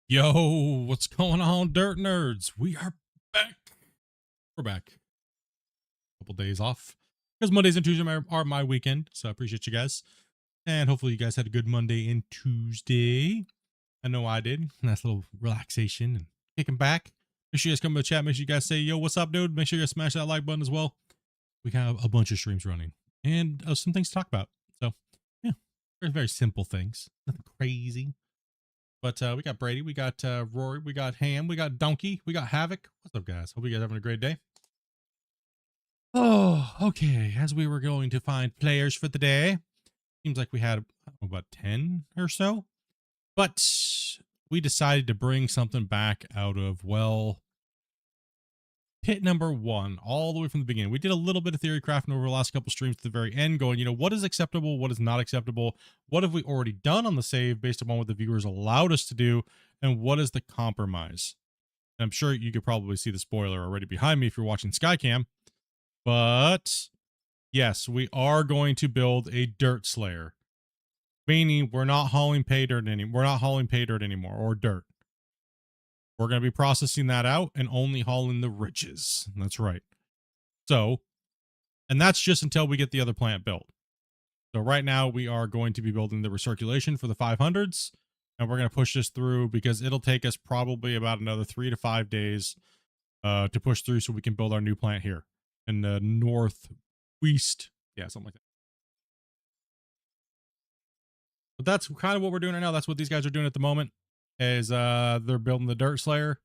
Yo, what's going on, dirt nerds? We are back. We're back. Couple days off because Mondays and Tuesdays are my weekend, so I appreciate you guys. And hopefully, you guys had a good Monday and Tuesday. I know I did. Nice little relaxation and kicking back. Make sure you guys come to the chat. Make sure you guys say, "Yo, what's up, dude?" Make sure you guys smash that like button as well. We have a bunch of streams running and some things to talk about. So, yeah, very very simple things, nothing crazy. But we got Brady, we got Rory, we got Ham, we got Donkey, we got Havoc. What's up, guys? Hope you guys are having a great day. Oh, okay. As we were going to find players for the day, seems like we had about 10 or so. But we decided to bring something back out of, well, pit number 1, all the way from the beginning. We did a little bit of theory crafting over the last couple streams to the very end, going, what is acceptable, what is not acceptable, what have we already done on the save based upon what the viewers allowed us to do, and what is the compromise. And I'm sure you could probably see the spoiler already behind me if you're watching Skycam, but yes, we are going to build a dirt slayer, meaning we're not hauling pay dirt anymore. We're not hauling pay dirt anymore, or dirt. We're going to be processing that out and only hauling the riches. That's right. So, and that's just until we get the other plant built. So right now we are going to be building the recirculation for the 500s, and we're going to push this through because it'll take us probably about another 3 to 5 days to push through so we can build our new plant here in the northeast. Yeah, something like that. But that's kind of what we're doing right now. That's what these guys are doing at the moment, is they're building the dirt slayer,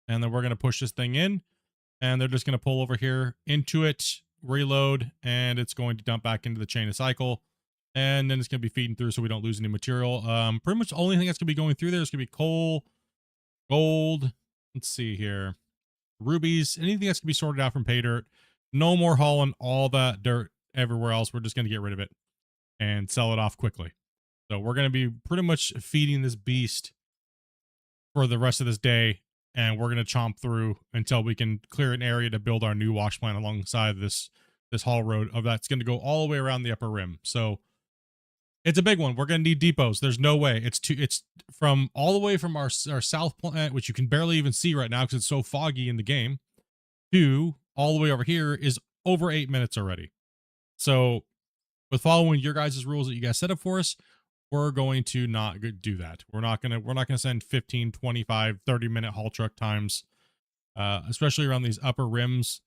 and then we're going to push this thing in, and they're just going to pull over here into it, reload, and it's going to dump back into the chain of cycle, and then it's going to be feeding through so we don't lose any material. Pretty much the only thing that's going to be going through there is going to be coal, gold, let's see here, rubies, anything that's going to be sorted out from pay dirt. No more hauling all that dirt everywhere else. We're just going to get rid of it and sell it off quickly. So we're going to be pretty much feeding this beast for the rest of this day, and we're going to chomp through until we can clear an area to build our new wash plant alongside this haul road of that's going to go all the way around the upper rim. So it's a big one. We're going to need depots. There's no way. It's from all the way from our south plant, which you can barely even see right now because it's so foggy in the game, to all the way over here is over 8 minutes already. So with following your guys' rules that you guys set up for us, we're going to not do that. We're not going to send 15, 25, 30-minute haul truck times, especially around these upper rims.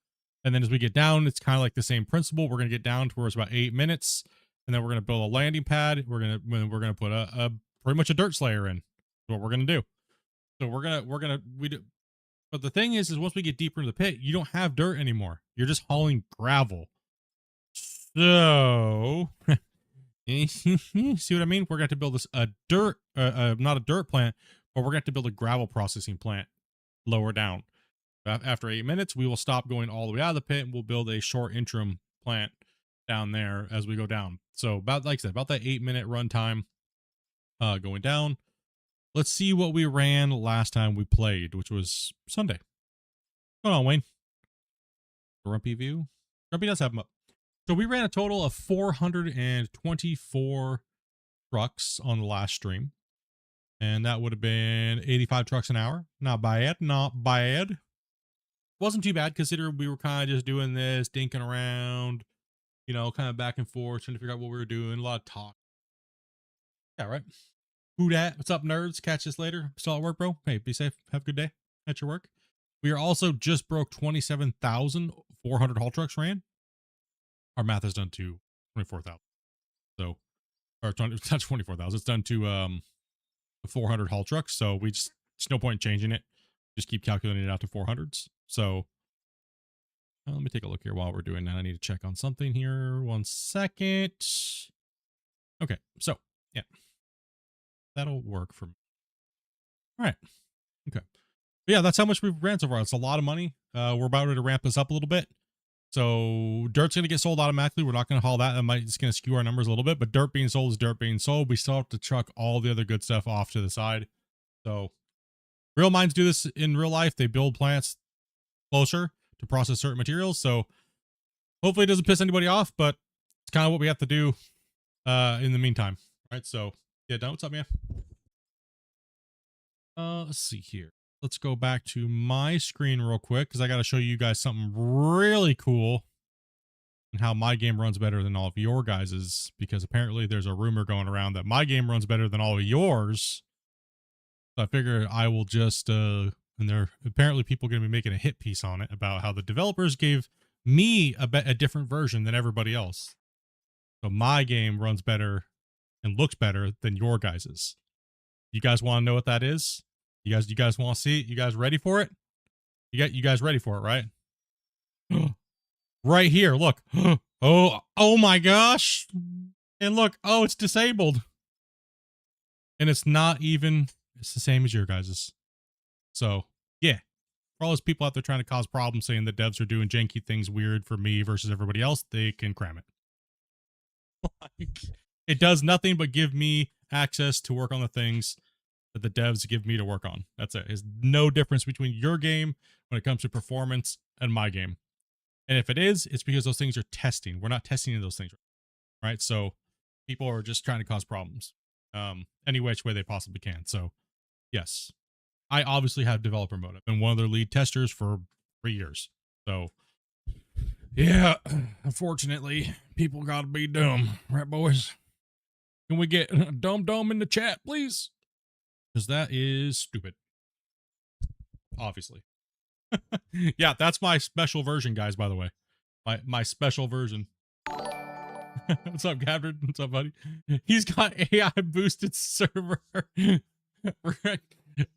And then as we get down, it's kind of like the same principle. We're going to get down to where it's about 8 minutes, and then we're going to build a landing pad. We're going to put a pretty much a dirt slayer in. That's what we're going to do. So but the thing is once we get deeper into the pit, you don't have dirt anymore. You're just hauling gravel. So see what I mean? We're going to build this not a dirt plant, but we're going to build a gravel processing plant lower down. After 8 minutes, we will stop going all the way out of the pit, and we'll build a short interim plant down there as we go down. So about, like I said, about that 8-minute run time going down. Let's see what we ran last time we played, which was Sunday. What's going on, Wayne? Grumpy view. Grumpy does have them up. So we ran a total of 424 trucks on the last stream. And that would have been 85 trucks an hour. Not bad. Not bad. Wasn't too bad considering we were kind of just doing this, dinking around, kind of back and forth, trying to figure out what we were doing. A lot of talk. Yeah, right. Who dat? What's up, nerds? Catch us later. Still at work, bro? Hey, be safe. Have a good day at your work. We are also just broke 27,400 haul trucks ran. Our math is done to 24,000. So, or 20, it's not 24,000. It's done to 400 haul trucks. So there's no point in changing it. Just keep calculating it out to 400s. So let me take a look here while we're doing that. I need to check on something here. 1 second. Okay. So yeah, that'll work for me. All right. Okay. But yeah, that's how much we've ran so far. It's a lot of money. We're about ready to ramp this up a little bit. So dirt's going to get sold automatically. We're not going to haul that. It's going to skew our numbers a little bit, but dirt being sold is dirt being sold. We still have to truck all the other good stuff off to the side. So real mines do this in real life. They build plants closer to process certain materials. So hopefully it doesn't piss anybody off, but it's kind of what we have to do in the meantime. Right. So yeah, Don, what's up, man? Let's see here. Let's go back to my screen real quick because I got to show you guys something really cool and how my game runs better than all of your guys's, because apparently there's a rumor going around that my game runs better than all of yours. So I figure I will just and there apparently people are going to be making a hit piece on it about how the developers gave me a different version than everybody else. So my game runs better and looks better than your guys's. You guys want to know what that is? You guys want to see it? You guys ready for it? You guys ready for it, right? Right here, look. Oh my gosh. And look, oh, it's disabled. And it's not even, it's the same as your guys's. So, yeah. For all those people out there trying to cause problems saying the devs are doing janky things weird for me versus everybody else, they can cram it. It does nothing but give me access to work on the things that the devs give me to work on. That's it. There's no difference between your game when it comes to performance and my game. And if it is, it's because those things are testing. We're not testing those things, right? So people are just trying to cause problems any which way they possibly can. So yes, I obviously have developer mode. I've been one of their lead testers for 3 years. So yeah, unfortunately, people gotta be dumb, right, boys? Can we get dumb in the chat, please? Because that is stupid. Obviously. Yeah, that's my special version, guys, by the way. My special version. What's up, Gabbard? What's up, buddy? He's got AI boosted server.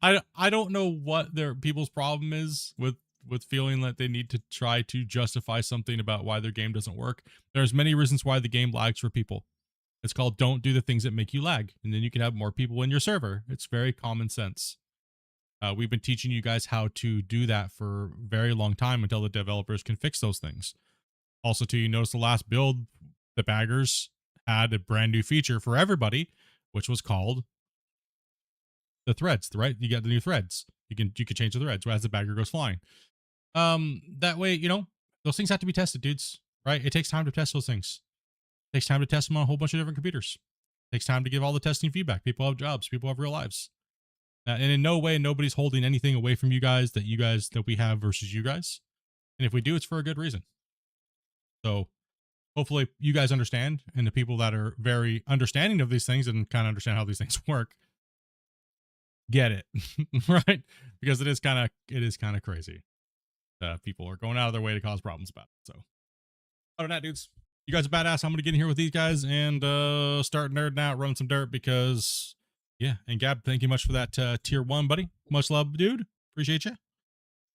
I don't know what their people's problem is with feeling that they need to try to justify something about why their game doesn't work. There's many reasons why the game lags for people. It's called don't do the things that make you lag, and then you can have more people in your server. It's very common sense. We've been teaching you guys how to do that for a very long time until the developers can fix those things. Also, too, you notice the last build, the baggers had a brand new feature for everybody, which was called the threads, right? You got the new threads. You can change the threads as the bagger goes flying. That way, you know, those things have to be tested, dudes, right? It takes time to test those things. It takes time to test them on a whole bunch of different computers. It takes time to give all the testing feedback. People have jobs. People have real lives. And in no way, nobody's holding anything away from you guys that we have versus you guys. And if we do, it's for a good reason. So hopefully you guys understand, and the people that are very understanding of these things and kind of understand how these things work, get it, right? Because it is kind of crazy. People are going out of their way to cause problems about it. So other than that, dudes, you guys are badass. I'm gonna get in here with these guys and start nerding out, running some dirt because yeah. And Gab, thank you much for that tier 1, buddy. Much love, dude. Appreciate you.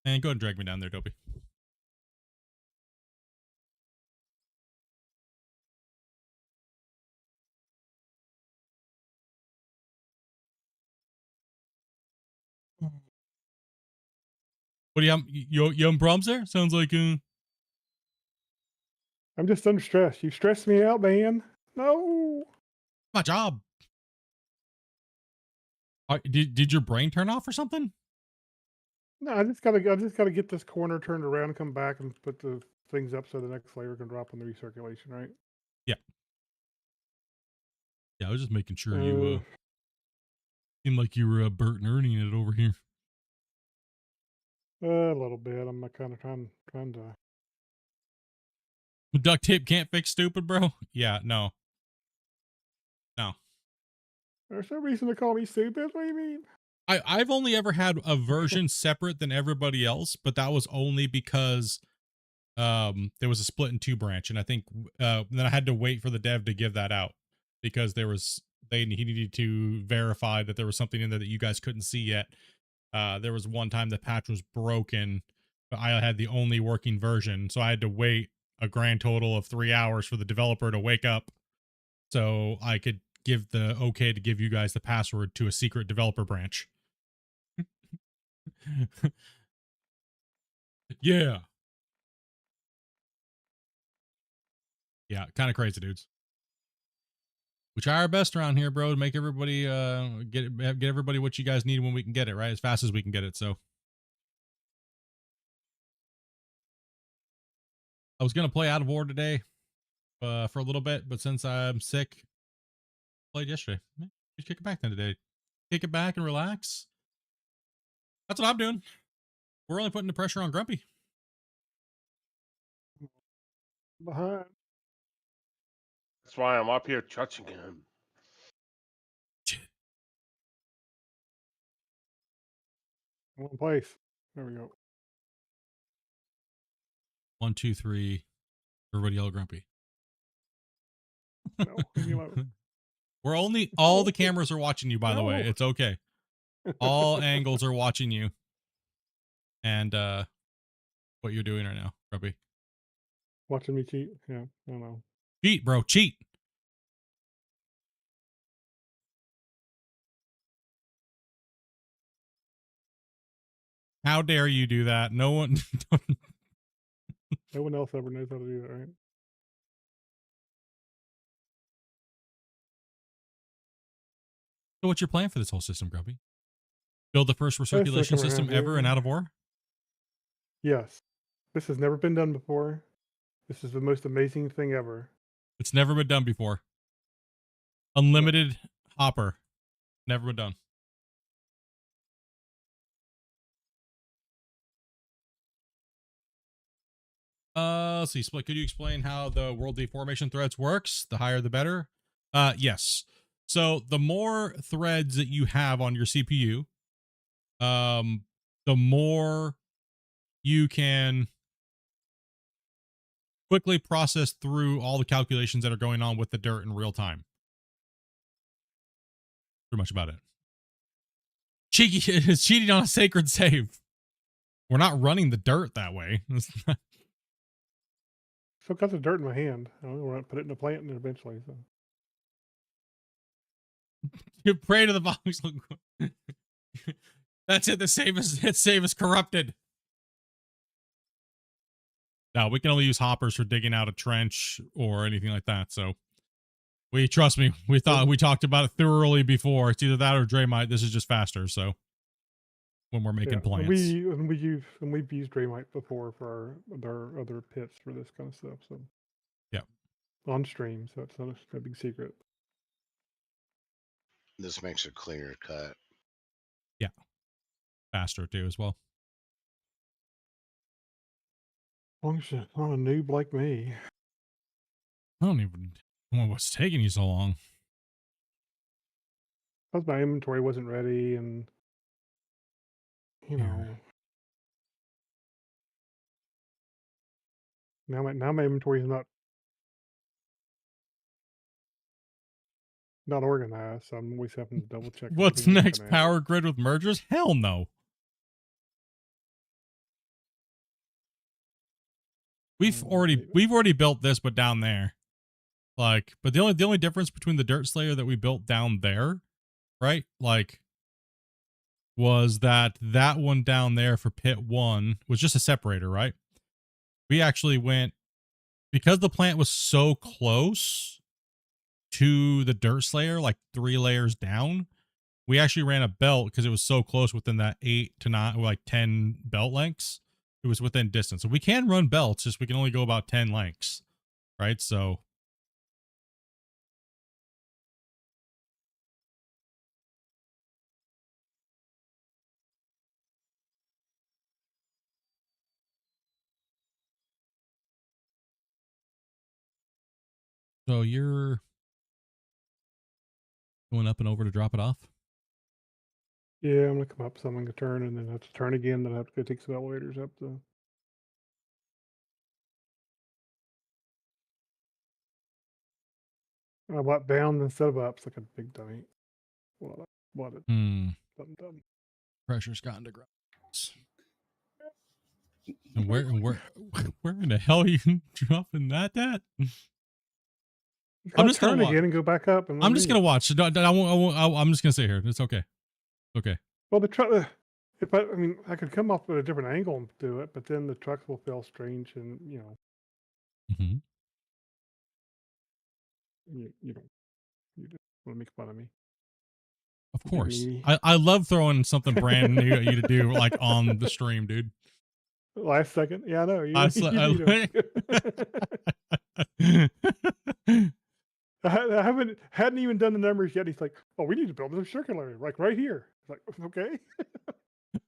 And go ahead and drag me down there, Dopey. What do you have? You having problems there? Sounds like I'm just under stress. You stressed me out, man. No. my job. Did your brain turn off or something? No, I just gotta get this corner turned around and come back and put the things up so the next layer can drop on the recirculation, right? Yeah. Yeah, I was just making sure you seemed like you were Bert and Ernie it over here. A little bit. I'm kind of trying to. Duct tape can't fix stupid, bro. Yeah, no. There's no reason to call me stupid. What do you mean? I've only ever had a version separate than everybody else, but that was only because there was a Splitintwo branch, and I think then I had to wait for the dev to give that out because he needed to verify that there was something in there that you guys couldn't see yet. There was one time the patch was broken, but I had the only working version, so I had to wait a grand total of 3 hours for the developer to wake up so I could give the okay to give you guys the password to a secret developer branch. Yeah. Yeah, kind of crazy, dudes. We try our best around here, bro, to make everybody get everybody what you guys need when we can get it, right? As fast as we can get it. So I was gonna play Out of War today for a little bit, but since I'm sick, played yesterday. Just kick it back then today. Kick it back and relax. That's what I'm doing. We're only putting the pressure on Grumpy. Behind. That's why I'm up here touching him. One place. There we go. 1, 2, 3. Everybody yell Grumpy. No, leave me alone. We're only all the cameras are watching you, by the way. No. It's okay. All angles are watching you. And what you're doing right now, Grumpy. Watching me cheat. Yeah, I don't know. Cheat, bro. Cheat. How dare you do that? No one. No one else ever knows how to do that, right? So what's your plan for this whole system, Grumpy? Build the first recirculation system ever and out of ore? Yes. This has never been done before. This is the most amazing thing ever. It's never been done before. Unlimited hopper. Never been done. Let's see. Split, could you explain how the world deformation threads works? The higher the better. Yes. So the more threads that you have on your CPU, the more you can quickly process through all the calculations that are going on with the dirt in real time. Pretty much about it. Cheeky is cheating on a sacred save. We're not running the dirt that way. Still got the dirt in my hand. I don't want to put it in a plant and eventually. So. You pray to the box. That's it. The save is corrupted. No, we can only use hoppers for digging out a trench or anything like that. So trust me, we talked about it thoroughly before. It's either that or Draymite. This is just faster. So when we're making plants, we've used Draymite before for our other pits for this kind of stuff. So yeah, on stream. So it's not a big secret. This makes a cleaner cut. Yeah, faster too as well. As long as you're not a noob like me. I don't even know what's taking you so long. Because my inventory wasn't ready, and you know, now my inventory is not organized, so I'm always having to double check. What's next? Power grid with mergers? Hell no. We've already built this, but down there. Like, but the only difference between the dirt slayer that we built down there, right? Like, was that one down there for pit 1 was just a separator, right? We actually went, because the plant was so close to the dirt slayer, like 3 layers down, we actually ran a belt because it was so close within that 8 to 9, like 10 belt lengths. It was within distance. So we can run belts, just we can only go about 10 lengths, right? So you're going up and over to drop it off? Yeah, I'm gonna come up, so I'm gonna turn, and then have to turn again. Then I have to go take some elevators up to. I bought down instead of up. It's like a big dummy. What it? Something dumb. Pressure's gotten to ground. And where in the hell are you dropping that at? I'm just turn gonna again and go back up. And I'm just gonna watch. I'm just gonna sit here. It's okay. Okay. Well, the truck. If I mean, I could come off at a different angle and do it, but then the trucks will feel strange, and you know. Mm-hmm. You don't. You just want to make fun of me. Of course. I love throwing something brand new at you to do, like on the stream, dude. Last second, yeah, I know. I hadn't even done the numbers yet. He's like, "Oh, we need to build a circular, like right here." It's like, okay.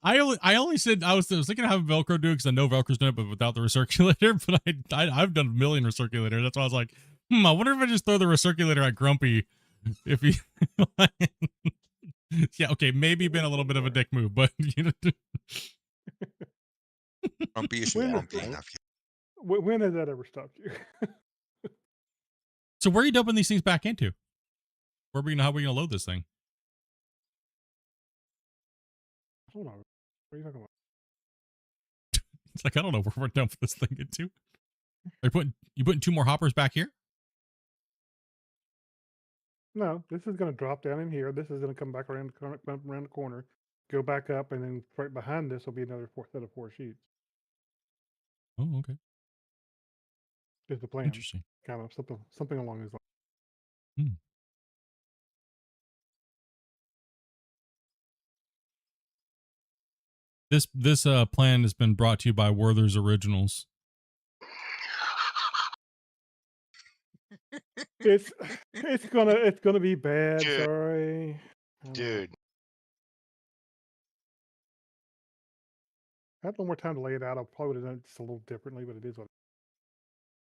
I only said I was thinking of having Velcro do it because I know Velcro's doing it, but without the recirculator. But I've done a million recirculators. That's why I was like, I wonder if I just throw the recirculator at Grumpy. If he, yeah, okay, maybe been a little bit of a dick move, but you know, Grumpy isn't When- grumpy enough yet. When has that ever stopped you? so where are you dumping these things back into? How are we gonna load this thing? Hold on. What are you talking about? It's like I don't know where we're dumping this thing into. Are you putting 2 more hoppers back here? No, this is going to drop down in here. This is going to come back around the corner, go back up, and then right behind this will be another set of 4 sheets. Oh, okay, Is the plan? interesting. Kind of something along those lines. This plan has been brought to you by Werther's Originals. It's gonna be bad. Dude. Sorry, Dude, I had one more time to lay it out. I probably would have done it just a little differently, but it is what.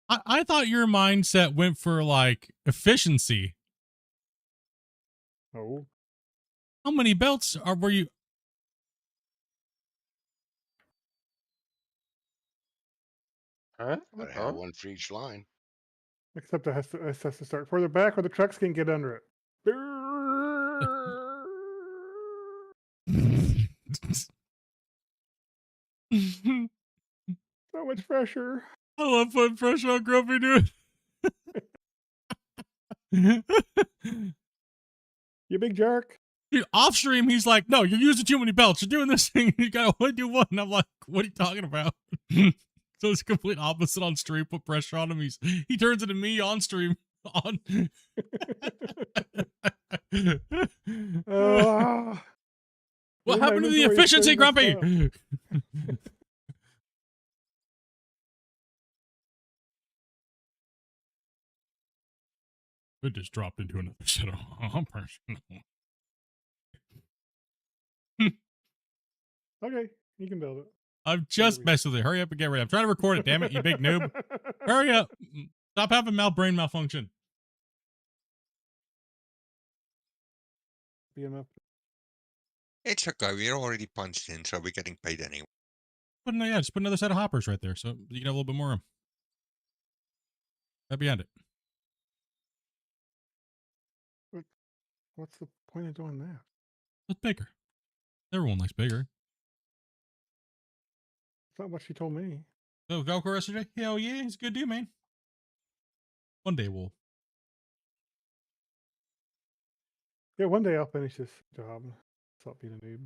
I thought your mindset went for like efficiency. Oh, How many belts were you? Huh? gotta have one for each line. except it has to start further back, where the trucks can get under it. So much pressure. I love putting pressure on Grumpy, dude. You big jerk. Dude, off stream, he's like, "No, you're using too many belts. You're doing this thing. You gotta only do one." And I'm like, "What are you talking about?" So it's complete opposite on stream. Put pressure on him. He turns it to me on stream. On. Ah, What in my happened to the inventory is efficiency, pretty messed Grumpy? It just dropped into another set of hoppers. okay, you can build it. I'm just messing with it. Hurry up and get ready. I'm trying to record it. Damn it, you big noob. Hurry up. Stop having brain malfunction. Be enough. It's okay. We're already punched in, so we're getting paid anyway. But no, yeah, just put another set of hoppers right there so you can have a little bit more room. Right behind it. What's the point of doing that? It's bigger. Everyone likes bigger. It's not what she told me. So Velcro yesterday? Hell yeah, he's a good dude, man. One day we'll. Yeah, one day I'll finish this job. Stop being a noob.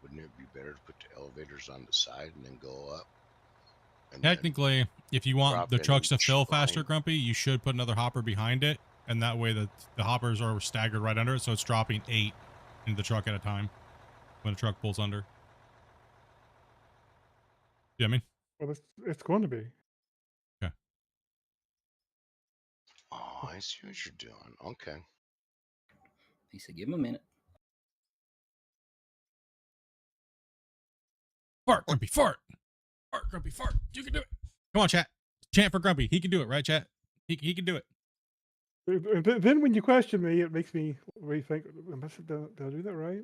Wouldn't it be better to put the elevators on the side and then go up? And then- Technically, if you want drop the in trucks to each fill faster, line. Grumpy, you should put another hopper behind it. And that way the hoppers are staggered right under it. So it's dropping 8 into the truck at a time when the truck pulls under. You know what I mean? Well, it's going to be. Oh, I see what you're doing. Okay. He said, give him a minute. Fart, Grumpy, fart. Fart, Grumpy, fart. You can do it. Come on, chat. Chant for Grumpy. He can do it, right, chat? He can do it. Then when you question me, it makes me rethink. Did I do that right?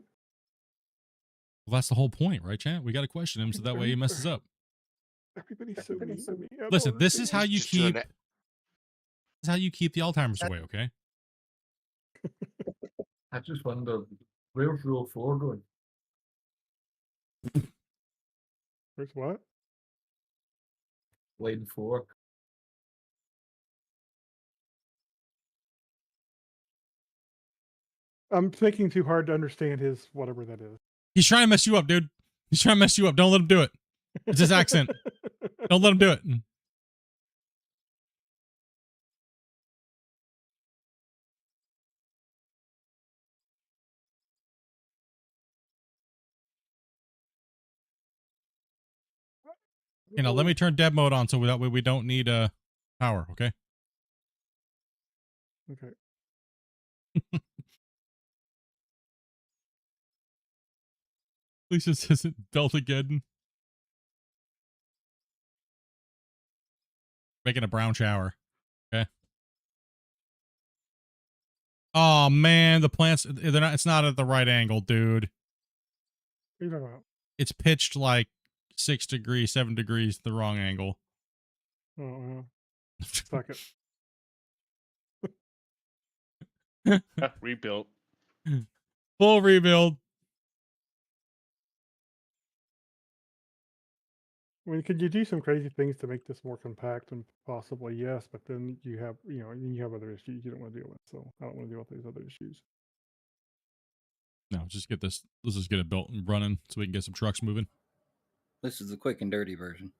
Well, that's the whole point, right, chat? We got to question him so that way he messes up. Everybody's so mean to me. I don't Listen, this is how understand. you Just doing keep. it. This is how you keep the Alzheimer's away, okay? I just wonder, where's row 4 going? Where's what? Lane 4. I'm thinking too hard to understand his whatever that is. He's trying to mess you up, dude. He's trying to mess you up. Don't let him do it. It's his accent. Don't let him do it. You know, let me turn dead mode on so that way we don't need power. Okay. Okay. At least this isn't Delta Geddon. Making a brown shower. Okay. Oh man, the plants, they're not, it's not at the right angle, dude. What are you talking about? It's pitched like 6 degrees, 7 degrees, the wrong angle. Oh, suck it. Rebuilt. Full rebuild. I mean, could you do some crazy things to make this more compact? And possibly yes, but then you have, you have other issues you don't want to deal with. So I don't want to deal with these other issues. No, just get this. Let's just get it built and running so we can get some trucks moving. This is the quick and dirty version.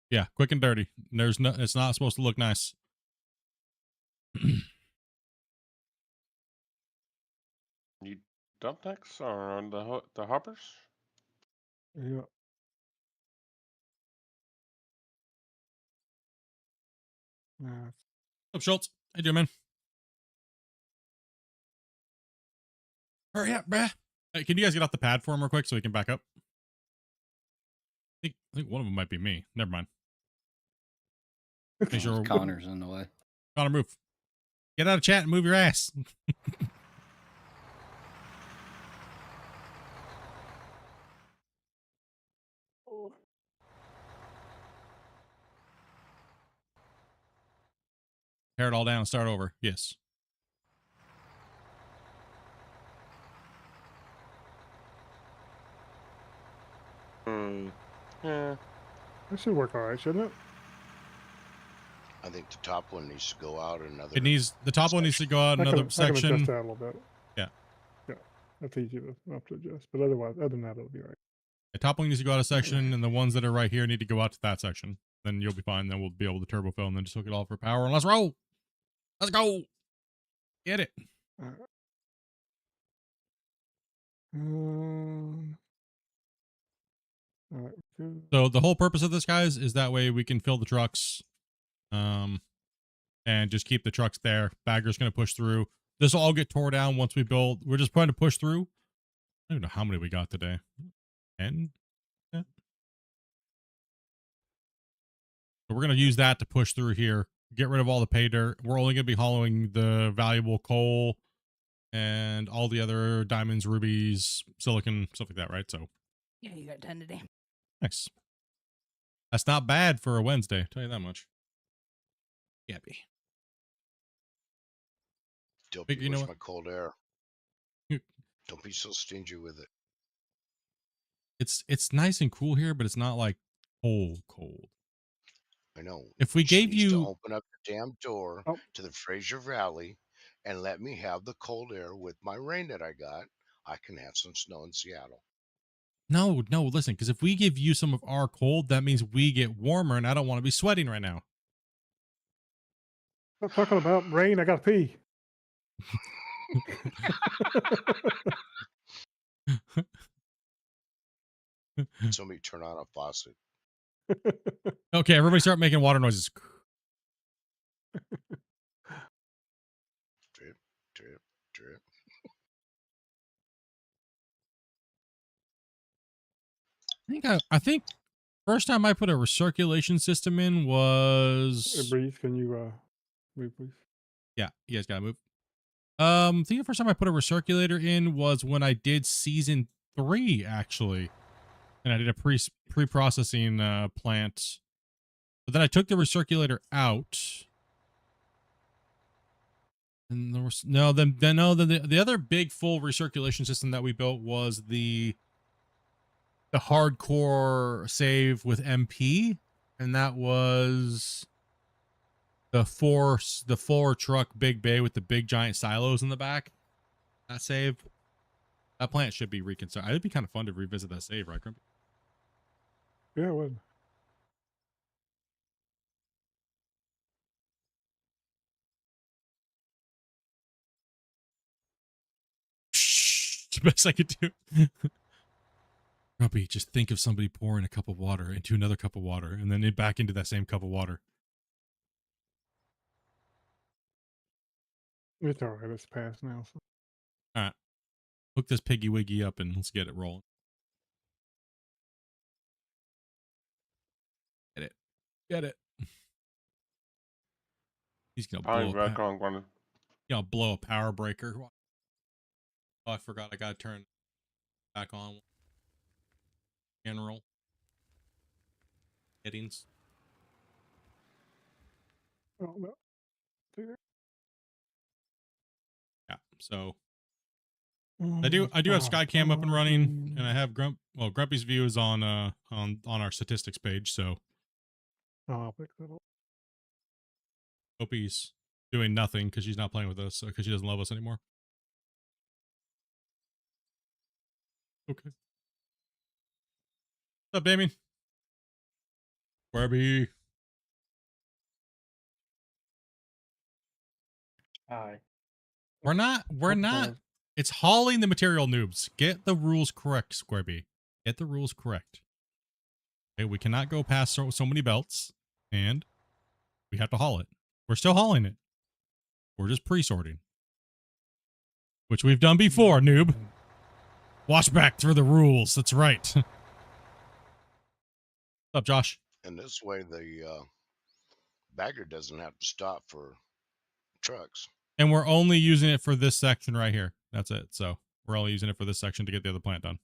Yeah, quick and dirty. There's no, it's not supposed to look nice. You dump decks or on the hoppers? Yeah. Yeah. What's up, Schultz? How you doing, man? Hurry up, bruh. Hey, can you guys get off the pad for him real quick so we can back up? I think one of them might be me. Never mind. Make sure Connor's in the way. Connor, move. Get out of chat and move your ass. Tear it all down and start over. Yes. Yeah. That should work all right, shouldn't it? I think the top one needs to go out another. It needs, the top one needs to go out I another can section. adjust that a little bit. Yeah. Yeah. That's easy to adjust. But otherwise, other than that, it'll be all right. The top one needs to go out a section, and the ones that are right here need to go out to that section. Then you'll be fine. Then we'll be able to turbo fill and then just hook it all for power. And let's roll. Let's go. Get it. All right. All right. Good. So the whole purpose of this, guys, is that way we can fill the trucks, and just keep the trucks there. Bagger's going to push through. This will all get tore down once we build. We're just trying to push through. I don't even know how many we got today. 10? Yeah. So we're going to use that to push through here. Get rid of all the pay dirt. We're only going to be hollowing the valuable coal and all the other diamonds, rubies, silicon, stuff like that, right? So Yeah, you got 10 today. nice. That's not bad for a Wednesday, I'll tell you that much. Gabby. Dopey, you know where's what? my cold air? Hmm. Don't be so stingy with it. It's nice and cool here, but it's not like cold. I know. If we She gave needs to you, open up the damn door Oh. to the Fraser Valley and let me have the cold air with my rain that I got. I can have some snow in Seattle. no, listen, because if we give you some of our cold, that means we get warmer, and I don't want to be sweating right now. Stop talking about rain. I got to pee. Somebody turn on a faucet. Okay, everybody start making water noises. Drip, drip, drip. I think first time I put a recirculation system in Hey, was Breeze, can you move, please? yeah, you guys gotta move. I think the first time I put a recirculator in was when I did season 3, actually, and I did a pre-processing plant. But then I took the recirculator out, and there was the other big full recirculation system that we built was the hardcore save with MP, and that was the four truck big bay with the big giant silos in the back. That save, that plant should be reconstructed. It'd be kind of fun to revisit that save, right, Grumpy? Yeah, it would. Shh, it's the best I could do. Grumpy, just think of somebody pouring a cup of water into another cup of water and then back into that same cup of water. It's all right. It's past now. So. All right. Hook this piggy wiggy up and let's get it rolling. Get it. Get it. He's going to I'll blow be up. back on, Gwendolyn. Blow a power breaker. Oh, I forgot. I got to turn back on. General settings. Oh no. There. Yeah. So I do have Skycam up and running, and I have Grumpy's view is on our statistics page. So I'll pick that up. hope he's doing nothing because she's not playing with us, because she doesn't love us anymore. Okay. What's up, Damien? Webby. Hi. We're not. It's hauling the material, noobs. Get the rules correct, Squareby. Get the rules correct. Okay, we cannot go past so many belts, and we have to haul it. We're still hauling it. We're just pre-sorting, which we've done before, noob. Watch back through the rules. That's right. What's up, Josh? And this way, the bagger doesn't have to stop for trucks. And we're only using it for this section right here. That's it. So we're only using it for this section to get the other plant done.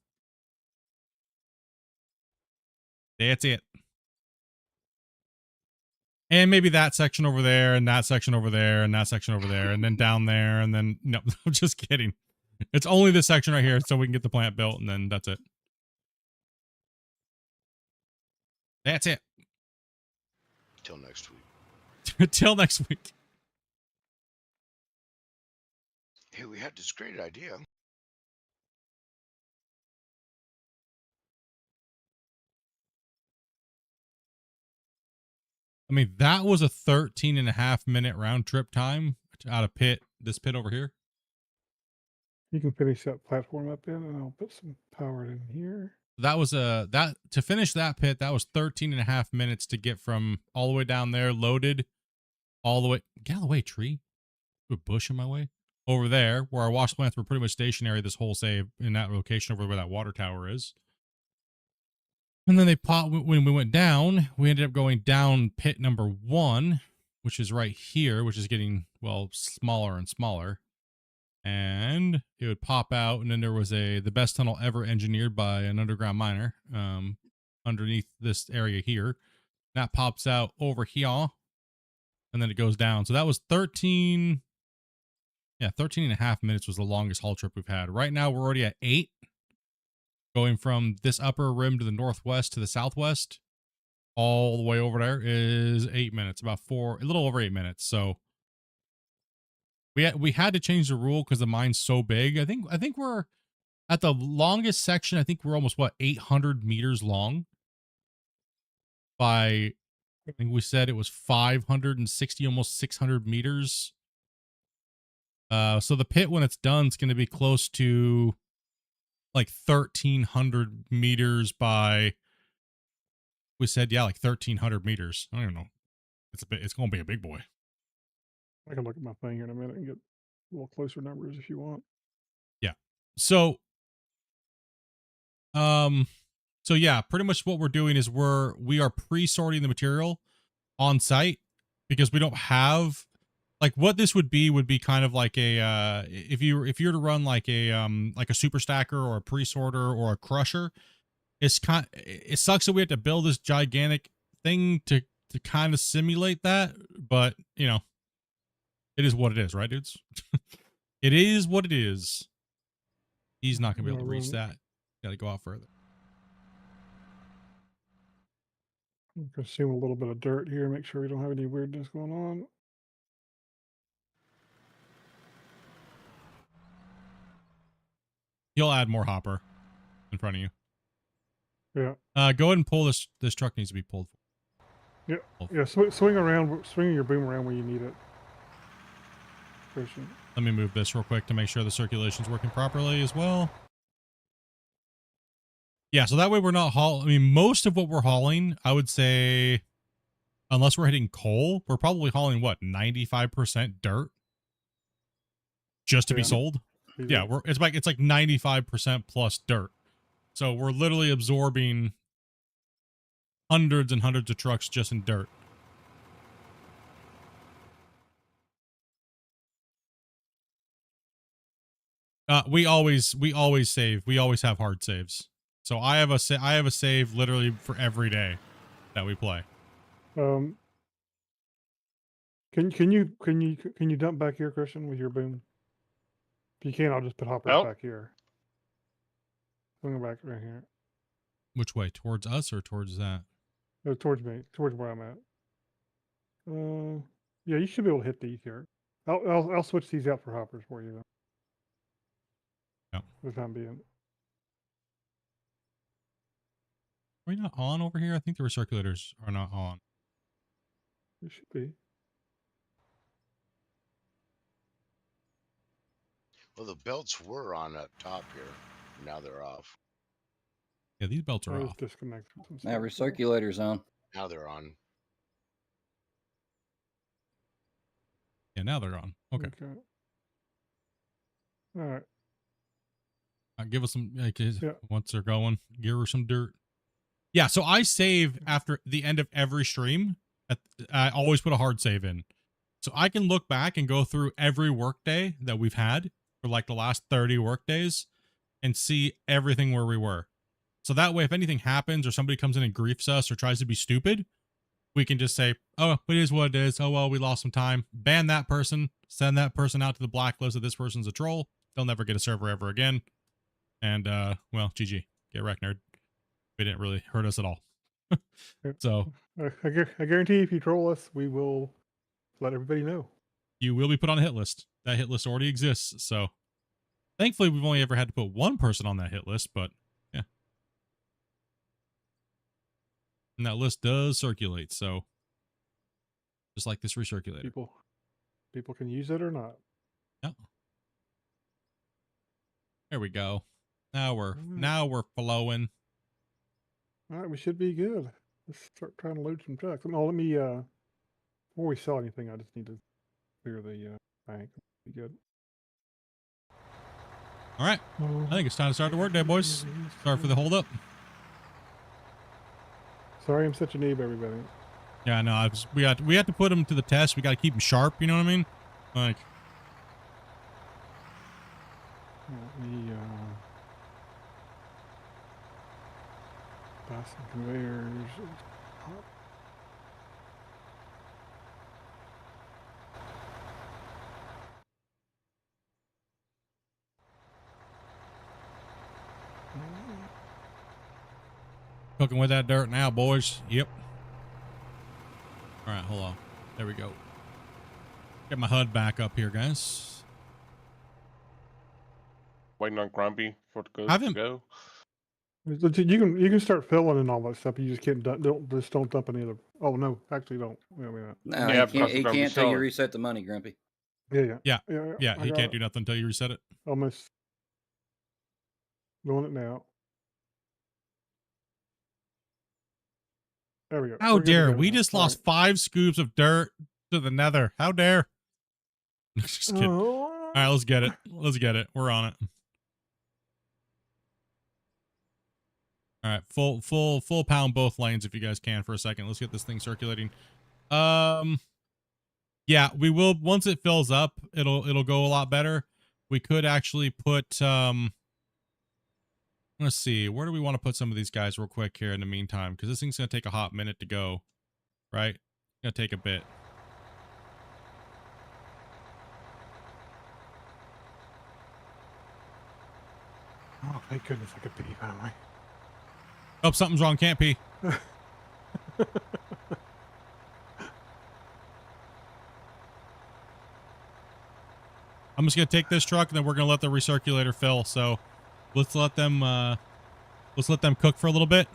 That's it. And maybe that section over there, and that section over there, and that section over there, and then down there, and then no, I'm just kidding. It's only this section right here, so we can get the plant built, and then that's it. That's it. Till next week. Till next week. Hey, we had this great idea. I mean, that was a 13.5-minute round trip time out of this pit over here. You can finish that platform up in, and I'll put some power in here. That was to finish that pit, that was 13.5 minutes to get from all the way down there, loaded, all the way. Get out of the way, tree. Put a bush in my way. Over there, where our wash plants were pretty much stationary this whole save, in that location over where that water tower is. And then they popped, when we went down, we ended up going down pit number 1, which is right here, which is getting, well, smaller and smaller. And it would pop out, and then there was the best tunnel ever engineered by an underground miner underneath this area here. That pops out over here, and then it goes down. So that was 13.5 minutes was the longest haul trip we've had. Right now, we're already at 8. Going from this upper rim to the northwest to the southwest, all the way over there is 8 minutes, a little over 8 minutes. So we had to change the rule because the mine's so big. I think we're at the longest section. I think we're almost 800 meters long. I think we said it was 560, almost 600 meters. So the pit, when it's done, is going to be close to like 1,300 meters by. We said, yeah, like 1,300 meters. I don't even know. It's going to be a big boy. I can look at my thing here in a minute and get a little closer numbers if you want. Yeah. So yeah, pretty much what we're doing is we are pre-sorting the material on site, because we don't have, like, what this would be kind of like a if you were to run like a super stacker or a pre-sorter or a crusher. It sucks that we have to build this gigantic thing to kind of simulate that, but you know, it is what it is, right, dudes? It is what it is. He's not gonna be able to reach that. Got to go out further. I'm consume a little bit of dirt here, make sure we don't have any weirdness going on. He'll add more hopper in front of you. Yeah. Go ahead and pull this. This truck needs to be pulled. Yeah. Yeah. Swing your boom around where you need it. Christian. Let me move this real quick to make sure the circulation's working properly as well. Yeah, so that way we're not hauling. I mean, most of what we're hauling, I would say, unless we're hitting coal, we're probably hauling what, 95% dirt just to be Yeah. sold. These Yeah, are- it's like 95% plus dirt. So we're literally absorbing hundreds and hundreds of trucks just in dirt. We always save. We always have hard saves. So I have a save literally for every day that we play. Can you dump back here, Christian, with your boom? If you can, I'll just put hoppers Oh. back here. Swing back right here. Which way? Towards us or towards that? No, towards me, towards where I'm at. Yeah, you should be able to hit these here. I'll switch these out for hoppers for you though. Yeah. For the time being. Are we not on over here? I think the recirculators are not on. It should be. Well, the belts were on up top here. Now they're off. Yeah, these belts I are was off. disconnected from some Now stuff, so- recirculator's on. Now they're on. Yeah, now they're on. Okay. All right. Give us some, Yeah. once they're going, give her some dirt. Yeah, so I save after the end of every stream. I always put a hard save in. So I can look back and go through every workday that we've had for like the last 30 work days and see everything where we were. So that way, if anything happens or somebody comes in and griefs us or tries to be stupid, we can just say, oh, it is what it is. Oh, well, we lost some time. Ban that person. Send that person out to the blacklist that this person's a troll. They'll never get a server ever again. And, well, GG. Get wrecked, nerd. It didn't really hurt us at all. So I guarantee if you troll us, we will let everybody know. you will be put on a hit list. That hit list already exists. So thankfully, we've only ever had to put one person on that hit list, but yeah. And that list does circulate. So just like this recirculator. People can use it or not. Yep. There we go. Now we're flowing. All right, we should be good. Let's start trying to load some trucks. Oh, let me before we sell anything, I just need to clear the bank. Be good. All right. I think it's time to start the workday, boys. Sorry for the hold up. Sorry, I'm such a noob, everybody. Yeah, no, we had to put them to the test. We got to keep them sharp. You know what I mean? Like, Let me buy some conveyors. cooking with that dirt now, boys. Yep. All right, hold on. There we go. Get my HUD back up here, guys. Waiting on Grumpy for the Have to him- go. You can start filling and all that stuff. You just can't don't dump any of the. Oh no, actually don't. Yeah, No, Yeah, he because can't we're gonna be till you selling. reset the money, Grumpy. yeah. Yeah, I he got can't it. do nothing until you reset it. Almost doing it now. There we go. How We're good to dare go we now. just All lost 5 scoops of dirt to the nether? How dare? Just right. kidding. All right, let's get it. Let's get it. We're on it. All right, full pound both lanes if you guys can for a second. Let's get this thing circulating. Yeah, we will once it fills up, it'll go a lot better. We could actually put let's see, where do we want to put some of these guys real quick here in the meantime? Because this thing's gonna take a hot minute to go, right? It's gonna take a bit. Oh, thank goodness I could pee finally. Oh, something's wrong. Can't pee. I'm just gonna take this truck and then we're gonna let the recirculator fill. So let's let them cook for a little bit.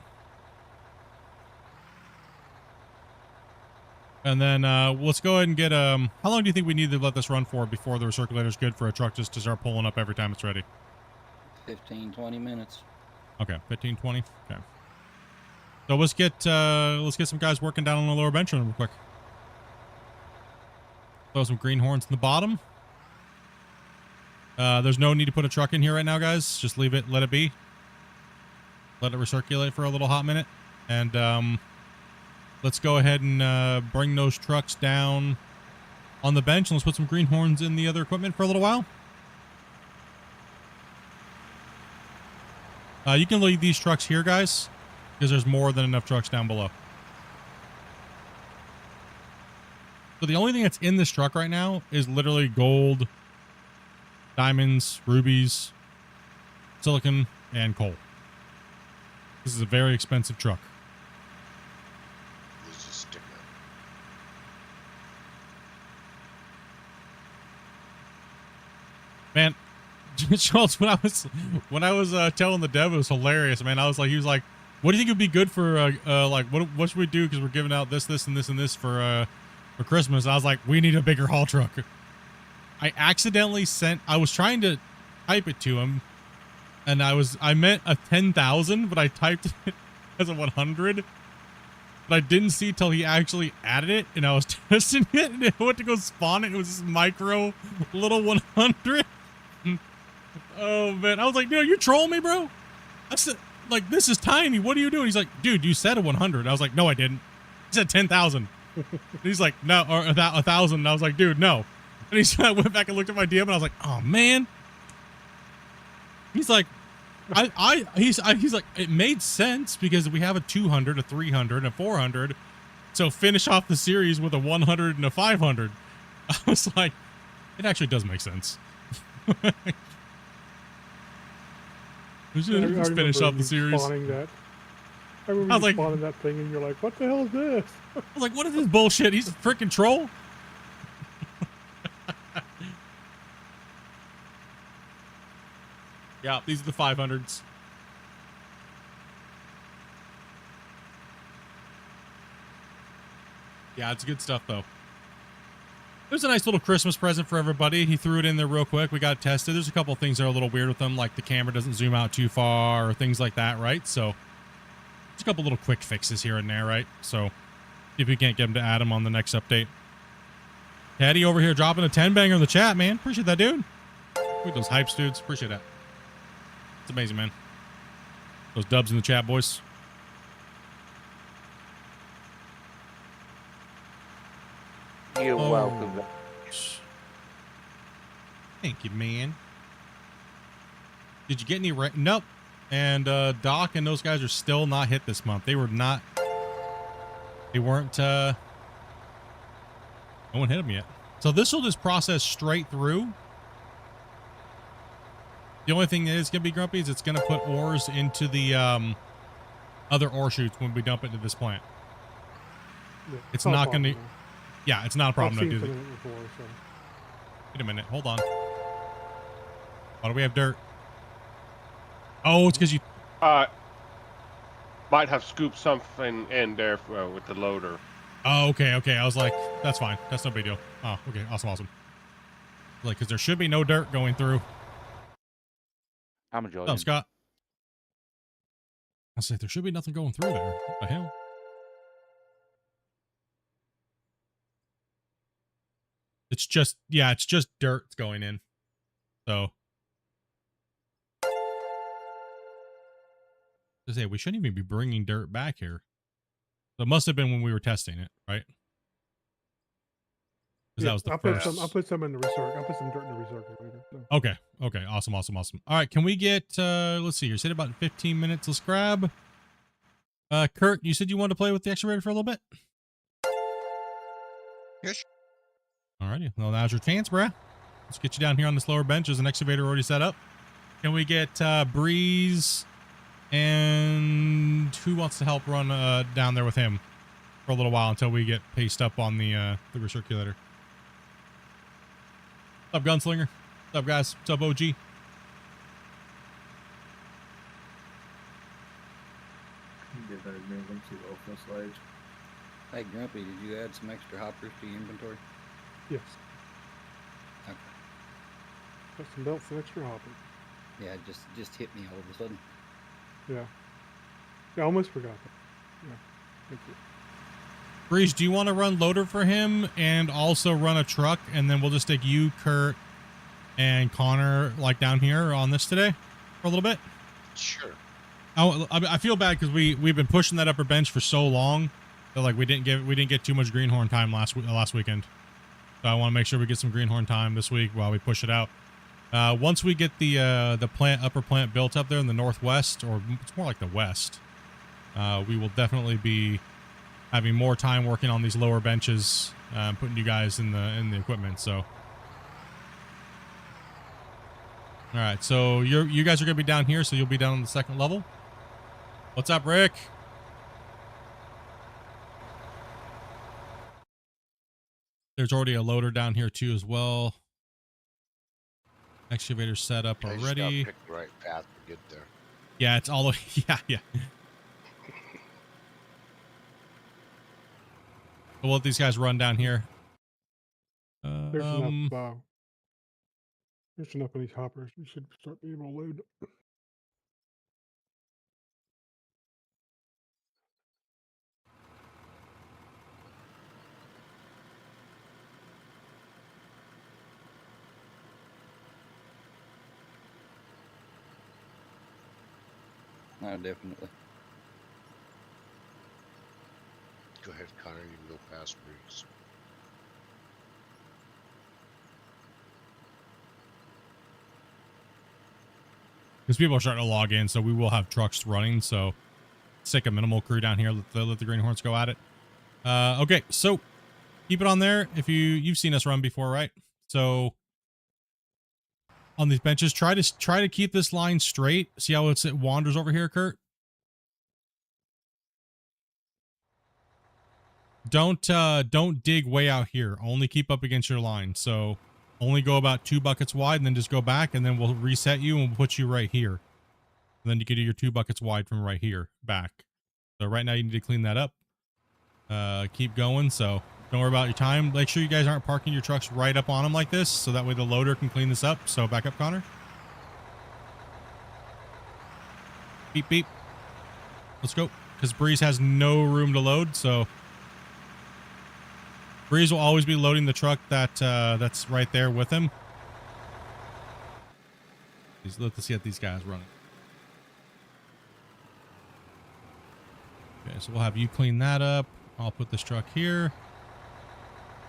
And then let's go ahead and get how long do you think we need to let this run for before the recirculator is good for a truck just to start pulling up every time it's ready? 15, 20 minutes. Okay, 15, 20. Okay. So let's get some guys working down on the lower bench real quick. Throw some greenhorns in the bottom. There's no need to put a truck in here right now, guys. Just leave it, let it be. Let it recirculate for a little hot minute. And let's go ahead and bring those trucks down on the bench. And let's put some greenhorns in the other equipment for a little while. You can leave these trucks here, guys, because there's more than enough trucks down below. So the only thing that's in this truck right now is literally gold, diamonds, rubies, silicon, and coal. This is a very expensive truck. Lose a sticker. Man, Schultz, when I was telling the dev, it was hilarious, man. I was like, he was like, what do you think would be good for like what should we do, because we're giving out this and this for Christmas. I was like, we need a bigger haul truck. I accidentally I was trying to type it to him, and I meant a 10,000, but I typed it as a 100. But I didn't see till he actually added it, and I was testing it, and it went to go spawn it. It was this micro little 100. Oh man, I was like, dude, you trolling me, bro? I said, like, this is tiny. What are you doing? He's like, dude, you said a 100. I was like, no, I didn't. He said 10,000. He's like, no, or 1,000. And I was like, dude, no. And I went back and looked at my DM, and I was like, oh man. He's like, he's like, it made sense because we have a 200, a 300, and a 400. So finish off the series with a 100 and a 500. I was like, it actually does make sense. We should just finish off the series. That. I remember you spawning that thing, and you're like, what the hell is this? I was like, what is this bullshit? He's a freaking troll. Yeah, these are the 500s. Yeah, it's good stuff, though. There's a nice little Christmas present for everybody. He threw it in there real quick. We got it tested. There's a couple of things that are a little weird with them, like the camera doesn't zoom out too far or things like that, right? So there's a couple little quick fixes here and there, right? So if we can't get him to add them on the next update. Teddy over here dropping a 10-banger in the chat, man. Appreciate that, dude. Look at those hypes, dudes. Appreciate that. It's amazing, man. Those dubs in the chat, boys. You're welcome. Thank you, man. Did you get any nope. And Doc and those guys are still not hit this month. They were not. They weren't. No one hit them yet. So this will just process straight through. The only thing that is gonna be grumpy is it's gonna put ores into the other ore chutes when we dump it into this plant. Yeah, it's not gonna. Now. Yeah, it's not a problem. I've To seen do some of it before, so. Wait a minute. Hold on. Why do we have dirt? Oh, it's because you. Might have scooped something in there with the loader. Oh, okay, okay. I was like, that's fine. That's no big deal. Oh, okay. Awesome, awesome. Like, because there should be no dirt going through. I'm enjoying Oh, it. Scott. I say there should be nothing going through there. What the hell? It's just, yeah, it's just dirt going in. So. To say, we shouldn't even be bringing dirt back here. So it must have been when we were testing it, right? Because that was the first. I'll put some in the recirc. I'll put some dirt in the recirculator. So. Okay. Okay. Awesome. Awesome. Awesome. All right. Can we get, let's see here. Sit about 15 minutes. Let's grab, Kurt, you said you wanted to play with the excavator for a little bit? Yes. All righty. Well, now's your chance, bruh. Let's get you down here on this lower bench. There's an excavator already set up. Can we get, Breeze and who wants to help run, down there with him for a little while until we get paced up on the recirculator? What's up, Gunslinger? What's up, guys? What's up, OG? Get those moving to the open stage. Hey, Grumpy, did you add some extra hoppers to your inventory? Yes. Okay. Got some belts and extra hopping. Yeah, it just hit me all of a sudden. Yeah. Yeah, I almost forgot that. Yeah. Thank you. Breeze, do you want to run loader for him and also run a truck, and then we'll just take you, Kurt, and Connor like down here on this today for a little bit? Sure. I feel bad because we've been pushing that upper bench for so long that like we didn't get too much greenhorn time last weekend. So I want to make sure we get some greenhorn time this week while we push it out. Once we get the upper plant built up there in the northwest, or it's more like the west, we will definitely be having more time working on these lower benches, putting you guys in the equipment. So, all right. So you guys are gonna be down here, so you'll be down on the second level. What's up, Rick? There's already a loader down here too as well. Excavator set up I just already. gotta pick the right path to get there. Yeah, it's all yeah. We'll let these guys run down here. There's enough. There's enough of these hoppers. We should start being able to load. No, definitely. Go ahead, Connor. You can go past Breeze. Because people are starting to log in, so we will have trucks running. So stick a minimal crew down here. Let the greenhorns go at it. Okay, so keep it on there. If you've seen us run before, right? So on these benches, try to keep this line straight. See how it wanders over here, Kurt? Don't dig way out here. Only keep up against your line. So only go about 2 buckets wide, and then just go back, and then we'll reset you and we'll put you right here. And then you can do your 2 buckets wide from right here back. So right now you need to clean that up. Keep going. So don't worry about your time. Make sure you guys aren't parking your trucks right up on them like this, so that way the loader can clean this up. So back up, Connor. Beep, beep. Let's go. Because Breeze has no room to load, so Breeze will always be loading the truck that's right there with him. Let's get these guys running. Okay, so we'll have you clean that up. I'll put this truck here.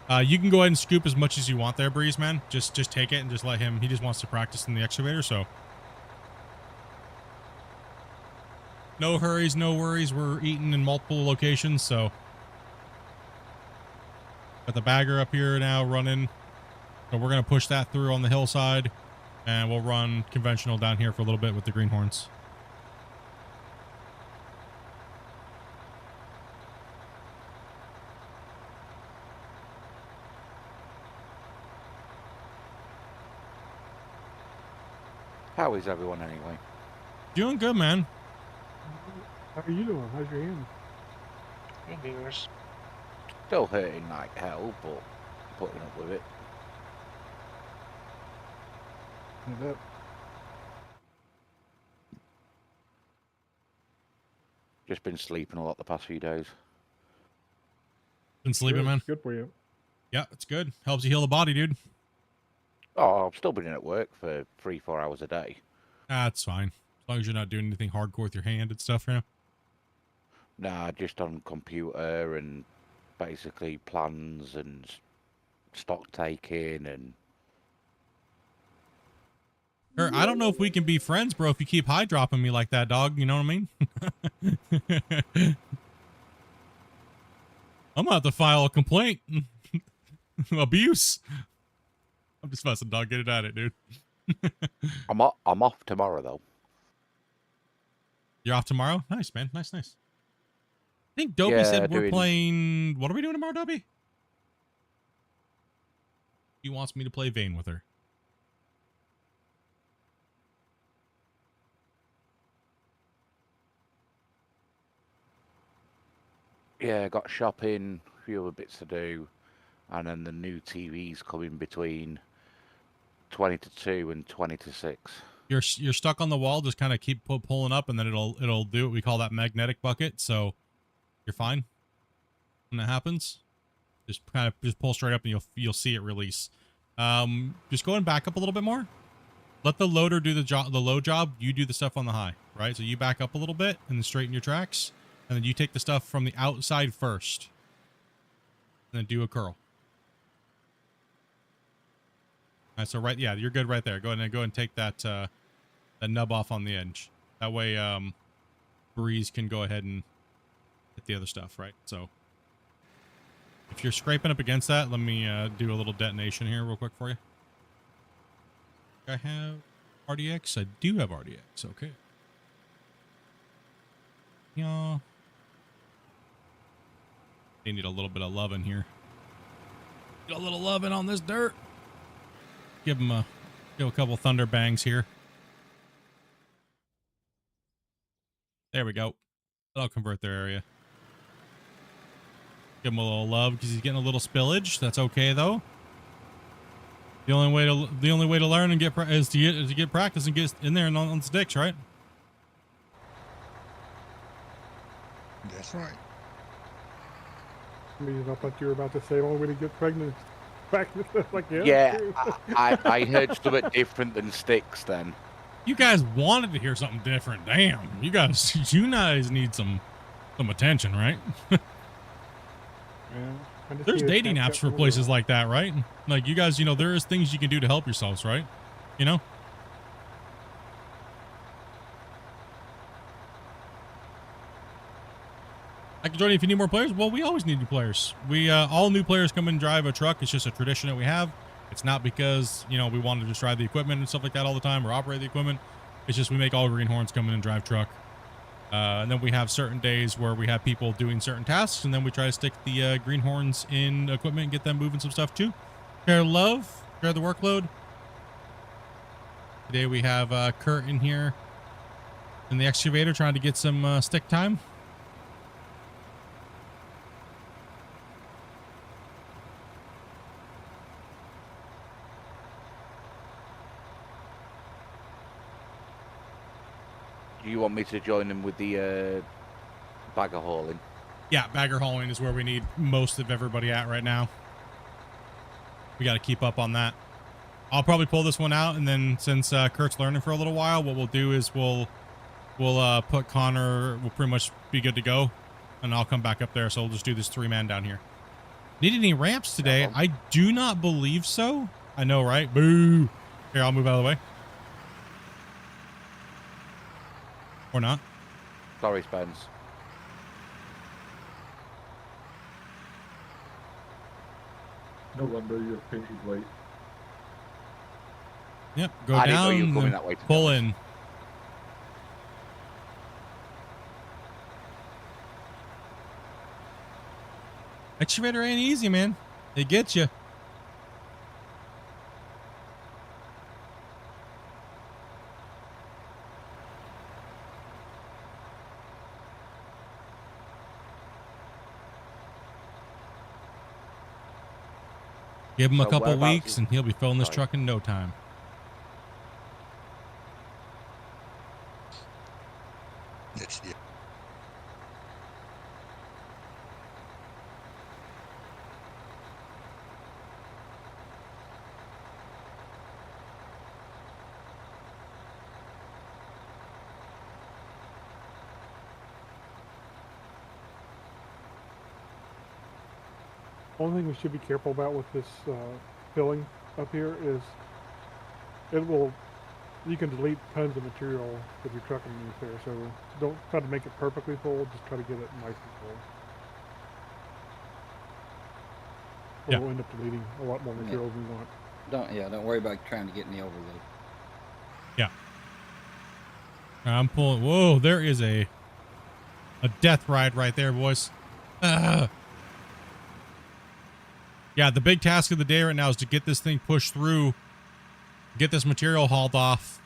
You can go ahead and scoop as much as you want there, Breeze, man. Just take it and just let him. He just wants to practice in the excavator, so. No hurries, no worries. We're eating in multiple locations, so. Got the bagger up here now running. So we're going to push that through on the hillside. And we'll run conventional down here for a little bit with the greenhorns. How is everyone anyway? Doing good, man. How are you doing? How's your hand? Still hurting like hell, but putting up with it. I bet. Just been sleeping a lot the past few days. Been sleeping, Good. man. It's good for you. Yeah, it's good. Helps you heal the body, dude. Oh, I've still been in at work for 3-4 hours a day. That's fine. As long as you're not doing anything hardcore with your hand and stuff, you know? Nah, just on computer and basically plans and stock taking and... I don't know if we can be friends, bro, if you keep high dropping me like that, dog. You know what I mean? I'm gonna have to file a complaint. Abuse. I'm just messing, dog. Get it at it, dude. I'm off tomorrow, though. You're off tomorrow? Nice, man. Nice. I think Dopey said we're playing... What are we doing tomorrow, Dopey? He wants me to play Vayne with her. Yeah, got shopping, a few other bits to do, and then the new TV's coming between 20 to 2 and 20 to 6. you're stuck on the wall, just kind of keep pulling up, and then it'll do what we call that magnetic bucket. So you're fine when that happens. Just kind of just pull straight up, and you'll see it release. Just going back up a little bit more. Let the loader do the low job. You do the stuff on the high, right? So you back up a little bit and then straighten your tracks, and then you take the stuff from the outside first, and then do a curl. All right, so yeah, you're good right there. Go ahead and take that that nub off on the edge. That way, Breeze can go ahead and hit the other stuff, right? So if you're scraping up against that, let me do a little detonation here real quick for you. I have RDX. I do have RDX. Okay. Yeah. They need a little bit of loving here. Get a little loving on this dirt. Give them a couple thunder bangs here. There we go. That'll convert their area. Give him a little love because he's getting a little spillage. That's okay though. The only way to learn and get is to get practice and get in there and on the sticks, right? That's right. I mean, I thought you were about to say the only way to get pregnant is practice. Like, Yeah, true. I heard something different than sticks then. You guys wanted to hear something different. Damn, you guys need some attention, right? Yeah, I just There's need to dating catch apps up for a little. places like that, right? Like you guys, there is things you can do to help yourselves, right? You know? I can join you if you need more players. Well, we always need new players. We all new players come and drive a truck. It's just a tradition that we have. It's not because, we want to just drive the equipment and stuff like that all the time or operate the equipment. It's just we make all greenhorns come in and drive truck. And then we have certain days where we have people doing certain tasks, and then we try to stick the greenhorns in equipment and get them moving some stuff too. Share love, share the workload. Today we have Kurt in here in the excavator trying to get some stick time. Do you want me to join them with the bagger hauling? Yeah, bagger hauling is where we need most of everybody at right now. We got to keep up on that. I'll probably pull this one out, and then since Kurt's learning for a little while, what we'll do is we'll put Connor. We'll pretty much be good to go, and I'll come back up there. So we'll just do this 3-man down here. Need any ramps today? I do not believe so. I know, right? Boo. Here, I'll move out of the way. Or not. Sorry, Spence. No wonder you're painted white. Yep. Go I didn't know you were down. coming And that way, to be pull honest. in. Excavator ain't easy, man. It gets you. Give him a So couple whereabouts weeks is- and he'll be filling this Sorry. truck in no time. That's the One thing we should be careful about with this filling up here is you can delete tons of material with your truck underneath there, so don't try to make it perfectly full, just try to get it nice and full. Or Yeah. we'll end up deleting a lot more material than we want. Don't worry about trying to get in the overload. I'm pulling. Whoa, there is a death ride right there, boys. Yeah, the big task of the day right now is to get this thing pushed through, get this material hauled off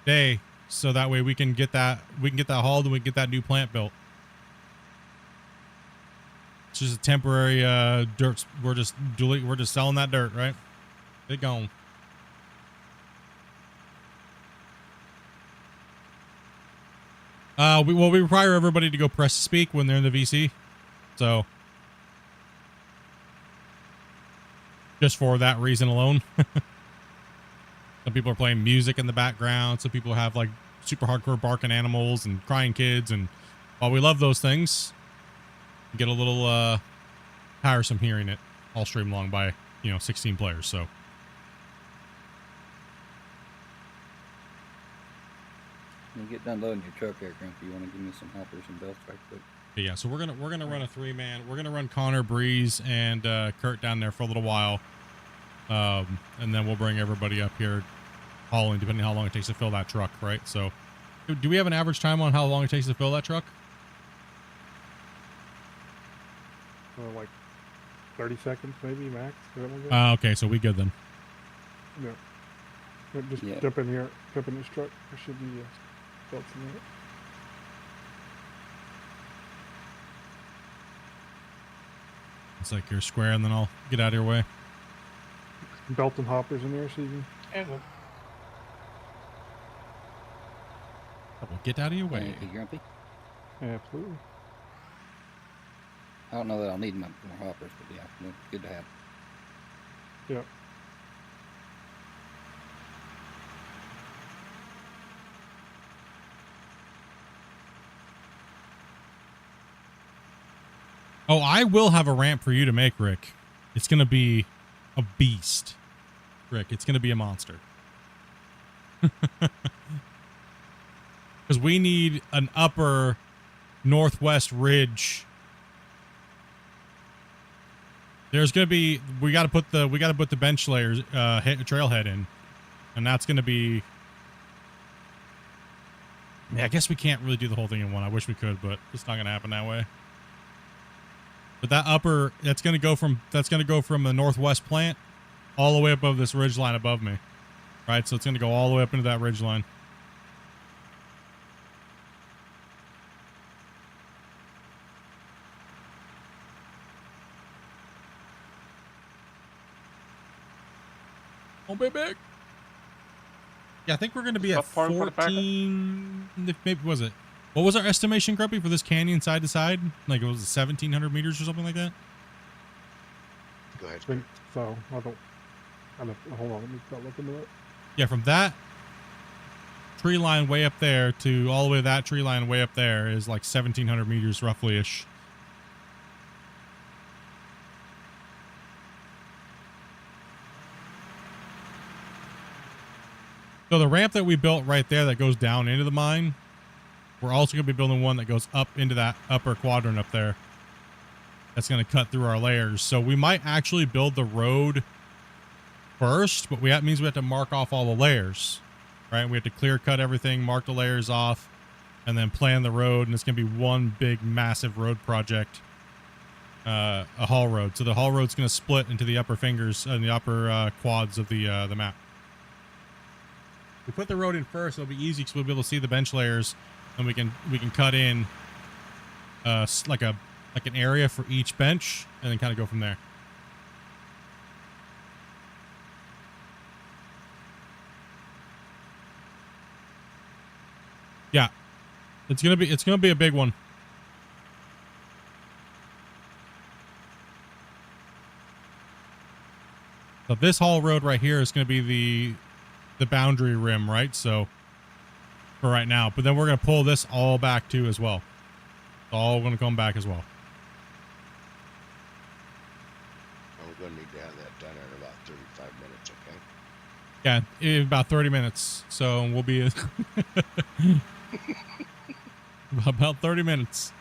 today, so that way we can get that hauled and we can get that new plant built. It's just a temporary dirt. We're just selling that dirt, right? They gone. We require everybody to go press speak when they're in the VC. So just for that reason alone. Some people are playing music in the background. Some people have like super hardcore barking animals and crying kids. And while we love those things, you get a little tiresome hearing it all streamed along by, 16 players. So When you get done loading your truck there, Grumpy, you want to give me some hoppers and belts right quick? yeah, so we're gonna run a 3-man. We're gonna run Connor, Breeze, and Kurt down there for a little while, and then we'll bring everybody up here hauling, depending on how long it takes to fill that truck, right? So, do we have an average time on how long it takes to fill that truck? Like 30 seconds, maybe max. Is that one good? Okay, so we good then. Yeah. Just Yeah. jump in here, jump in this truck. There should be belts in it. It's like you're square, and then I'll get out of your way. Belt and hoppers in there, so you can. I will get out of your way. Thank you, Grumpy. Absolutely. I don't know that I'll need more hoppers, but yeah, well, good to have. Yeah. Oh, I will have a ramp for you to make, Rick. It's gonna be a beast, Rick. It's gonna be a monster. Because we need an upper northwest ridge. There's gonna be we gotta put the bench layers trailhead in, and that's gonna be. Yeah, I guess we can't really do the whole thing in one. I wish we could, but it's not gonna happen that way. But that upper, that's gonna go from the northwest plant all the way above this ridge line above me, right? So it's gonna go all the way up into that ridge line. Oh, baby. Yeah, I think we're gonna be at Tough part for the packer? 14. Maybe was it? What was our estimation, Grumpy, for this canyon side to side? Like it was 1,700 meters or something like that. Go ahead. I think so. I don't. Hold on. Let me start looking at it. Yeah, from that tree line way up there to all the way to that tree line way up there is like 1,700 meters roughly ish. So the ramp that we built right there that goes down into the mine, we're also going to be building one that goes up into that upper quadrant up there. That's going to cut through our layers. So we might actually build the road first, but that means we have to mark off all the layers, right? We have to clear cut everything, mark the layers off, and then plan the road. And it's going to be one big, massive road project, a haul road. So the haul road's going to split into the upper fingers and the upper quads of the map. We put the road in first, it'll be easy because we'll be able to see the bench layers, and we can cut in like an area for each bench, and then kind of go from there. Yeah, it's gonna be a big one. So this haul road right here is gonna be the boundary rim, right? So for right now, but then we're going to pull this all back too as well. It's all going to come back as well. We're going to need to have that done in about 35 minutes, okay? Yeah, in about 30 minutes. So we'll be about 30 minutes.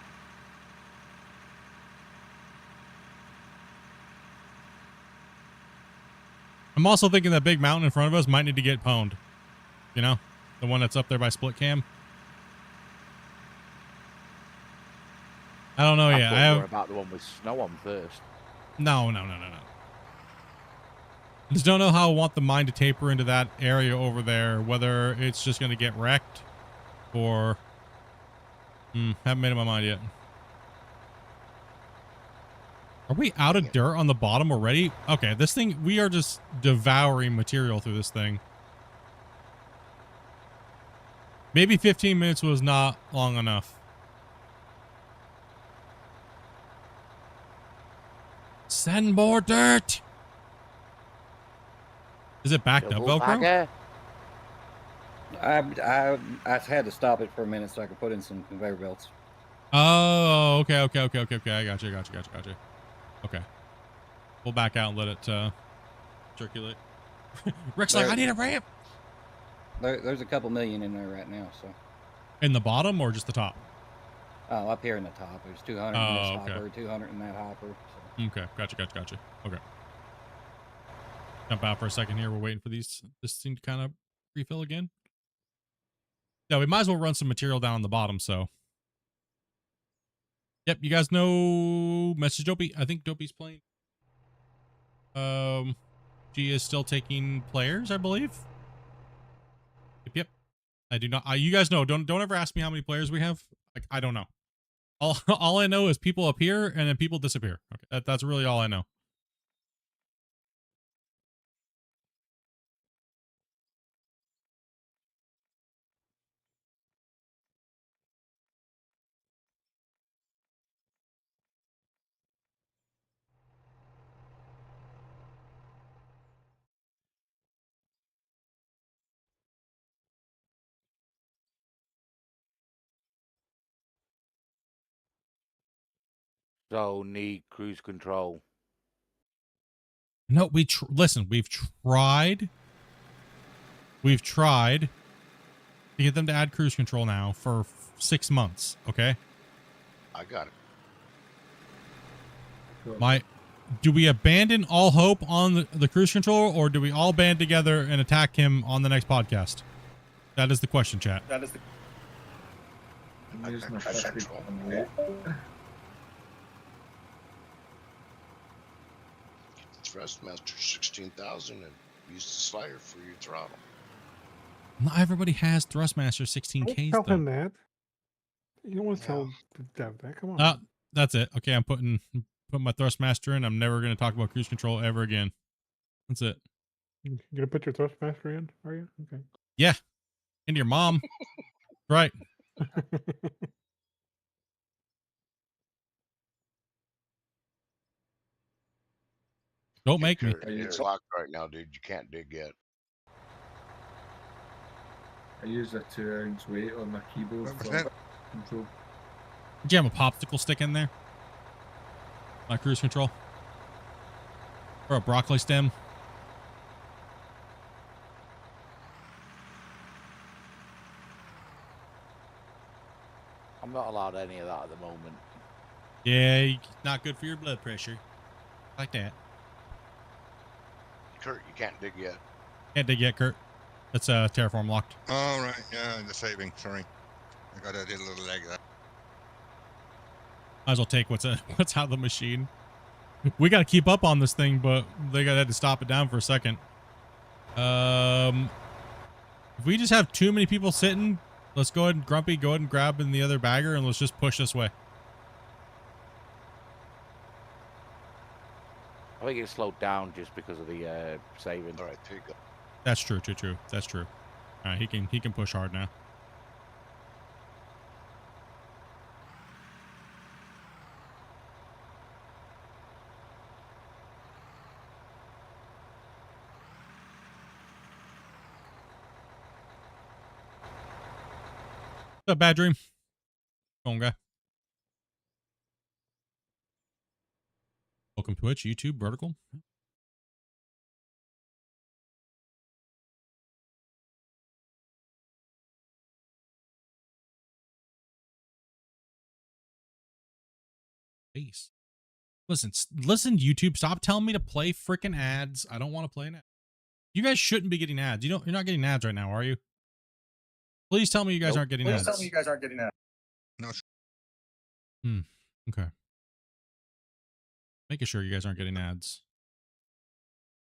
I'm also thinking that big mountain in front of us might need to get pwned. You know, the one that's up there by Split Cam. I don't know yet. thought I you were have about the one with snow on first. no. I just don't know how I want the mine to taper into that area over there. Whether it's just going to get wrecked, or haven't made up my mind yet. Are we out of dirt on the bottom already? Okay, this thing, we are just devouring material through this thing. Maybe 15 minutes was not long enough. Send more dirt. Is it backed up, Double Velcro? bagger. I had to stop it for a minute so I could put in some conveyor belts. Oh, okay. I got you. Okay. We'll back out and let it circulate. Rick's like, I need a ramp. There's a couple million in there right now, so. In the bottom or just the top? Oh, up here in the top. There's 200 in this Oh, okay. hopper, 200 in that hopper. So. Okay, gotcha. Okay. Jump out for a second here. We're waiting for this thing to kind of refill again. Yeah, we might as well run some material down on the bottom, so. Yep, you guys know Message Dopey. I think Dopey's playing. She is still taking players, I believe. Yep. I do not. You guys know. Don't ever ask me how many players we have. Like, I don't know. All I know is people appear and then people disappear. Okay, that's really all I know. So need cruise control. No, listen. We've tried to get them to add cruise control now for 6 months. Okay. I got it. Cool. Do we abandon all hope on the cruise control, or do we all band together and attack him on the next podcast? That is the question, chat. I'm using a 50 on weight. Thrustmaster 16,000 and use the slider for your throttle. Not everybody has Thrustmaster Don't 16Ks tell though. him that. You don't want to tell Dev that. Come on. That's it. Okay, I'm putting my Thrustmaster in. I'm never going to talk about cruise control ever again. That's it. You gonna put your Thrustmaster in? Are you? Okay. Yeah, into your mom. Right. Don't make me. Kurt, it's locked right now, dude. You can't dig yet. I use a 2-ounce weight on my keyboard What was for that? control. Did you have a popsicle stick in there? My cruise control? Or a broccoli stem? I'm not allowed any of that at the moment. Yeah, not good for your blood pressure. Like that. Kurt, you can't dig yet. Can't dig yet, Kurt. That's terraform locked. All right, yeah, the saving. Sorry, I got a little leg there. Might as well take what's out of the machine. We got to keep up on this thing, but they had to stop it down for a second. If we just have too many people sitting, let's go ahead and Grumpy, go ahead and grab in the other bagger, and let's just push this way. I think it slowed down just because of the saving. All right, there you go. That's true. That's true. All right, he can push hard now. What's up, Bad Dream? Come on, guy. Welcome to Twitch, YouTube, Vertical. Face. Listen, YouTube. Stop telling me to play freaking ads. I don't want to play an ad. You guys shouldn't be getting ads. You're not getting ads right now, are you? Please tell me you guys aren't getting ads. Tell me you guys aren't getting that. No, Okay. Making sure you guys aren't getting ads.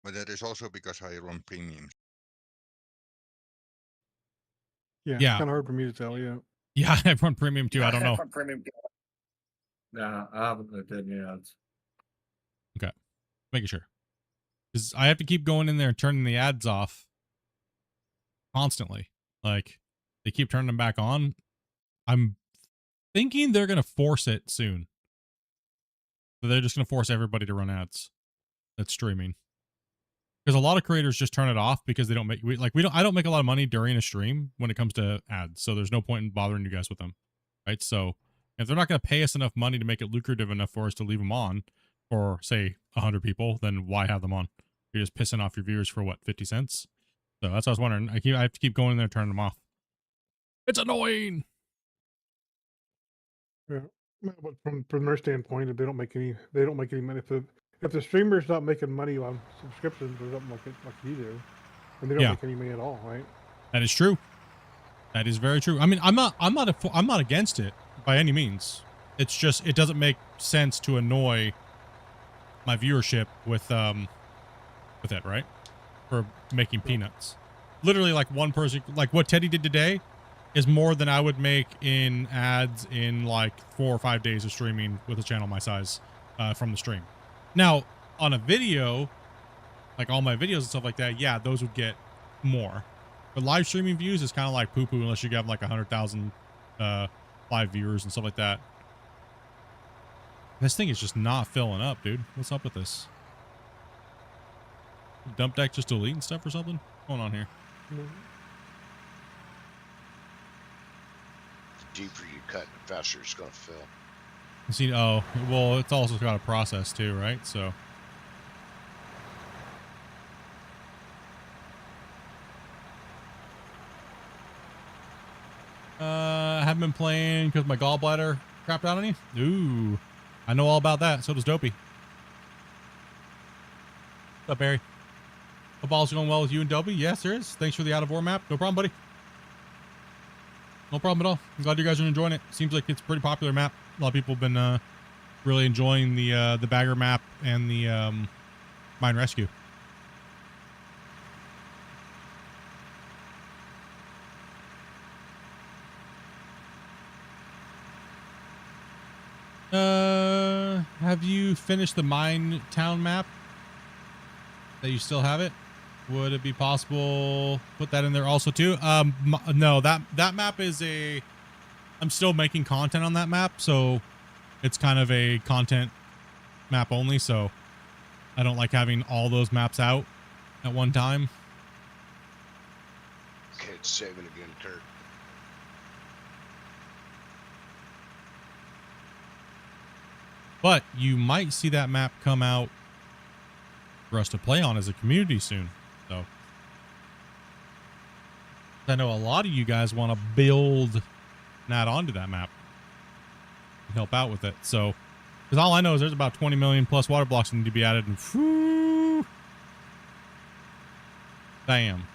but that is also because I run premiums. Yeah. Yeah. It's kind of hard for me to tell. Yeah. Yeah, I run premium too. I don't know. Nah, I haven't looked at any ads. Making sure. Because I have to keep going in there and turning the ads off constantly. Like, they keep turning them back on. I'm thinking they're going to force it soon. So they're just going to force everybody to run ads that's streaming. Because a lot of creators just turn it off because they don't make, I don't make a lot of money during a stream when it comes to ads. So there's no point in bothering you guys with them. Right. So if they're not going to pay us enough money to make it lucrative enough for us to leave them on for, say, 100 people, then why have them on? You're just pissing off your viewers for what, 50 cents? So that's what I was wondering. I have to keep going in there and turning them off. It's annoying. Yeah. Well, but from their standpoint, if they don't make any money. If the streamer's not making money on subscriptions or something like you do, then they don't make any money at all, right? That is true. That is very true. I mean, I'm not against it by any means. It's just it doesn't make sense to annoy my viewership with it, right? For making peanuts. Literally, like one person, like what Teddy did today, is more than I would make in ads in like 4 or 5 days of streaming with a channel my size from the stream. Now, on a video, like all my videos and stuff like that, yeah, those would get more. But live streaming views is kind of like poo-poo unless you have like 100,000 live viewers and stuff like that. This thing is just not filling up, dude. What's up with this? Dump deck just deleting stuff or something? What's going on here? The deeper you cut, the faster it's going to fill. See, oh, well, it's also got a process too, right? So. I haven't been playing because my gallbladder crapped out on you. Ooh, I know all about that. So does Dopey. What's up, Barry? Hope all's going well with you and Dopey. Yes, there is. Thanks for the out of war map. No problem, buddy. No problem at all. I'm glad you guys are enjoying it. Seems like it's a pretty popular map. A lot of people have been really enjoying the bagger map and the mine rescue. Have you finished the mine town map? That you still have it? Would it be possible put that in there also too? No, that map is I'm still making content on that map, so it's kind of a content map only, so I don't like having all those maps out at one time. Okay, it's saving again, Kurt. But you might see that map come out for us to play on as a community soon. So I know a lot of you guys want to build that onto that map and help out with it. So, because all I know is there's about 20 million plus water blocks that need to be added, and whew, damn.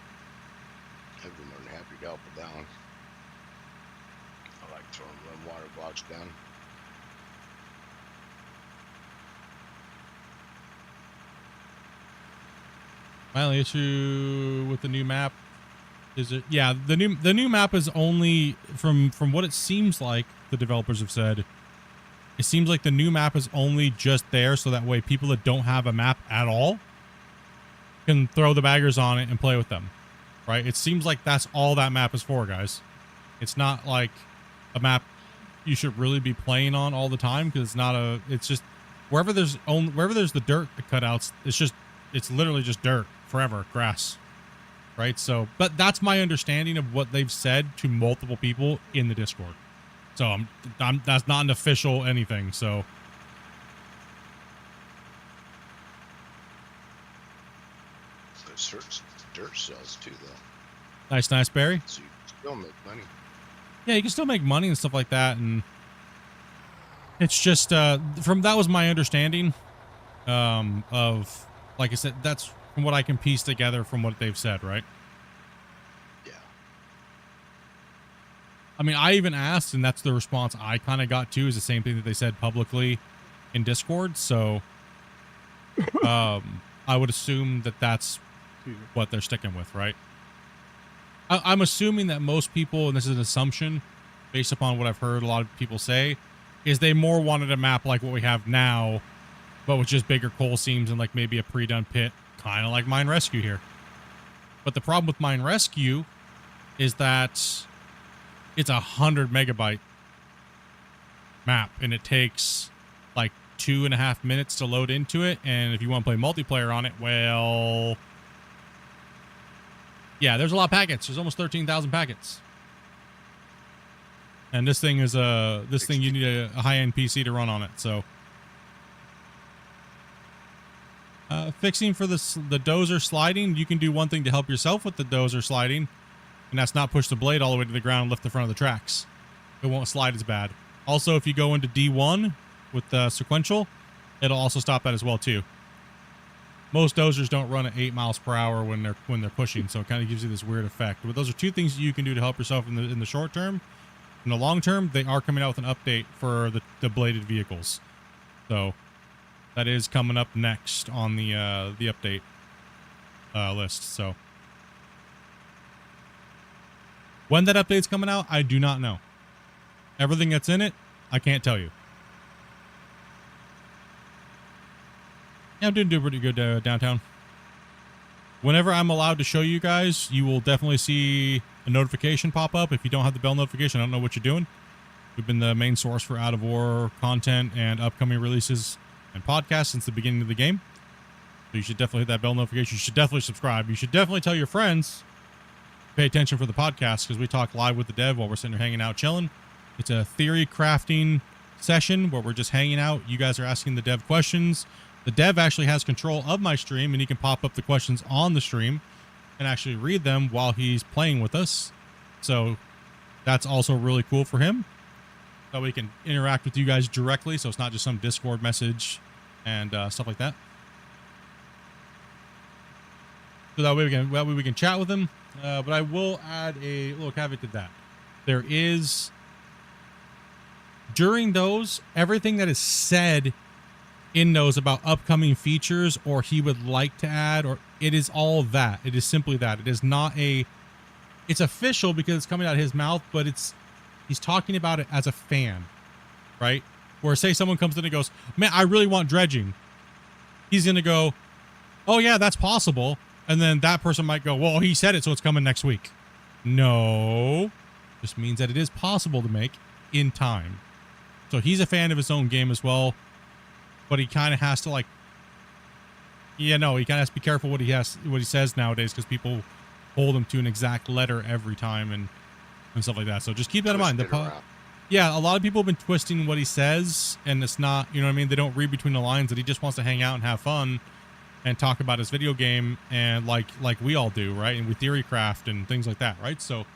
I'd be more than happy to help with that one. I like throwing them water blocks down. My only issue with the new map is it, yeah, the new map is only from what it seems like the developers have said. It seems like the new map is only just there so that way people that don't have a map at all can throw the baggers on it and play with them, right? It seems like that's all that map is for, guys. It's not like a map you should really be playing on all the time, because it's just wherever there's the dirt cutouts, it's literally just dirt forever, grass, right? So, but that's my understanding of what they've said to multiple people in the Discord. So that's not an official anything. So There's dirt cells too, though. nice, Barry. So you can still make money. Yeah, you can still make money and stuff like that, and it's just that was my understanding of, like I said, that's from what I can piece together from what they've said, right? Yeah. I mean, I even asked, and that's the response I kind of got too, is the same thing that they said publicly in Discord. So I would assume that that's what they're sticking with, right? I'm assuming that most people, and this is an assumption based upon what I've heard a lot of people say, is they more wanted a map like what we have now, but with just bigger coal seams and like maybe a pre-done pit, kind of like Mine Rescue here. But the problem with Mine Rescue is that it's 100 megabyte map, and it takes like 2.5 minutes to load into it. And if you want to play multiplayer on it, well, yeah, there's a lot of packets. There's almost 13,000 packets. And this thing is you need a high-end PC to run on it. So fixing for the dozer sliding, you can do one thing to help yourself with the dozer sliding, and that's not push the blade all the way to the ground and lift the front of the tracks. It won't slide as bad. Also, if you go into D1 with the sequential, it'll also stop that as well too. Most dozers don't run at 8 miles per hour when they're pushing, so it kind of gives you this weird effect. But those are two things you can do to help yourself in the short term. In the long term, they are coming out with an update for the bladed vehicles, so that is coming up next on the update list. So when that update's coming out, I do not know. Everything that's in it, I can't tell you. Yeah, I'm doing pretty good downtown. Whenever I'm allowed to show you guys, you will definitely see a notification pop up. If you don't have the bell notification, I don't know what you're doing. We've been the main source for Out of War content and upcoming releases and podcasts since the beginning of the game. So you should definitely hit that bell notification. You should definitely subscribe. You should definitely tell your friends to pay attention for the podcast, because we talk live with the dev while we're sitting there hanging out, chilling. It's a theory crafting session where we're just hanging out. You guys are asking the dev questions. The dev actually has control of my stream, and he can pop up the questions on the stream and actually read them while he's playing with us. So that's also really cool for him. So we can interact with you guys directly, so it's not just some Discord message and stuff like that. So that way we can chat with him. But I will add a little caveat to that. There is, during those, everything that is said in those about upcoming features or he would like to add, or it is all that. It is simply that. It is not it's official because it's coming out of his mouth, but he's talking about it as a fan, right? Where say someone comes in and goes, man, I really want dredging. He's going to go, oh yeah, that's possible. And then that person might go, well, he said it, so it's coming next week. No, just means that it is possible to make in time. So he's a fan of his own game as well. But he kind of has to he kind of has to be careful what he says nowadays, because people hold him to an exact letter every time and stuff like that. So just keep that in mind. Yeah, a lot of people have been twisting what he says, and it's not, you know what I mean? They don't read between the lines that he just wants to hang out and have fun and talk about his video game, and like we all do, right? And with theory craft and things like that, right? So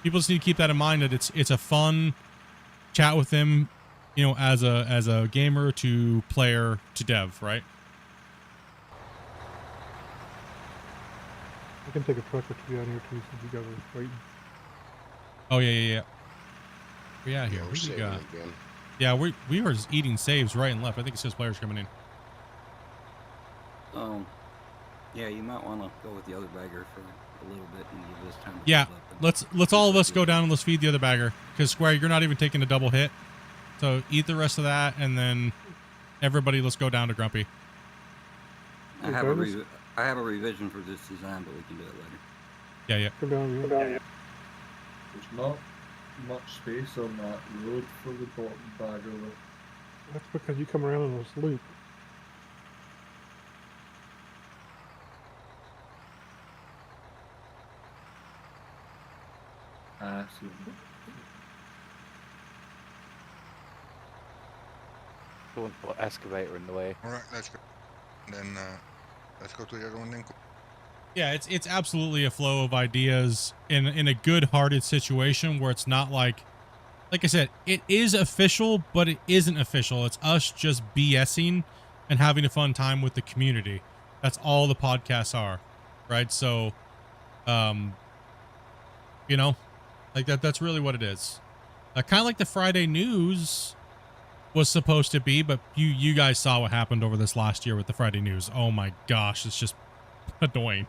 people just need to keep that in mind, that it's a fun chat with him, you know, as a gamer to player to dev, right? I can take a truck or two out here too, since you guys are waiting. Oh yeah. Yeah, here. Yeah, we're We saving got, again. yeah, we are just eating saves right and left. I think it says players coming in. Yeah, you might want to go with the other bagger for a little bit and give this time to Yeah, build up and- let's all of us go down and let's feed the other bagger, because Square, you're not even taking a double hit. So eat the rest of that, and then everybody, let's go down to Grumpy. I have a revision for this design, but we can do it later. Yeah. Come down here. There's not much space on that road for the bottom bagger though. That's because you come around in this loop. Ah, see. Don't put excavator in the way. All right, let's go. And then let's go to the other one then. Yeah, it's absolutely a flow of ideas in a good-hearted situation where it's not like I said, it is official, but it isn't official. It's us just BSing and having a fun time with the community. That's all the podcasts are, right? So, you know, like that's really what it is. Kind of like the Friday news was supposed to be, but you guys saw what happened over this last year with the Friday news. Oh my gosh, it's just annoying.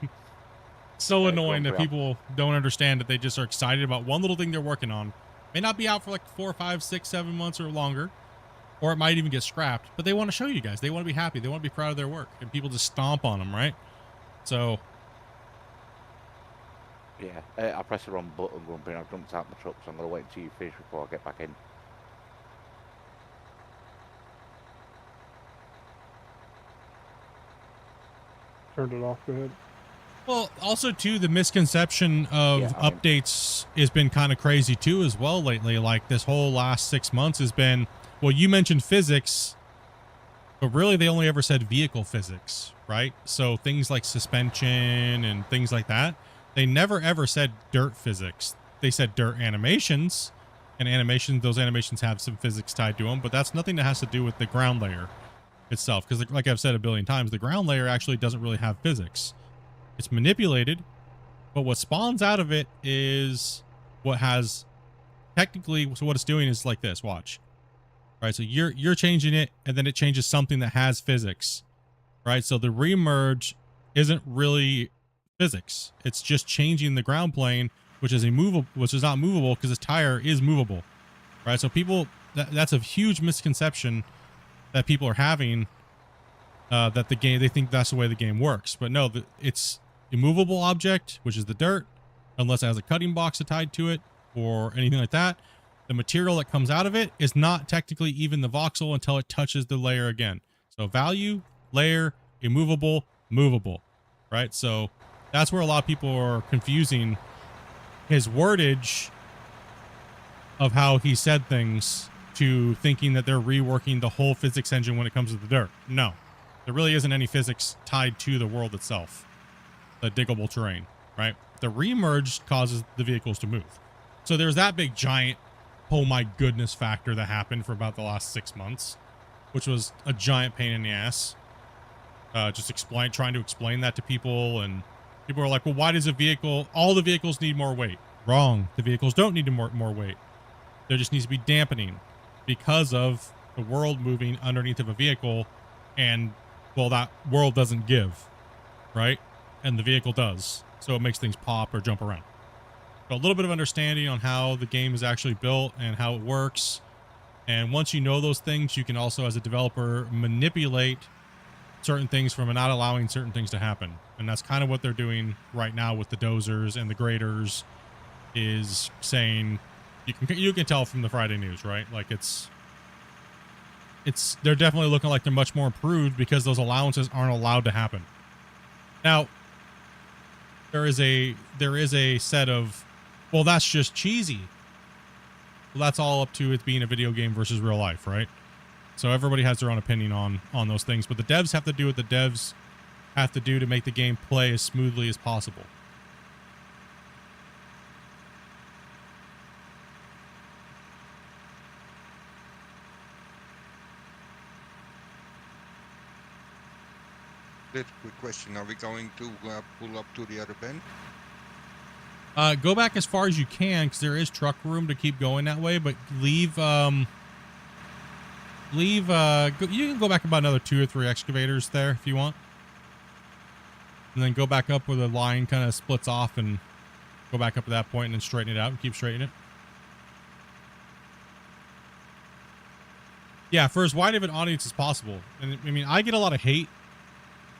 So annoying that people don't understand that they just are excited about one little thing they're working on. May not be out for like 4, 5, 6, 7 months or longer, or it might even get scrapped, but they want to show you guys. They want to be happy. They want to be proud of their work, and people just stomp on them, right? So Yeah, I pressed the wrong button, Grumpy, and I've jumped out my truck, so I'm going to wait until you finish before I get back in. Turned it off. Go ahead. Well, also too, the misconception of updates has been kind of crazy too as well lately. Like this whole last 6 months has been, well, you mentioned physics, but really they only ever said vehicle physics, right? So things like suspension and things like that, they never ever said dirt physics. They said dirt animations, and those animations have some physics tied to them, but that's nothing that has to do with the ground layer itself. Because like I've said a billion times, the ground layer actually doesn't really have physics. It's manipulated, but what spawns out of it is what has technically, so what it's doing is like this, watch. Right, so you're changing it, and then it changes something that has physics. Right, so the remerge isn't really physics. It's just changing the ground plane, which is not movable because this tire is movable. Right, so people, that's a huge misconception that people are having, that the game, they think that's the way the game works, but no, it's a movable object, which is the dirt, unless it has a cutting box tied to it or anything like that. The material that comes out of it is not technically even the voxel until it touches the layer again. So value, layer, immovable, movable, right? So that's where a lot of people are confusing his wordage of how he said things to thinking that they're reworking the whole physics engine when it comes to the dirt. No, there really isn't any physics tied to the world itself, the diggable terrain, right? The remerge causes the vehicles to move. So there's that big giant, oh my goodness factor that happened for about the last 6 months, which was a giant pain in the ass. Trying to explain that to people, and people are like, well, why does all the vehicles need more weight? Wrong. The vehicles don't need more weight. There just needs to be dampening because of the world moving underneath of a vehicle, and well, that world doesn't give, right? And the vehicle does. So it makes things pop or jump around. A little bit of understanding on how the game is actually built and how it works. And once you know those things, you can also, as a developer, manipulate certain things from not allowing certain things to happen. And that's kind of what they're doing right now with the dozers and the graders, is saying, you can tell from the Friday news, right? Like they're definitely looking like they're much more improved because those allowances aren't allowed to happen. Now, there is a set of, well, that's just cheesy. Well, that's all up to it being a video game versus real life, right? So everybody has their own opinion on those things, but the devs have to do what the devs have to do to make the game play as smoothly as possible. Quick question: are we going to pull up to the other bend? Go back as far as you can, because there is truck room to keep going that way, but leave, you can go back about another 2 or 3 excavators there if you want. And then go back up where the line kind of splits off and go back up to that point and then straighten it out and keep straightening it. Yeah, for as wide of an audience as possible. And I mean, I get a lot of hate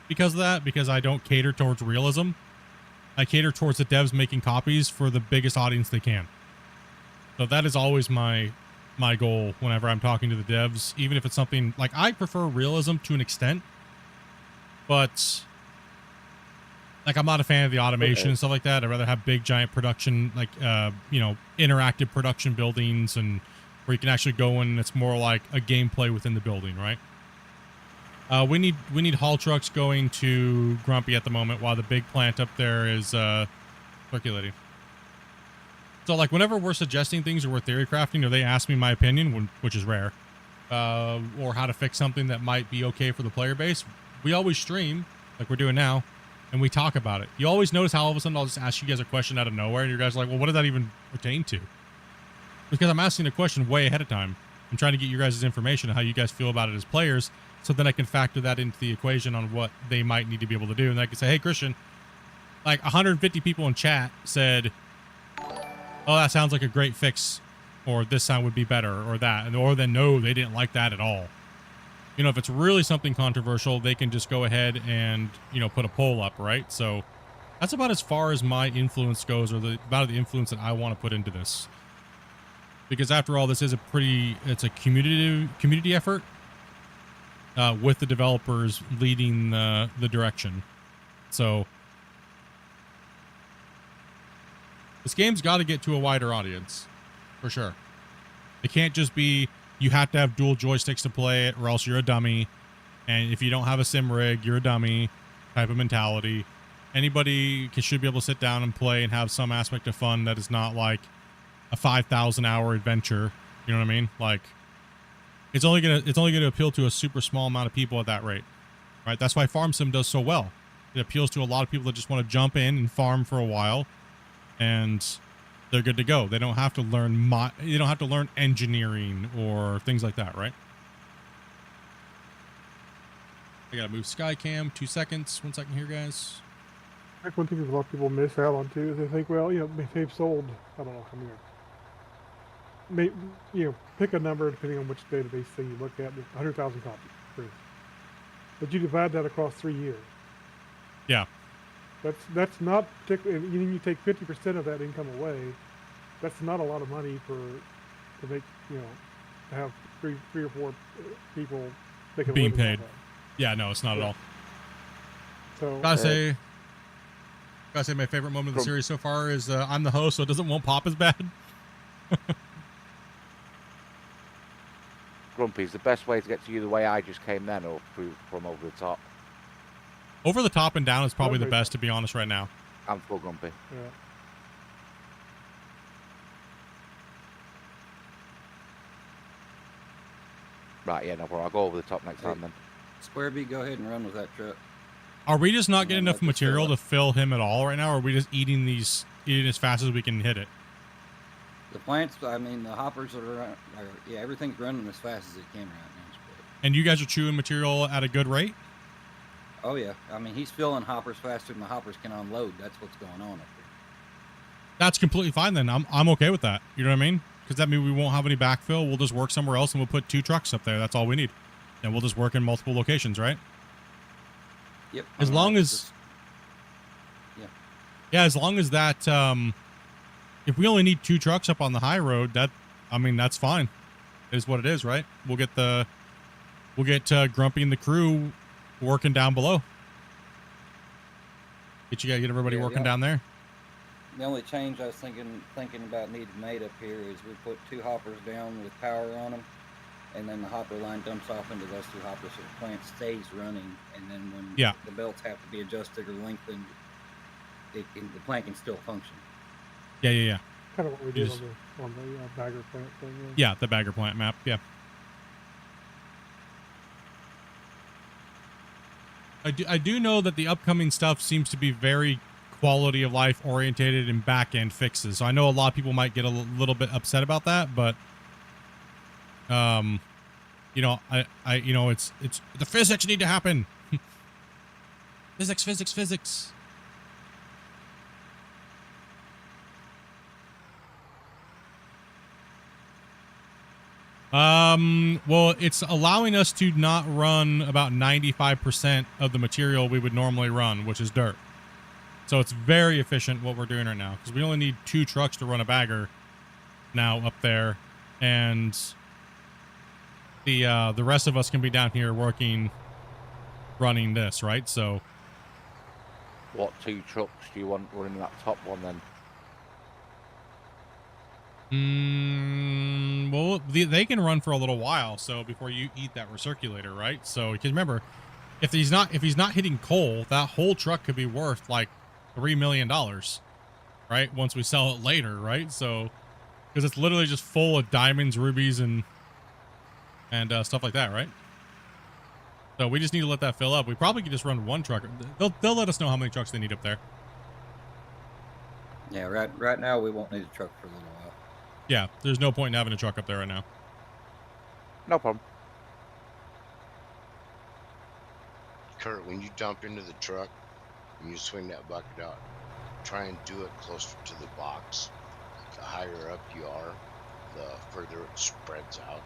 because of that, because I don't cater towards realism. I cater towards the devs making copies for the biggest audience they can. So that is always my goal whenever I'm talking to the devs, even if it's something like, I prefer realism to an extent, but like, I'm not a fan of the automation and stuff like that. I'd rather have big giant production, like, interactive production buildings, and where you can actually go in and it's more like a gameplay within the building, right? We need haul trucks going to Grumpy at the moment while the big plant up there is circulating. So like, whenever we're suggesting things or we're theory crafting, or they ask me my opinion, which is rare, or how to fix something that might be okay for the player base, we always stream like we're doing now, and we talk about it. You always notice how all of a sudden I'll just ask you guys a question out of nowhere, and you guys are like, well, what does that even pertain to? Because I'm asking a question way ahead of time. I'm trying to get you guys' information on how you guys feel about it as players, so then I can factor that into the equation on what they might need to be able to do. And I can say, hey, Christian, like 150 people in chat said, oh, that sounds like a great fix, or this sound would be better, or that. Or then, no, they didn't like that at all. You know, if it's really something controversial, they can just go ahead and, put a poll up, right? So That's about as far as my influence goes, or about the influence that I want to put into this. Because after all, this is it's a community effort, with the developers leading the direction. So this game's got to get to a wider audience, for sure. It can't just be you have to have dual joysticks to play it, or else you're a dummy. And if you don't have a sim rig, you're a dummy type of mentality. Anybody should be able to sit down and play and have some aspect of fun that is not like a 5,000 hour adventure. You know what I mean? Like, it's only gonna appeal to a super small amount of people at that rate, right? That's why Farm Sim does so well. It appeals to a lot of people that just want to jump in and farm for a while, and they're good to go. They don't have to learn they don't have to learn engineering or things like that, right? I gotta move Skycam. 2 seconds. 1 second here, guys. I think one thing that a lot of people miss out on too is they think, well, they've sold, I don't know, pick a number depending on which database thing you look at, 100,000 copies, for instance. But you divide that across 3 years. Yeah. That's not particularly. You take 50% of that income away. That's not a lot of money to make to have three or four people making being a living paid. off that. Yeah, no, it's not at all. So Gotta say my favorite moment of the series so far is I'm the host, so it won't pop as bad. Grumpy, is the best way to get to you the way I just came then, or from over the top? Over the top and down is probably the best, to be honest, right now. I'm full Grumpy. Yeah. Right, yeah, no problem. I'll go over the top next time then. Square B, go ahead and run with that truck. Are we just not getting let enough this fill material up. to fill him at all right now, or are we just eating as fast as we can hit it? The plants, I mean, the hoppers everything's running as fast as it can right now. And you guys are chewing material at a good rate? Oh yeah, I mean, he's filling hoppers faster than the hoppers can unload. That's what's going on up here. That's completely fine then. I'm okay with that. You know what I mean? Because that means we won't have any backfill. We'll just work somewhere else and we'll put 2 trucks up there. That's all we need. And we'll just work in multiple locations, right? Yep. As long as... Yeah, as long as that... if we only need 2 trucks up on the high road, that's fine. It is what it is, right? We'll get Grumpy and the crew working down below. Get everybody working down there. The only change I was thinking about needing made up here is we put 2 hoppers down with power on them, and then the hopper line dumps off into those 2 hoppers so the plant stays running, and then when the belts have to be adjusted or lengthened, the plant can still function. Yeah. Kind of what we did on the bagger plant thing. Yeah, the bagger plant map. Yeah. I do know that the upcoming stuff seems to be very quality of life orientated and back end fixes. So I know a lot of people might get a little bit upset about that, but it's the physics need to happen. Physics. Well, it's allowing us to not run about 95% of the material we would normally run, which is dirt. So it's very efficient what we're doing right now, because we only need 2 trucks to run a bagger now up there, and the rest of us can be down here running this, right? So What 2 trucks do you want running that top one then? Well, they can run for a little while, so before you eat that recirculator, right? So because remember, if he's not hitting coal, that whole truck could be worth like $3 million, right? Once we sell it later, right? So because it's literally just full of diamonds, rubies, and stuff like that, right? So we just need to let that fill up. We probably could just run 1 truck. They'll let us know how many trucks they need up there. Yeah, right now we won't need a truck for a little while. Yeah, there's no point in having a truck up there right now. No problem. Kurt, when you dump into the truck and you swing that bucket out, try and do it closer to the box. The higher up you are, the further it spreads out.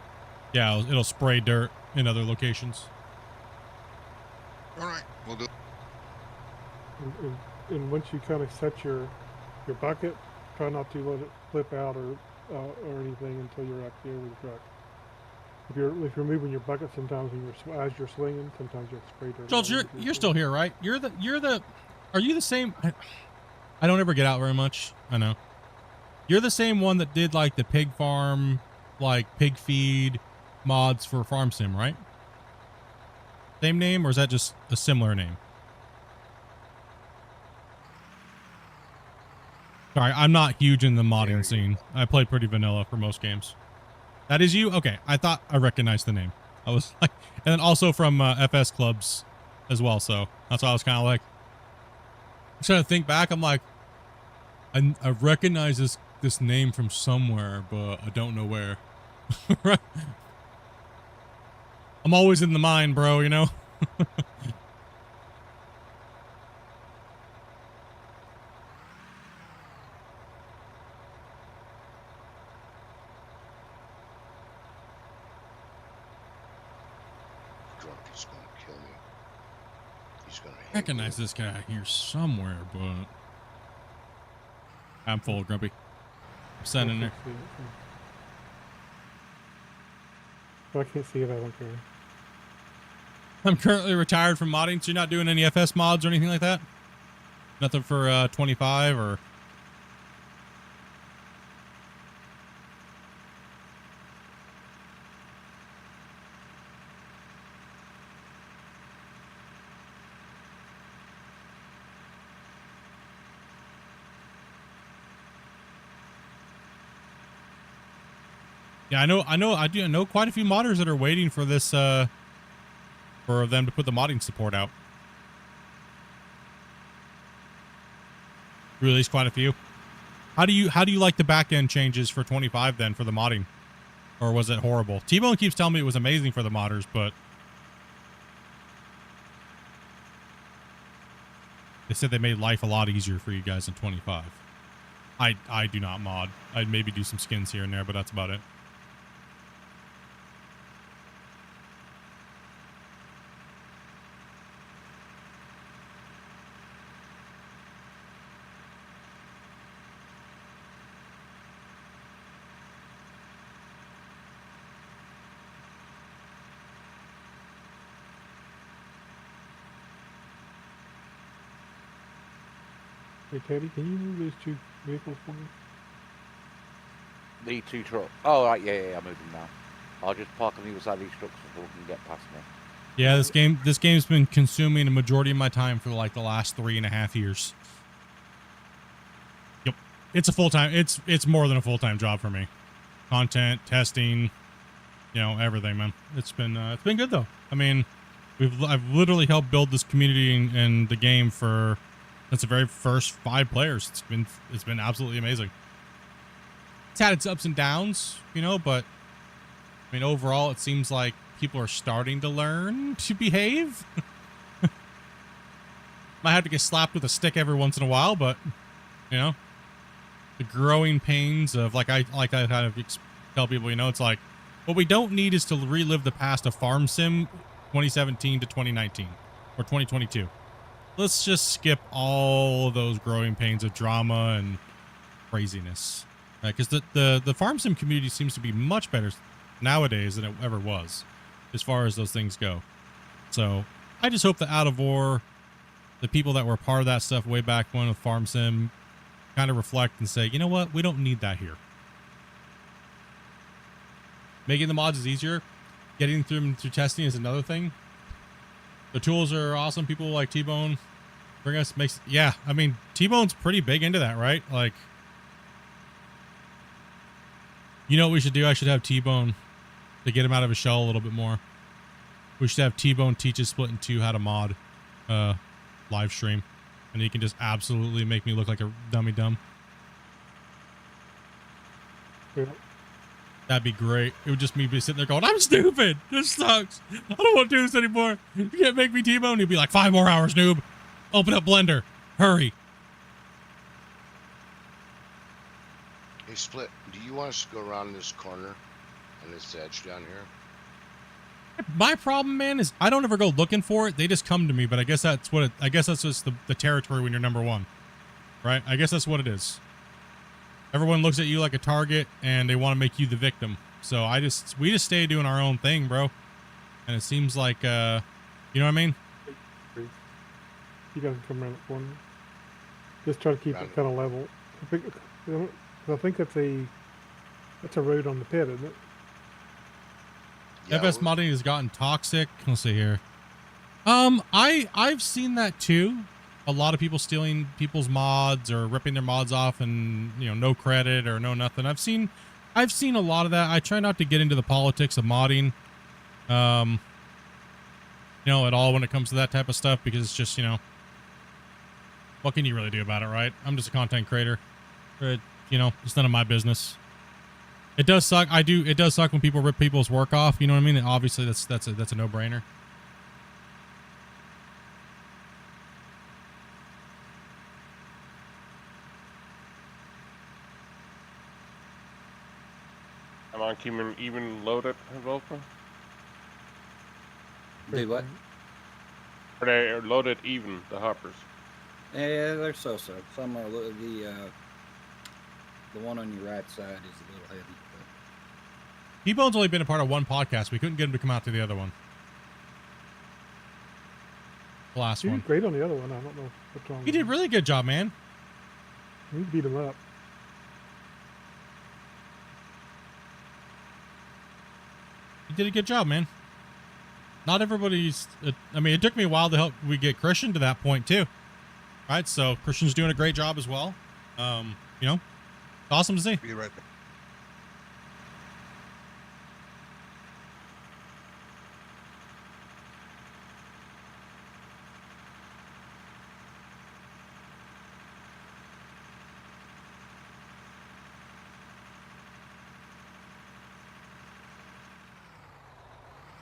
Yeah, it'll spray dirt in other locations. All right, we'll do. and once you kind of set your bucket, try not to let it flip out or anything until you're actually over the truck. If you're moving your bucket, sometimes when as you're swinging, sometimes you have to spray dirt. Schultz, you're still here, right? Are you the same? I don't ever get out very much. I know. You're the same one that did like the pig farm, like pig feed mods for Farm Sim, right? Same name, or is that just a similar name? Sorry, I'm not huge in the modding scene. I play pretty vanilla for most games. That is you? Okay, I thought I recognized the name. I was like, and then also from FS clubs as well, so that's why I was kind of like, I'm trying to think back. I'm like, I recognize this name from somewhere, but I don't know where. Right? I'm always in the mind, bro, you know? Grumpy's gonna kill me. He's gonna hit Recognize me. this guy here somewhere, but I'm full, Grumpy. I'm sending there. If I can't see it, I don't care. I'm currently retired from modding, so you're not doing any FS mods or anything like that? Nothing for 25 or... Yeah, I do know quite a few modders that are waiting for this, for them to put the modding support out. Released quite a few. How do you like the back end changes for 25 then for the modding? Or was it horrible? T-Bone keeps telling me it was amazing for the modders, but they said they made life a lot easier for you guys in 25. I do not mod. I'd maybe do some skins here and there, but that's about it. Hey, Teddy, can you move those two vehicles for me? The two trucks. Oh, right, yeah, I'm moving now. I'll just park on the other side of these trucks so we can get past me. Yeah, this game's been consuming a majority of my time for like the last 3.5 years. Yep, it's a full-time. It's more than a full-time job for me. Content, testing, you know, everything, man. It's been good though. I mean, I've literally helped build this community and the game for since the very first 5 players. It's been absolutely amazing. It's had its ups and downs, you know, but I mean, overall, it seems like people are starting to learn to behave. Might have to get slapped with a stick every once in a while, but you know, the growing pains of like I kind of tell people, you know, it's like what we don't need is to relive the past of Farm Sim 2017 to 2019 or 2022. Let's just skip all of those growing pains of drama and craziness, because the Farm Sim community seems to be much better nowadays than it ever was as far as those things go. So I just hope that out of war, the people that were part of that stuff way back when with Farm Sim kind of reflect and say, you know what, we don't need that here. Making the mods is easier. Getting them through testing is another thing. The tools are awesome. People like T-Bone bring us yeah, I mean, T-Bone's pretty big into that, right? Like, you know what we should do? I should have T-Bone to get him out of his shell a little bit more. We should have T-Bone teaches Splitintwo Tee how to mod live stream, and he can just absolutely make me look like a dummy dumb. Yeah. That'd be great. It would just me be sitting there going, I'm stupid. This sucks. I don't want to do this anymore. You can't make me T-Bone. He'd be like, 5 more hours, noob. Open up Blender. Hurry. Hey, Split, do you want us to go around this corner on this edge down here? My problem, man, is I don't ever go looking for it. They just come to me, but I guess that's what I guess that's just the territory when you're number one, right? I guess that's what it is. Everyone looks at you like a target and they want to make you the victim. So we just stay doing our own thing, bro. And it seems like, you know what I mean? You guys can come around the corner. Just try to keep it kind of level. I think that's a road on the pit, isn't it? Yeah, FS modding has gotten toxic. Let's see here. I've seen that too. A lot of people stealing people's mods or ripping their mods off and, you know, no credit or no nothing. I've seen a lot of that. I try not to get into the politics of modding, you know, at all when it comes to that type of stuff, because it's just, you know, what can you really do about it, right? I'm just a content creator. But, you know, it's none of my business. It does suck. It does suck when people rip people's work off. You know what I mean? And obviously, that's a no-brainer. Am I keeping even loaded, Volker? Do what? Are they loaded even, the hoppers? Yeah, they're so-so. Some are the one on your right side is a little heavy. T-Bone's only been a part of one podcast. We couldn't get him to come out to the other one. The last He one. did great on the other one. I don't know what's wrong. He did a really good job, man. We beat him up. He did a good job, man. Not everybody's... I mean, it took me a while to help we get Christian to that point, too. Right? So, Christian's doing a great job as well. You know, it's awesome to see. Be right back.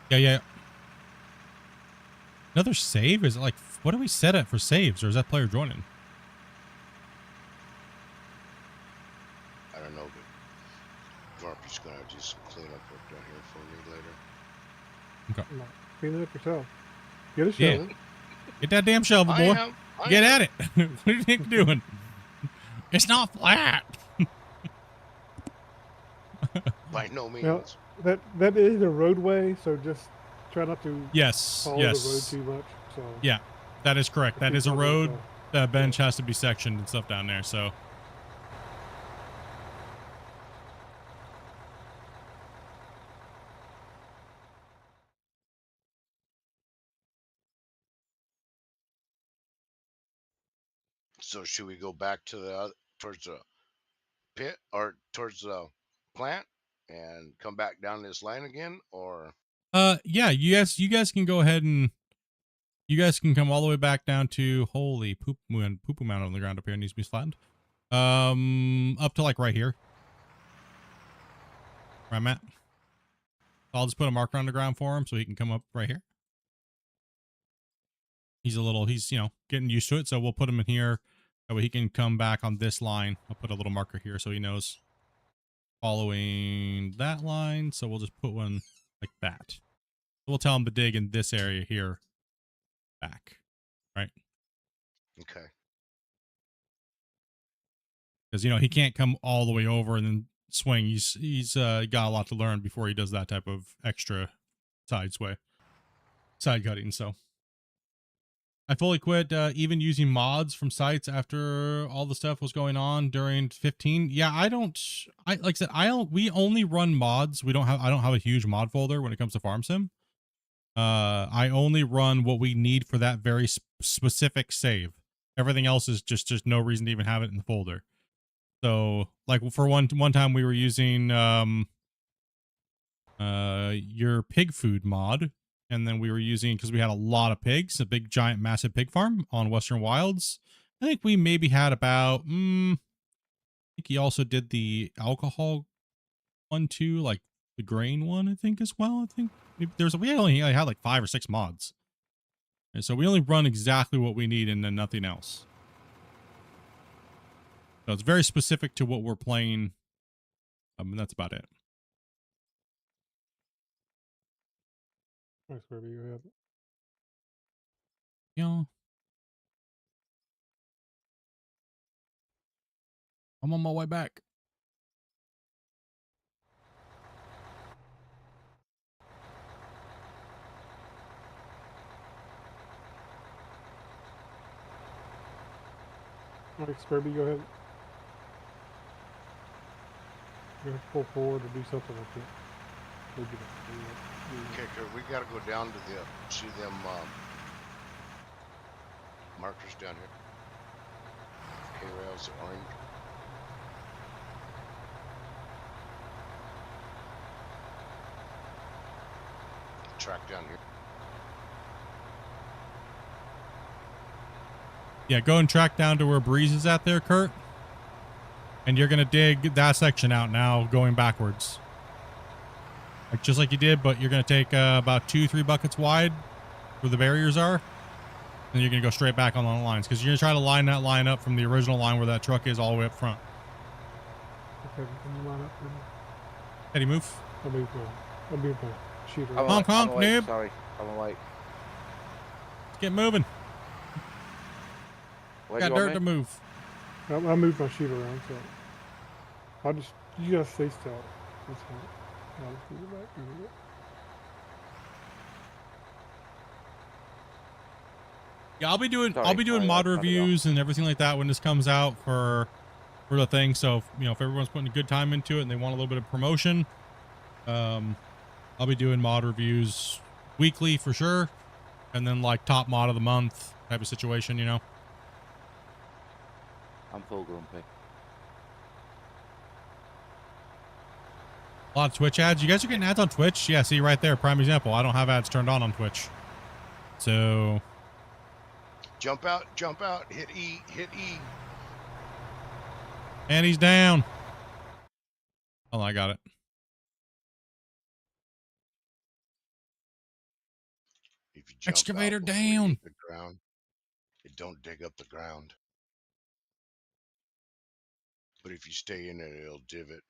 Yeah. Another save? Is it like, what do we set it for saves, or is that player joining? I don't know, but Varpy's gonna do some cleanup work down here for me later. Okay. Come on, clean it up yourself. Get a shovel. Yeah. Get that damn shovel, boy. Get at it. What do you think you're doing? It's not flat. By no means. Now, that is a roadway, so just try not to Yes. follow Yes. the road too much. So Yeah, that is correct. That is a People road. don't know. That bench has to be sectioned and stuff down there. So So should we go back to towards the pit or towards the plant and come back down this line again, or? yeah, you guys can go ahead and you guys can come all the way back down to holy poop mountain on the ground up here. It needs to be flattened. Up to like right here. Where I'm at. I'll just put a marker on the ground for him so he can come up right here. He's you know, getting used to it, so we'll put him in here. That way he can come back on this line. I'll put a little marker here so he knows following that line. So we'll just put one like that. We'll tell him to dig in this area here back, right? Okay. Because, you know, he can't come all the way over and then swing. He's got a lot to learn before he does that type of extra side cutting. So I fully quit even using mods from sites after all the stuff was going on during 15. Yeah, like I said, we only run mods. I don't have a huge mod folder when it comes to farm sim. I only run what we need for that very specific save. Everything else is just no reason to even have it in the folder. So like for one time we were using your pig food mod, and then we were using, because we had a lot of pigs, a big giant massive pig farm on Western Wilds. I think we maybe had about I think he also did the alcohol one too, like the grain one, I think, as well. I think we only had like 5 or 6 mods, and so we only run exactly what we need and then nothing else. So it's very specific to what we're playing. And that's about it. Thanks, Kirby. Go ahead. Yeah. I'm on my way back. Thanks, Kirby. Go ahead. You're gonna pull forward or do something like that. Maybe not. Okay, Kurt, we gotta go down to the see them markers down here. K-rails, the orange. Track down here. Yeah, go and track down to where Breeze is at there, Kurt. And you're gonna dig that section out now, going backwards. Like just like you did, but you're gonna take about 2-3 buckets wide where the barriers are. And you're gonna go straight back on the lines because you're gonna try to line that line up from the original line where that truck is all the way up front. Okay, can you line up for me? Eddie, move. I'll move my shooter. I'm Honk, awake, I'm honk, awake, noob. Sorry, I'm awake. Let's get moving. Where Got do you dirt want to me? move. I moved my shooter around, so you just stay still. That's fine. I'll just move it back. Move it. Yeah, I'll be doing Sorry, mod cut it off. reviews and everything like that when this comes out for the thing. So if everyone's putting a good time into it and they want a little bit of promotion, I'll be doing mod reviews weekly for sure, and then like top mod of the month type of situation, you know. I'm full grumpy. A lot of Twitch ads. You guys are getting ads on Twitch? Yeah, see right there, prime example. I don't have ads turned on Twitch. So Jump out, hit E, hit E. and he's down. Oh, I got it. If you jump Excavator out before you down. hit the ground, it don't dig up the ground. But if you stay in it, it'll divot.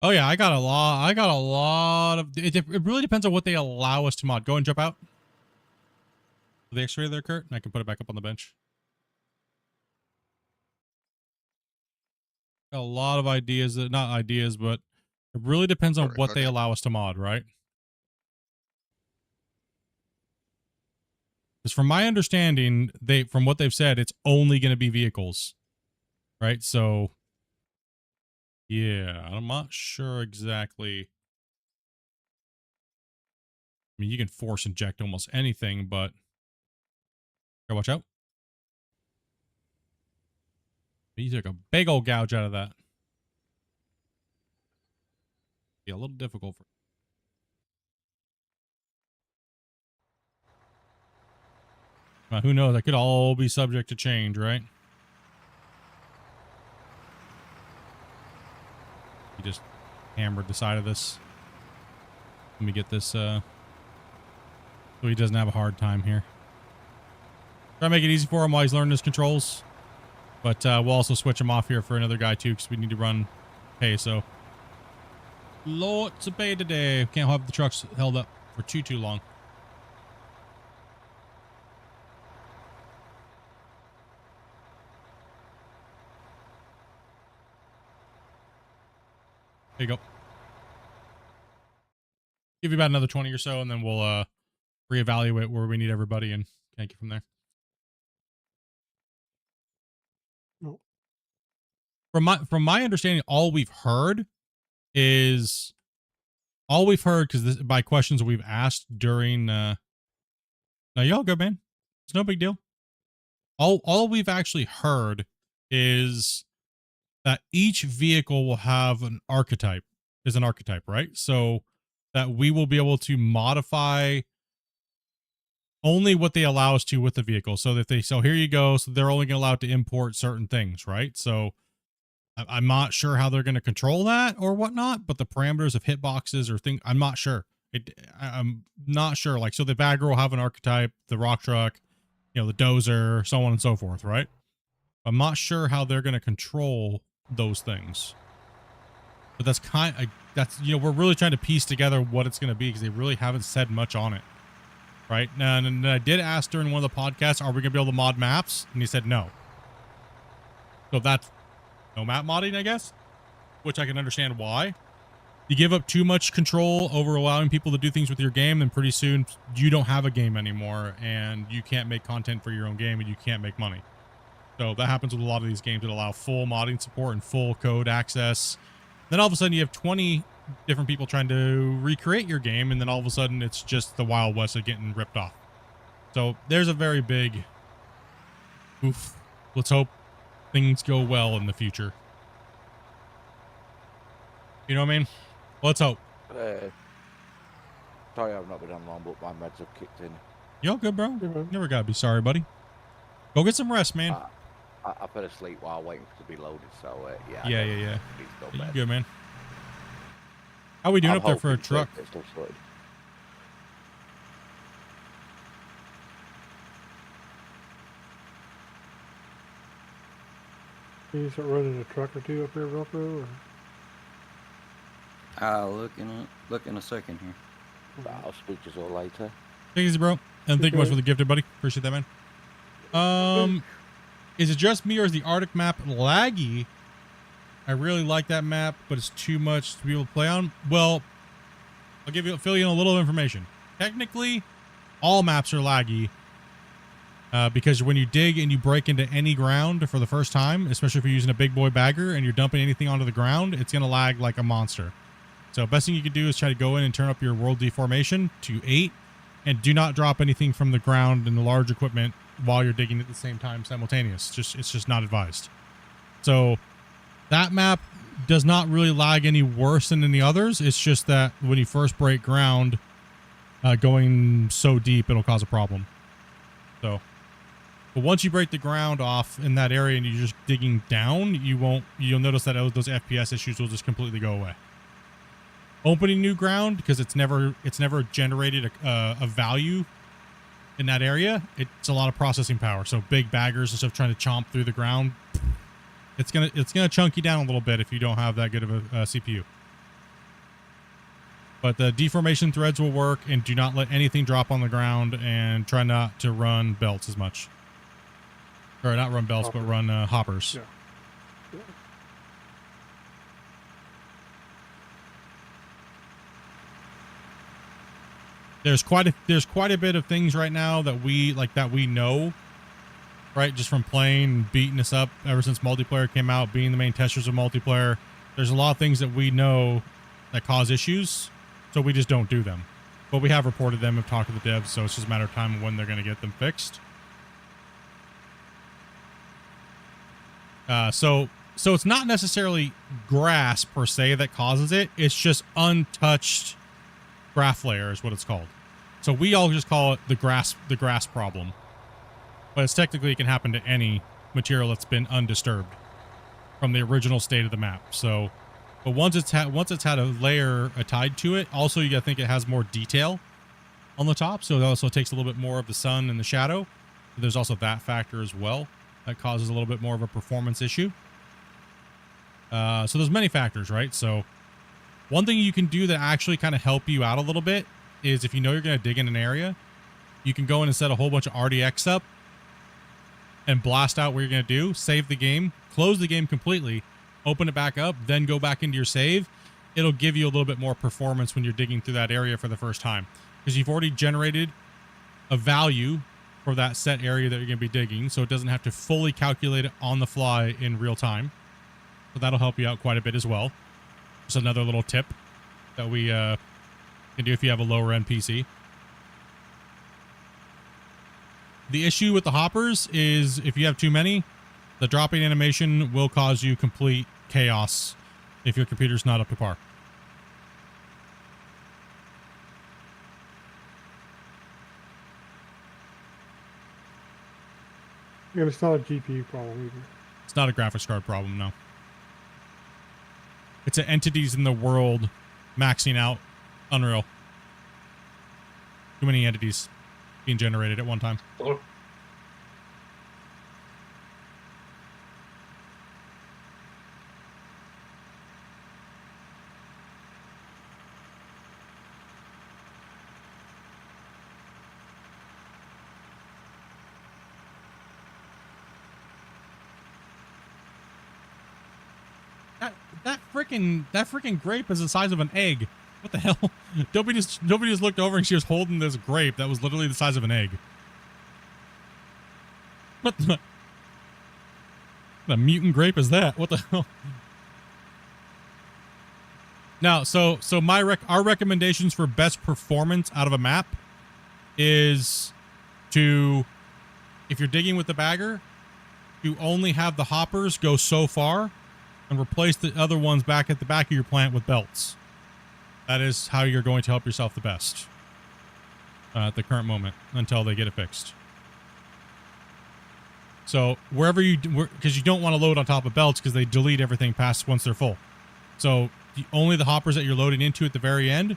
Oh yeah, I got a lot of it really depends on what they allow us to mod. Go and jump out. The X-ray there, Kurt, and I can put it back up on the bench. Got a lot of ideas, not ideas, but it really depends on Alright, what they okay. allow us to mod, right? Because from my understanding, from what they've said, it's only going to be vehicles, right? So, yeah, I'm not sure exactly. I mean, you can force inject almost anything, but gotta watch out. He took a big old gouge out of that. Be a little difficult for. Who knows? That could all be subject to change, right? He just hammered the side of this. Let me get this so he doesn't have a hard time here. Try to make it easy for him while he's learning his controls. But we'll also switch him off here for another guy too, because we need to run pay. So lots of pay today. Can't have the trucks held up for too long. There you go. Give you about another 20 or so, and then we'll reevaluate where we need everybody and take it from there. No. From my understanding, all we've heard, because by questions we've asked during no, y'all good, man. It's no big deal. All we've actually heard is that each vehicle will have an archetype, right? So that we will be able to modify only what they allow us to with the vehicle. So that here you go. So they're only going to allow it to import certain things, right? So I'm not sure how they're going to control that or whatnot, but the parameters of hitboxes or things, I'm not sure. I'm not sure. Like, so the bagger will have an archetype, the rock truck, the dozer, so on and so forth, right? I'm not sure how they're going to control those things. But that's we're really trying to piece together what it's going to be because they really haven't said much on it. Right. And I did ask during one of the podcasts, are we going to be able to mod maps? And he said no. So that's no map modding, I guess, which I can understand why. You give up too much control over allowing people to do things with your game, then pretty soon you don't have a game anymore and you can't make content for your own game and you can't make money. So that happens with a lot of these games that allow full modding support and full code access. Then all of a sudden you have 20 different people trying to recreate your game, and then all of a sudden it's just the Wild West of getting ripped off. So there's a very big oof. Let's hope things go well in the future. You know what I mean? Let's hope. Sorry I've not been on long, but my meds have kicked in. You all good, bro? Yeah, man. Never gotta be sorry, buddy. Go get some rest, man. I fell asleep while waiting for it to be loaded, so yeah. Yeah. Need to go You bed. good, man? How we doing I'm up there for a hoping truck? it's still sorted. Can you start running a truck or two up here, real quick? I'll look in a second here. I'll speak to you all later. Take it easy, bro. And thank you much for the gifted, buddy. Appreciate that, man. Is it just me or is the Arctic map laggy? I really like that map, but it's too much to be able to play on. Well, I'll fill you in a little information. Technically, all maps are laggy because when you dig and you break into any ground for the first time, especially if you're using a big boy bagger and you're dumping anything onto the ground, it's going to lag like a monster. So best thing you can do is try to go in and turn up your world deformation to 8 and do not drop anything from the ground and the large equipment while you're digging at the same time simultaneous. It's just not advised. So that map does not really lag any worse than any others. It's just that when you first break ground, going so deep, it'll cause a problem. So, but once you break the ground off in that area and you're just digging down, you'll notice that those FPS issues will just completely go away. Opening new ground, because it's never generated a value in that area, it's a lot of processing power. So big baggers and stuff trying to chomp through the ground, it's gonna chunk you down a little bit if you don't have that good of a CPU. But the deformation threads will work, and do not let anything drop on the ground, and try not to run belts as much. Or not run belts, but run hoppers. Yeah. There's quite a bit of things right now that we know, right? Just from playing and beating us up ever since multiplayer came out, being the main testers of multiplayer. There's a lot of things that we know that cause issues, so we just don't do them. But we have reported them and talked to the devs, so it's just a matter of time when they're going to get them fixed. So it's not necessarily grass per se that causes it. It's just untouched graph layer is what it's called. So we all just call it the grass problem. But it's technically, it can happen to any material that's been undisturbed from the original state of the map. So, but once it's had a layer tied to it, also you gotta think it has more detail on the top. So it also takes a little bit more of the sun and the shadow. There's also that factor as well that causes a little bit more of a performance issue. So there's many factors, right? So one thing you can do that actually kind of help you out a little bit is if you know you're going to dig in an area, you can go in and set a whole bunch of RDX up and blast out what you're going to do, save the game, close the game completely, open it back up, then go back into your save. It'll give you a little bit more performance when you're digging through that area for the first time, because you've already generated a value for that set area that you're going to be digging, so it doesn't have to fully calculate it on the fly in real time. So that'll help you out quite a bit as well. Just another little tip that we can do if you have a lower end PC. The issue with the hoppers is if you have too many, the dropping animation will cause you complete chaos if your computer's not up to par. And it's not a GPU problem either. It's not a graphics card problem, no. It's an entities in the world maxing out Unreal. Too many entities being generated at one time. Hello? That freaking grape is the size of an egg. What the hell? Nobody just looked over and she was holding this grape that was literally the size of an egg. What the mutant grape is that? What the hell? Now, so our recommendations for best performance out of a map is to, if you're digging with the bagger, you only have the hoppers go so far and replace the other ones back at the back of your plant with belts. That is how you're going to help yourself the best at the current moment until they get it fixed. So wherever because you don't want to load on top of belts because they delete everything past once they're full. So only the hoppers that you're loading into at the very end,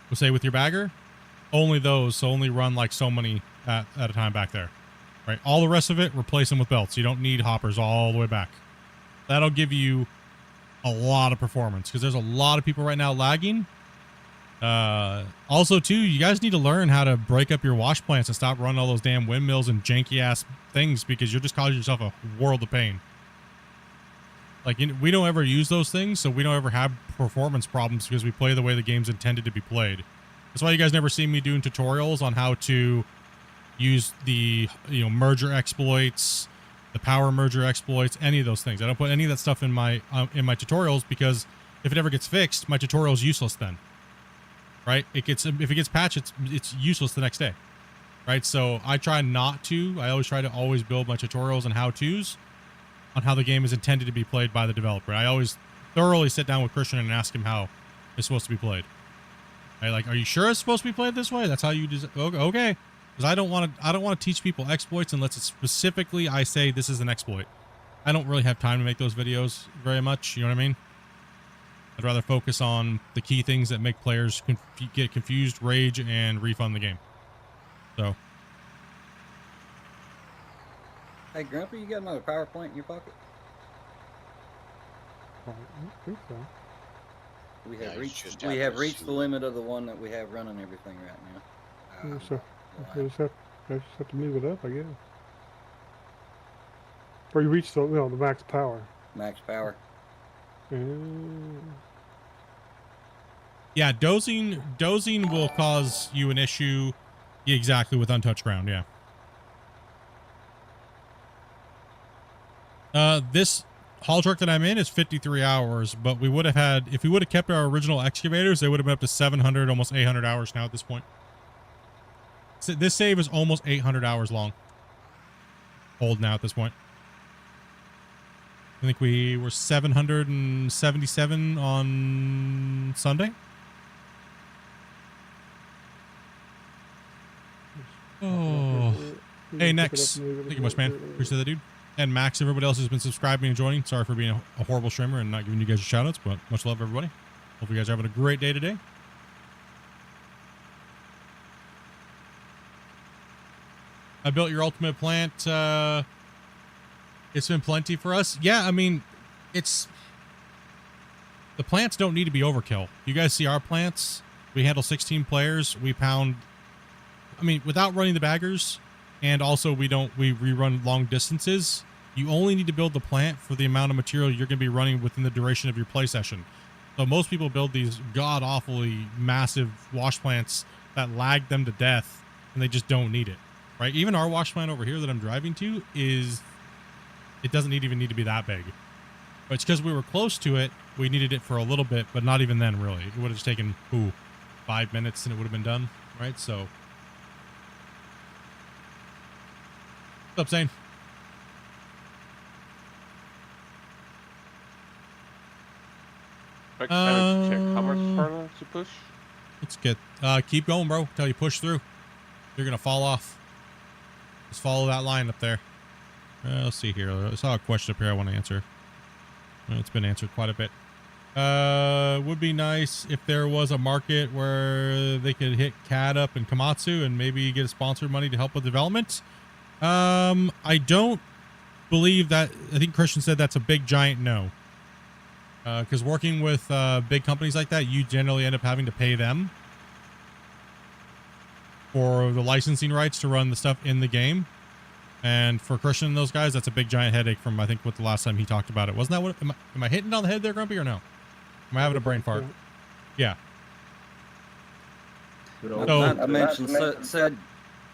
we'll say with your bagger, only those. So only run like so many at a time back there, right? All the rest of it, replace them with belts. You don't need hoppers all the way back. That'll give you a lot of performance because there's a lot of people right now lagging. Also too, you guys need to learn how to break up your wash plants and stop running all those damn windmills and janky ass things because you're just causing yourself a world of pain. Like, we don't ever use those things, so we don't ever have performance problems because we play the way the game's intended to be played. That's why you guys never see me doing tutorials on how to use the, merger exploits, the power merger exploits, any of those things. I don't put any of that stuff in my tutorials because if it ever gets fixed, my tutorial is useless then. Right? If it gets patched, it's useless the next day. Right? So I try not to. I always try to build my tutorials and how-tos on how the game is intended to be played by the developer. I always thoroughly sit down with Christian and ask him how it's supposed to be played. Like, are you sure it's supposed to be played this way? That's how you okay. Because I don't want to teach people exploits unless it's specifically I say this is an exploit. I don't really have time to make those videos very much. You know what I mean? I'd rather focus on the key things that make players get confused, rage, and refund the game. So. Hey, Grumpy, you got another power plant in your pocket? I don't think so. We Yeah, have it's reached just we out have there reached the shooting. limit of the one that we have running everything right now. So I just have to move it up, I guess. Or you reach the max power. Max power. Yeah, dozing will cause you an issue exactly with untouched ground, yeah. This haul truck that I'm in is 53 hours, but we would have had, if we would have kept our original excavators, they would have been up to 700, almost 800 hours now at this point. So this save is almost 800 hours long. Old now at this point. I think we were 777 on Sunday. Oh. Hey, Nex. Thank you much, man. Appreciate that, dude. And Max, everybody else who's been subscribing and joining. Sorry for being a horrible streamer and not giving you guys your shout outs, but much love, everybody. Hope you guys are having a great day today. I built your ultimate plant. It's been plenty for us. Yeah, I mean, the plants don't need to be overkill. You guys see our plants. We handle 16 players. We pound, without running the baggers, and also we rerun long distances. You only need to build the plant for the amount of material you're going to be running within the duration of your play session. So most people build these god-awfully massive wash plants that lag them to death, and they just don't need it, right? Even our wash plant over here that I'm driving to it doesn't even need to be that big. But it's because we were close to it, we needed it for a little bit, but not even then, really. It would have just taken, 5 minutes and it would have been done, right? So. What's up, Zane? Quick time to check how much further to push. Let's get, keep going, bro. Till you push through. You're going to fall off. Just follow that line up there. Let's see here. I saw a question up here I want to answer. It's been answered quite a bit. Would be nice if there was a market where they could hit CAD up and Komatsu and maybe get a sponsored money to help with development. I don't believe that. I think Christian said that's a big giant no. Because working with big companies like that, you generally end up having to pay them for the licensing rights to run the stuff in the game. And for Christian and those guys, that's a big giant headache from, I think, what the last time he talked about it. Wasn't that what, am I hitting it on the head there, Grumpy, or no? Am I having a brain fart? Yeah. I mentioned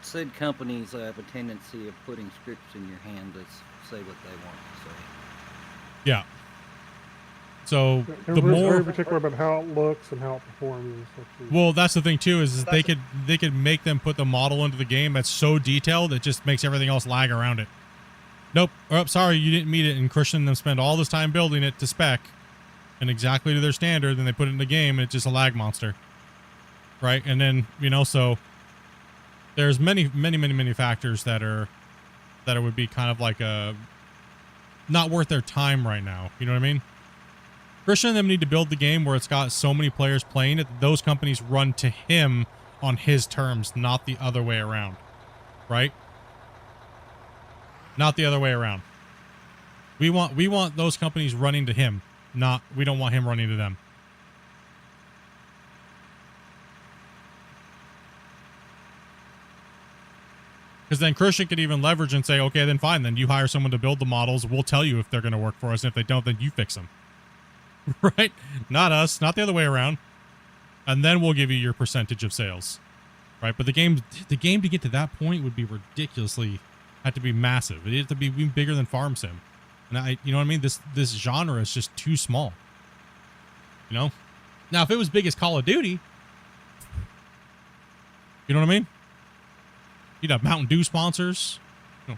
said companies have a tendency of putting scripts in your hand that say what they want to say. Yeah. So They're the more very particular about how it looks and how it performs and stuff too. well, that's the thing too, is they could make them put the model into the game that's so detailed it just makes everything else lag around it. Nope. Oh, sorry, you didn't meet it. And Christian and them spend all this time building it to spec and exactly to their standard, then they put it in the game and it's just a lag monster. Right? And then, so there's many factors that would be kind of like not worth their time right now. You know what I mean? Christian and them need to build the game where it's got so many players playing it that those companies run to him on his terms, not the other way around. Right? Not the other way around. We want those companies running to him, we don't want him running to them. Because then Christian could even leverage and say, okay, then fine, then you hire someone to build the models. We'll tell you if they're going to work for us. And if they don't, then you fix them. Right? Not us, not the other way around. And then we'll give you your percentage of sales. Right? But the game to get to that point would be have to be massive. It'd have to be bigger than Farm Sim. And you know what I mean? This genre is just too small. Now, if it was big as Call of Duty, you know what I mean? You'd have Mountain Dew sponsors,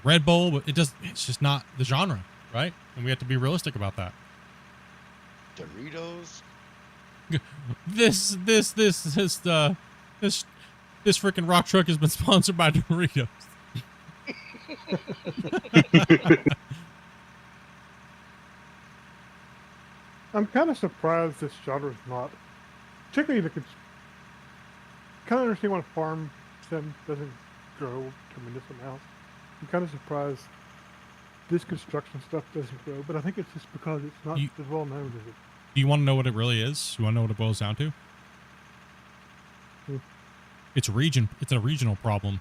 Red Bull, but it's just not the genre, right? And we have to be realistic about that. Doritos. This freaking rock truck has been sponsored by Doritos. I'm kind of surprised this genre is not, particularly kind of understand why Farm Sim doesn't grow tremendous amounts. I'm kind of surprised this construction stuff doesn't grow, but I think it's just because it's not as well known as it. Do you want to know what it really is? You want to know what it boils down to? It's a regional problem.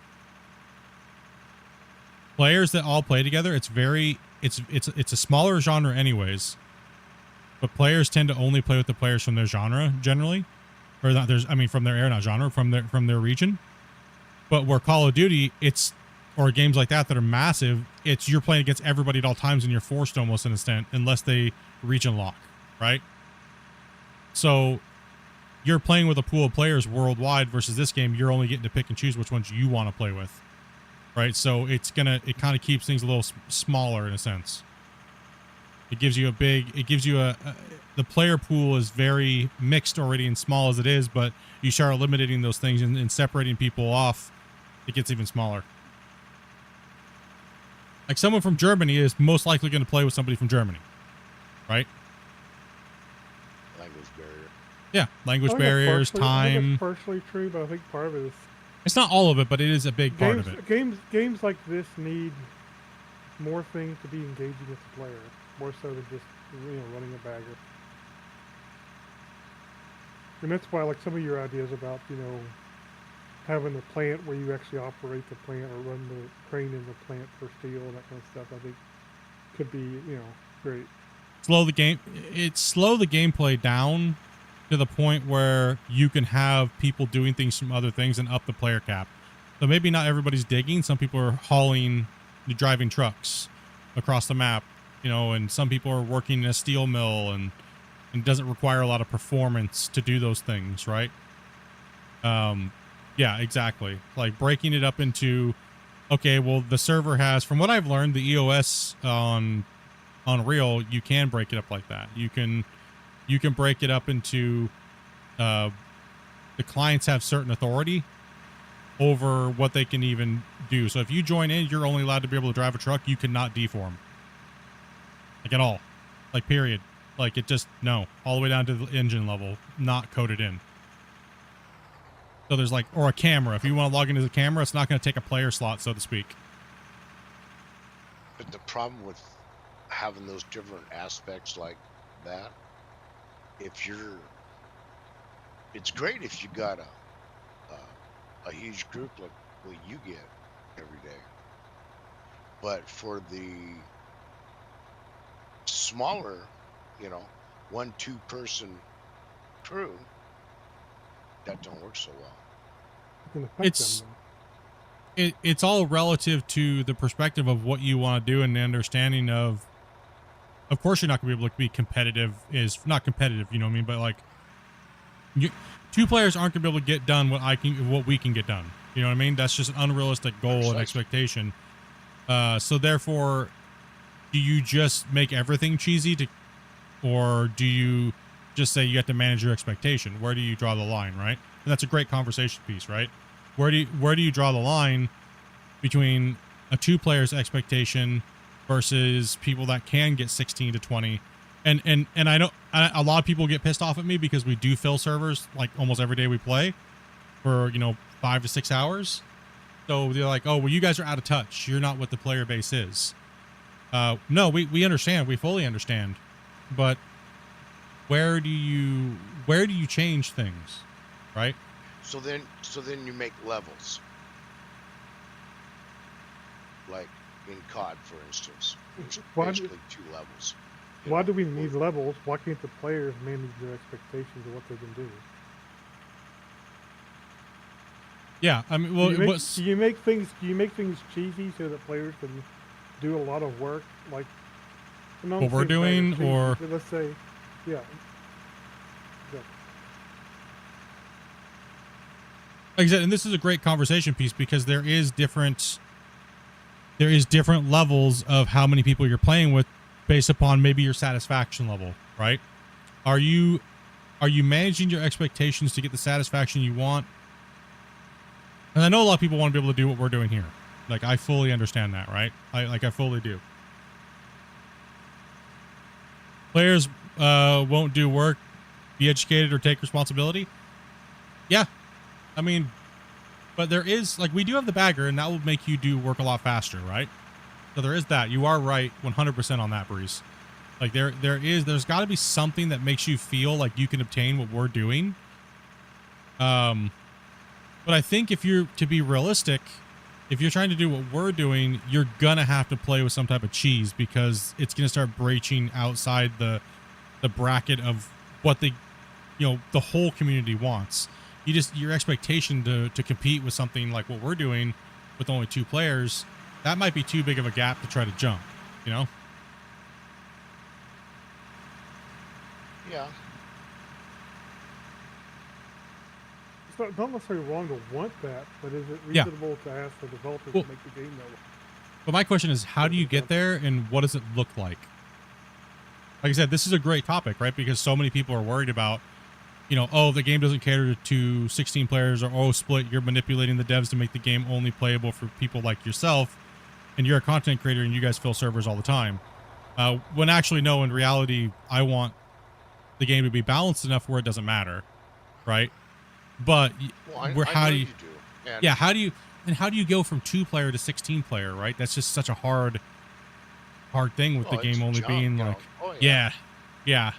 Players that all play together, it's a smaller genre anyways. But players tend to only play with the players from their genre generally, or not. From their not genre, from their region. But where Call of Duty, or games like that are massive, you're playing against everybody at all times, and you're forced almost in a extent, unless they region lock, right? So you're playing with a pool of players worldwide versus this game, you're only getting to pick and choose which ones you want to play with, right? So it kind of keeps things a little smaller in a sense. It gives you the player pool is very mixed already and small as it is, but you start eliminating those things and separating people off, it gets even smaller. Like someone from Germany is most likely going to play with somebody from Germany, right? Language barrier. Yeah, language barriers, time. I think it's partially true, but I think part of it is. It's not all of it, but it is a big part of it. Games like this need more things to be engaging with the player, more so than just running a bagger. And that's why, like, some of your ideas about having a plant where you actually operate the plant or run the crane in the plant for steel and that kind of stuff, I think could be great. Slow the gameplay down to the point where you can have people doing things from other things and up the player cap. So maybe not everybody's digging. Some people are driving trucks across the map, and some people are working in a steel mill and it doesn't require a lot of performance to do those things, right? Yeah, exactly. Like breaking it up into, okay, well, the server has, from what I've learned, the EOS on Unreal, you can break it up like that. You can break it up into, the clients have certain authority over what they can even do. So if you join in, you're only allowed to be able to drive a truck. You cannot deform. Like at all. Like period. Like it just, no. All the way down to the engine level, not coded in. So there's or a camera. If you want to log into the camera, it's not going to take a player slot, so to speak. But the problem with having those different aspects like that, it's great if you got a huge group like what you get every day. But for the smaller, you know, 1-2 person crew, that don't work so well. It can affect It's- them. It's all relative to the perspective of what you want to do and the understanding of course you're not gonna be able to be competitive, is not competitive, you know what I mean, but like two players aren't gonna be able to get done what we can get done, you know what I mean. That's just an unrealistic goal and Precisely. expectation. So therefore, do you just make everything cheesy or do you just say you have to manage your expectation? Where do you draw the line, right? And that's a great conversation piece, right? Where do you draw the line between a 2 player's expectation versus people that can get 16 to 20? And I know a lot of people get pissed off at me because we do fill servers like almost every day we play for, 5 to 6 hours. So they're like, oh, well, you guys are out of touch. You're not what the player base is. No, we understand. We fully understand. But where do you change things, right? So then you make levels. Like in COD, for instance, which Why do- basically 2 levels. you Why know, do we need with- levels? Why can't the players manage their expectations of what they can do? Yeah, I mean, well, do what's you make things cheesy so that players can do a lot of work, like and I'm What we're saying doing, cheesy, or- but let's say, yeah, like I said, and this is a great conversation piece because there is different levels of how many people you're playing with based upon maybe your satisfaction level, right? Are you managing your expectations to get the satisfaction you want? And I know a lot of people want to be able to do what we're doing here. Like, I fully understand that, right? I fully do. Players won't do work, be educated, or take responsibility. Yeah. I mean, but there is, like, we do have the bagger, and that will make you do work a lot faster, right? So there is that. You are right 100% on that, Breeze. Like, there's got to be something that makes you feel like you can obtain what we're doing. But I think if you're to be realistic, if you're trying to do what we're doing, you're gonna have to play with some type of cheese because it's gonna start breaching outside the bracket of what the whole community wants. Your expectation to compete with something like what we're doing with only 2 players, that might be too big of a gap to try to jump, you know? Yeah. it's not necessarily wrong to want that, but is it Yeah. reasonable to ask the developers Well- to make the game that way? But my question is, how do you get there and what does it look like? Like I said, this is a great topic, right? Because so many people are worried about, oh, the game doesn't cater to 16 players, or, oh, Split, you're manipulating the devs to make the game only playable for people like yourself, and you're a content creator and you guys fill servers all the time. When actually, no, in reality, I want the game to be balanced enough where it doesn't matter, right? But Well, I how know do you do. And yeah, how do you go from 2 player to 16 player, right? That's just such a hard thing with the it's game a only jump, being you know. like, Oh, yeah. Yeah.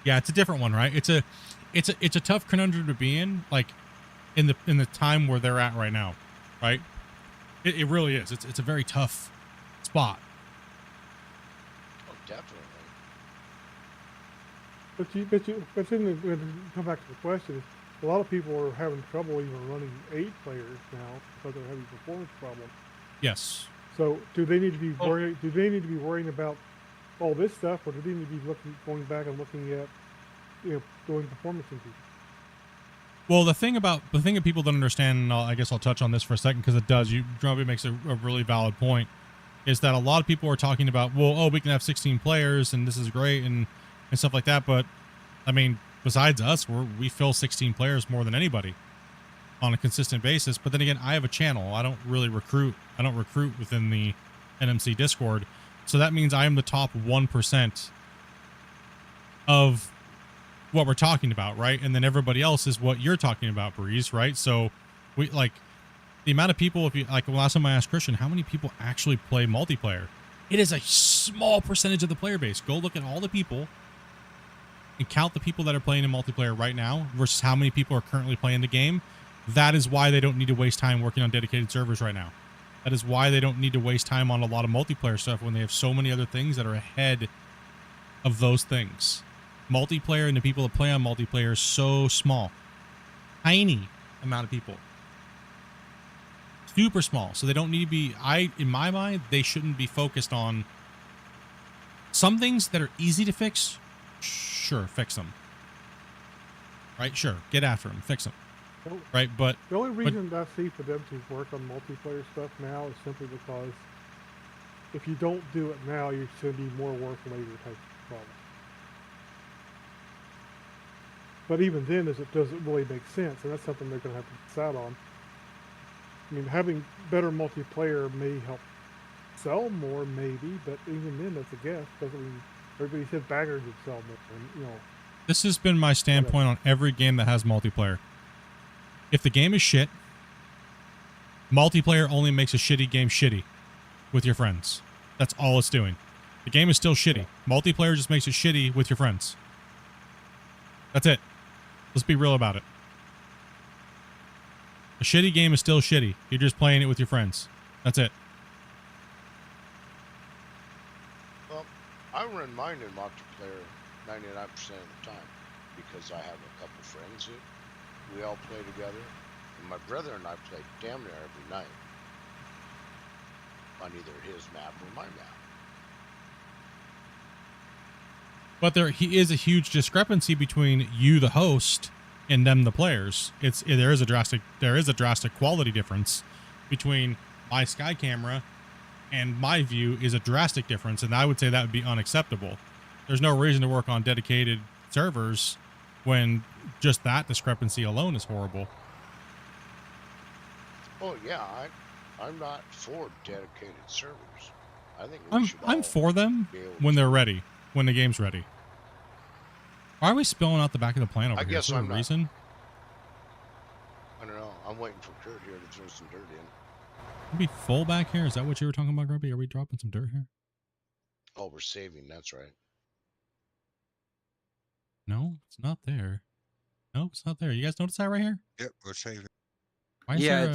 Yeah, it's a different one, right? It's a tough conundrum to be in, like in the time where they're at right now, right? It really is. It's a very tough spot. Oh, definitely. But then when you come back to the question, a lot of people are having trouble even running 8 players now because they're having performance problems. Yes. So do they need to be Oh. worrying about all this stuff, or do they need to be going back and looking at doing performance increases? Well, the thing that people don't understand, and I guess I'll touch on this for a second because it does. Drumpy makes a really valid point, is that a lot of people are talking about, well, oh, we can have 16 players and this is great and stuff like that. But I mean, besides us, we fill 16 players more than anybody on a consistent basis. But then again, I have a channel. I don't really recruit. I don't recruit within the NMC Discord. So that means I am the top 1% of what we're talking about, right? And then everybody else is what you're talking about, Breeze, right? So we like the amount of people, if you like last time I asked Christian, how many people actually play multiplayer? It is a small percentage of the player base. Go look at all the people and count the people that are playing in multiplayer right now versus how many people are currently playing the game, that is why they don't need to waste time working on dedicated servers right now. That is why they don't need to waste time on a lot of multiplayer stuff when they have so many other things that are ahead of those things. Multiplayer and the people that play on multiplayer is so small. Tiny amount of people. Super small. So they don't need to be, in my mind, they shouldn't be focused on some things that are easy to fix. Sure, fix them. Right? Sure. Get after them. Fix them. Right? But The only reason I see for them to work on multiplayer stuff now is simply because if you don't do it now, you're going to be more work later type of problem. But even then, it doesn't really make sense, and that's something they're going to have to decide on. I mean, having better multiplayer may help sell more, maybe, but even then, that's a guess. Doesn't mean everybody said baggers would sell more, and, you know. This has been my standpoint on every game that has multiplayer. If the game is shit, multiplayer only makes a shitty game shitty with your friends. That's all it's doing. The game is still shitty. Multiplayer just makes it shitty with your friends. That's it. Let's be real about it. A shitty game is still shitty. You're just playing it with your friends. That's it. Well, I run mine in multiplayer 99% of the time because I have a couple friends who we all play together, and my brother and I play damn near every night on either his map or my map. But there is a huge discrepancy between you, the host, and them, the players. There is a drastic quality difference between my Sky camera and my view is a drastic difference, and I would say that would be unacceptable. There's no reason to work on dedicated servers when just that discrepancy alone is horrible. Oh yeah, I'm not for dedicated servers. I think I'm for them when they're ready, when the game's ready. Why are we spilling out the back of the plant over here? Is there a reason? I don't know. I'm waiting for Kurt here to throw some dirt in. It'd be full back here. Is that what you were talking about, Grubby? Are we dropping some dirt here? Oh, we're saving. That's right. No, it's not there. No, it's not there. You guys notice that right here? Yep, we're saving. Why is Yeah,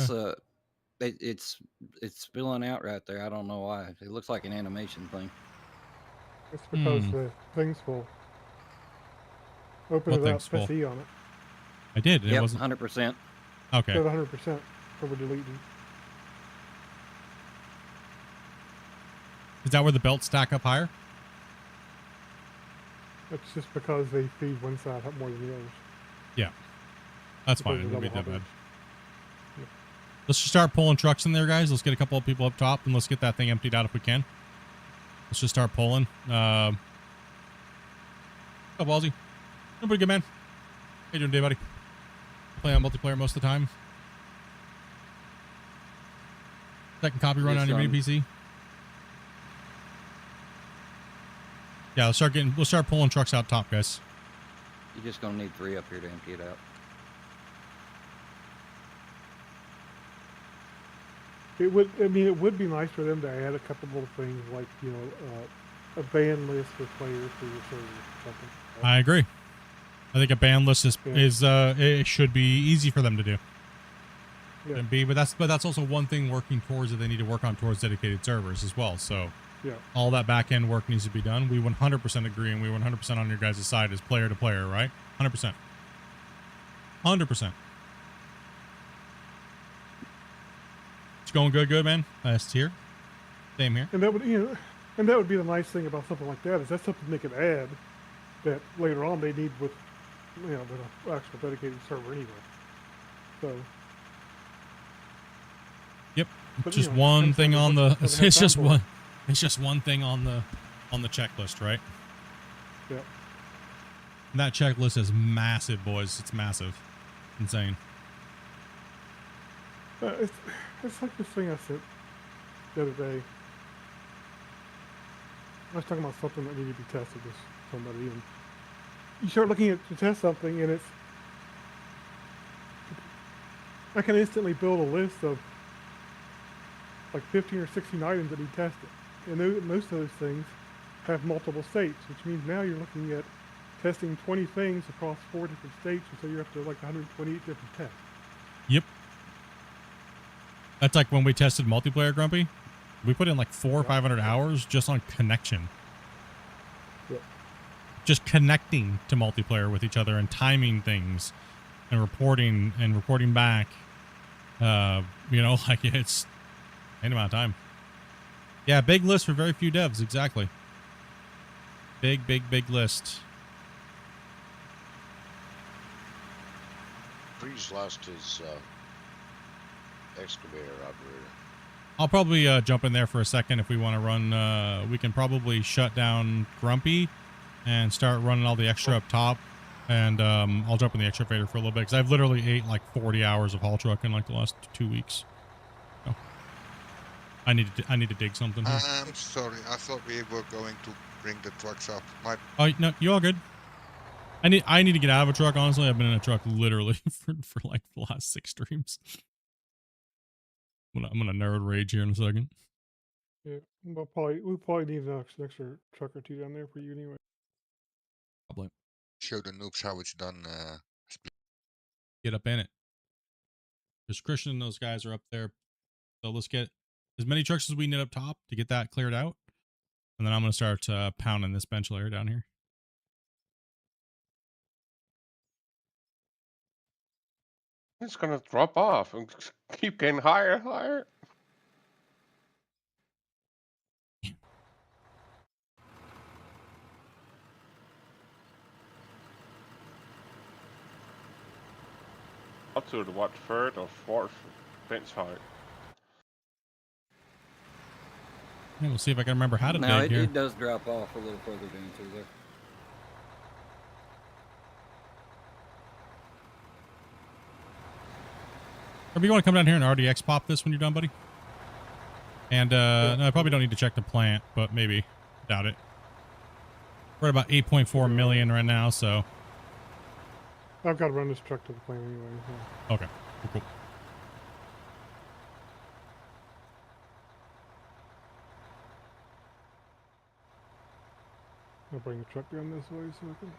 there it's spilling out right there. I don't know why. It looks like an animation thing. It's because the thing's full. Open What it up, thing's full? press E on it. I did. It Yep, wasn't 100%. okay. Said 100% over deleting. Is that where the belts stack up higher? It's just because they feed one side up more than the others. Yeah, that's Because fine. It of won't be double that bad. hoppage. Let's just start pulling trucks in there, guys. Let's get a couple of people up top and let's get that thing emptied out if we can. Let's just start pulling. Oh, Ballsy. Doing pretty good, man. How you doing, day, buddy? Play on multiplayer most of the time. Second copy run on your mini PC. Yeah, we'll start pulling trucks out top, guys. You're just gonna need 3 up here to empty it out. It would be nice for them to add a couple little things like, you know, a ban list for players for your server or something. I agree. I think a ban list is it should be easy for them to do. Yeah. But that's also one thing working towards that they need to work on towards dedicated servers as well. So Yeah. all that back end work needs to be done. We 100% agree, and we 100% on your guys' side as player to player, right? 100%. 100%. It's going good, man. It's here. Same here. And that would be the nice thing about something like that is that's something they could add that later on they need with, you know, the actual dedicated server anyway. So. Yep. But, Just you know, one depends thing on on what- the. what they have It's just time for. one. It's just one thing on the checklist, right? Yeah. And that checklist is massive, boys. It's massive. Insane. It's like this thing I said the other day. I was talking about something that needed to be tested with somebody, and you start looking to test something, and I can instantly build a list of like 15 or 16 items that need tested, and most of those things have multiple states, which means now you're looking at testing 20 things across 4 different states, and so you're up to like 128 different tests. Yep. That's like when we tested multiplayer, Grumpy. We put in like 400 or 500 hours just on connection. Yep. Just connecting to multiplayer with each other and timing things and reporting back. You know, like it's any amount of time. Yeah, big list for very few devs. Exactly. Big list. Freeze lost his excavator operator. I'll probably jump in there for a second if we want to run. We can probably shut down Grumpy and start running all the extra up top. And I'll jump in the excavator for a little bit because I've literally ate like 40 hours of haul truck in like the last 2 weeks. So I need to dig something here. I'm sorry. I thought we were going to bring the trucks up. My Oh no, you all good? I need to get out of a truck. Honestly, I've been in a truck literally for like the last 6 streams. I'm gonna nerd rage here in a second. Yeah, we'll probably need an extra truck or 2 down there for you anyway. Probably show the noobs how it's done. get up in it. Because Christian and those guys are up there, so let's get as many trucks as we need up top to get that cleared out, and then I'm gonna start pounding this bench layer down here. It's gonna drop off and keep getting higher and higher. Up to the what, 3rd or 4th bench height. Yeah, we'll see if I can remember how to No, dig here. it does drop off a little further down through there. Or you want to come down here and RDX pop this when you're done, buddy? And no, I probably don't need to check the plant, but maybe. Doubt it. We're at about 8.4 million right now, so. I've got to run this truck to the plant anyway. So. Okay, cool. I'll bring the truck down this way so I can.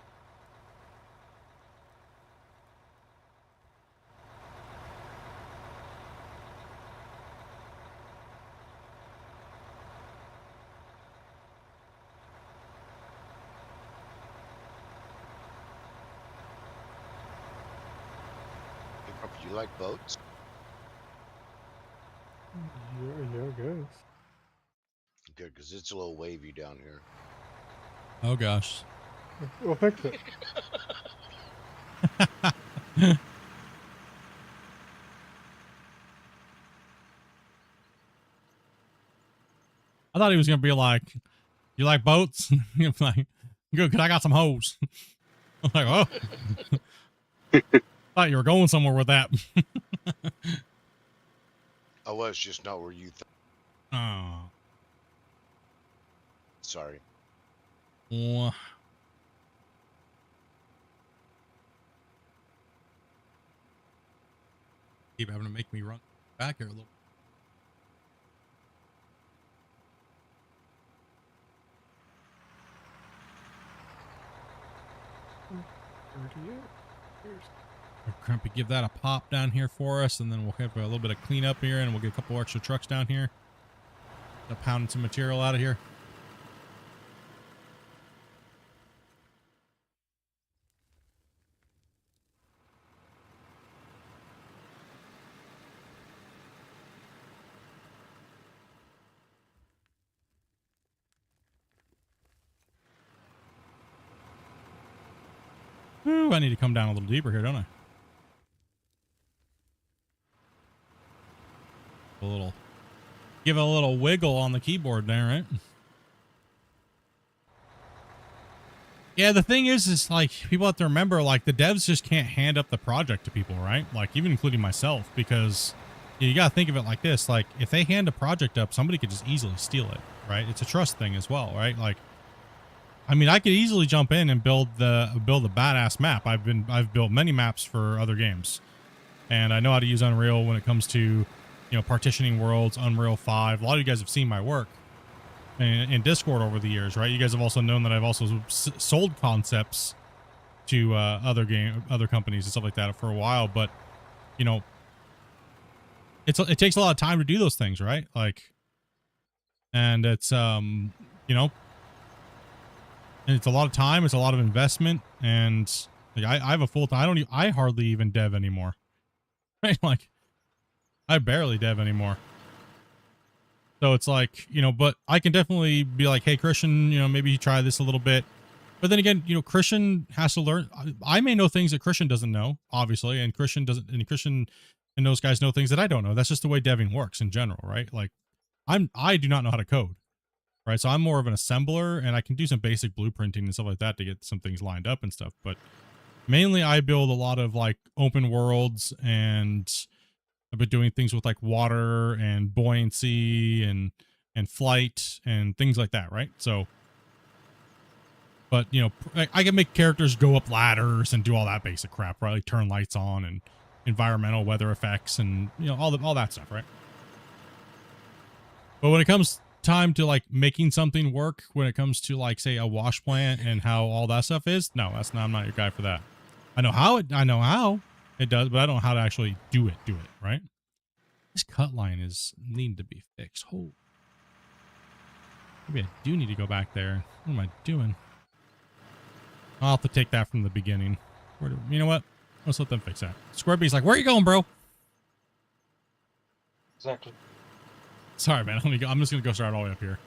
You like boats? Yeah, I guess. Good, because it's a little wavy down here. Oh gosh. We'll fix it. I thought he was gonna be like, "You like boats?" You're like, "Good, cause I got some hoes." I'm like, "Oh." Thought you were going somewhere with that. I was just not where you Oh. Sorry. Well, keep having to make me run back here a little. Crumpy, give that a pop down here for us, and then we'll have a little bit of cleanup here, and we'll get a couple extra trucks down here. Pounding some material out of here. Ooh, I need to come down a little deeper here, don't I? Give it a little wiggle on the keyboard there, right? Yeah, the thing is like people have to remember, like the devs just can't hand up the project to people, right? Like even including myself, because you got to think of it like this: like if they hand a project up, somebody could just easily steal it, right? It's a trust thing as well, right? Like, I mean, I could easily jump in and build a badass map. I've built many maps for other games, and I know how to use Unreal when it comes to, you know, partitioning worlds, Unreal 5. A lot of you guys have seen my work in Discord over the years, right? You guys have also known that I've also sold concepts to other companies and stuff like that for a while, but you know, it takes a lot of time to do those things, right? Like, and it's you know, and it's a lot of time, it's a lot of investment, and like I have a full time. I hardly even dev anymore. Right? Like, I barely dev anymore. So it's like, you know, but I can definitely be like, hey, Christian, you know, maybe you try this a little bit. But then again, you know, Christian has to learn. I may know things that Christian doesn't know, obviously, and Christian doesn't, and Christian and those guys know things that I don't know. That's just the way deving works in general, right? Like, I do not know how to code, right? So I'm more of an assembler, and I can do some basic blueprinting and stuff like that to get some things lined up and stuff. But mainly, I build a lot of like open worlds, and I've been doing things with like water and buoyancy and flight and things like that, right? So, but you know, I can make characters go up ladders and do all that basic crap, right? Like turn lights on and environmental weather effects and, you know, all that stuff, right? But when it comes time to like making something work, when it comes to like say a wash plant and how all that stuff is, no, I'm not your guy for that. I know how it does, but I don't know how to actually do it, right? This cut line is needing to be fixed. Oh, maybe I do need to go back there. What am I doing? I'll have to take that from the beginning. You know what? Let's let them fix that. Squarebee's like, where are you going, bro? Exactly. Sorry, man. I'm just gonna go start all the way up here.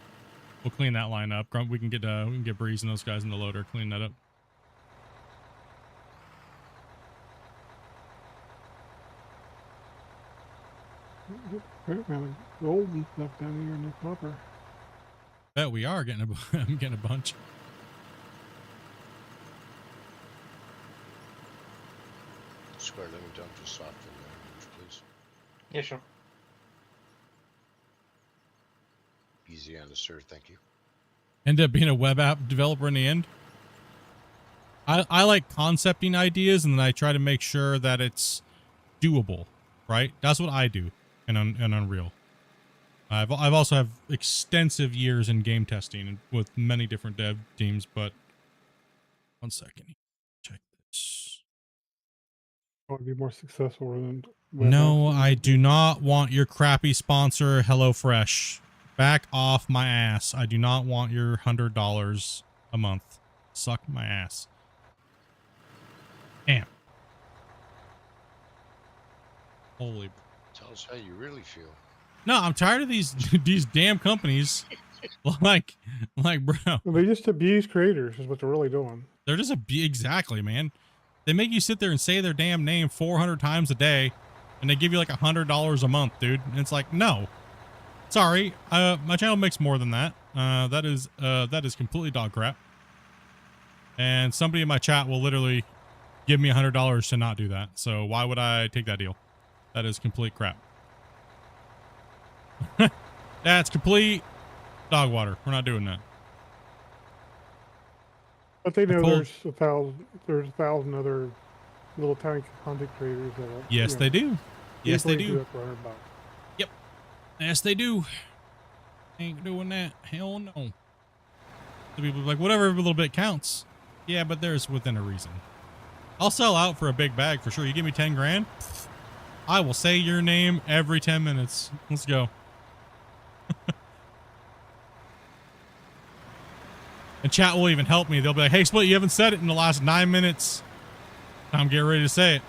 We'll clean that line up. We can get Breeze and those guys in the loader. Clean that up. Man, gold and stuff down here in the copper. Bet we are getting I'm getting a bunch. Square, let me dump this off in there, please. Yeah, sure. Easy on the sir, thank you. End up being a web app developer in the end. I like concepting ideas, and then I try to make sure that it's doable, right? That's what I do in Unreal. I've also have extensive years in game testing and with many different dev teams, but one second. Check this. I want to be more successful than. No, I do not want your crappy sponsor, HelloFresh. Back off my ass. I do not want your $100 a month. Suck my ass. Damn. Holy. Tell us how you really feel. No, I'm tired of these damn companies. like, bro. They just abuse creators is what they're really doing. They're just exactly, man. They make you sit there and say their damn name 400 times a day, and they give you like $100 a month, dude. And it's like, no. Sorry, my channel makes more than that. That is completely dog crap. And somebody in my chat will literally give me $100 to not do that. So why would I take that deal? That is complete crap. That's complete dog water. We're not doing that. But they know there's a thousand other little tiny content creators that are, yes, they do. Yes, they do. it for $100. Yep. Yes, they do. Ain't doing that. Hell no. The people are like, whatever, every little bit counts. Yeah, but there's within a reason. I'll sell out for a big bag for sure. You give me 10 grand, I will say your name every 10 minutes. Let's go. And chat will even help me. They'll be like, hey, Split, you haven't said it in the last 9 minutes. I'm getting ready to say it.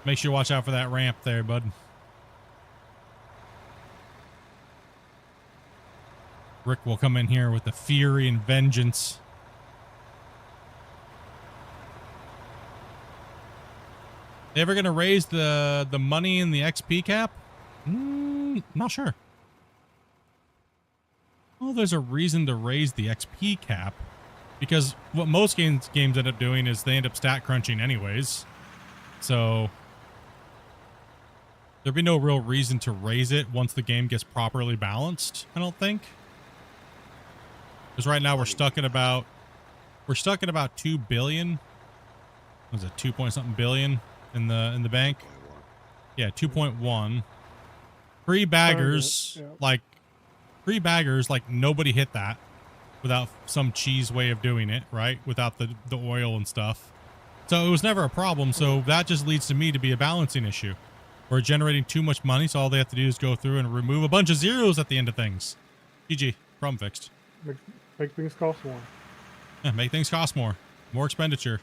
Make sure you watch out for that ramp there, bud. Rick will come in here with the fury and vengeance. They ever gonna raise the money in the XP cap? Not sure. Well, there's a reason to raise the XP cap, because what most games end up doing is they end up stat crunching anyways. So there'd be no real reason to raise it once the game gets properly balanced, I don't think. Because right now we're stuck at about 2 billion was it 2 point something billion in the bank? 2.1. Yeah, 2.1. Free baggers, yeah. like free baggers, like nobody hit that without some cheese way of doing it, right? Without the oil and stuff. So it was never a problem. So that just leads to me to be a balancing issue. We're generating too much money, so all they have to do is go through and remove a bunch of zeros at the end of things. GG, problem fixed. Make things cost more. Yeah, make things cost more. More expenditure.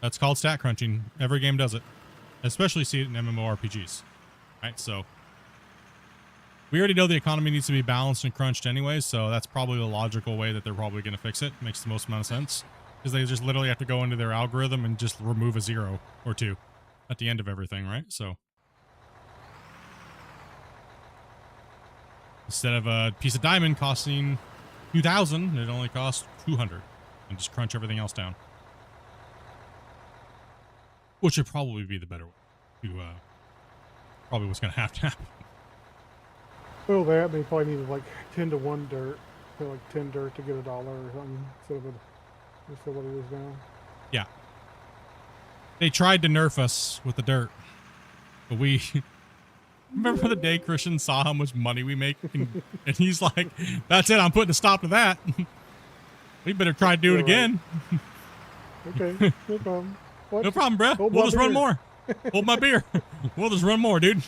That's called stat crunching. Every game does it. Especially see it in MMORPGs. Right, so we already know the economy needs to be balanced and crunched anyways, so that's probably the logical way that they're probably going to fix it. Makes the most amount of sense. Because they just literally have to go into their algorithm and just remove a 0 or 2 at the end of everything, right? So instead of a piece of diamond costing 2,000, it only costs 200, and just crunch everything else down. Which would probably be the better way to, probably what's going to happen. Well, that they probably needed like 10 to 1 dirt, so like 10 dirt to get $1 or something instead of what it is now. Yeah. They tried to nerf us with the dirt, but we remember the day Christian saw how much money we make, and he's like, "That's it. I'm putting a stop to that. We better try to do it again." Okay, no problem. What? No problem, bro. Hold We'll my just run beer. more. Hold my beer. We'll just run more, dude.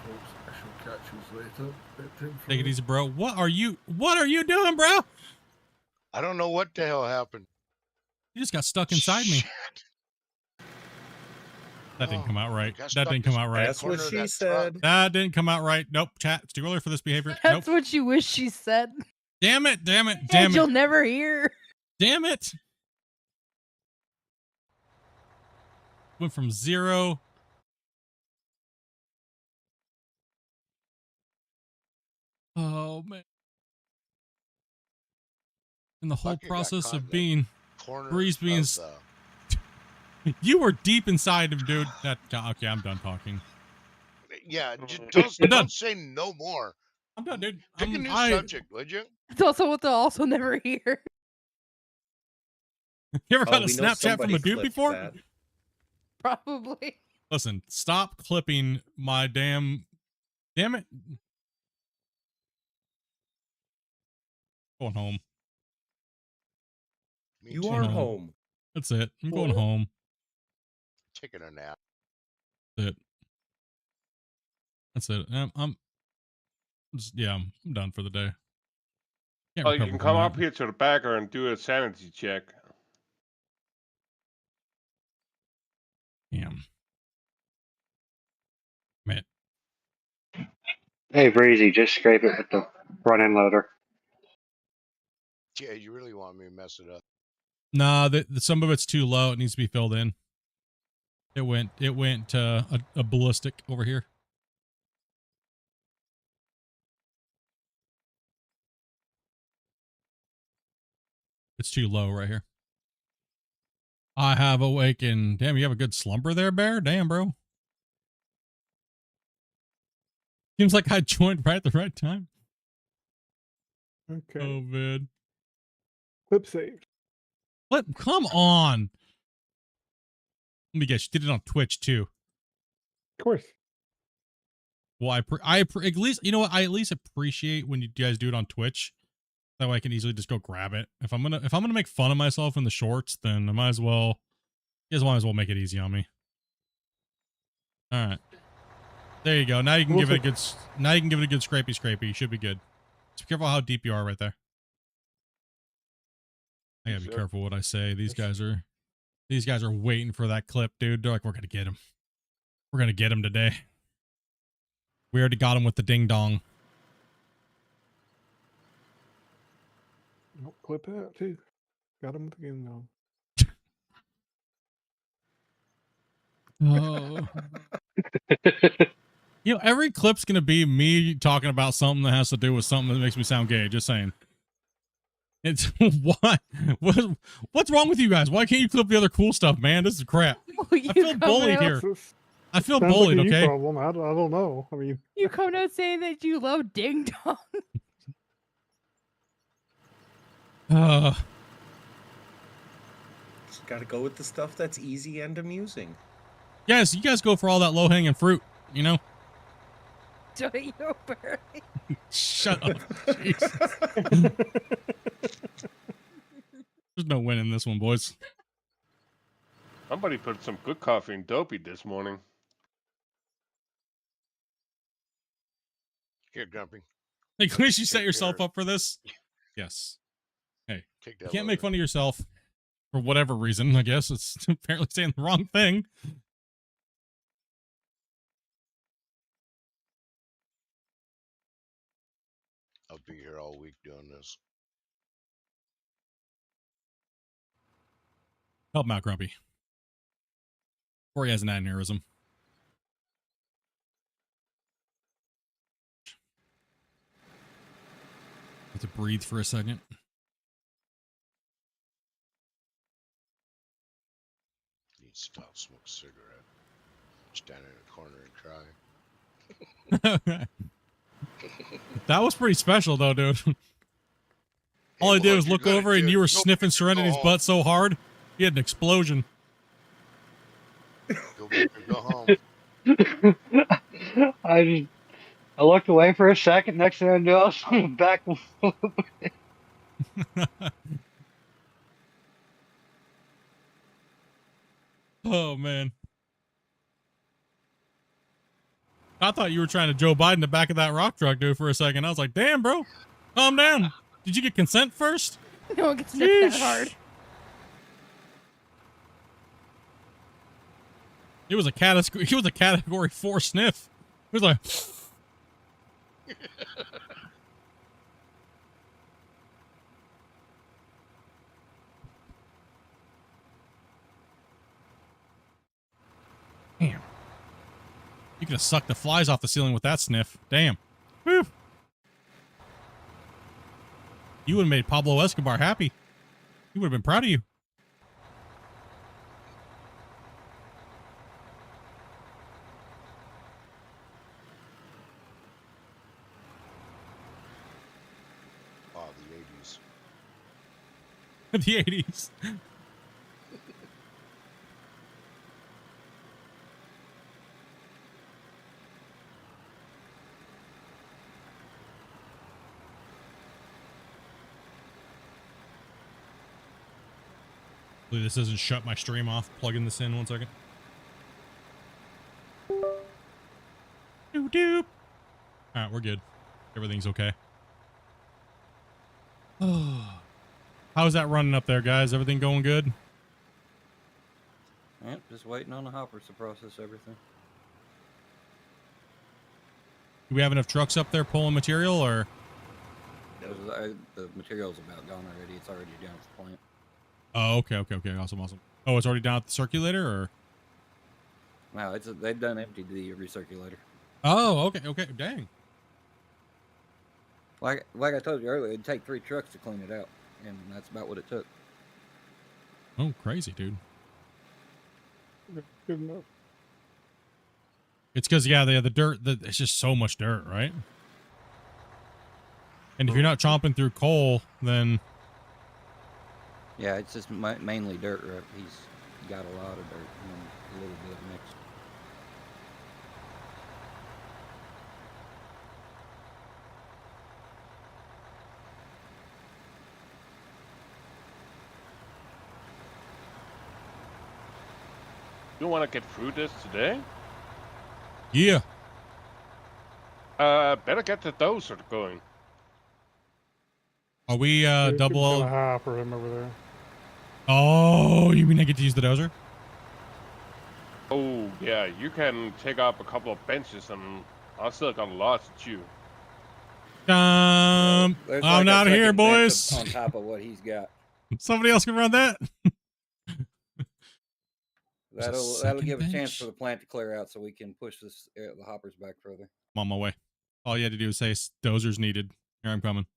Folks, I shall catch you later. Bit time for Take it me. easy, bro. What are you doing, bro? I don't know what the hell happened. You just got stuck inside me. Shit. That didn't come out right. Got That didn't stuck come out right. That's what corner of she that said. truck. That didn't come out right. Nope. Chat. It's too early for this behavior. That's Nope. what you wish she said. Damn it. Damn it. And Damn you'll it. never hear. Damn it. Went from 0. Oh, man. In the whole Bucket got process caught in of the being, Corner Breeze being of s- the- you were deep inside him, dude. Okay, I'm done talking. Yeah, I'm done. don't say no more. I'm done, dude. Pick a new I- subject, would you? It's also what they'll also never hear. You ever got a we know Snapchat from somebody a dude clipped before? that. Probably. Listen, stop clipping my damn it. Going home. Me You too. are home. home. That's it. I'm going What? home. Taking a nap. That's it. That's it. I'm just, yeah, I'm done for the day. Can't Oh, you recover can from come that. up here to the bagger and do a sanity check. Damn. Man. Hey, Breezy, just scrape it with the front end loader. Yeah, you really want me to mess it up? Nah, some of it's too low. It needs to be filled in. It went a ballistic over here. It's too low right here. I have awakened. Damn, you have a good slumber there, Bear? Damn, bro. Seems like I joined right at the right time. Okay. Oh, man. Clip saved. Come on. Let me guess. You did it on Twitch, too. Of course. Well, at least, you know what? I at least appreciate when you guys do it on Twitch. That way I can easily just go grab it. If I'm gonna make fun of myself in the shorts, then I might as well. You guys might as well make it easy on me. All right. There you go. Now you can give it a good. Now you can give it a good scrapey. You should be good. Just be careful how deep you are right there. I gotta be careful what I say. These guys are waiting for that clip, dude. They're like, we're gonna get him. We're gonna get him today. We already got him with the ding dong. Nope, clip that too. Got him again though. Oh. You know, every clip's gonna be me talking about something that has to do with something that makes me sound gay. Just saying. It's what's wrong with you guys? Why can't you clip the other cool stuff, man? This is crap. I feel bullied here. I feel Sounds bullied, like a you okay? problem. I don't know. I mean, You come out saying that you love ding dong. Just gotta go with the stuff that's easy and amusing. Yes, you guys go for all that low-hanging fruit, you know? Don't you, Barry? Shut up. Jesus. There's no win in this one, boys. Somebody put some good coffee in Dopey this morning. Here, Grumpy. Hey, at least you set Take yourself care. up for this. Yes. Hey, Kick you that can't make loader. fun of yourself for whatever reason. I guess it's apparently saying the wrong thing. I'll be here all week doing this. Help him out, Grumpy. Or he has an aneurysm. Have to breathe for a second. Need to stop smoking a cigarette. Stand in a corner and cry. That was pretty special, though, dude. All I did was look over and you were sniffing Serenity's butt so hard, he had an explosion. Go big or go home. I looked away for a second. Next thing I knew, I was on the back. Oh, man. I thought you were trying to Joe Biden the back of that rock truck, dude, for a second. I was like, damn, bro. Calm down. Did you get consent first? No one gets sniffed that hard. It was a category 4 sniff. It was like damn. You could have sucked the flies off the ceiling with that sniff. Damn. Whew. You would have made Pablo Escobar happy. He would have been proud of you. Oh, the 80s. The 80s. Hopefully this doesn't shut my stream off. Plugging this in 1 second. Doop doop. All right, we're good. Everything's okay. How's that running up there, guys? Everything going good? Yep, just waiting on the hoppers to process everything. Do we have enough trucks up there pulling material, or? The material's about gone already. It's already down at the plant. Oh, okay. Awesome. Oh, it's already down at the circulator, or? No, they've done emptied the recirculator. Oh, okay. Dang. Like I told you earlier, it'd take 3 trucks to clean it out, and that's about what it took. Oh, crazy, dude. good enough. It's because, yeah, the dirt, it's just so much dirt, right? And if you're not chomping through coal, then... Yeah, it's just mainly dirt. Right? He's got a lot of dirt and a little bit mixed. You want to get through this today? Yeah. Better get the dozer going. Are we double... Got a high for him over there. Oh, you mean I get to use the dozer? Oh, yeah, you can take up a couple of benches and I still got lots to chew. There's I'm like a out of here, second bench boys. on top of what he's got. Somebody else can run that. That'll give a chance for the plant to clear out so we can push the hoppers back further. I'm on my way. All you had to do is say dozer's needed. Here I'm coming.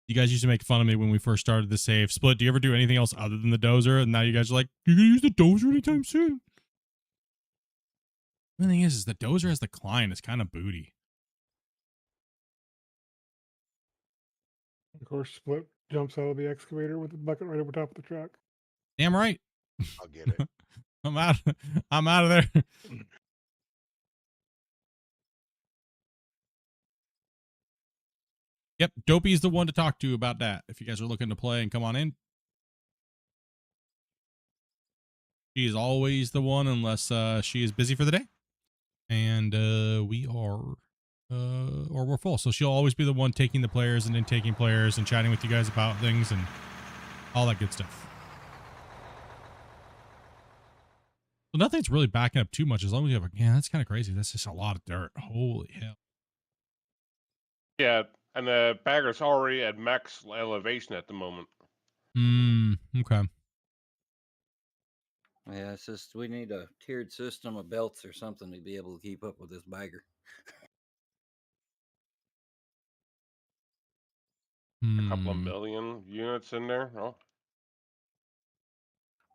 You guys used to make fun of me when we first started the save. Split, do you ever do anything else other than the dozer? And now you guys are like, you gonna use the dozer anytime soon? The thing is the dozer has the Klein. It's kind of booty. Of course, Split jumps out of the excavator with the bucket right over top of the truck. Damn right. I'll get it. I'm out. I'm out of there. Yep, Dopey's the one to talk to about that. If you guys are looking to play and come on in, she is always the one, unless she is busy for the day, and we are, or we're full. So she'll always be the one taking the players and then taking players and chatting with you guys about things and all that good stuff. So nothing's really backing up too much as long as you have a, yeah, that's kind of crazy. That's just a lot of dirt. Holy hell. Yeah, and the bagger's already at max elevation at the moment. Okay. Yeah, it's just we need a tiered system of belts or something to be able to keep up with this bagger. A couple of million units in there. Oh,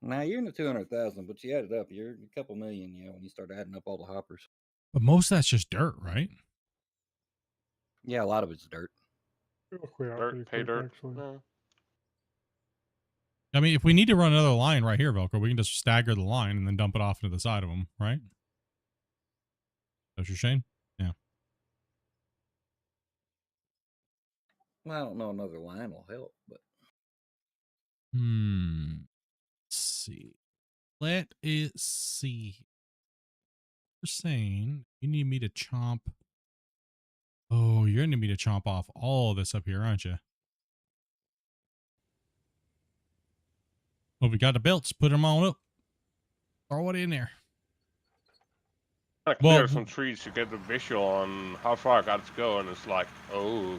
Now you're in the 200,000, but you add it up, you're a couple million. You know, when you start adding up all the hoppers. But most of that's just dirt, right? Yeah, a lot of it's dirt. It'll clear out pretty dirt, pay quick, dirt. actually. Yeah. I mean, if we need to run another line right here, Velcro, we can just stagger the line and then dump it off into the side of them, right? That's your Shane? Yeah. Well, I don't know, another line will help, but Let's see. Let it see. You're saying you need me to chomp. Oh, you're going to need me to chomp off all of this up here, aren't you? Well, we got the belts. Put them on up. Throw it in there. Kind of clear some trees to get the visual on how far I got to go, and it's like, oh.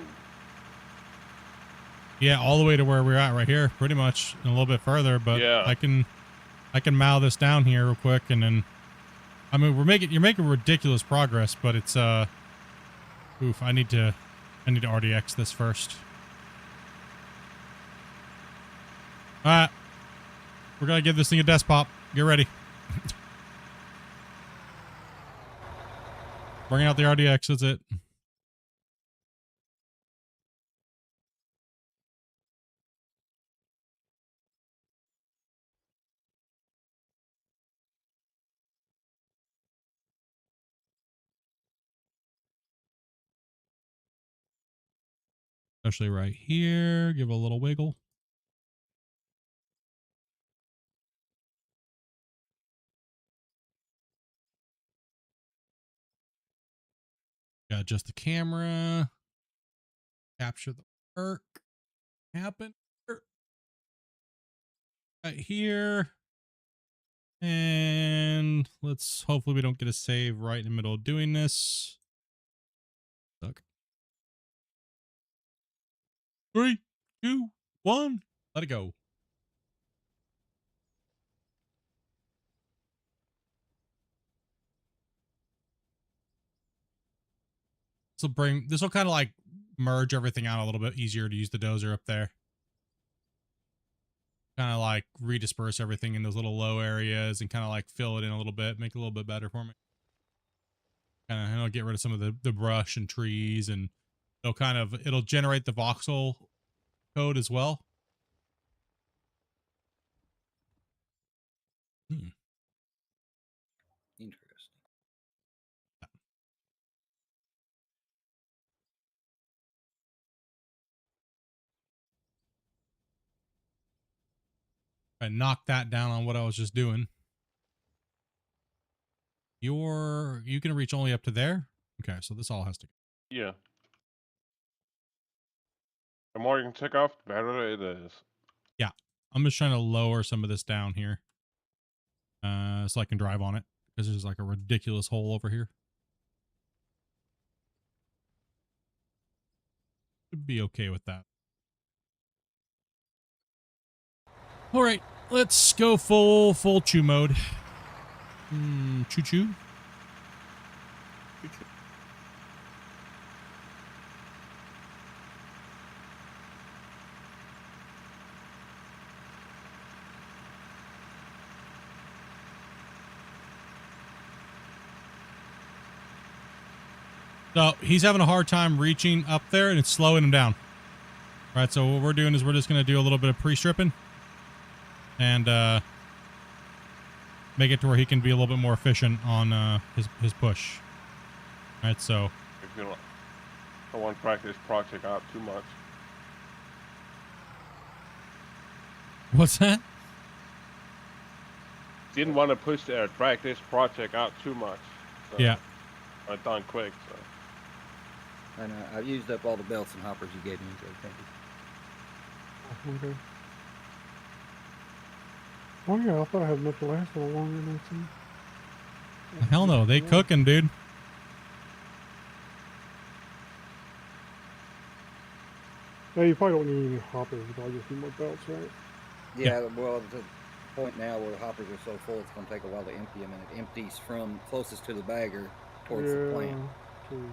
Yeah, all the way to where we're at right here, pretty much, and a little bit further. But yeah. I can mow this down here real quick, and then, I mean, you're making ridiculous progress, but it's oof. I need to RDX this first. All right, we're gonna give this thing a desk pop. Get ready. Bring out the RDX. That's it. Especially right here. Give it a little wiggle. Got adjust the camera. Capture the work. Happen. Right here. And let's hopefully we don't get a save right in the middle of doing this. Suck. 3, 2, 1. Let it go. This will kind of like merge everything out a little bit easier to use the dozer up there. Kind of like redisperse everything in those little low areas and kind of like fill it in a little bit, make it a little bit better for me. Kind of get rid of some of the brush and trees, and it'll generate the voxel code as well. interesting. I knocked that down on what I was just doing. You can reach only up to there. Okay, so this all has to. Yeah. The more you can take off, the better it is. Yeah, I'm just trying to lower some of this down here, so I can drive on it because there's like a ridiculous hole over here. Should be okay with that. All right, let's go full chew mode. Choo choo. So he's having a hard time reaching up there, and it's slowing him down. All right, so what we're doing is we're just going to do a little bit of pre-stripping and make it to where he can be a little bit more efficient on his push. All right, so If you don't want to practice project out too much. what's that? Didn't want to push the drag this project out too much. So Yeah. I done quick. So. And I've used up all the belts and hoppers you gave me, so thank you. Okay. Oh yeah, I thought I had enough to last a little longer than that. Hell no, they cooking, dude. Yeah, you probably don't need any hoppers. You probably just need more belts, right? Yeah, well, to the point now where the hoppers are so full, it's going to take a while to empty them, and it empties from closest to the bagger towards the plant. True.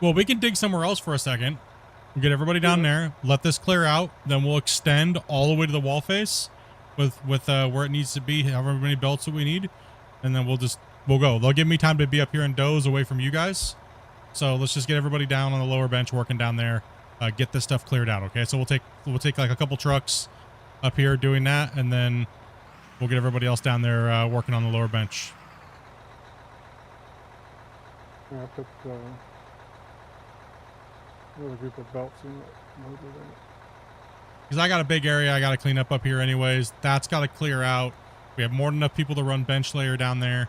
Well, we can dig somewhere else for a second. We'll get everybody down there, let this clear out, then we'll extend all the way to the wall face with where it needs to be, however many belts that we need, and then we'll go. They'll give me time to be up here and doze away from you guys. So let's just get everybody down on the lower bench working down there, get this stuff cleared out, okay? So we'll take like a couple trucks up here doing that, and then we'll get everybody else down there working on the lower bench. Yeah, I put another group of belts in it. Because I got a big area I got to clean up here anyways. That's got to clear out. We have more than enough people to run bench layer down there.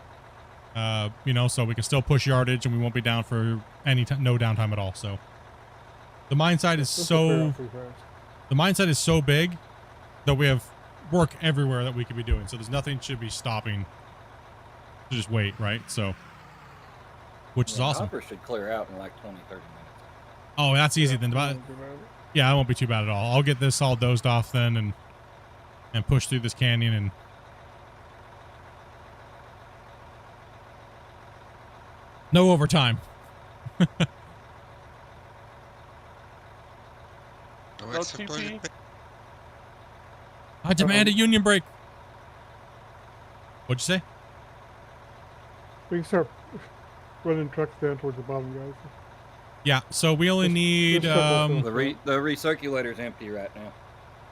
You know, so we can still push yardage and we won't be down for no downtime at all. So the mine site is so big that we have work everywhere that we could be doing. So there's nothing should be stopping to just wait, right? So, which is awesome. Hoppers should clear out in like 20, 30 minutes. Oh, that's easy then. Yeah, it won't be too bad at all. I'll get this all dozed off then and push through this canyon and no overtime. I demand a union break. What'd you say? We can start running trucks down towards the bottom, guys. Yeah, so we only need the recirculator's empty right now.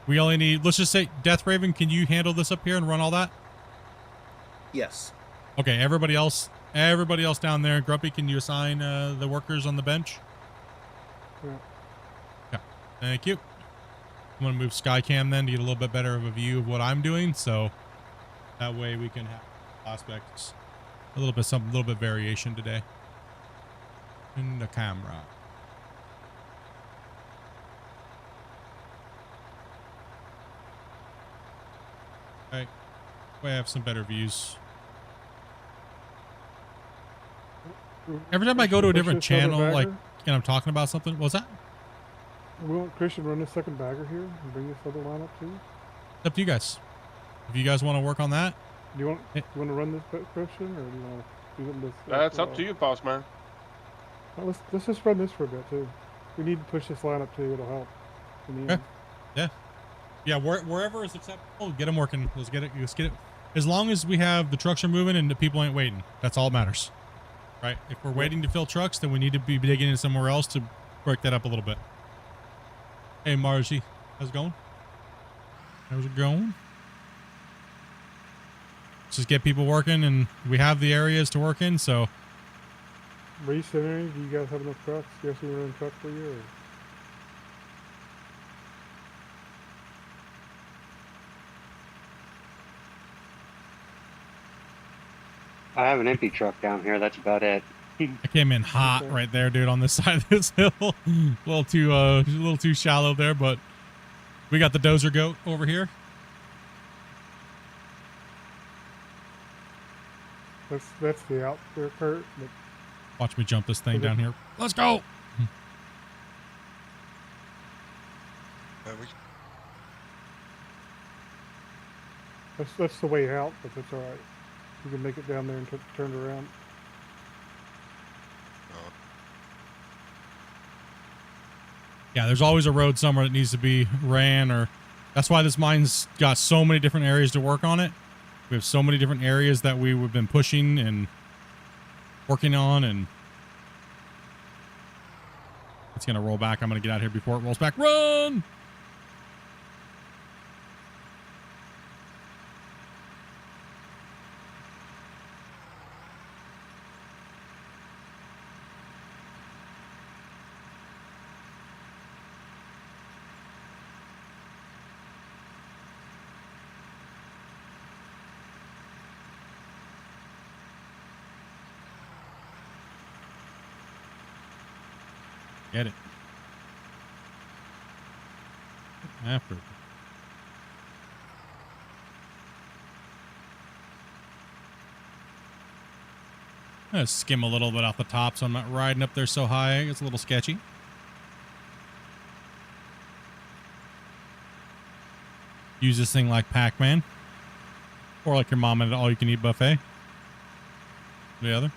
We only need, let's just say, Death Raven, can you handle this up here and run all that? Yes. Okay, everybody else down there. Grumpy, can you assign the workers on the bench? Yeah. Okay, thank you. I'm gonna move Skycam then to get a little bit better of a view of what I'm doing, so that way we can have aspects, a little bit variation today in the camera. Okay, we have some better views. Every time I go to a different channel, like, and I'm talking about something, what was that? We want Christian to run this second bagger here and bring this other line up too. It's up to you guys. If you guys want to work on that. Do you want to run this, Christian, or do you want to do this? That's up to you, boss man. Well, let's just run this for a bit too. We need to push this line up too. It'll help. In the end. Yeah. Wherever is acceptable, get them working. Let's get it. As long as we have the trucks are moving and the people ain't waiting, that's all that matters, right? If we're waiting to fill trucks, then we need to be digging in somewhere else to break that up a little bit. Hey, Margie, how's it going? How's it going? Let's just get people working, and we have the areas to work in, so. Reese and Aaron, do you guys have enough trucks? You guys run trucks for you? Or? I have an empty truck down here. That's about it. I came in hot right there, dude, on this side of this hill. a little too shallow there, but we got the dozer goat over here. That's the out there, Kurt. But watch me jump this thing down here. Let's go. That's the way out, but that's all right. You can make it down there and turn it around. Yeah, there's always a road somewhere that needs to be ran, or that's why this mine's got so many different areas to work on it. We have so many different areas that we've been pushing and working on, and It's going to roll back. I'm going to get out here before it rolls back. Run! Get it. After. I'm going to skim a little bit off the top so I'm not riding up there so high. It's a little sketchy. Use this thing like Pac-Man. Or like your mom at an all-you-can-eat buffet. The other.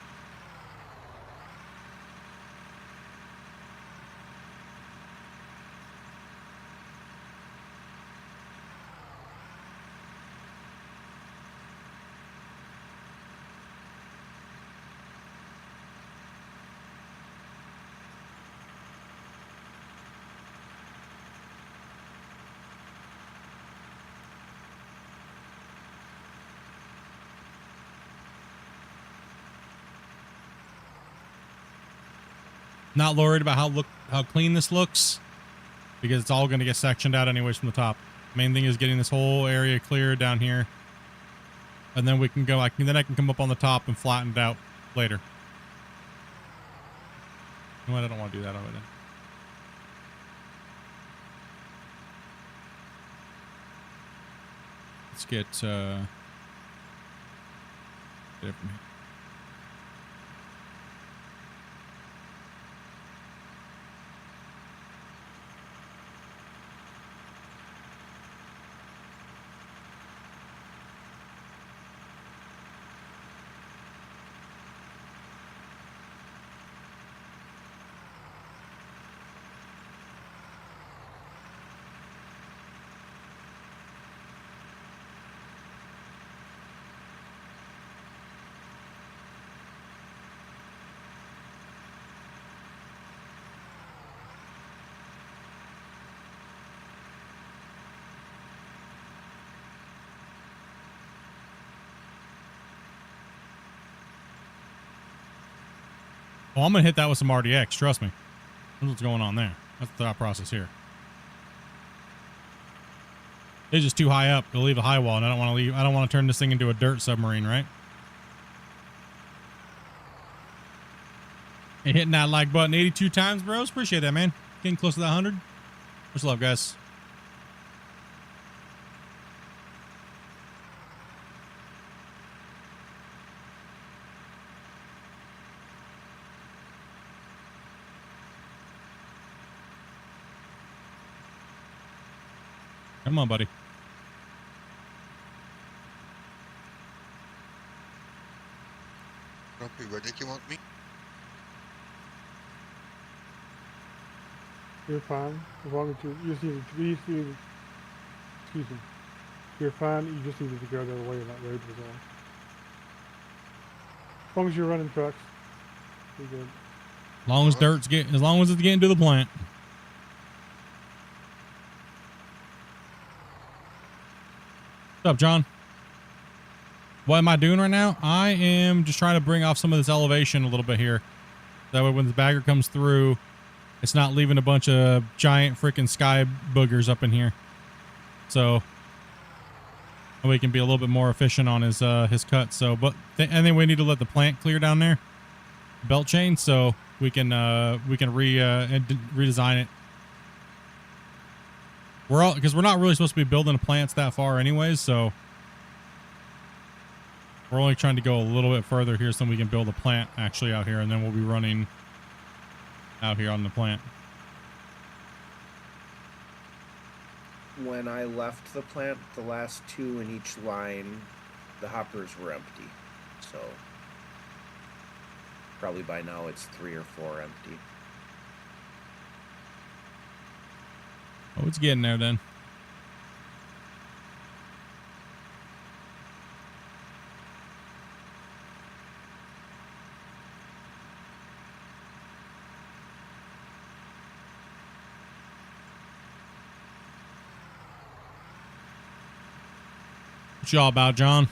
Not worried about how clean this looks because it's all going to get sectioned out anyways from the top. Main thing is getting this whole area clear down here, and then we can go. Then I can come up on the top and flatten it out later. You know what? I don't want to do that over there. Let's get it from here. Oh, I'm going to hit that with some RDX. Trust me. That's what's going on there. That's the thought process here. It's just too high up. It'll leave a high wall, and I don't want to leave. I don't want to turn this thing into a dirt submarine, right? And hitting that like button 82 times, bros. Appreciate that, man. Getting close to that 100. Much love, guys. Come on, buddy. Grumpy, where did you want me? You're fine. As long as you just need to, excuse me. You're fine. You just needed to go the other way, and that road was on. As long as you're running trucks, you're good. As long as it's getting to the plant. What's up, John? What am I doing right now? I am just trying to bring off some of this elevation a little bit here. That way when the bagger comes through, it's not leaving a bunch of giant freaking sky boogers up in here. So we can be a little bit more efficient on his cut. So, and then we need to let the plant clear down there, belt chain, so we can redesign it. Because we're not really supposed to be building plants that far anyways, so we're only trying to go a little bit further here so we can build a plant actually out here, and then we'll be running out here on the plant. When I left the plant, the last two in each line, the hoppers were empty. So probably by now it's 3 or 4 empty. Oh, it's getting there then. What y'all about, John?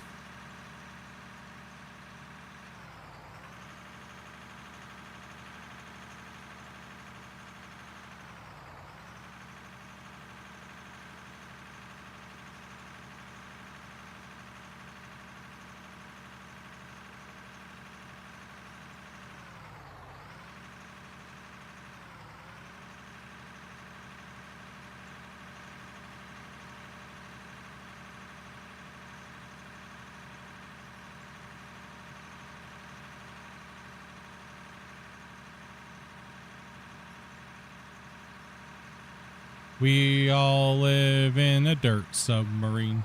We all live in a dirt submarine.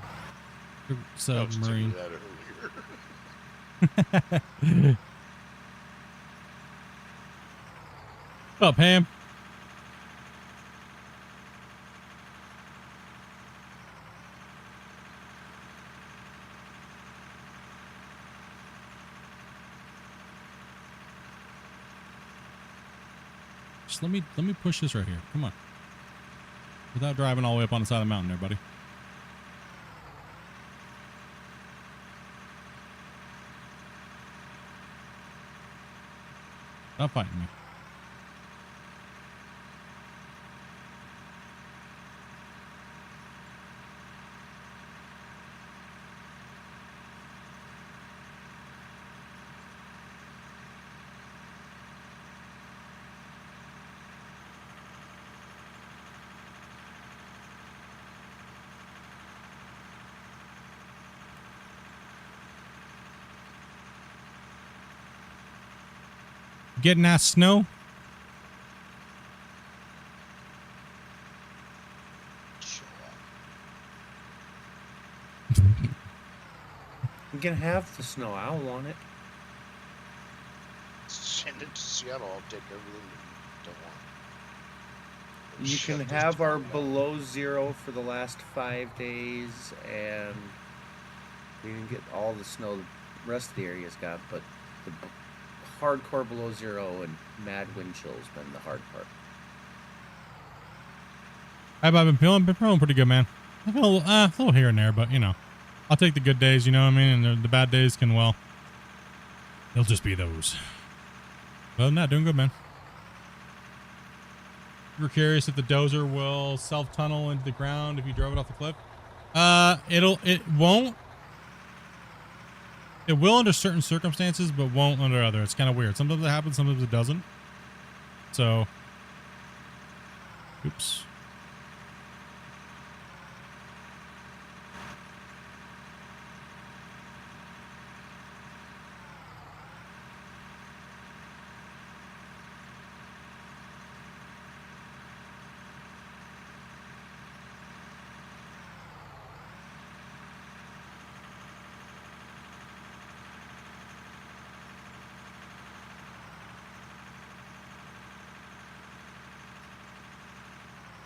Dirt submarine. I was telling you that earlier. What's up, Ham? Just let me push this right here. Come on. Without driving all the way up on the side of the mountain there, buddy. Stop fighting me. Getting that snow? You can have the snow. I don't want it. Send it to Seattle. I'll take everything that you don't want. You Shut can this have our down. below zero for the last 5 days, and we can get all the snow the rest of the area's got, but the hardcore below zero and mad wind chill's been the hard part. I've been feeling pretty good, man. I feel a little here and there, but you know, I'll take the good days, you know what I mean? And the bad days can, well, they'll just be those. Other than that, doing good, man. You were curious if the dozer will self-tunnel into the ground if you drove it off the cliff? It won't. It will under certain circumstances, but won't under other. It's kind of weird. Sometimes it happens, sometimes it doesn't. So, oops.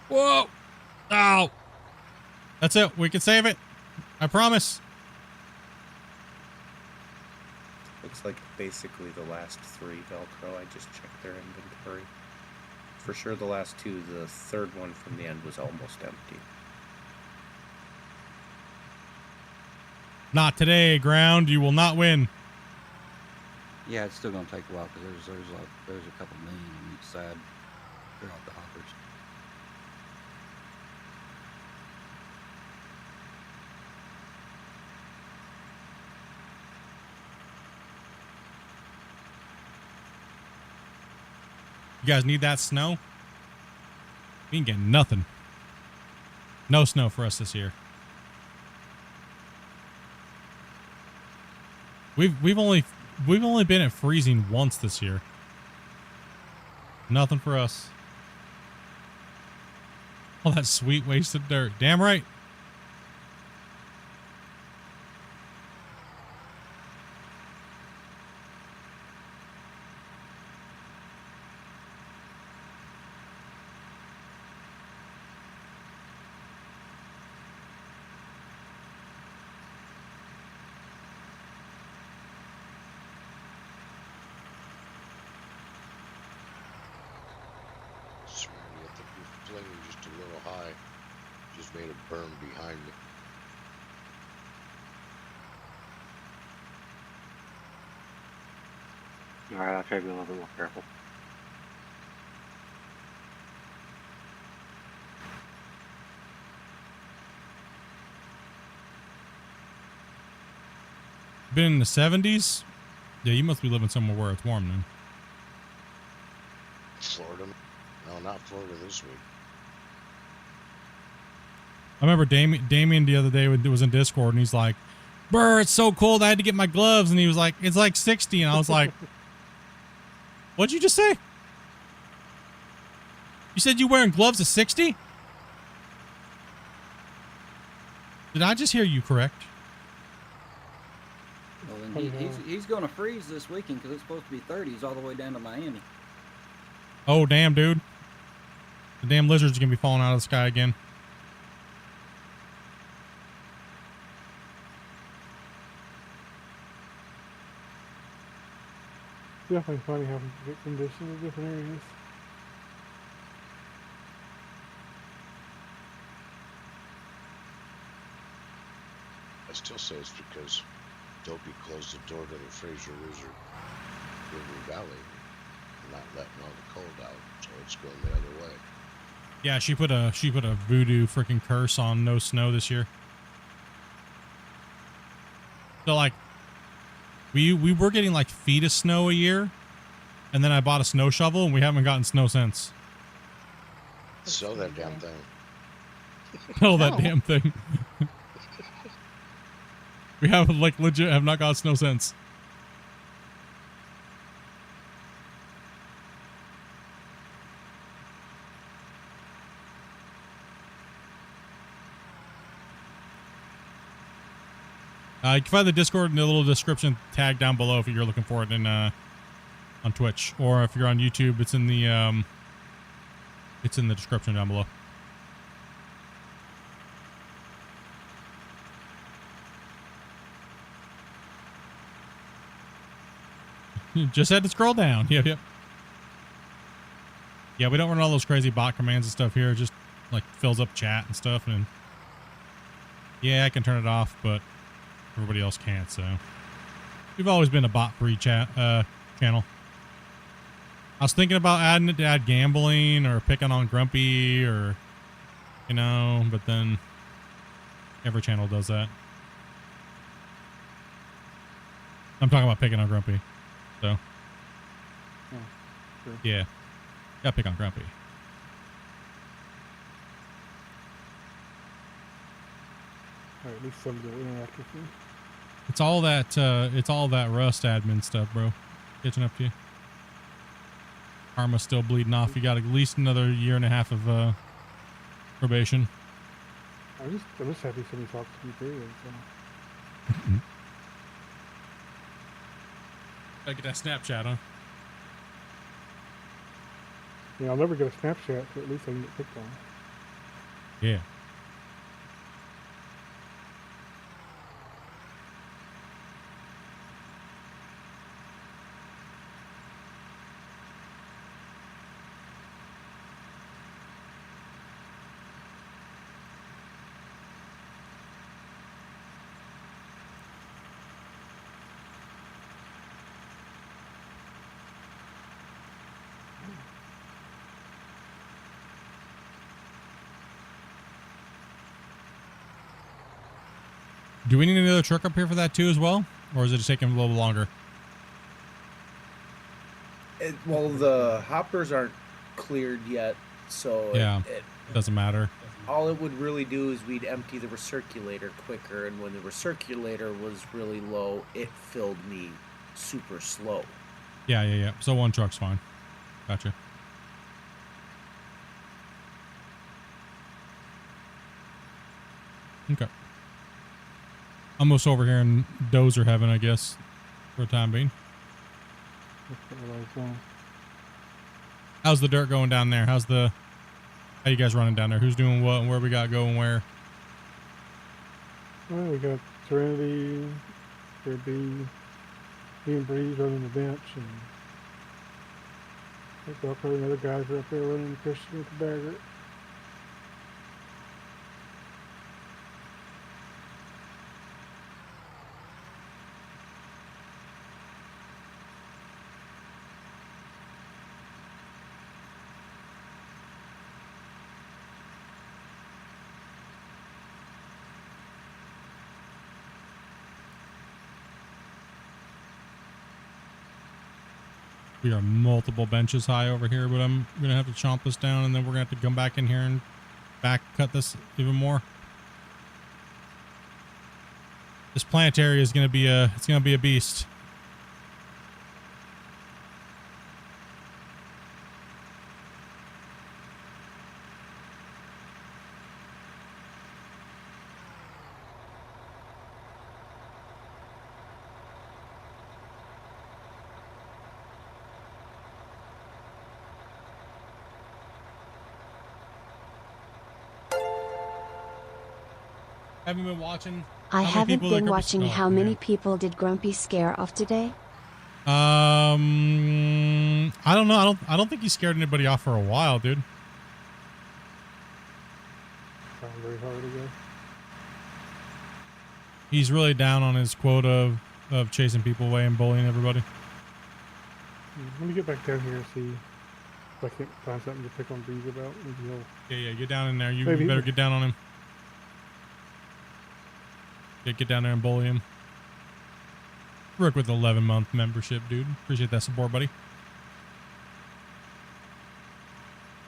Whoa! Ow! That's it. We can save it. I promise. Looks like basically the last 3 Velcro. I just checked their inventory. For sure the last 2, the third one from the end was almost empty. Not today, ground. You will not win. Yeah, it's still gonna take a while because there's a couple million on each side throughout the hoppers. You guys need that snow? We ain't getting nothing. No snow for us this year. We've only been at freezing once this year. Nothing for us. All that sweet wasted dirt. Damn right. Swearing, I think you're flinging just a little high. Just made a burn behind me. Alright, I'll try to be a little bit more careful. Been in the 70s? Yeah, you must be living somewhere where it's warm then. Florida? No, not Florida this week. I remember Damien the other day was in Discord and he's like, "Brr, it's so cold. I had to get my gloves." And he was like, "It's like 60." And I was like, "What'd you just say? You said you wearing gloves at 60? Did I just hear you correct?" Well, then he's going to freeze this weekend because it's supposed to be 30s all the way down to Miami. Oh, damn, dude. The damn lizard's going to be falling out of the sky again. Definitely funny having good conditions in different areas. I still say it's because Dopey closed the door to the Fraser River Valley, not letting all the cold out, so it's going the other way. Yeah, she put a voodoo freaking curse on no snow this year. So like, we were getting like feet of snow a year, and then I bought a snow shovel, and we haven't gotten snow since. Sell that damn thing. Oh, that damn thing. We have like legit have not got snow since. You can find the Discord in the little description tag down below if you're looking for it in on Twitch, or if you're on YouTube, it's in the description down below. You just had to scroll down. Yep. Yeah, we don't run all those crazy bot commands and stuff here. It just like fills up chat and stuff, and yeah, I can turn it off, but everybody else can't. So we've always been a bot-free chat channel. I was thinking about adding it to add gambling or picking on Grumpy, or but then every channel does that. I'm talking about picking on Grumpy. So Sure. yeah, gotta pick on Grumpy. Or at least somebody will interact with me. It's all that Rust admin stuff, bro. Catching up to you. Karma's still bleeding off. You got at least another 1.5 years of probation. I'm just happy somebody talks to me, period. So. Gotta get that Snapchat, huh? Yeah, I'll never get a Snapchat, so at least I can get picked on. Yeah. Do we need another truck up here for that too as well? Or is it just taking a little longer? Well, the hoppers aren't cleared yet, so Yeah, it doesn't matter. All it would really do is we'd empty the recirculator quicker, and when the recirculator was really low, it filled me super slow. Yeah. So one truck's fine. Gotcha. Okay. Almost over here in dozer heaven, I guess, for the time being. How's the dirt going down there? How you guys running down there? Who's doing what and where we got going where? Well, we got Serenity, there'd be me and Breeze running the bench, and I think a couple of other guys are up there running the Christian with the bagger. We are multiple benches high over here, but I'm gonna have to chomp this down, and then we're gonna have to come back in here and back cut this even more. This plant area is gonna be a beast. Haven't been watching. I How many haven't people did been Grumpy- watching. oh, How many man. people did Grumpy scare off today? I don't know. I don't think he scared anybody off for a while, dude. Trying very hard again. He's really down on his quota of chasing people away and bullying everybody. Let me get back down here and see if I can't find something to pick on Breeze about. Maybe he'll... Yeah, get down in there. You Maybe- better get down on him. Get down there and bully him. Rick with 11-month membership, dude. Appreciate that support, buddy.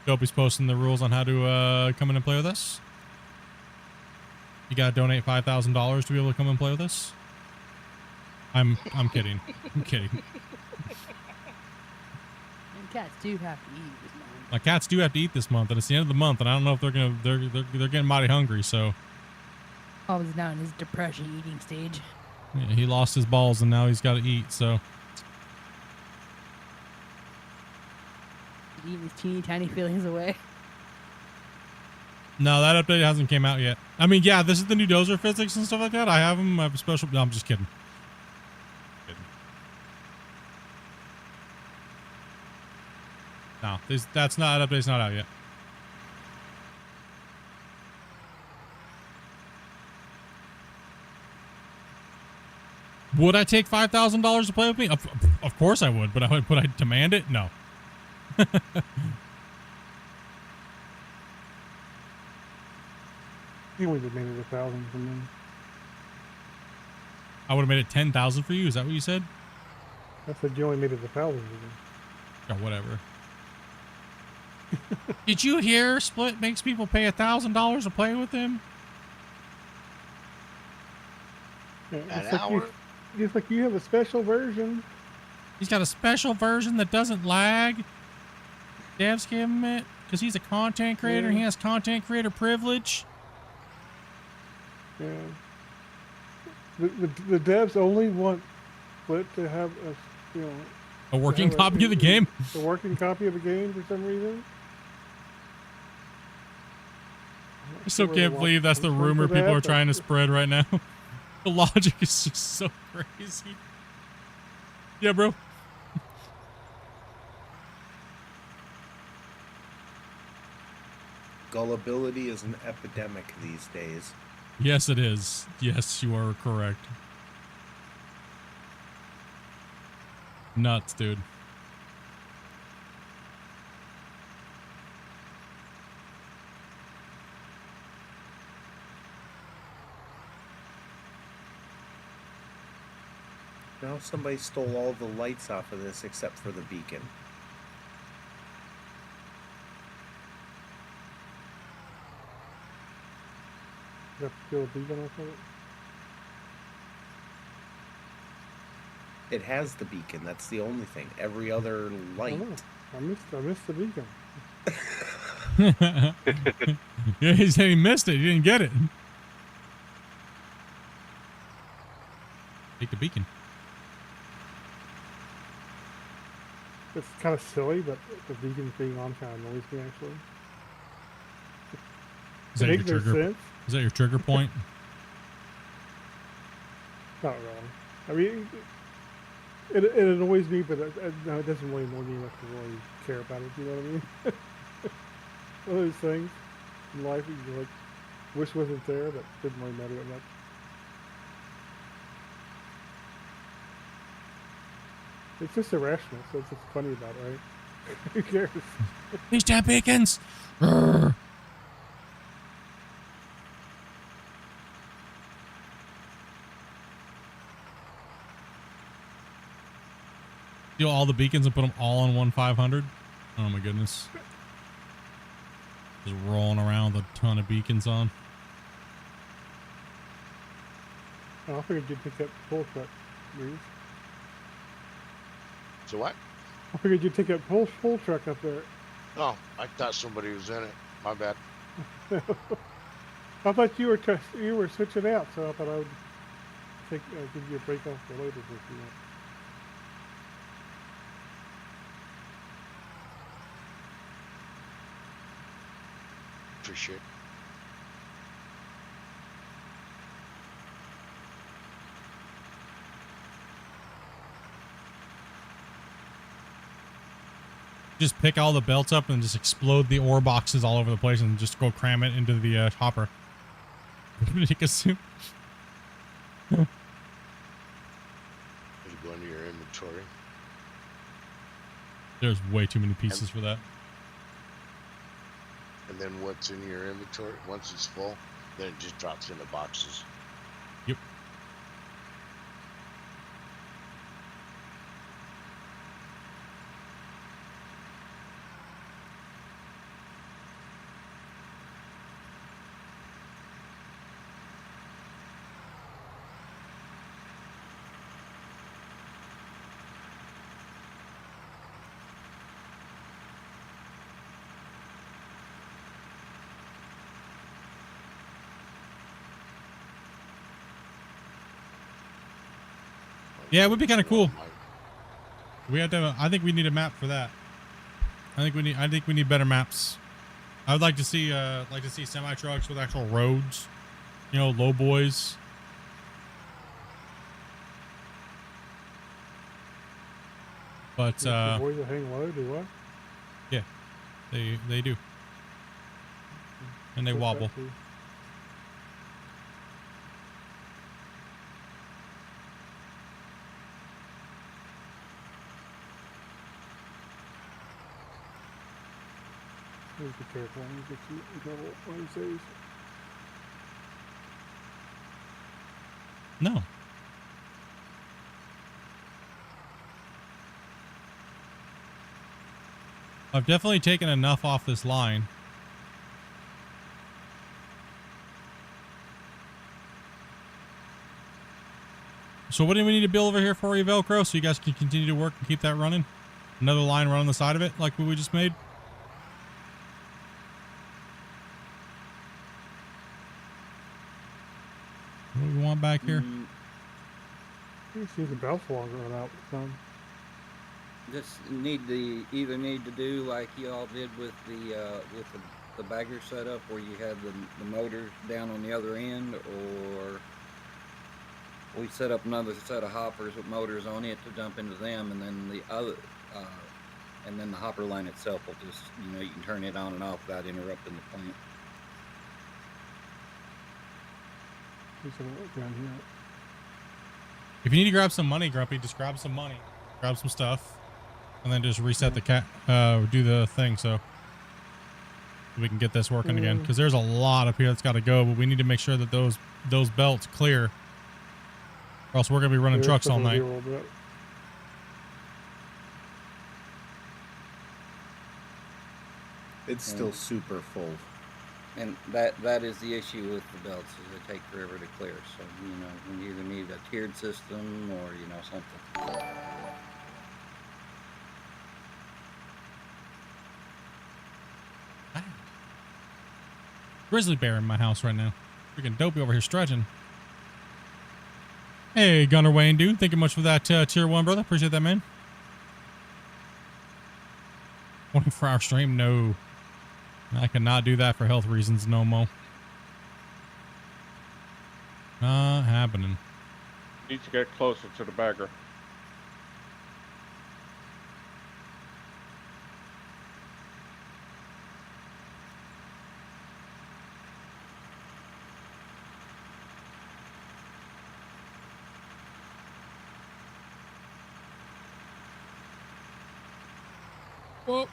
Dopey's posting the rules on how to come in and play with us. You gotta donate $5,000 to be able to come and play with us. I'm kidding. I'm kidding. And cats do have to eat this month. My cats do have to eat this month, and it's the end of the month, and I don't know if they're getting mighty hungry. So Always now in his depression eating stage. yeah, he lost his balls, and now he's got to eat. So Eating his teeny tiny feelings away. no, that update hasn't came out yet. I mean, yeah, this is the new dozer physics and stuff like that. I have them. I have a special. No, I'm just kidding. No, that's not that update's not out yet. Would I take $5,000 to play with me? Of course I would, but would I demand it? No. He only demanded 1,000 from me. I would have made it 10,000 for you. Is that what you said? I said you only made it 1,000 from me. Or whatever. Did you hear Split makes people pay $1,000 to play with him? Yeah, An it's like hour? It's like you have a special version. He's got a special version that doesn't lag. Devs give him it because he's a content creator and he has content creator privilege. Yeah. The devs only want Split to have a, you know, A working to have copy of the game. A working copy of the game for some reason. I still can't believe that's the rumor people are trying to spread right now. The logic is just so crazy. Yeah, bro. Gullibility is an epidemic these days. Yes, it is. Yes, you are correct. Nuts, dude. Now somebody stole all the lights off of this except for the beacon. You have to kill a beacon off of it. It has the beacon. That's the only thing. Every other light. I missed the beacon. Yeah, he said he missed it. He didn't get it. Take the beacon. It's kind of silly, but the beacon being on kind of annoys me actually. Is that It your makes no trigger? sense. Is that your trigger point? Not really. I mean, it annoys me, but no, it doesn't really annoy me enough to really care about it. You know what I mean? One of those things in life that you like wish wasn't there, but didn't really matter that much. It's just irrational, so it's just funny about it, right? Who cares? These damn beacons! Urgh. Steal all the beacons and put them all on one 500. Oh my goodness. Just rolling around with a ton of beacons on. Oh, I figured you'd take that pull truck, Reese. So what? I figured you'd take that pull truck up there. Oh, I thought somebody was in it. My bad. I thought you were switching out, so I thought I would give you a break off the loaders if you want. Appreciate it. Just pick all the belts up and just explode the ore boxes all over the place and just go cram it into the hopper. Make a soup. It'll go into your inventory. There's way too many pieces for that. And then what's in your inventory, once it's full, then it just drops into boxes. Yep. Yeah, it would be kind of cool. We have to. I think we need a map for that. I think we need better maps. I would like to see semi trucks with actual roads. You know, low boys. But boys that hang low do what? Yeah, they do, and they wobble. Please be careful. You get you in trouble one of these days. No. I've definitely taken enough off this line. So what do we need to build over here for you, Velcro, so you guys can continue to work and keep that running? Another line running the side of it like what we just made? What do we want back here? You see the belts longer run out some. Just either need to do like y'all did with the bagger setup, where you had the motors down on the other end, or we set up another set of hoppers with motors on it to dump into them, and then the other, and then the hopper line itself will just, you can turn it on and off without interrupting the plant. Down here. If you need to grab some money, Grumpy, just grab some money, grab some stuff, and then just reset the do the thing so we can get this working again. Because there's a lot up here that's got to go, but we need to make sure that those belts clear, or else we're gonna be running trucks all night. It's still super full. And that is the issue with the belts, is they take forever to clear. So, we either need a tiered system or, something. Grizzly bear in my house right now. Freaking dopey over here stretching. Hey, Gunner Wayne, dude. Thank you much for that tier 1, brother. Appreciate that, man. 24-hour stream? No. I cannot do that for health reasons no more. Not happening. Need to get closer to the bagger. Whoa.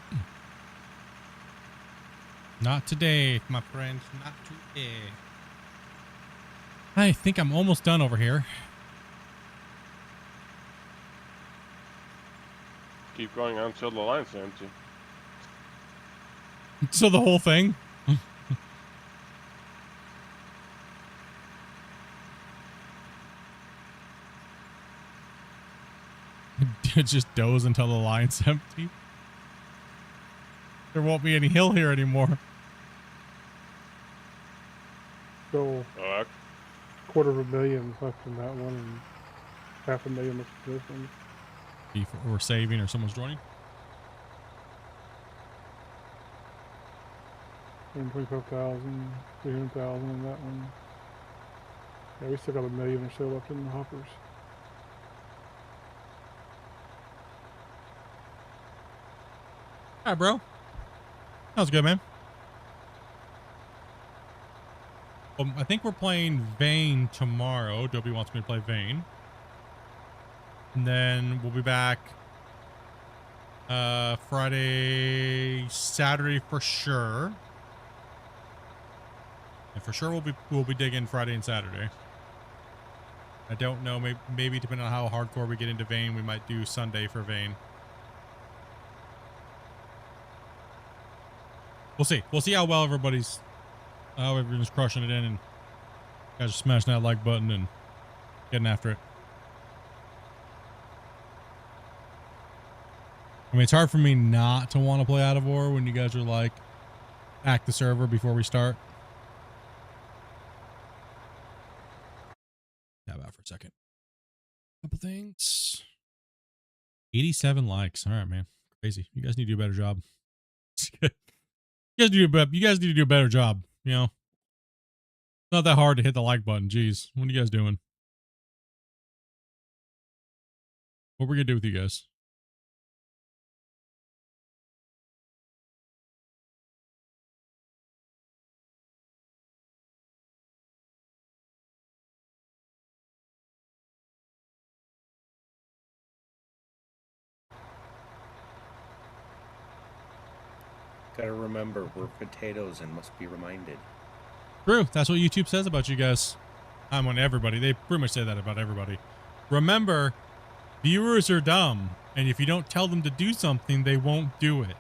Not today, my friends. Not today. I think I'm almost done over here. keep going until the line's empty. So the whole thing? Just doze until the line's empty. There won't be any hill here anymore. So, $250,000 left in that one, and $500,000 left in this one. If we're saving or someone's joining. 125,000, 300,000 in that one. Yeah, we still got $1 million or so left in the hoppers. All right, bro. That was good, man. I think we're playing Vane tomorrow. Dobie wants me to play Vane. And then we'll be back Friday, Saturday for sure. And for sure we'll be digging Friday and Saturday. I don't know, maybe depending on how hardcore we get into Vane, we might do Sunday for Vane. We'll see. We'll see how well everybody's crushing it in, and guys are smashing that like button and getting after it. I mean, it's hard for me not to want to play Out of War when you guys are like, hack the server before we start. Tab out for a second. Couple things. 87 likes. All right, man. Crazy. You guys need to do a better job. You guys need to do a better job, you know? It's not that hard to hit the like button. Jeez. What are you guys doing? What are we going to do with you guys? Gotta remember, we're potatoes and must be reminded. True. That's what YouTube says about you guys. I'm on everybody. They pretty much say that about everybody. Remember, viewers are dumb, and if you don't tell them to do something, they won't do it.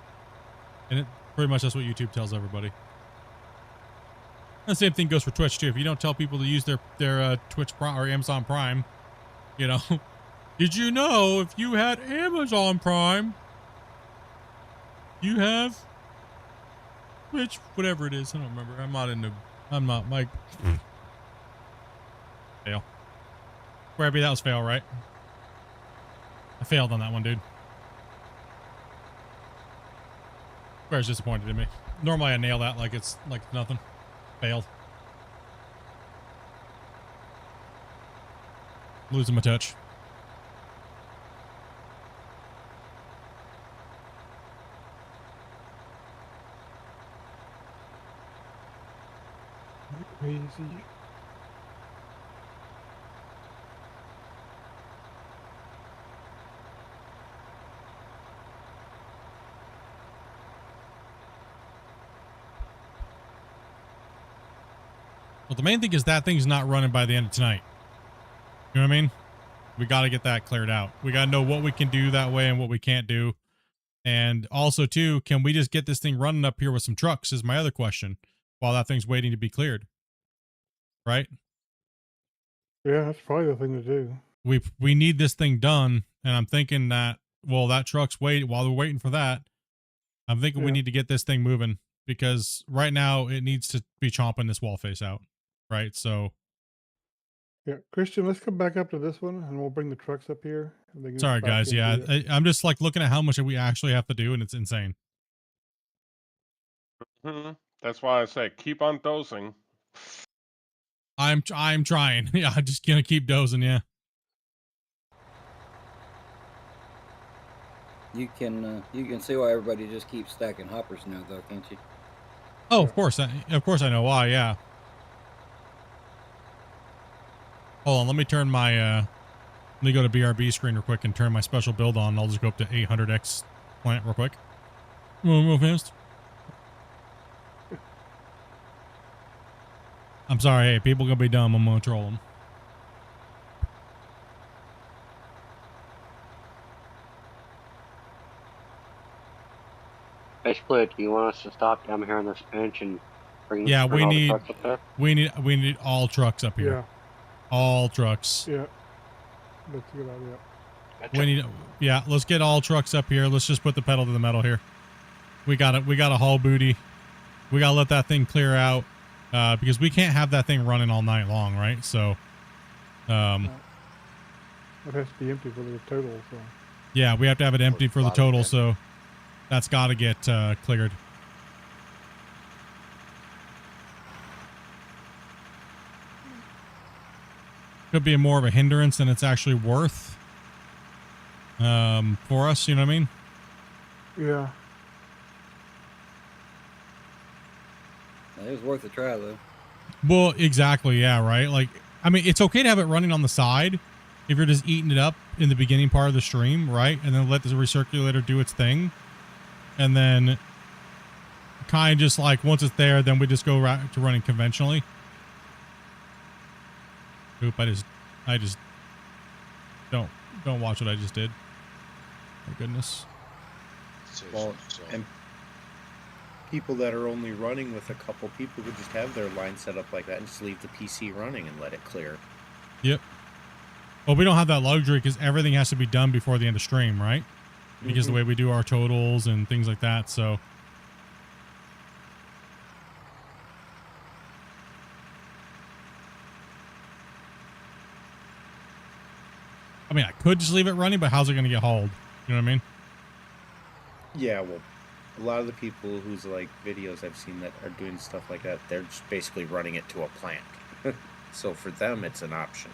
And pretty much that's what YouTube tells everybody. And the same thing goes for Twitch too. If you don't tell people to use their Twitch Prime or Amazon Prime, you know, did you know if you had Amazon Prime, you have Twitch, whatever it is. I don't remember. I'm not Mike. Fail. Wherever that was fail, right? I failed on that one, dude. Square's disappointed in me. Normally I nail that like it's like nothing. Failed. Losing my touch. Crazy. Well, the main thing is that thing's not running by the end of tonight. You know what I mean? We got to get that cleared out. We got to know what we can do that way and what we can't do. And also, too, can we just get this thing running up here with some trucks is my other question while that thing's waiting to be cleared. Right? Yeah, that's probably the thing to do. We need this thing done, and I'm thinking that, well, that truck's waiting. While we're waiting for that, I'm thinking we need to get this thing moving because right now it needs to be chomping this wall face out. Right? So... Yeah, Christian, let's come back up to this one, and we'll bring the trucks up here. And they can Sorry, back guys. into Yeah, it. I'm just like looking at how much we actually have to do, and it's insane. That's why I say keep on dosing. I'm trying. Yeah, I'm just gonna keep dozing. Yeah. You can see why everybody just keeps stacking hoppers now, though, can't you? Oh, of course I know why. Yeah. Hold on, let me turn my let me go to BRB screen real quick and turn my special build on. I'll just go up to 800x plant real quick. Move fast. I'm sorry. Hey, people gonna be dumb. I'm gonna troll them. Hey, Split, do you want us to stop down here on this bench and bring Yeah, bring we all need the trucks up there? we need all trucks up here. Yeah. All trucks. Yeah. That's a good idea. We need, yeah, let's get all trucks up here. Let's just put the pedal to the metal here. We got it. We got a haul booty. We got to let that thing clear out because we can't have that thing running all night long, right? So, It has to be empty for the total. So. yeah, we have to have it empty for the total. So that's got to get cleared. Could be more of a hindrance than it's actually worth for us. You know what I mean? Yeah. It was worth a try, though. Well, exactly. Yeah, right. Like, I mean, it's okay to have it running on the side if you're just eating it up in the beginning part of the stream, right? And then let the recirculator do its thing. And then kind of just like once it's there, then we just go right to running conventionally. Oop, I just don't watch what I just did. My goodness. Well, and people that are only running with a couple people could just have their line set up like that and just leave the PC running and let it clear. Yep. Well, we don't have that luxury because everything has to be done before the end of stream, right? Because the way we do our totals and things like that, so. I mean, I could just leave it running, but how's it going to get hauled? You know what I mean? Yeah, well, a lot of the people whose like videos I've seen that are doing stuff like that, they're just basically running it to a plant. So for them, it's an option.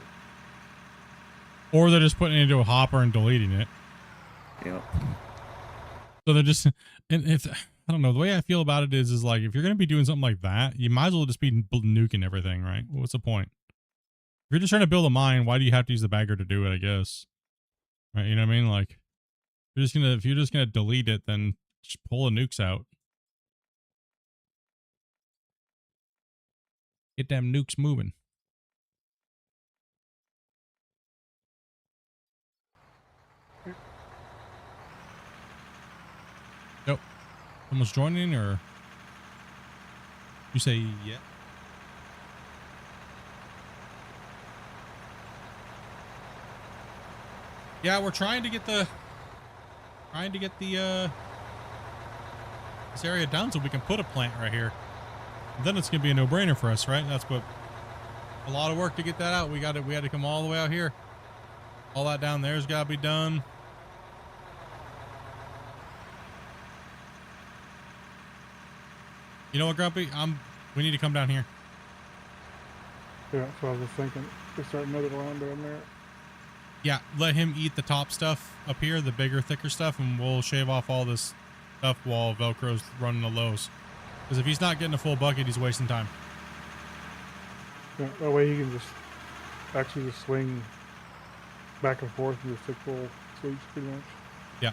Or they're just putting it into a hopper and deleting it. Yeah. So they're just, and if, I don't know, the way I feel about it is like, if you're going to be doing something like that, you might as well just be nuking everything, right? What's the point? If you're just trying to build a mine, why do you have to use the bagger to do it, I guess? Right, you know what I mean? Like, if you're just gonna delete it, then just pull the nukes out. Get them nukes moving. Nope. Someone's joining, or you say yeah? Yeah, we're trying to get the this area done so we can put a plant right here. And then it's gonna be a no-brainer for us, right? That's what, a lot of work to get that out. We had to come all the way out here. All that down there's gotta be done. You know what, Grumpy? We need to come down here. Yeah, that's what I was thinking. Just start another line down there. Yeah, let him eat the top stuff up here, the bigger, thicker stuff, and we'll shave off all this stuff while Velcro's running the lows. Because if he's not getting a full bucket, he's wasting time. Yeah, that way he can just actually just swing back and forth and just take full sweeps pretty much. Yeah.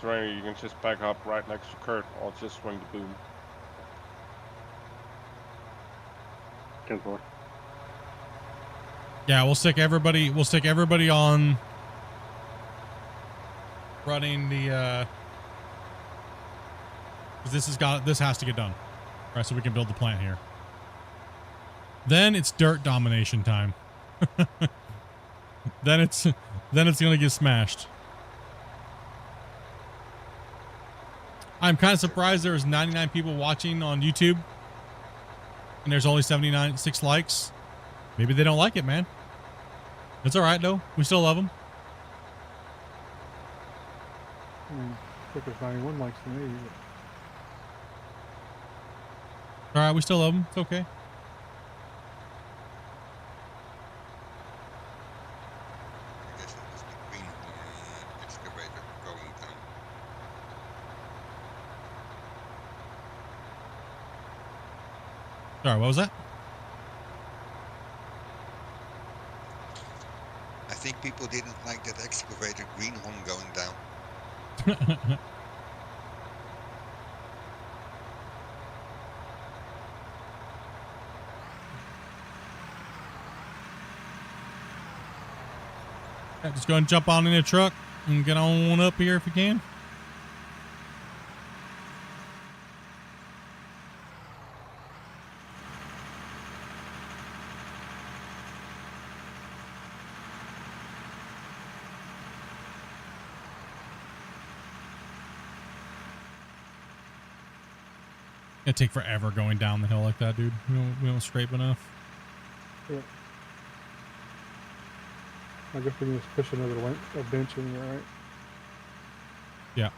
Right, you can just back up right next to Kurt, or just swing the boom. 10-4. Yeah, we'll stick everybody on running the 'cause this has to get done. Right, so we can build the plant here. Then it's dirt domination time. then it's gonna get smashed. I'm kind of surprised there's 99 people watching on YouTube and there's only 6 likes. Maybe they don't like it, man. It's all right though. We still love them. I mean, I think there's 91 likes to me. All right, we still love them. It's okay. I guess Sorry, what was that? I think people didn't like that excavator greenhorn going down. Yeah, just go and jump on in the truck and get on up here if you can. It'd take forever going down the hill like that, dude. We don't scrape enough. Yeah. I guess we can just push another a bench in there, right? Yeah.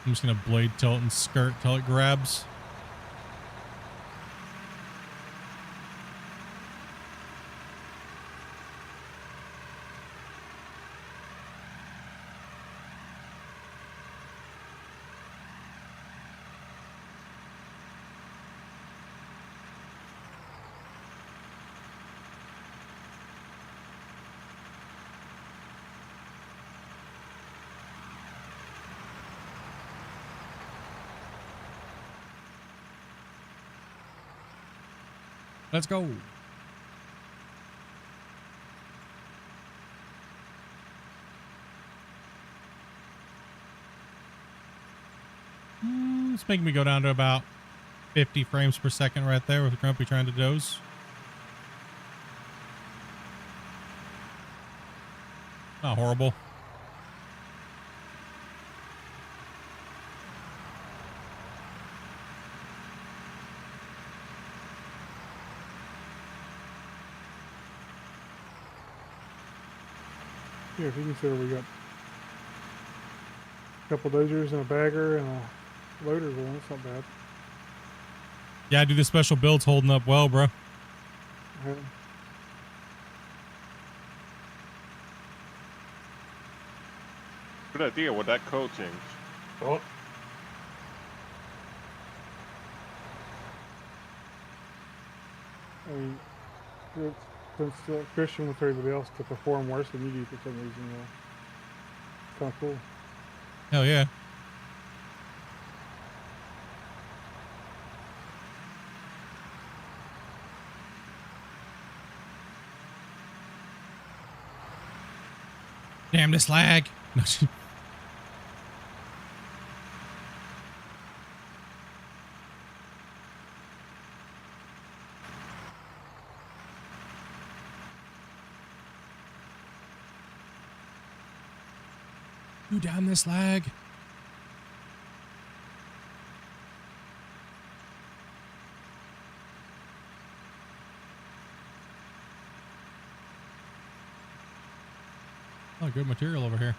I'm just gonna blade tilt and skirt till it grabs. Let's go. It's making me go down to about 50 frames per second right there with Grumpy trying to doze. Not horrible. Yeah, if you consider we got a couple dozers and a bagger and a loader going, that's not bad. Yeah, dude, the special build's holding up well, bro. Yeah. Good idea with that code change. Oh. I mean, since Christian with everybody else to perform worse than you do for some reason, it's kind of cool. Hell yeah. Damn this lag. You down this lag. Oh, good material over here.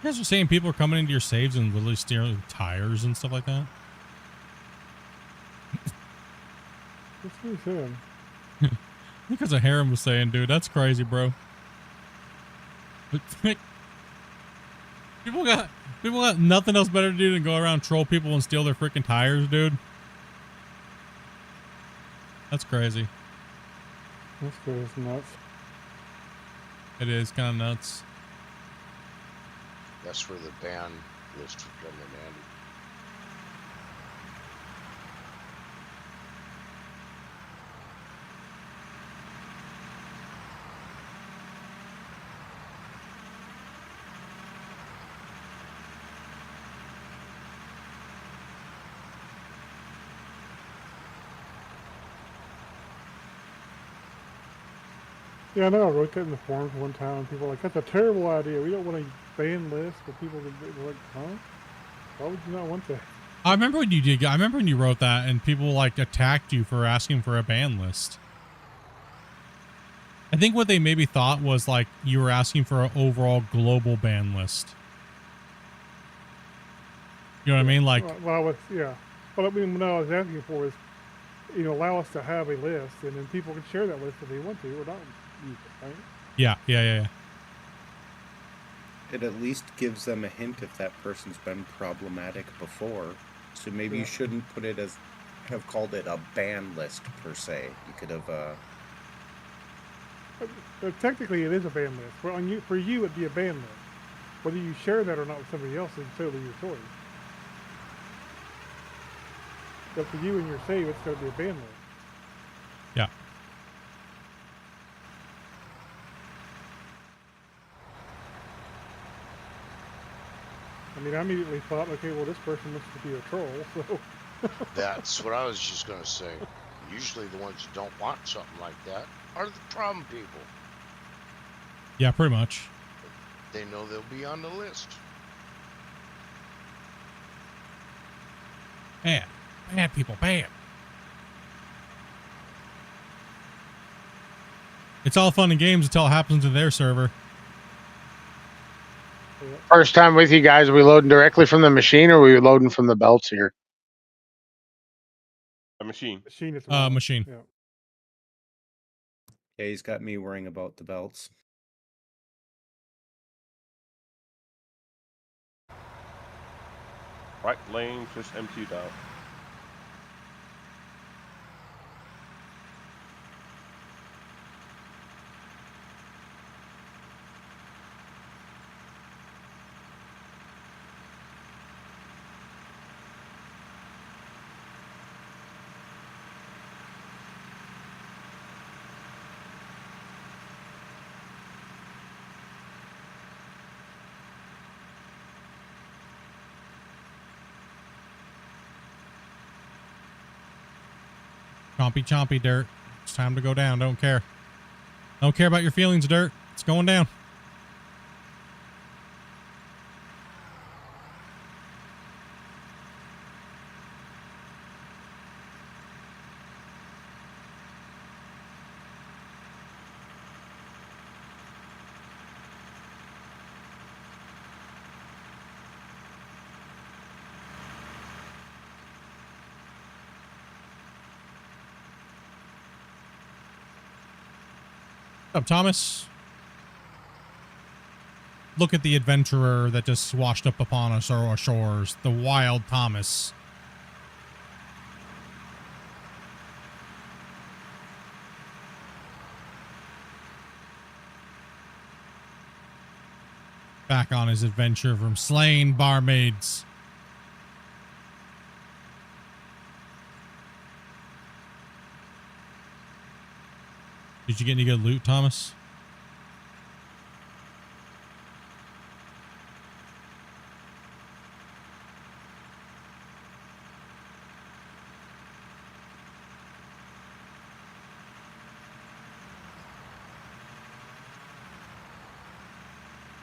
You guys are saying people are coming into your saves and literally stealing tires and stuff like that? That's what he said. Because of Harem was saying, dude, that's crazy, bro. People got nothing else better to do than go around troll people and steal their freaking tires, dude. That's crazy. That's good. It's nuts. It is kind of nuts. That's where the ban list would come in handy. Yeah, I know. I wrote that in the forums one time, and people were like, "That's a terrible idea. We don't want a ban list for people to be like, huh? Why would you not want that?" I remember when you did. I remember when you wrote that, and people like attacked you for asking for a ban list. I think what they maybe thought was like you were asking for an overall global ban list. You know what I mean? Like, yeah. Well, I mean, what I was asking for is, allow us to have a list, and then people can share that list if they want to, or not use it, right? yeah. It at least gives them a hint if that person's been problematic before. So maybe you shouldn't have called it a ban list per se. You could have. Technically, it is a ban list. For you, it'd be a ban list. Whether you share that or not with somebody else is totally your choice. But for you and your save, it's going to be a ban list. Yeah. I mean, I immediately thought, okay, well, this person looks to be a troll, so. That's what I was just gonna say. Usually the ones who don't want something like that are the problem people. Yeah, pretty much. They know they'll be on the list. Bad people, bad. It's all fun and games until it happens to their server. First time with you guys, are we loading directly from the machine, or are we loading from the belts here? A machine. Machine is machine. Yeah. Yeah, he's got me worrying about the belts. Right lane just emptied out. Chompy, dirt. It's time to go down. Don't care. Don't care about your feelings, dirt. It's going down. What's up, Thomas? Look at the adventurer that just washed up upon us our shores. The wild Thomas. Back on his adventure from slaying barmaids. Did you get any good loot, Thomas?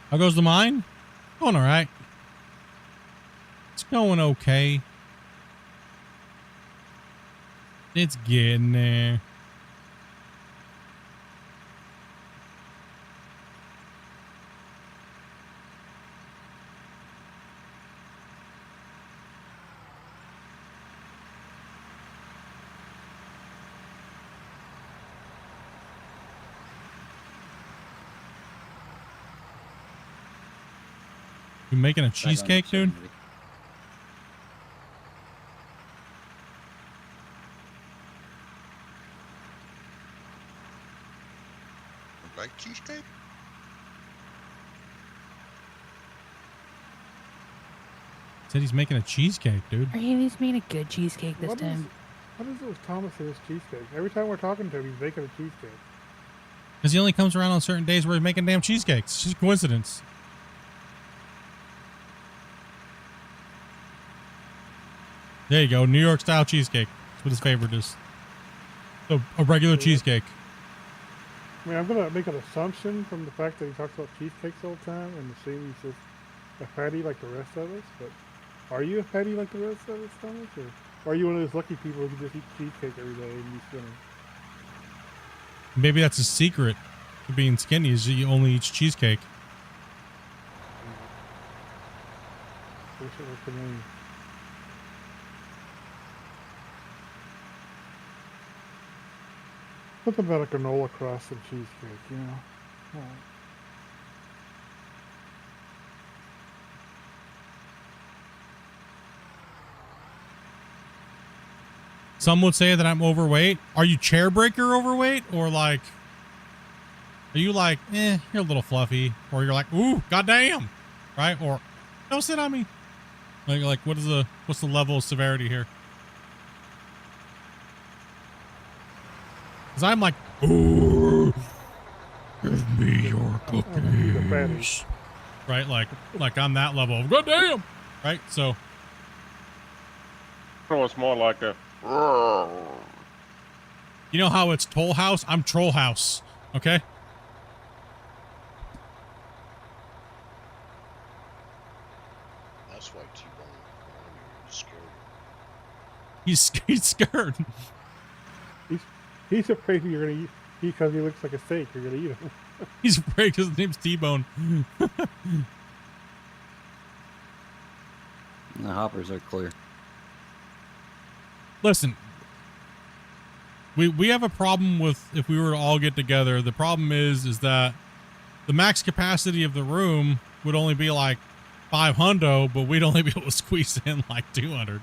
How goes the mine? Going all right. It's going okay. It's getting there. You making a cheesecake, dude? Like cheesecake? Said he's making a cheesecake, dude. Are you just making a good cheesecake this time? What is it with Thomas and his cheesecake? Every time we're talking to him, he's making a cheesecake. Because he only comes around on certain days where he's making damn cheesecakes. It's just a coincidence. There you go. New York style cheesecake. That's what his favorite is. So a regular cheesecake. I mean, I'm going to make an assumption from the fact that he talks about cheesecakes all the time and assume he's just a fatty like the rest of us. But are you a fatty like the rest of us, Thomas? Or are you one of those lucky people who just eat cheesecake every day and you skinny? Maybe that's a secret to being skinny, is you only eat cheesecake. Wish it was for me. Something about a granola crust and cheesecake, you know. Oh. Some would say that I'm overweight. Are you chair breaker overweight, or like, are you like, you're a little fluffy, or you're like, ooh, goddamn, right? Or don't sit on me. Like, what's the level of severity here? Because I'm like, ooh, give me your cookies, right? Like I'm that level of goddamn, right? So. No, it's more like a. You know how it's Toll House? I'm Troll House. Okay? That's why T-Bone is scared. He's scared. He's afraid you're gonna eat because he looks like a steak. You're gonna eat him. He's afraid because his name's T-Bone. The hoppers are clear. Listen, we have a problem with if we were to all get together. The problem is that the max capacity of the room would only be like 500, but we'd only be able to squeeze in like 200.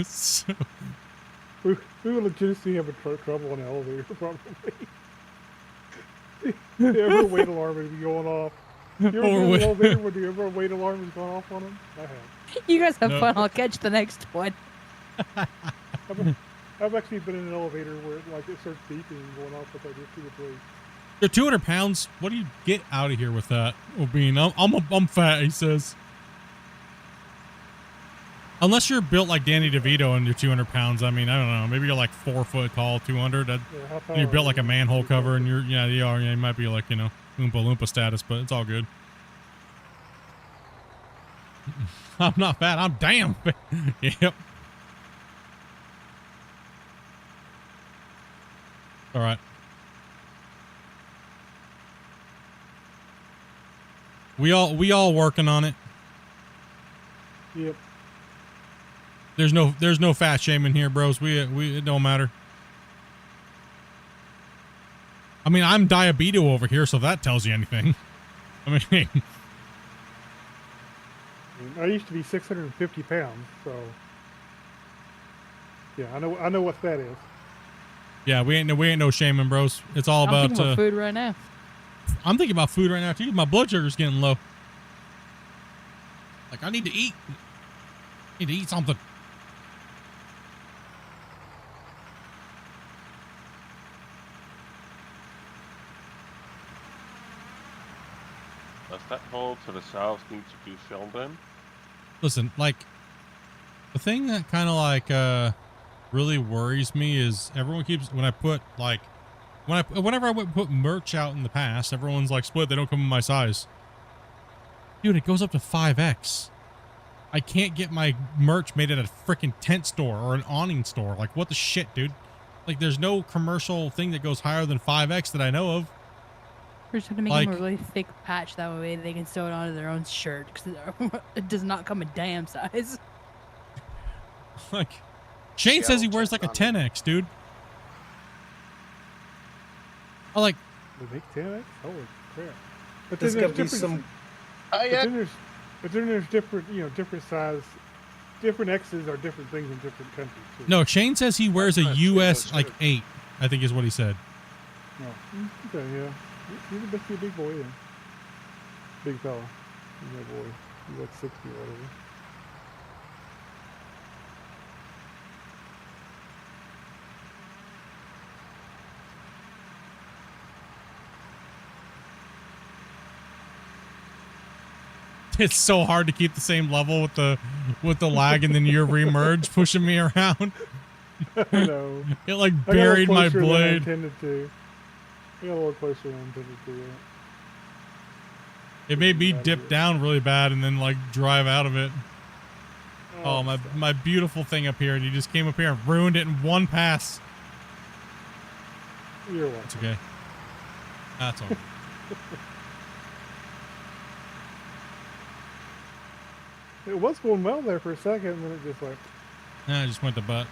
So, we would legitimately have a trouble in an elevator, probably. The overweight alarm would be going off. You ever been in an elevator when the overweight alarm has gone off on them? I have. You guys have fun. I'll catch the next one. I've actually been in an elevator where it starts beeping and going off if I just do the place. You're 200 pounds. What do you get out of here with that? I'm fat, he says. Unless you're built like Danny DeVito and you're 200 pounds. I mean, I don't know. Maybe you're like 4 foot tall, 200. And you're built like a manhole cover, and you might be like, Oompa Loompa status, but it's all good. I'm not fat. I'm damn fat. Yep. All right. We all working on it. Yep. There's no fat shaming here, bros. It don't matter. I mean, I'm diabetes over here, so if that tells you anything. I mean, I used to be 650 pounds, so yeah, I know what that is. Yeah, we ain't no shaming, bros. It's all I'm about, thinking about food right now. I'm thinking about food right now too. My blood sugar's getting low. Like I need to eat. Need to eat something. Does that hole to the south need to be filled in? Listen, like the thing that kind of like really worries me is everyone keeps when I put like whenever I would put merch out in the past, everyone's like, Split, they don't come in my size. Dude, it goes up to 5X. I can't get my merch made at a freaking tent store or an awning store. Like, what the shit, dude? Like, there's no commercial thing that goes higher than 5X that I know of. We're just gonna make them a really thick patch. That way they can sew it onto their own shirt because it does not come in damn size. Like, Shane says he wears like a 10X, dude. I like. They make 10X? Holy crap! But There's then gotta there's be some. But then there's different, different size, different X's are different things in different countries too. No, Shane says he wears a US like 8, I think is what he said. Oh, okay, yeah. He's a big boy then. Big fella. He's a boy. He's like 60 or whatever. It's so hard to keep the same level with the lag, and then your remerge pushing me around. I know. It like buried my blade. I intended to. I got a little closer than I intended to. Yeah. It made me dip down really bad and then like drive out of it. Oh, my beautiful thing up here, and you just came up here and ruined it in one pass. You're welcome. It's okay. That's all. It was going well there for a second, and then it just like. I just went to butt.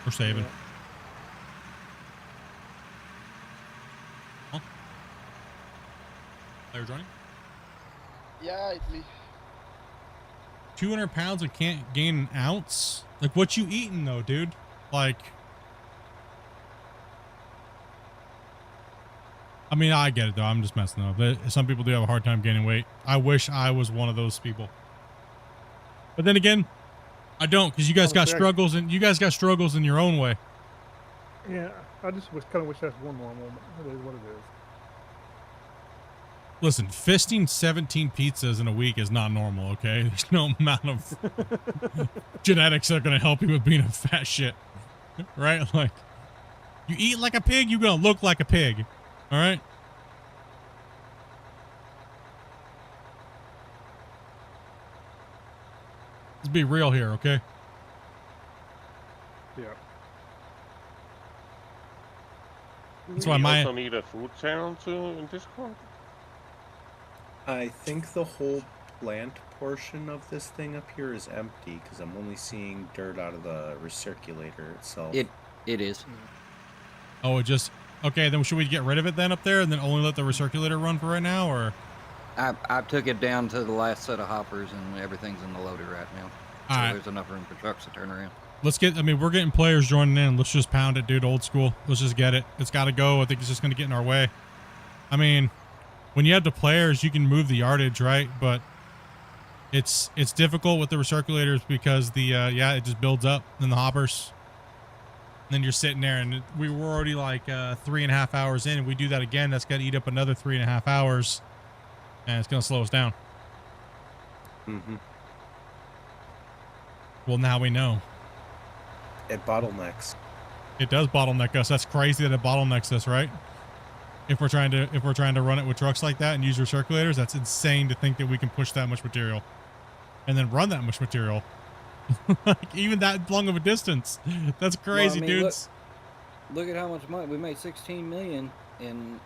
We're saving. Player joining. Yeah, it's me. 200 pounds and can't gain an ounce? Like, what you eating though, dude? Like, I mean, I get it though. I'm just messing up. Some people do have a hard time gaining weight. I wish I was one of those people. But then again, I don't, because you guys got struggles and you guys got struggles in your own way. Yeah, I just kind of wish that's one normal, but it is what it is. Listen, fisting 17 pizzas in a week is not normal, okay? There's no amount of genetics that are going to help you with being a fat shit, right? Like, you eat like a pig, you're going to look like a pig, all right? Let's be real here, okay? Yeah. That's why we my... also need a food channel too in Discord. I think the whole plant portion of this thing up here is empty because I'm only seeing dirt out of the recirculator itself. It is. Oh, it just... Okay, then should we get rid of it then up there and then only let the recirculator run for right now, or...? I took it down to the last set of hoppers and everything's in the loader right now. So Alright. there's enough room for trucks to turn around. Let's get... I mean, we're getting players joining in. Let's just pound it, dude. Old school. Let's just get it. It's got to go. I think it's just going to get in our way. I mean... When you have the players, you can move the yardage, right? But it's difficult with the recirculators because the it just builds up in the hoppers. And then you're sitting there, and we were already like 3.5 hours in, and we do that again. That's got to eat up another 3.5 hours, and it's gonna slow us down. Mm-hmm. Well, now we know. It bottlenecks. It does bottleneck us. That's crazy that it bottlenecks us, right? If we're trying to run it with trucks like that and use recirculators, that's insane to think that we can push that much material and then run that much material. Like, even that long of a distance. That's crazy, well, I mean, dudes. Look at how much money we made. 16 million in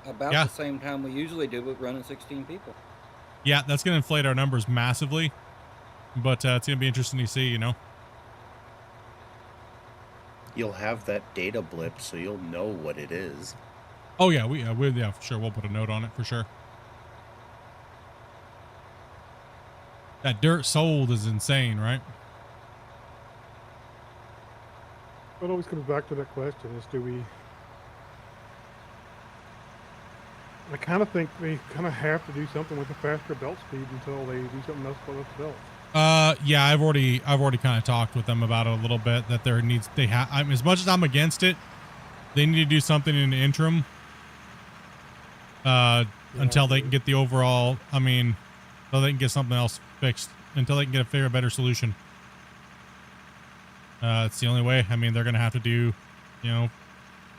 about Yeah. the same time we usually do with running 16 people. Yeah, that's going to inflate our numbers massively, but it's going to be interesting to see, you know. You'll have that data blip, so you'll know what it is. Oh yeah, yeah, for sure. We'll put a note on it for sure. That dirt sold is insane, right? It always comes back to that question: is do we? I kind of think they kind of have to do something with the faster belt speed until they do something else with the belt. Yeah, I've already kind of talked with them about it a little bit. That as much as I'm against it, they need to do something in the interim. Until they can get the overall, I mean, until they can get something else fixed, until they can get a better solution. It's the only way. I mean, they're going to have to do,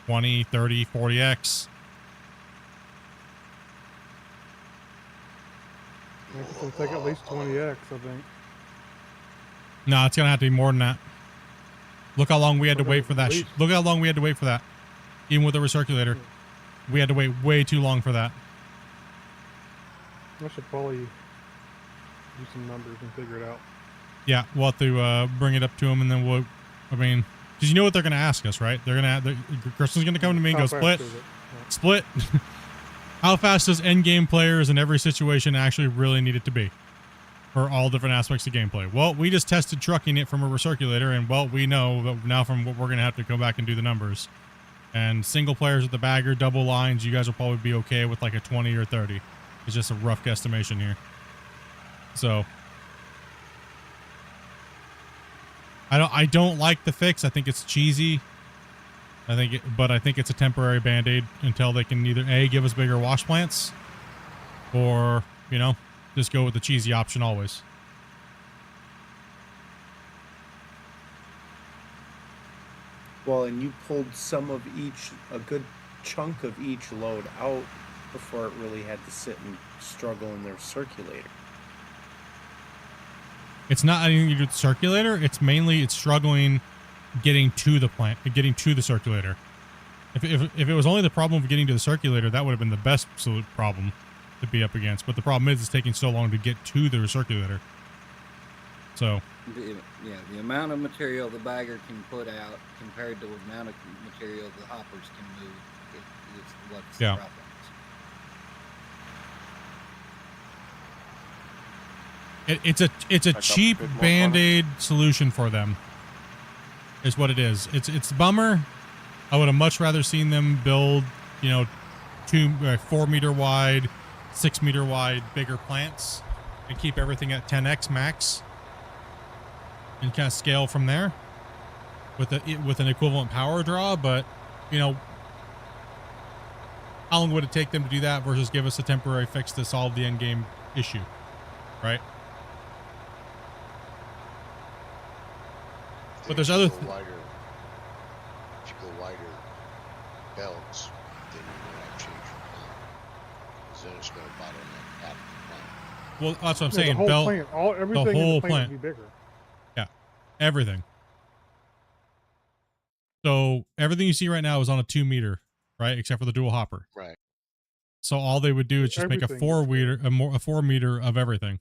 20, 30, 40x. It's going to take at least 20x, I think. No, it's going to have to be more than that. Look how long we had to wait for that. Look how long we had to wait for that. Even with the recirculator. We had to wait way too long for that. I should probably do some numbers and figure it out. Yeah, we'll have to bring it up to them, and then because you know what they're going to ask us, right? Kristen's going to come to me and go, Split. How fast does endgame players in every situation actually really need it to be? For all different aspects of gameplay. Well, we just tested trucking it from a recirculator, and well, we know that now from what we're going to have to go back and do the numbers. And single players with the bagger, double lines, you guys will probably be okay with like a 20 or 30. It's just a rough guesstimation here. So I don't like the fix. I think it's cheesy. But I think it's a temporary band-aid until they can either A, give us bigger wash plants, or, just go with the cheesy option always. Well, and you pulled a good chunk of each load out before it really had to sit and struggle in their circulator. It's not anything to do with the circulator. It's struggling getting to the plant, getting to the circulator. If it was only the problem of getting to the circulator, that would have been the best problem to be up against. But the problem is it's taking so long to get to the recirculator. So... The amount of material the bagger can put out compared to the amount of material the hoppers can move is what's the problem. It's a Like a cheap bit more band-aid solution for them. Is what it is. It's a bummer. I would have much rather seen them build, 4 meter wide, 6 meter wide, bigger plants, and keep everything at 10x max, and kind of scale from there with an equivalent power draw. But how long would it take them to do that versus give us a temporary fix to solve the end game issue, right? But there's other. If you go wider belts, then you're gonna have to change your plan. Because then it's gonna bottleneck half the plant. Well, that's what I'm The saying. whole Belt, plant, everything the in whole the plant plant. would be bigger. Yeah, everything. So everything you see right now is on a 2 meter, right? Except for the dual hopper. Right. So all they would do is just make a Everything 4 is meter, a 4 meter of everything.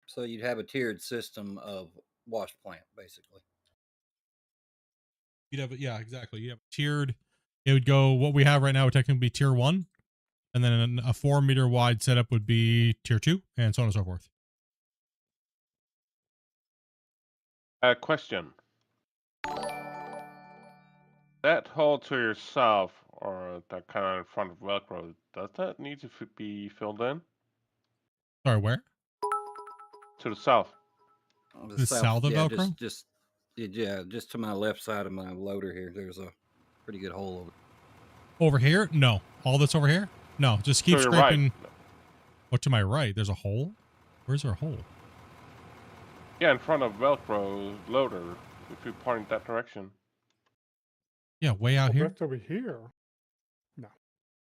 So you'd have a tiered system of wash plant, basically. You'd have, yeah, exactly. You have tiered. It would go. What we have right now would technically be tier 1, and then a 4 meter wide setup would be tier 2, and so on and so forth. Question. That hole to your south, or that kind of in front of Velcro, does that need to be filled in? Sorry, where? To the south. The south of yeah, Velcro? just to my left side of my loader here. There's a pretty good hole Over here? No. All this over here? No. Just keep To your scraping. right. Oh, to my right. There's a hole? Where's there a hole? Yeah, in front of Velcro loader, if you point that direction. Yeah, way out here. That's over here. No.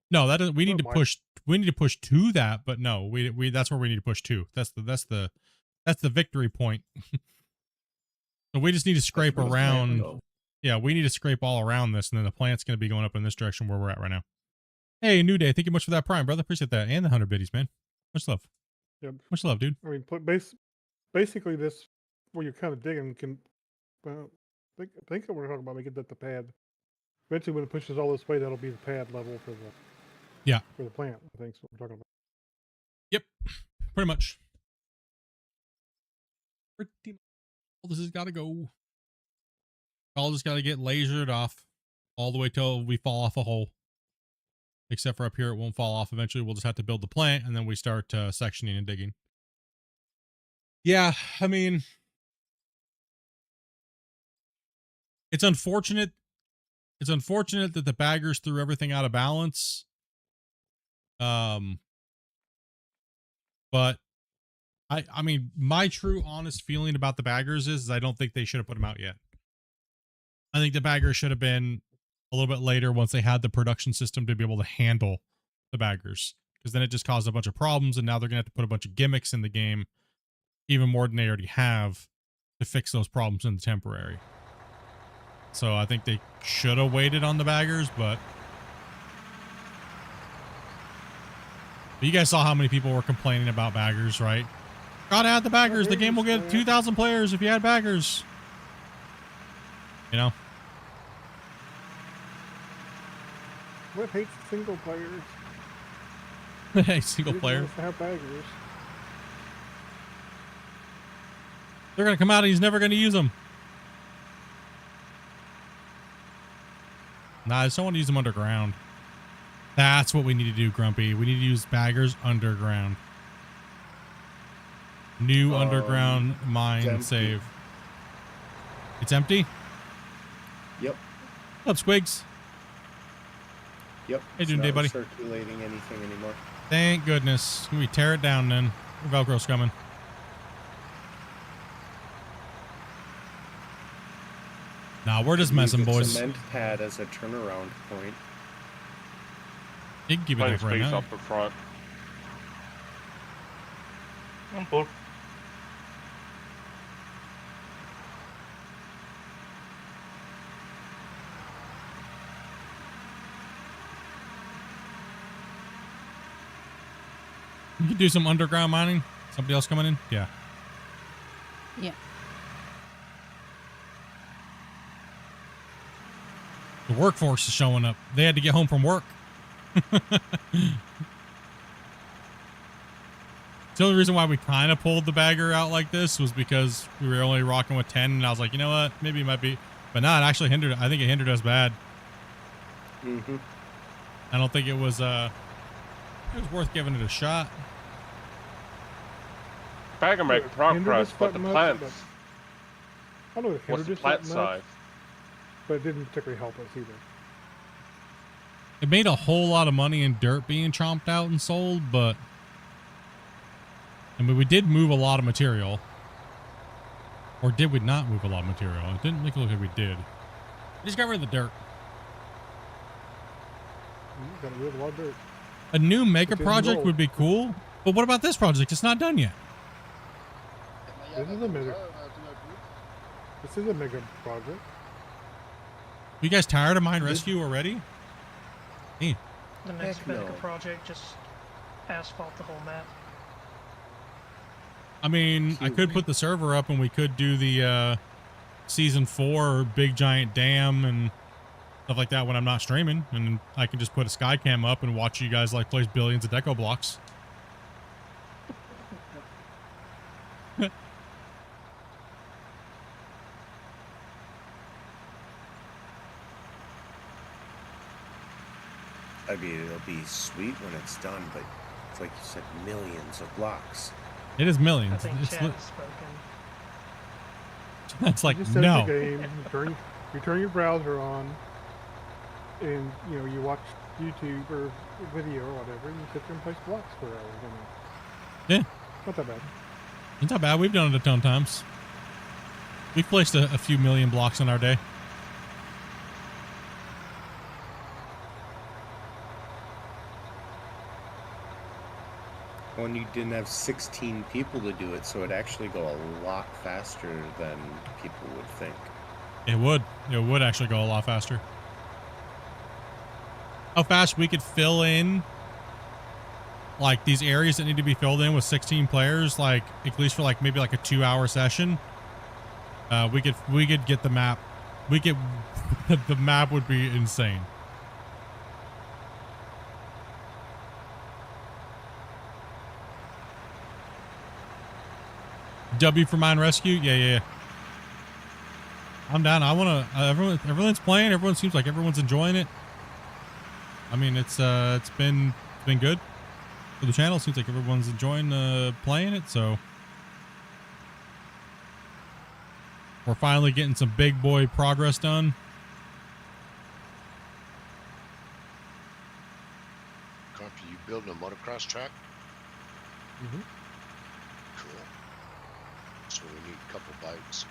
No, that doesn't. We need to Never mind. push. We need to push to that, but no, we that's where we need to push to. That's the victory point. So we just need to scrape where the around. plant go. Yeah, we need to scrape all around this, and then the plant's going to be going up in this direction where we're at right now. Hey, New Day, thank you much for that prime, brother. Appreciate that, and the 100 biddies, man. Much love. Yep. Much love, dude. I mean, basically, this where you're kind of digging can. Well, I think what we're talking about making that the pad. Eventually, when it pushes all this way, that'll be the pad level for the. Yeah. For the plant, I think is what we're talking about. Yep, pretty much. Pretty much. All this has got to go. All just got to get lasered off all the way till we fall off a hole. Except for up here, it won't fall off. Eventually, we'll just have to build the plant, and then we start sectioning and digging. Yeah, I mean, it's unfortunate. It's unfortunate that the baggers threw everything out of balance. But I mean, my true honest feeling about the baggers is I don't think they should have put them out yet. I think the baggers should have been a little bit later once they had the production system to be able to handle the baggers, because then it just caused a bunch of problems, and now they're gonna have to put a bunch of gimmicks in the game, even more than they already have, to fix those problems in the temporary. So I think they should have waited on the baggers, but you guys saw how many people were complaining about baggers, right? Gotta add the baggers. The game will get 2,000 players if you add baggers. You know? What hates single players? Hey, single player. To have baggers. They're gonna come out and he's never gonna use them. Nah, I just don't want to use them underground. That's what we need to do, Grumpy. We need to use baggers underground. New underground mine save. It's empty? Yep. What's up, Squigs? Yep. Hey, doing day, not buddy? Circulating anything anymore. Thank goodness. Can we tear it down then? Velcro's coming. Nah, we're just messing, Use the boys. Cement pad as a turnaround point. You can keep it Plenty there right space now. up in front. I'm bored. You can do some underground mining. Somebody else coming in? Yeah. Yeah. The workforce is showing up. They had to get home from work. The only reason why we kind of pulled the bagger out like this was because we were only rocking with 10, and I was like, you know what, maybe it might be, but no, it actually hindered. I think it hindered us bad. Mm-hmm. I don't think it was worth giving it a shot. Bagger make Hindered progress, us but that the much, plants. but- I know it What's hindered the us plant that much, size? but it didn't particularly help us either. It made a whole lot of money in dirt being chomped out and sold, but I mean, we did move a lot of material. Or did we not move a lot of material? It didn't make it look like we did. We just got rid of the dirt. Got rid of a lot of dirt. A new mega It didn't project roll. would be cool, but what about this project? It's not done yet. This is a mega. This is a mega project. You guys tired of mine rescue already? Hey. The next Heck mega no. project, just asphalt the whole map. I mean, I could put the server up and we could do the season 4 big giant dam and stuff like that when I'm not streaming, and I can just put a sky cam up and watch you guys like place billions of deco blocks. I mean, it'll be sweet when it's done, but it's like you said, millions of blocks. It is millions. I think It's chat li- has spoken. It's like, You just set no. your game, you turn your browser on, and you watch YouTube or video or whatever, and you sit there and place blocks for hours. Yeah. Not that bad. It's not bad. We've done it a ton of times. We've placed a few million blocks in our day. When you didn't have 16 people to do it, so it'd actually go a lot faster than people would think. It would. It would actually go a lot faster. How fast we could fill in like these areas that need to be filled in with 16 players, like at least for like maybe like a 2-hour session. We could get the map. The map would be insane. W for mine rescue. Yeah. I'm down. I want to. Everyone's playing. Everyone seems like everyone's enjoying it. I mean, it's been good for the channel. Seems like everyone's enjoying playing it. So we're finally getting some big boy progress done. Grumpy, you building a motocross track? Mm-hmm. Cool. So we need a couple bikes.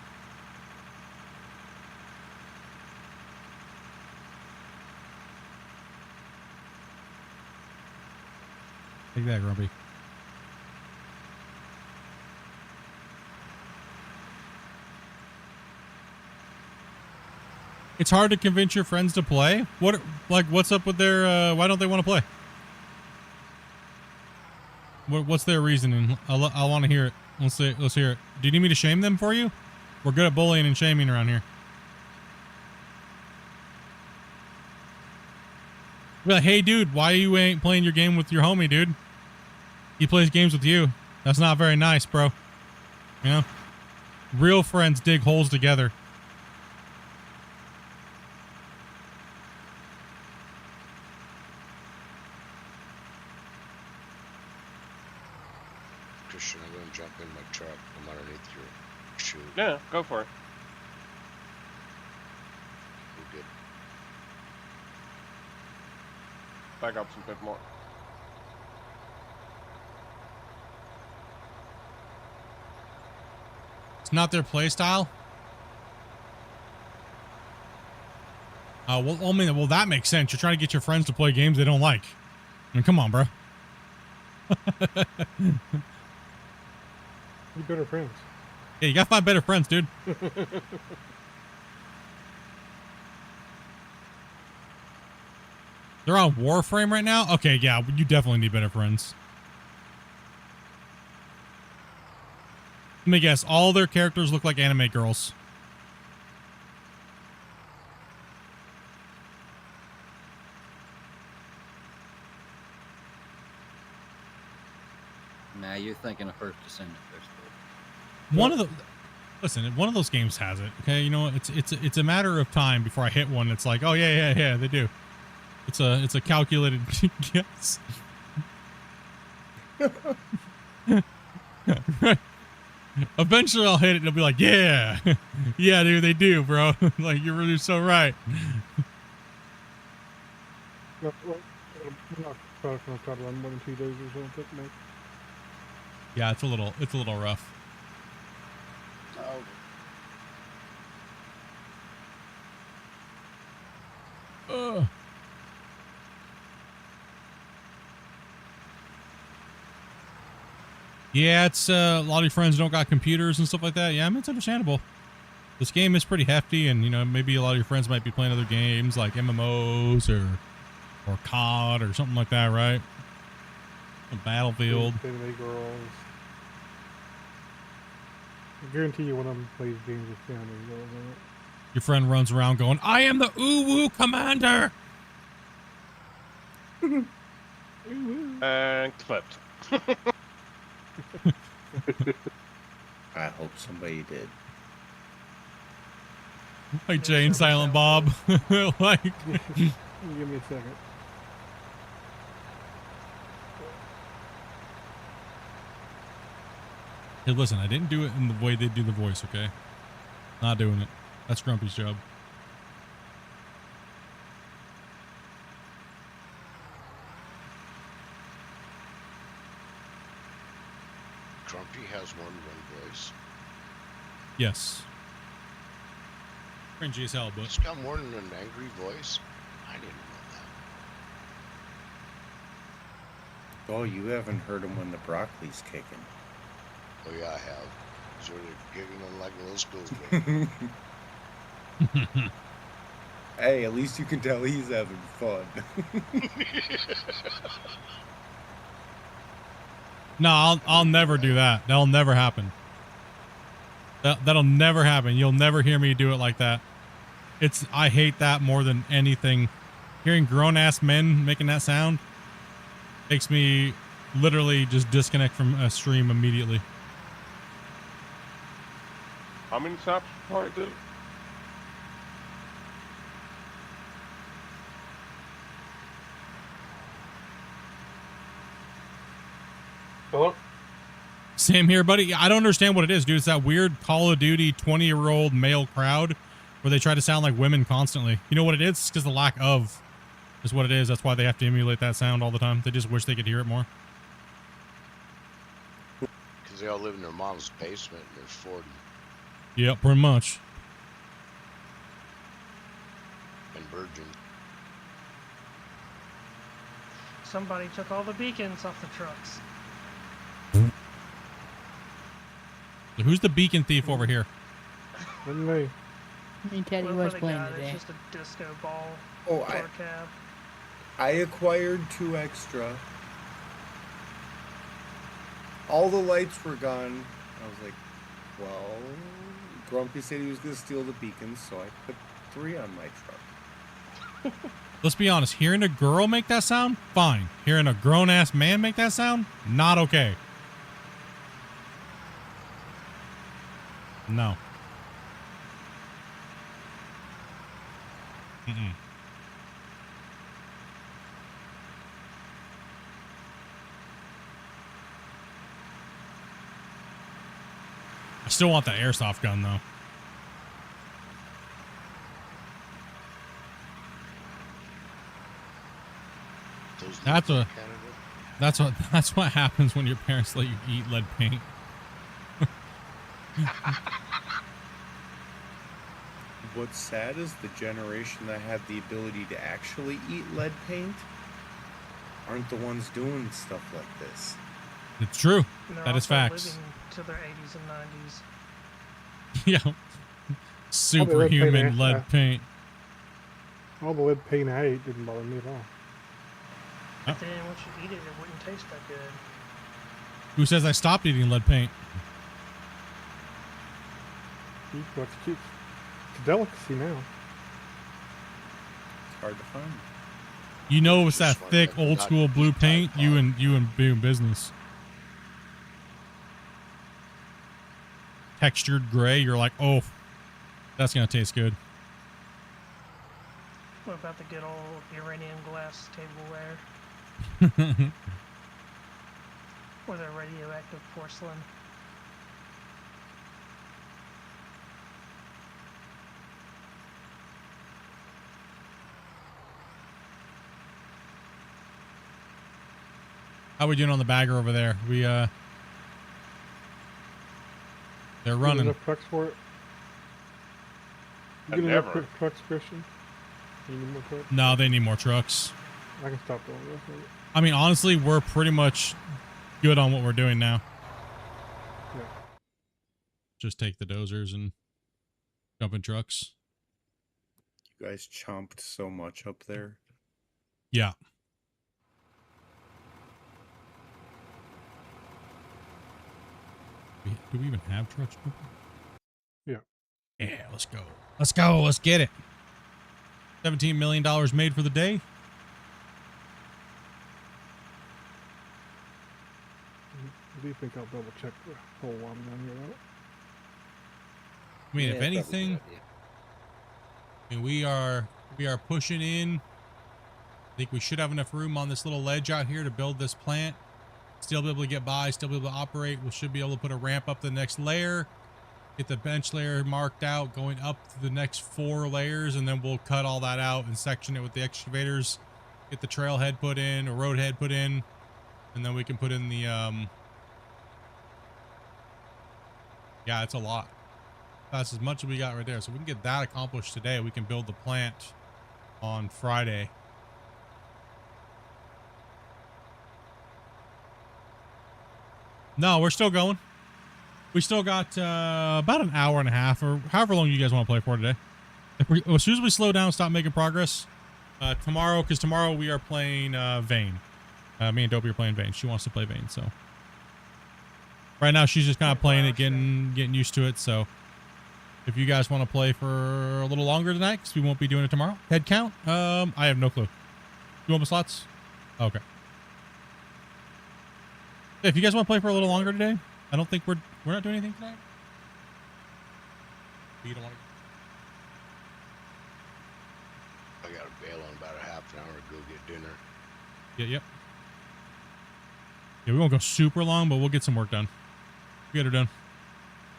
Take that, Grumpy. It's hard to convince your friends to play. What's up with their? Why don't they want to play? What's their reasoning? I want to hear it. Let's hear it. Do you need me to shame them for you? We're good at bullying and shaming around here. Be like, hey, dude, why you ain't playing your game with your homie, dude? He plays games with you. That's not very nice, bro. You know? Real friends dig holes together. Christian, I'm going to jump in my truck. I'm underneath your chute. Yeah, go for it. We're good. Back up a bit more. It's not their play style. Well, that makes sense. You're trying to get your friends to play games they don't like. I mean, come on, bro. You better friends. Yeah, you gotta find better friends, dude. They're on Warframe right now? Okay, yeah, you definitely need better friends. Let me guess, all their characters look like anime girls. Nah, you're thinking of First Descendant. One of those games has it. Okay, you know, it's a matter of time before I hit one. It's like, oh yeah, they do. It's a calculated guess. Eventually I'll hit it and I'll be like, yeah, yeah, dude, they do, bro. Like, you're really so right. We're not going to try to run more than 2 days or something, mate. Yeah, it's a little rough. Oh. Yeah, it's a lot of your friends don't got computers and stuff like that. Yeah, I mean, it's understandable. This game is pretty hefty, and you know, maybe a lot of your friends might be playing other games like MMOs or COD or something like that, right? A Battlefield. Anime girls. I guarantee you one of them plays games with anime girls in it. Your friend runs around going, "I am the Uwu Commander." And clipped. I hope somebody did. Like Jane, Silent Bob. Like, give me a second. hey, listen, I didn't do it in the way they do the voice, okay? Not doing it. That's Grumpy's job. Grumpy has more than one voice. Yes. Cringy as hell, but He's got more than an angry voice. I didn't know that. Oh, you haven't heard him when the broccoli's kicking. Oh yeah, I have. He's really giggling like a little schoolboy. Hey, at least you can tell he's having fun. no, I'll never do that. That'll never happen. That'll never happen. You'll never hear me do it like that. I hate that more than anything. Hearing grown-ass men making that sound makes me literally just disconnect from a stream immediately. How many taps before I do? Same here, buddy. I don't understand what it is, dude. It's that weird Call of Duty 20-year-old male crowd where they try to sound like women constantly. You know what it is? It's because the lack of is what it is. That's why they have to emulate that sound all the time. They just wish they could hear it more. Because they all live in their mom's basement and they're 40. Yep, pretty much. And virgin. Somebody took all the beacons off the trucks. Who's the beacon thief over here? Wasn't me. Me and Teddy Whoever was they playing got, today. It's just a disco ball. Oh, car cab. I acquired 2 extra. All the lights were gone. I was like, well, Grumpy said he was going to steal the beacons, so I put 3 on my truck. Let's be honest. Hearing a girl make that sound, fine. Hearing a grown-ass man make that sound, not okay. No. Mm-mm. I still want that airsoft gun, though. That's what happens when your parents let you eat lead paint. What's sad is the generation that had the ability to actually eat lead paint aren't the ones doing stuff like this. It's true. And they're That is also facts. living to their 80s and 90s. Yeah. Superhuman lead paint. All the lead paint I ate didn't bother me at all. But then once you eat it, it wouldn't taste that good. Who says I stopped eating lead paint? It's a delicacy now. It's hard to find. You know it's that thick old school blue paint. You and doing business. textured gray, you're like, oh, that's gonna taste good. What about the good old uranium glass tableware or the radioactive porcelain? How we doing on the bagger over there? We they're running. Enough trucks for it. You get enough trucks, Christian? You need more trucks? No, they need more trucks. I can stop doing this. I mean, honestly, we're pretty much good on what we're doing now. Yeah. Just take the dozers and jump in trucks. You guys chomped so much up there. Yeah. Do we even have trucks? Yeah. Yeah, let's go. Let's go. Let's get it. $17 million made for the day. Do you think I'll double check the whole while I'm down here? I mean, Yeah, if probably a good anything, idea. I mean, we are pushing in. I think we should have enough room on this little ledge out here to build this plant. Still be able to get by, still be able to operate. We should be able to put a ramp up the next layer, get the bench layer marked out, going up to the next 4 layers, and then we'll cut all that out and section it with the excavators, get the trailhead put in, or road head put in, and then we can put in the, yeah, it's a lot. That's as much as we got right there. So we can get that accomplished today. We can build the plant on Friday. No, we're still going. We still got about an hour and a half, or however long you guys want to play for today. As soon as we slow down, stop making progress. Tomorrow, because tomorrow we are playing Vane. Me and Dopey are playing Vane. She wants to play Vane, so right now she's just kind of playing it, getting used to it. So if you guys want to play for a little longer tonight, because we won't be doing it tomorrow. Head count? I have no clue. You want the slots? Okay. If you guys want to play for a little longer today, I don't think we're not doing anything tonight. You don't want I got to bail in about a half an hour to go get dinner. Yeah, yep. Yeah, we won't go super long, but we'll get some work done. We get her done.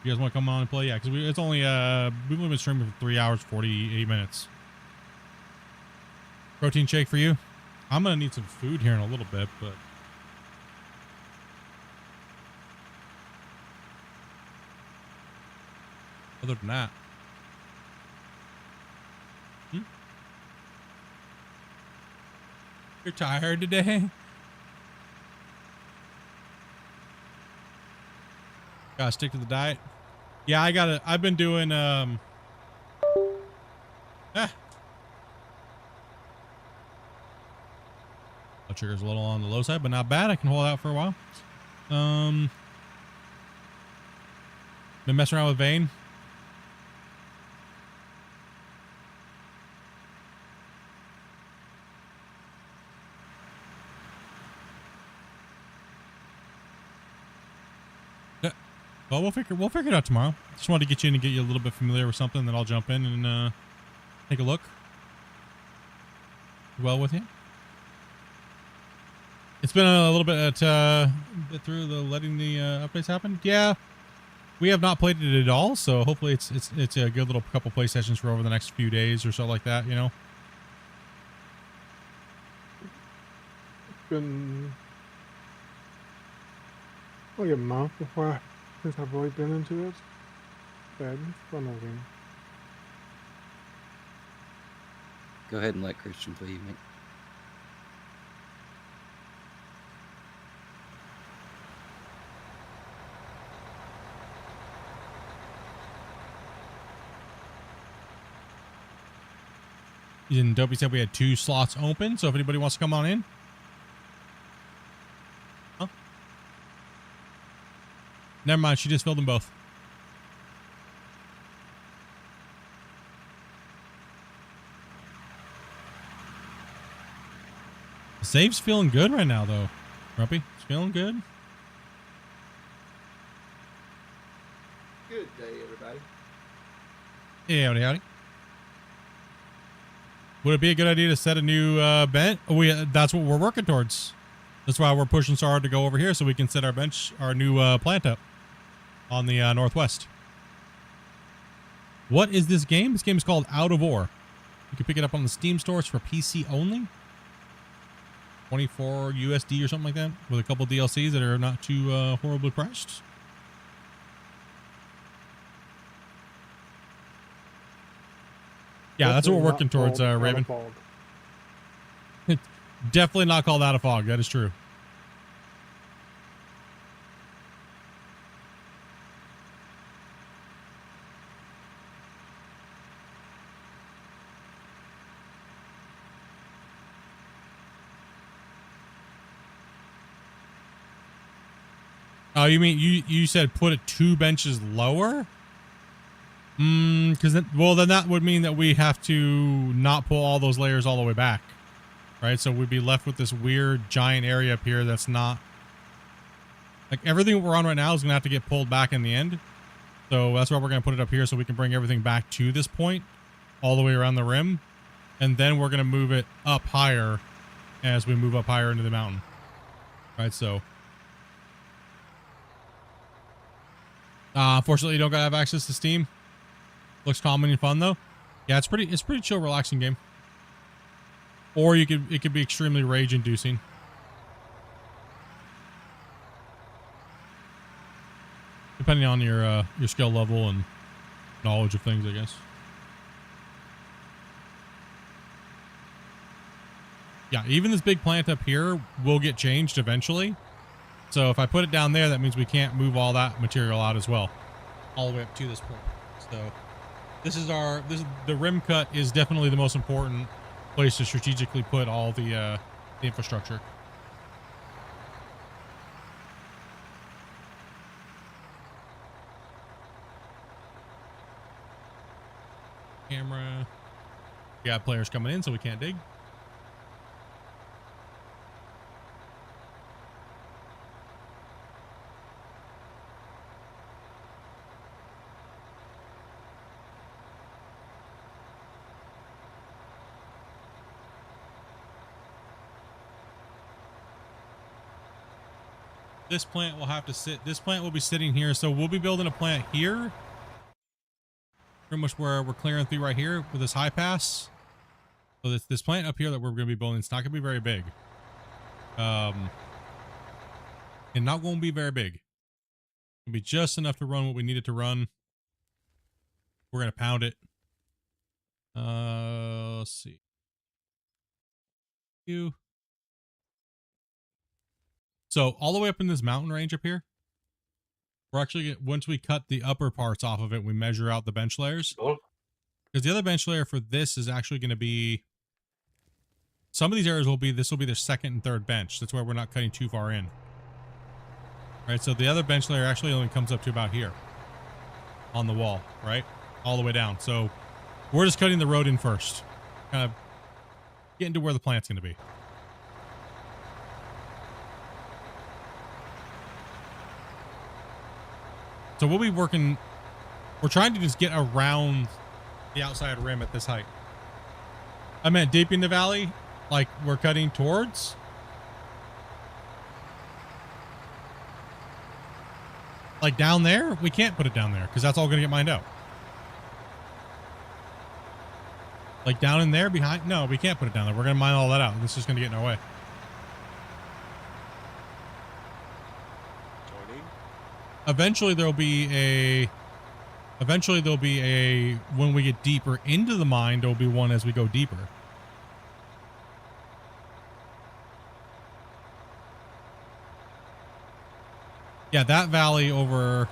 You guys want to come on and play? Yeah, because it's only we've only been streaming for 3 hours 48 minutes. Protein shake for you. I'm gonna need some food here in a little bit, but other than that, you're tired today? Gotta stick to the diet. Yeah, I've been doing blood sugar's a little on the low side, but not bad. I can hold out for a while. Been messing around with Vane. Well, we'll figure it out tomorrow. Just wanted to get you in and get you a little bit familiar with something, then I'll jump in and take a look. Well with you. It's been a little bit through the letting the updates happen. Yeah, we have not played it at all, so hopefully it's a good little couple play sessions for over the next few days or so like that. You know. It's been like a month since I've really been into it. Bad. It's fun game. Go ahead and let Christian play, mate. And Dopey said we had 2 slots open, so if anybody wants to come on in. Huh? Never mind, she just filled them both. The save's feeling good right now, though. Grumpy, it's feeling good. Good. howdy. Hey, howdy, howdy. Would it be a good idea to set a new bench? That's what we're working towards. That's why we're pushing so hard to go over here so we can set our new plant up on the northwest. What is this game? This game is called Out of Ore. You can pick it up on the Steam stores for PC only. 24 USD or something like that, with a couple DLCs that are not too horribly priced. Yeah, that's what we're working towards, Raven. It's definitely not called Out of Fog. That is true. Oh, you mean you said put it 2 benches lower? Because then that would mean that we have to not pull all those layers all the way back, right? So we'd be left with this weird giant area up here that's not like everything we're on right now is gonna have to get pulled back in the end. So that's why we're gonna put it up here so we can bring everything back to this point, all the way around the rim, and then we're gonna move it up higher as we move up higher into the mountain, right? So. Unfortunately, you don't gotta have access to Steam. Looks calming and fun though. Yeah, it's pretty chill, relaxing game. Or it could be extremely rage inducing. Depending on your skill level and knowledge of things, I guess. Yeah, even this big plant up here will get changed eventually. So if I put it down there, that means we can't move all that material out as well, all the way up to this point. So the rim cut is definitely the most important place to strategically put all the infrastructure. Camera. We got players coming in, so we can't dig. This plant will have to sit. This plant will be sitting here, so we'll be building a plant here, pretty much where we're clearing through right here with this high pass. So this plant up here that we're going to be building, it's not going to be very big. And not going to be very big. It'll be just enough to run what we need it to run. We're going to pound it. Let's see. So all the way up in this mountain range up here, we're actually once we cut the upper parts off of it, we measure out the bench layers. Because the other bench layer for this is actually going to be, some of these areas will be, this will be their second and third bench. That's why we're not cutting too far in. Right, so the other bench layer actually only comes up to about here on the wall, right? All the way down. So we're just cutting the road in first, kind of getting to where the plant's going to be. So we'll be working, we're trying to just get around the outside rim at this height. I meant deep in the valley, like we're cutting towards. Like down there, we can't put it down there because that's all going to get mined out. Like down in there behind, no, we can't put it down there. We're going to mine all that out. This is going to get in our way. Eventually there'll be a, when we get deeper into the mine, there'll be one as we go deeper. Yeah, that valley over.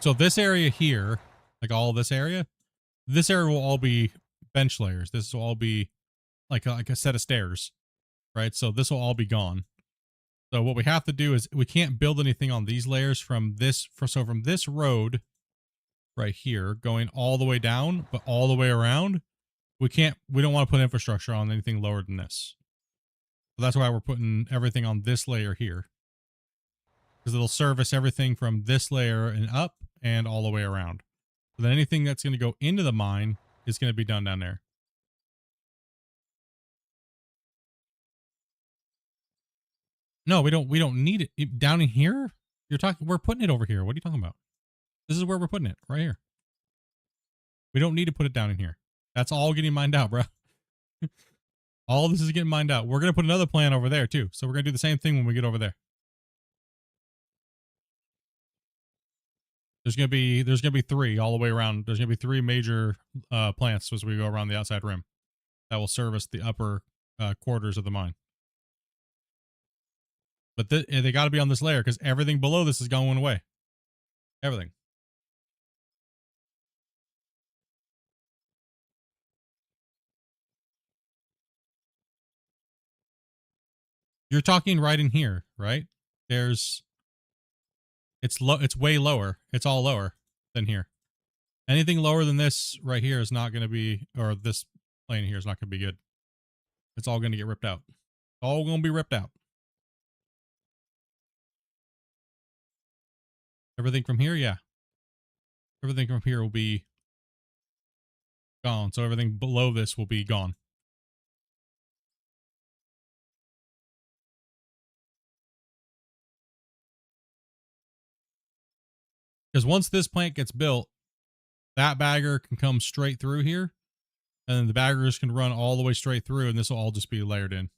So this area here, like all this area will all be bench layers. This will all be like a set of stairs. Right, so this will all be gone. So what we have to do is we can't build anything on these layers from this. So from this road right here, going all the way down, but all the way around, we don't want to put infrastructure on anything lower than this. So that's why we're putting everything on this layer here. because it'll service everything from this layer and up and all the way around. So then anything that's going to go into the mine is going to be done down there. No, we don't need it down in here. We're putting it over here. What are you talking about? This is where we're putting it, right here. We don't need to put it down in here. That's all getting mined out, bro. All this is getting mined out. We're going to put another plant over there too. So we're going to do the same thing when we get over there. There's going to be 3 all the way around. There's going to be 3 major plants as we go around the outside rim that will service the upper quarters of the mine. But they got to be on this layer because everything below this is going away. Everything. You're talking right in here, right? It's way lower. It's all lower than here. Anything lower than this right here is not going to be, or this plane here is not going to be good. It's all going to get ripped out. All going to be ripped out. Everything from here, yeah. Everything from here will be gone. So everything below this will be gone. Because once this plant gets built, that bagger can come straight through here. And then the baggers can run all the way straight through, and this will all just be layered in.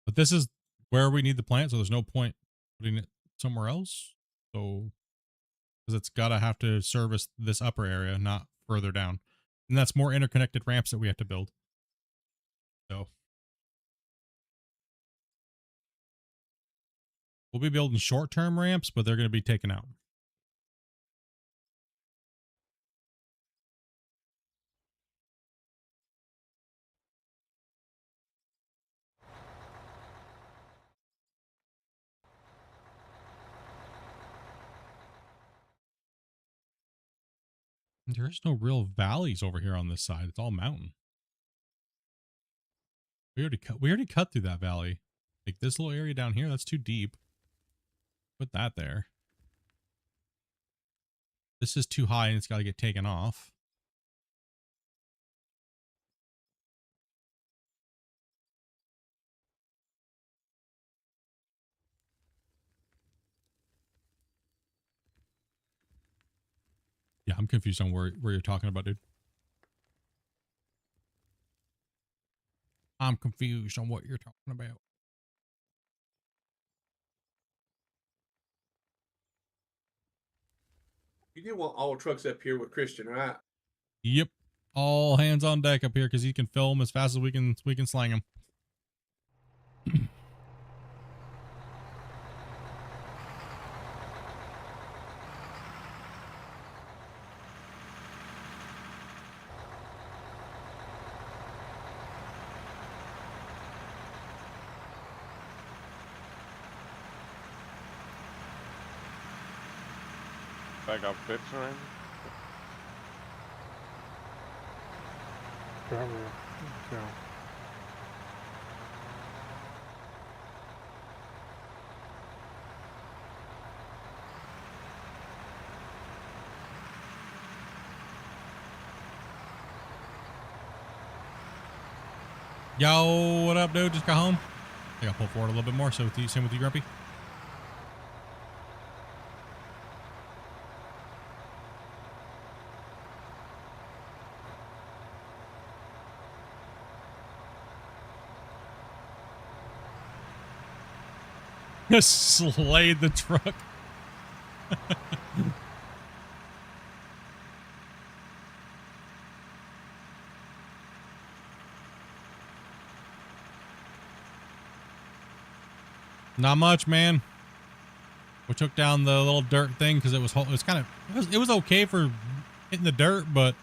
But this is where we need the plant, so there's no point putting it somewhere else. So, because it's got to have to service this upper area, not further down. And that's more interconnected ramps that we have to build. So, we'll be building short-term ramps, but they're going to be taken out. There's no real valleys over here on this side. It's all mountain. We already cut through that valley. Like this little area down here, that's too deep. Put that there. This is too high and it's got to get taken off. Yeah, I'm confused on where you're talking about, dude. I'm confused on what you're talking about. You do want all trucks up here with Christian, right? Yep. All hands on deck up here because he can film as fast as we can slang him. I got bits or anything? Probably. Yeah. Yo, what up, dude? Just got home. I got to pull forward a little bit more. So same with you, Grumpy. Slayed the truck. Not much, man. We took down the little dirt thing because it was okay for hitting the dirt, but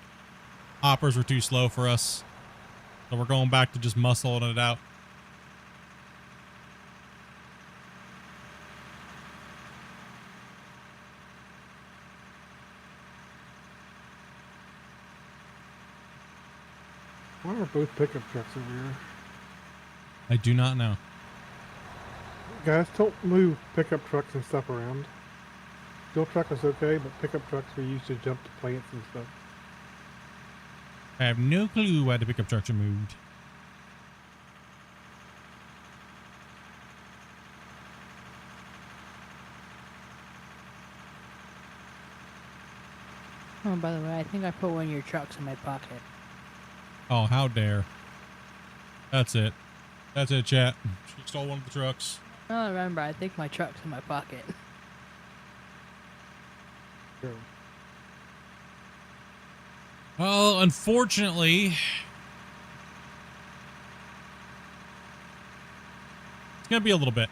hoppers were too slow for us. So we're going back to just muscling it out. Why are both pickup trucks over here? I do not know. Guys, don't move pickup trucks and stuff around. Fuel truck is okay, but pickup trucks we use to jump to plants and stuff. I have no clue why the pickup trucks are moved. Oh, by the way, I think I put one of your trucks in my pocket. Oh, how dare. That's it. That's it, chat. She stole one of the trucks. Oh, remember, I think my truck's in my pocket. Sure. Well, unfortunately, it's gonna be a little bit.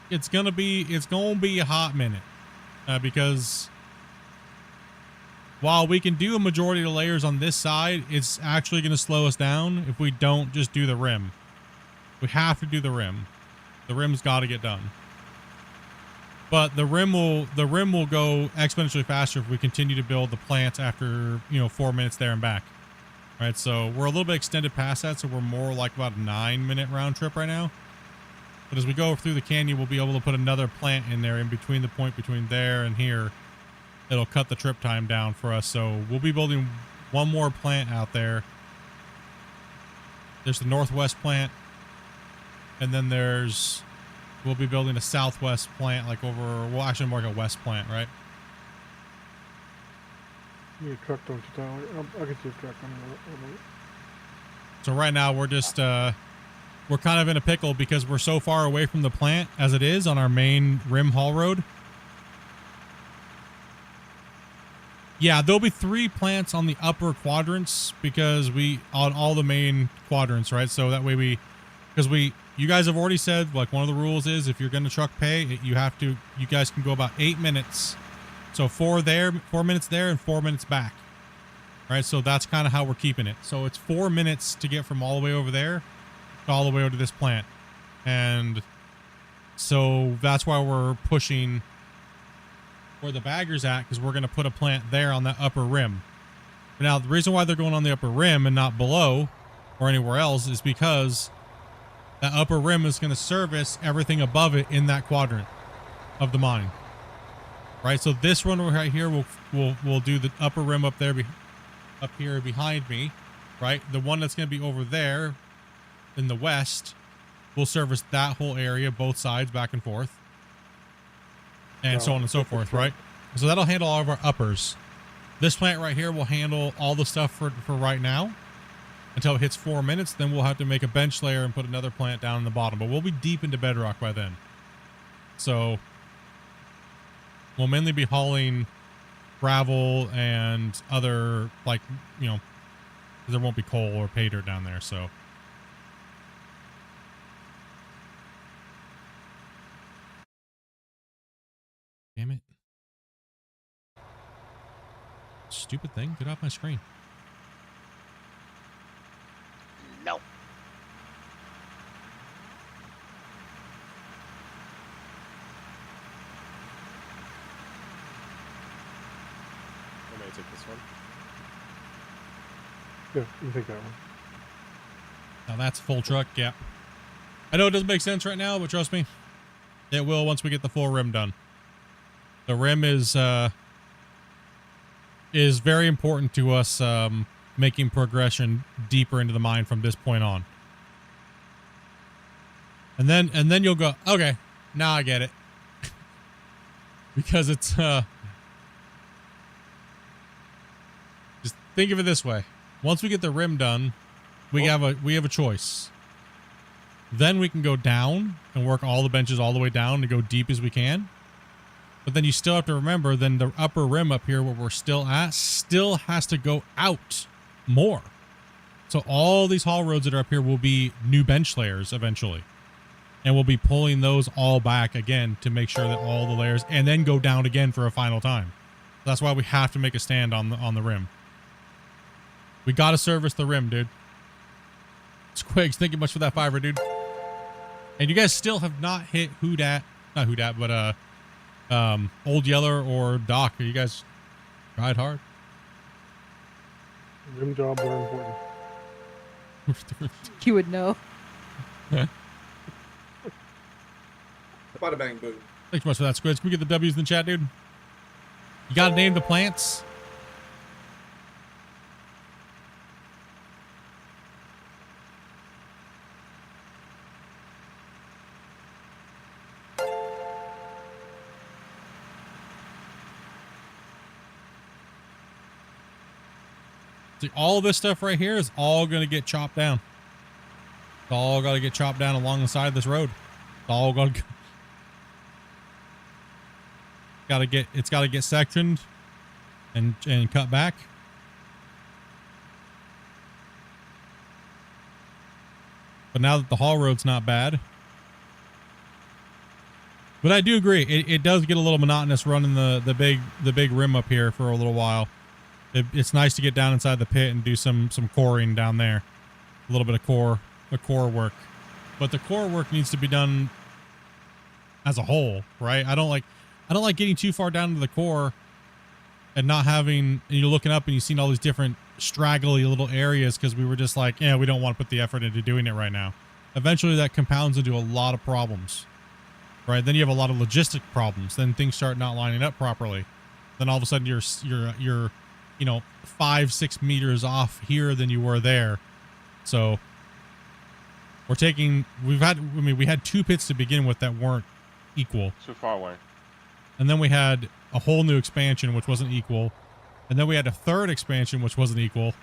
It's gonna be a hot minute, because while we can do a majority of the layers on this side, it's actually gonna slow us down if we don't just do the rim. We have to do the rim. The rim's got to get done. But the rim will go exponentially faster if we continue to build the plants after, 4 minutes there and back. Right? So we're a little bit extended past that, so we're more like about a 9-minute round trip right now. But as we go through the canyon, we'll be able to put another plant in there in between the point between there and here. It'll cut the trip time down for us. So we'll be building one more plant out there. There's the northwest plant. And then we'll be building a southwest plant, like well, actually more like a west plant, right? You need a truck, don't you, Tyler? I'll get you a truck. So right now we're just, we're kind of in a pickle because we're so far away from the plant as it is on our main rim haul road. Yeah, there'll be 3 plants on the upper quadrants because on all the main quadrants, right? So that way you guys have already said, like, one of the rules is if you're going to truck pay, you guys can go about 8 minutes. So 4 minutes there and 4 minutes back. Right. So that's kind of how we're keeping it. So it's 4 minutes to get from all the way over there to all the way over to this plant. And so that's why we're pushing where the bagger's at, because we're going to put a plant there on that upper rim. Now, the reason why they're going on the upper rim and not below or anywhere else is because that upper rim is going to service everything above it in that quadrant of the mine. Right? So this one right here will do the upper rim up there, up here behind me. Right? The one that's going to be over there in the west will service that whole area, both sides, back and forth. And so on and so forth, right? So that'll handle all of our uppers. This plant right here will handle all the stuff for right now until it hits 4 minutes. Then we'll have to make a bench layer and put another plant down in the bottom. But we'll be deep into bedrock by then. So we'll mainly be hauling gravel and other, like, there won't be coal or pay dirt down there. So damn it. Stupid thing. Get off my screen. No. I may take this one. Yeah, you take that one. Now that's a full truck. Yeah. I know it doesn't make sense right now, but trust me, it will once we get the full rim done. The rim is very important to us, making progression deeper into the mine from this point on. And then you'll go, okay, now I get it. Because it's just think of it this way. Once we get the rim done, we have a choice. Then we can go down and work all the benches all the way down to go deep as we can. But then you still have to remember, then the upper rim up here where we're still at still has to go out more. So all these haul roads that are up here will be new bench layers eventually. And we'll be pulling those all back again to make sure that all the layers, and then go down again for a final time. That's why we have to make a stand on the rim. We got to service the rim, dude. Squigs, thank you much for that $5, dude. And you guys still have not hit not Who Dat, but Old Yeller or Doc. You guys tried hard. Rim jobs are important. You would know. Bada bang boom. Thanks so much for that, Squids. Can we get the W's in the chat, dude? You gotta name the plants. See, all this stuff right here is all gonna get chopped down. It's all gotta get chopped down along the side of this road. It's all gotta it's gotta get sectioned and cut back. But now that the haul road's not bad. But I do agree, it does get a little monotonous running the big rim up here for a little while. It's nice to get down inside the pit and do some coring down there. A little bit of core work. But the core work needs to be done as a whole, right? I don't like getting too far down to the core and not having, and you're looking up and you've seen all these different straggly little areas because we were just like, yeah, we don't want to put the effort into doing it right now. Eventually that compounds into a lot of problems, right? Then you have a lot of logistic problems. Then things start not lining up properly. Then all of a sudden you're 5-6 meters off here than you were there. So we had 2 pits to begin with that weren't equal. Too far away. And then we had a whole new expansion, which wasn't equal. And then we had a 3rd expansion, which wasn't equal.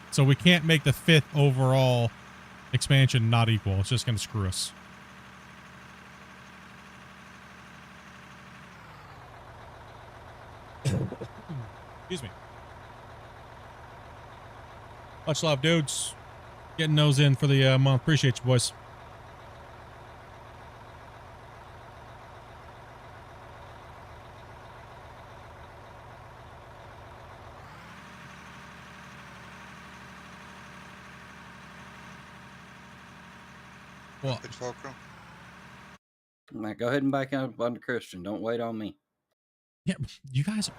So we can't make the 5th overall expansion not equal. It's just going to screw us. Excuse me. Much love, dudes. Getting those in for the month. Appreciate you, boys. Well, Matt, go ahead and back up on Christian. Don't wait on me. Yeah, you guys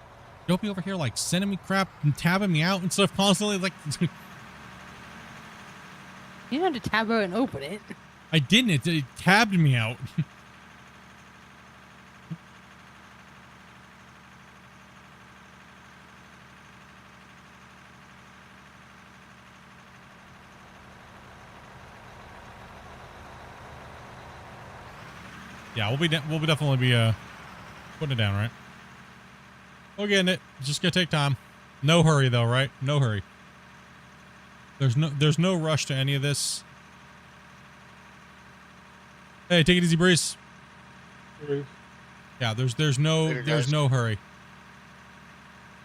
don't be over here like sending me crap and tabbing me out and stuff constantly. Like, You don't have to tab out and open it. I didn't. It tabbed me out. Yeah, we'll definitely be putting it down, right? We're getting it. It's just gonna take time. No hurry though, right? No hurry. There's no rush to any of this. Hey, take it easy, Breeze. Yeah, there's no hurry.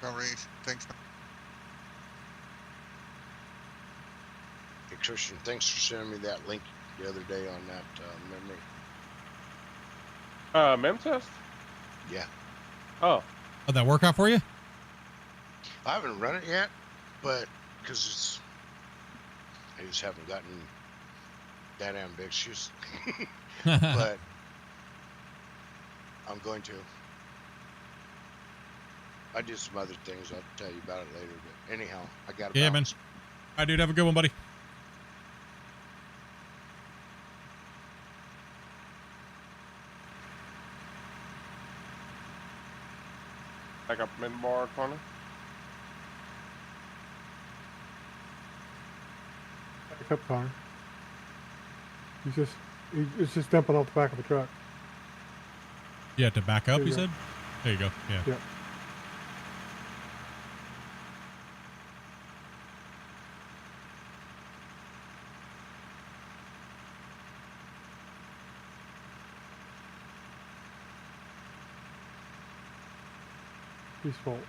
No worries. Thanks. Hey, Christian, thanks for sending me that link the other day on that memory. Mem test? Yeah. Oh. How'd that work out for you? I haven't run it yet, but because I just haven't gotten that ambitious. But I'm going to. I did some other things. I'll tell you about it later. But anyhow, I got it. Yeah, man. All right, dude. Have a good one, buddy. Back up mid-bar corner. Back up car. It's just dumping off the back of the truck. You have to back up, There you you go. said? There you go. Yeah. Yep. His fault.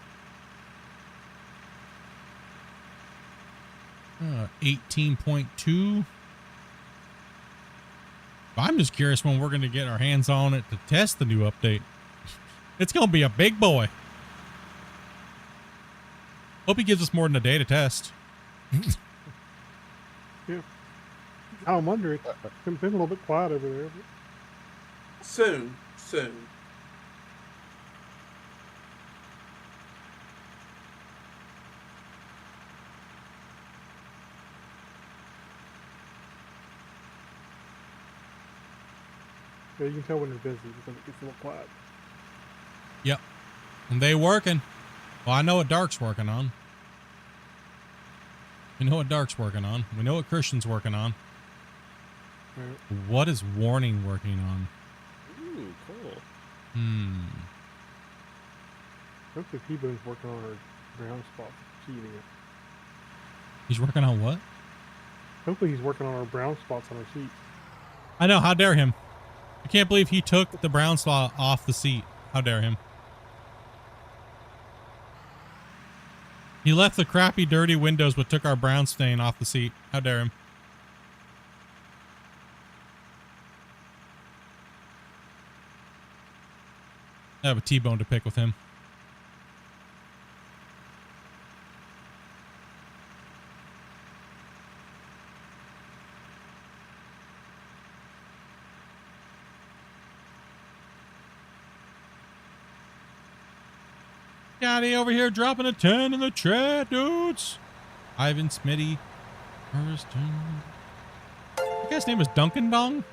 18.2. I'm just curious when we're going to get our hands on it to test the new update. It's going to be a big boy. Hope he gives us more than a day to test. Yeah. I'm wondering. It's been a little bit quiet over there. But... Soon. Yeah, you can tell when they're busy because it gets a little quiet. Yep. And they working. Well, I know what Dark's working on. We know what Dark's working on. We know what Christian's working on. Right. What is Warning working on? Ooh, cool. Hopefully T-Bone's working on our brown spot cheating it. He's working on what? Hopefully he's working on our brown spots on our seats. I know. How dare him? I can't believe he took the brown spot off the seat. How dare him? He left the crappy, dirty windows but took our brown stain off the seat. How dare him? I have a T-bone to pick with him. Johnny over here dropping a 10 in the chat, dudes. Ivan Smitty. First turn. That guy's name is Duncan Dong?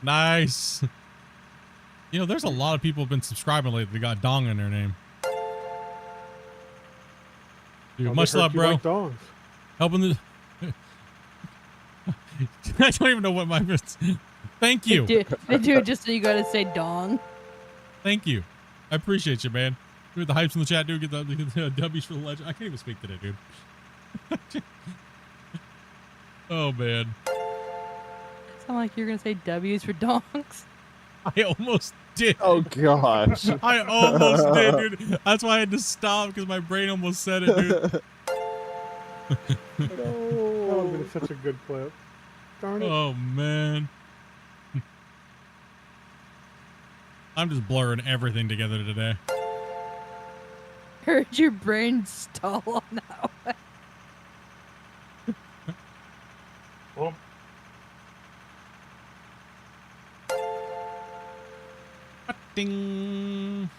Nice. You know, there's a lot of people who've been subscribing lately that got Dong in their name. Dude, much love, bro. Like dongs. Helping the... I don't even know what my... Thank you. They do it just so you gotta say dong. Thank you. I appreciate you, man. Dude, the hypes in the chat, dude. Get the W's for the legend. I can't even speak today, dude. Oh, man. Sound like you're gonna say W's for dongs. I almost did. Oh, gosh. I almost did, dude. That's why I had to stop because my brain almost said it, dude. That would have been such a good clip. Darn it. Oh, man. I'm just blurring everything together today. Heard your brain stall on that one. Well, ding.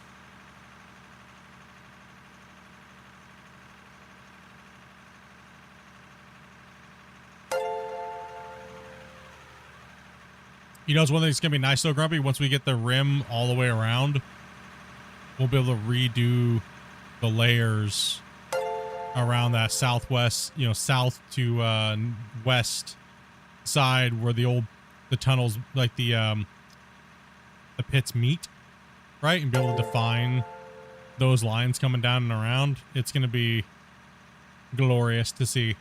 You know, it's one thing that's going to be nice though, Grumpy. Once we get the rim all the way around, we'll be able to redo the layers around that southwest, you know, south to west side where the tunnels, like the pits meet, right? And be able to define those lines coming down and around. It's going to be glorious to see.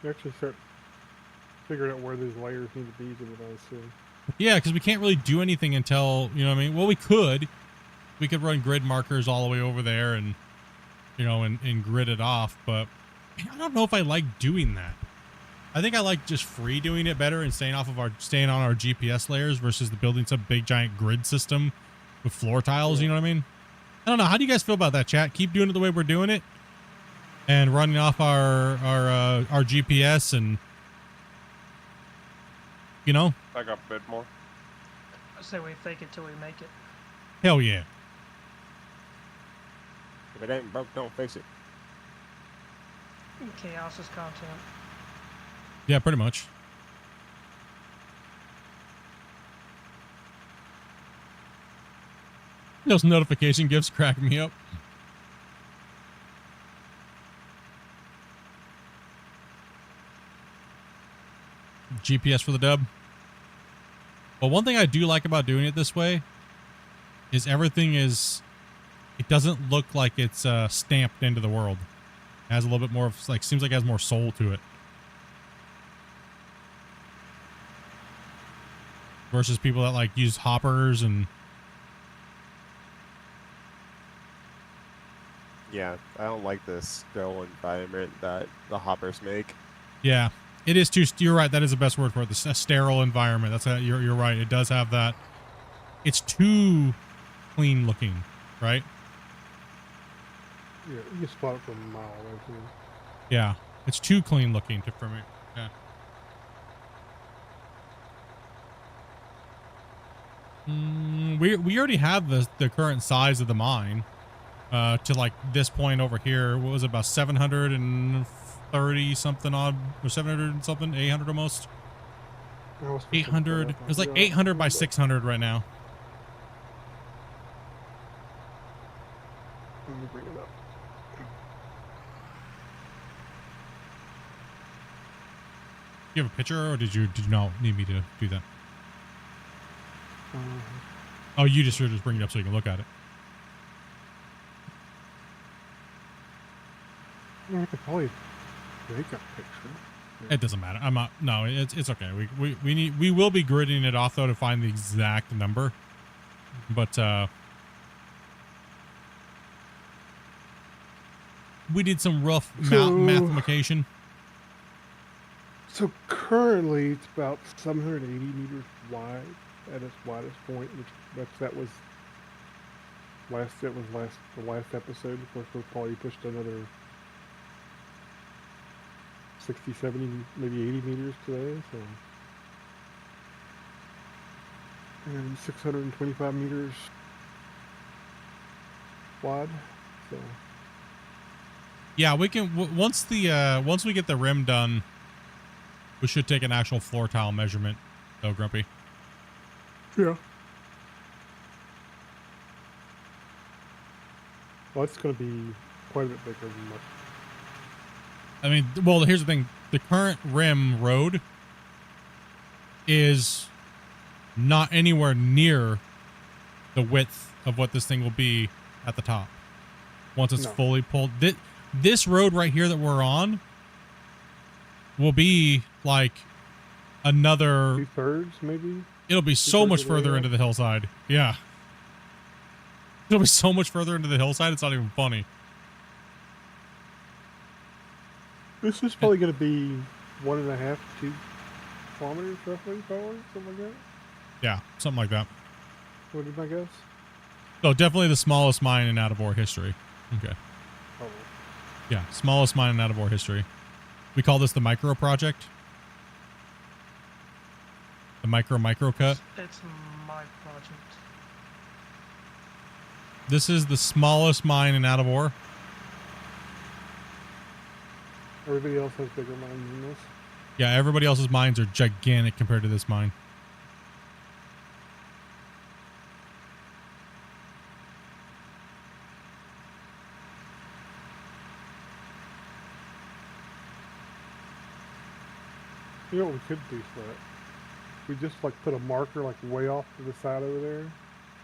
you actually start figuring out where those layers need to be to what I assume. Yeah, because we can't really do anything until, you know what I mean? Well, we could run grid markers all the way over there and, you know, and grid it off, but I don't know if I like doing that. I think I like just free doing it better and staying on our GPS layers versus the building some big giant grid system with floor tiles, you know what I mean? I don't know. How do you guys feel about that, chat? Keep doing it the way we're doing it and running off our GPS and, you know? Like a bit more. I say we fake it till we make it. Hell yeah. If it ain't broke, don't fix it. Chaos is content. Yeah, pretty much. Those notification gifts crack me up. GPS for the dub. But one thing I do like about doing it this way is everything is, it doesn't look like it's stamped into the world. It has a little bit more of, like, seems like it has more soul to it. Versus people that like use hoppers and... Yeah, I don't like the sterile environment that the hoppers make. Yeah, it is too. You're right. That is the best word for it. The sterile environment. That's you're right. It does have that. It's too clean looking, right? Yeah, you can spot it from a mile away from you. Yeah, it's too clean looking for me. Yeah. We already have the current size of the mine to like this point over here. What was it, about 700 and 730 something odd, or 700 something, 800 almost. 800. It's like 800 by 600 right now. Let me bring it up. You have a picture, or did you not need me to do that? Oh, you just bring it up so you can look at it. I could probably make a picture. It doesn't matter. I'm not. No, it's okay. We will be gridding it off though to find the exact number, but we did some rough mathematication. So currently it's about 780 meters wide at its widest point, which that was the last episode. Of course, we'll probably pushed another 60, 70, maybe 80 meters today. So, and 625 meters wide. So, yeah, we can once we get the rim done. We should take an actual floor tile measurement, though, Grumpy. Yeah. Well, it's going to be quite a bit bigger than that. I mean, well, here's the thing. The current rim road is not anywhere near the width of what this thing will be at the top. Once it's fully pulled. This road right here that we're on will be like another 2/3, maybe. It'll be so much further into the hillside. Yeah, it'll be so much further into the hillside. It's not even funny. This is probably going to be 1.5 to 2 kilometers, roughly, probably something like that. Yeah, something like that. What is my guess? So definitely the smallest mine in out of ore history. Okay. Oh. Yeah, smallest mine in out of ore history. We call this the micro project. The micro cut. It's my project. This is the smallest mine in out of ore. Everybody else has bigger mines than this. Yeah, everybody else's mines are gigantic compared to this mine. You know what we could do, Split? We just like put a marker like way off to the side over there.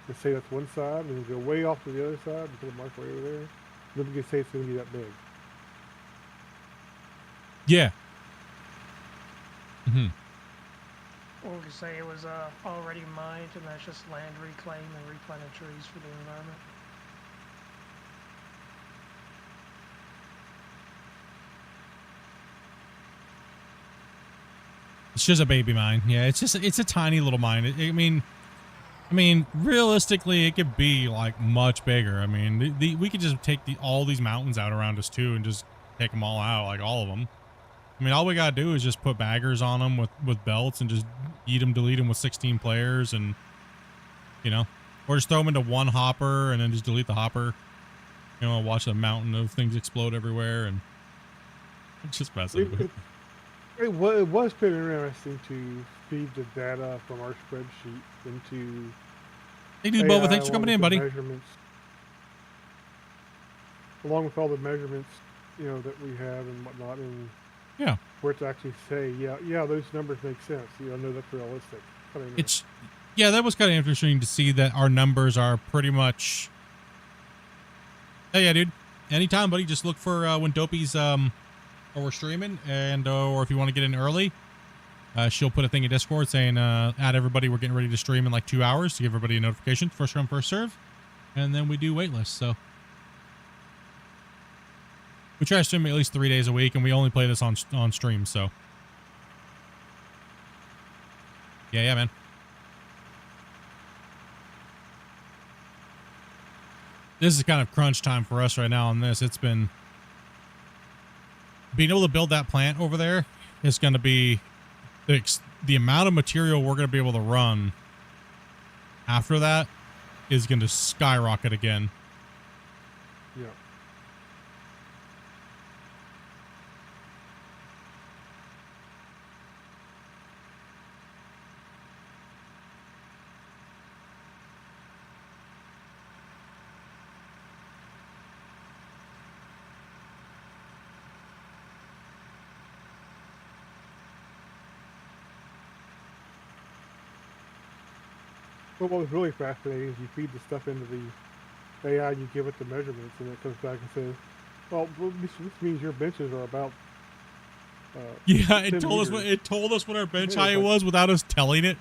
And say that's one side, and then go way off to the other side and put a marker way over there. And then we can say it's going to be that big. Yeah. Mm-hmm. Or we could say it was already mined, and that's just land reclaimed and replanted trees for the environment. It's just a baby mine. Yeah, it's a tiny little mine. I mean, realistically, it could be like much bigger. I mean, we could just take all these mountains out around us too, and just take them all out, like all of them. I mean, all we gotta do is just put baggers on them with belts and just eat them, delete them with 16 players, and you know, or just throw them into one hopper and then just delete the hopper. You know, watch a mountain of things explode everywhere, and it's just messing. It was pretty interesting to feed the data from our spreadsheet into. Hey, dude, Bova, thanks for coming in, buddy. Measurements, along with all the measurements, you know, that we have and whatnot, and yeah, where to actually say, yeah, those numbers make sense. You know, I know that's realistic. Yeah, that was kind of interesting to see that our numbers are pretty much. Hey, yeah, dude. Anytime, buddy. Just look for when Dopey's or we're streaming, and or if you want to get in early, she'll put a thing in Discord saying, add everybody, we're getting ready to stream in like 2 hours to give everybody a notification. First come, first serve. And then we do waitlist, so. We try to stream at least 3 days a week, and we only play this on stream, so. Yeah, man. This is kind of crunch time for us right now on this. It's been... Being able to build that plant over there is going to be the amount of material we're going to be able to run after that is going to skyrocket again. Yeah. But what was really fascinating is you feed the stuff into the AI, and you give it the measurements, and it comes back and says, "Well, this means your benches are about." Yeah, 10 it told us what our bench Yeah, it's height like- was without us telling it.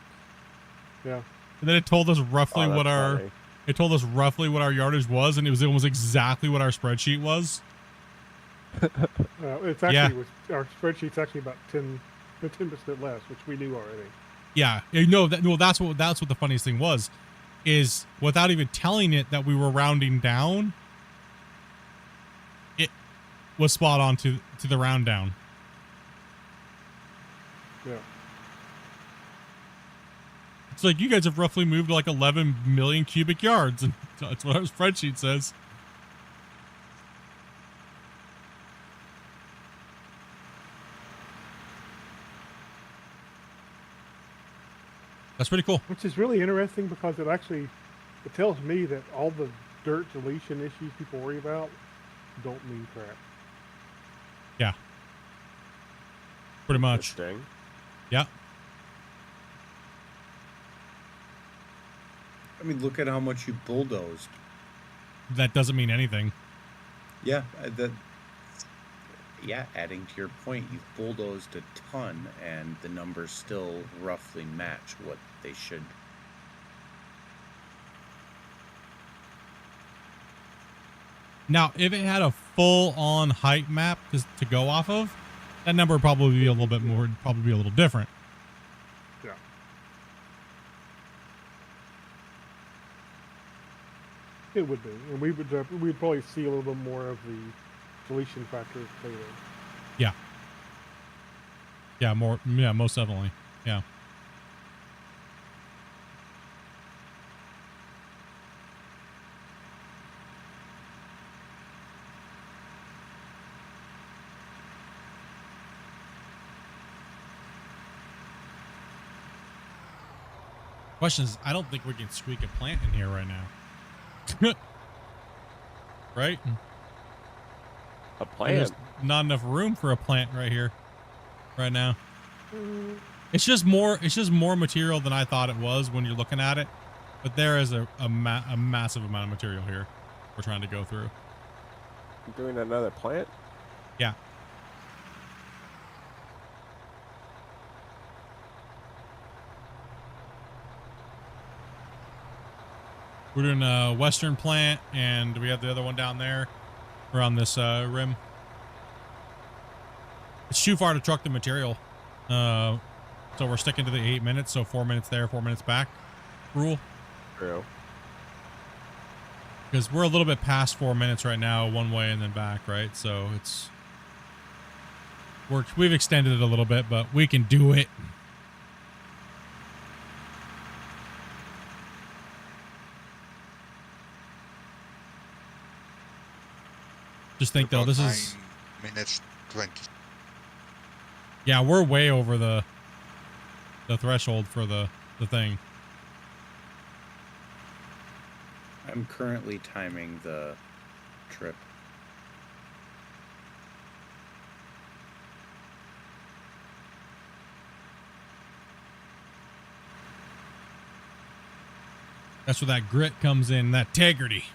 Yeah. And then it told us roughly what our yardage was, and it was almost exactly what our spreadsheet was. It's actually our spreadsheet's actually about 10% less, which we knew already. Yeah, that's what the funniest thing was, is without even telling it that we were rounding down, it was spot on to the round down. Yeah. It's like, you guys have roughly moved like 11 million cubic yards, and that's what our spreadsheet says. That's pretty cool. Which is really interesting because it tells me that all the dirt deletion issues people worry about don't mean crap. Yeah. Pretty much. Interesting. Yeah. I mean, look at how much you bulldozed. That doesn't mean anything. Yeah, adding to your point, you've bulldozed a ton, and the numbers still roughly match what they should. Now, if it had a full-on height map to go off of, that number would probably be a little bit more, probably be a little different. Yeah. It would be, and we'd probably see a little bit more of the deletion factors later. Yeah. Yeah, most definitely. Yeah. Question is, I don't think we can squeak a plant in here right now. Right? A And plant? there's not enough room for a plant right here, right now. It's just more material than I thought it was when you're looking at it. But there is a massive amount of material here we're trying to go through. Doing another plant? Yeah. We're doing a western plant, and we have the other one down there around this rim. It's too far to truck the material. So we're sticking to the 8 minutes, so 4 minutes there, 4 minutes back rule. True. Because we're a little bit past 4 minutes right now, one way and then back, right? So we've extended it a little bit, but we can do it. Just think though, this is 9 minutes 20. Yeah, we're way over the threshold for the thing. I'm currently timing the trip. That's where that grit comes in, that integrity.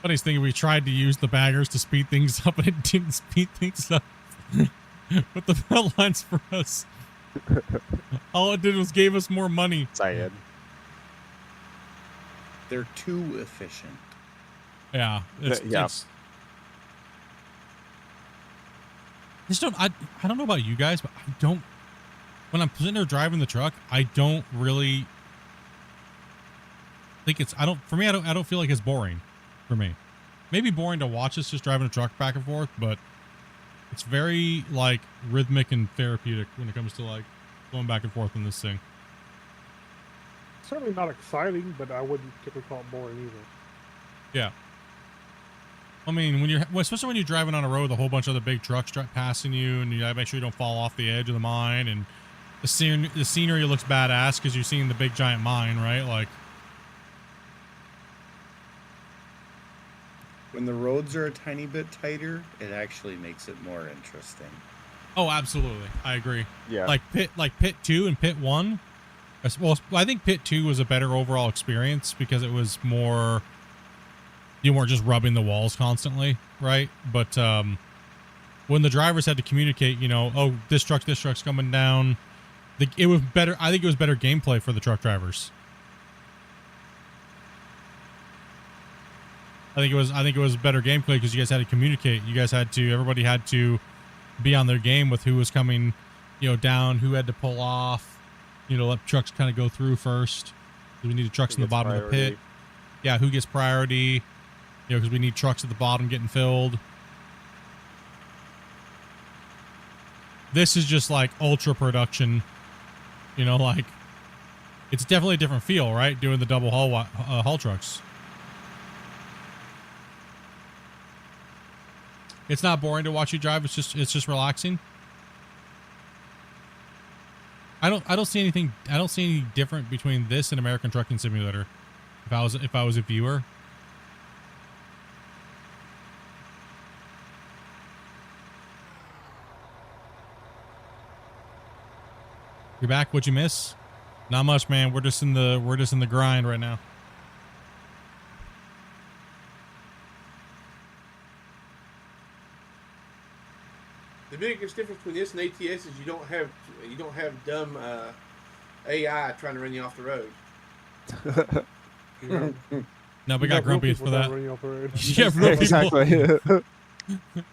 Funniest thing, we tried to use the baggers to speed things up, and it didn't speed things up. But the belt lines for us, all it did was gave us more money. Saying. They're too efficient. Yeah. I don't know about you guys, but I don't, when I'm sitting there driving the truck, I don't really think I don't feel like it's boring for me. Maybe boring to watch us just driving a truck back and forth, but it's very like rhythmic and therapeutic when it comes to like going back and forth in this thing. Certainly not exciting, but I wouldn't typically call it boring either. Yeah. I mean, especially when you're driving on a road with a whole bunch of other big trucks passing you, and you gotta make sure you don't fall off the edge of the mine, and the scenery looks badass because you're seeing the big giant mine, right? Like, When the roads are a tiny bit tighter, it actually makes it more interesting. Oh, absolutely. I agree. Yeah. Like pit 2 and pit 1. Well, I think pit 2 was a better overall experience because it was more, you weren't just rubbing the walls constantly, right? But when the drivers had to communicate, you know, oh, this truck's coming down, it was better. I think it was better gameplay for the truck drivers. I think it was better gameplay because you guys had to communicate. Everybody had to be on their game with who was coming, you know, down, who had to pull off, you know, let trucks kind of go through first. We needed trucks in the bottom of the pit. Yeah, who gets priority? You know, because we need trucks at the bottom getting filled. This is just like ultra production, you know, like it's definitely a different feel, right? Doing the double haul trucks. It's not boring to watch you drive. It's just relaxing. I don't see anything. I don't see any different between this and American Trucking Simulator. If I was a viewer. You're back. What'd you miss? Not much, man. We're just in the grind right now. The biggest difference between this and ATS is you don't have dumb AI trying to run you off the road. No, we got grumpies for that. Yeah, real people. Exactly.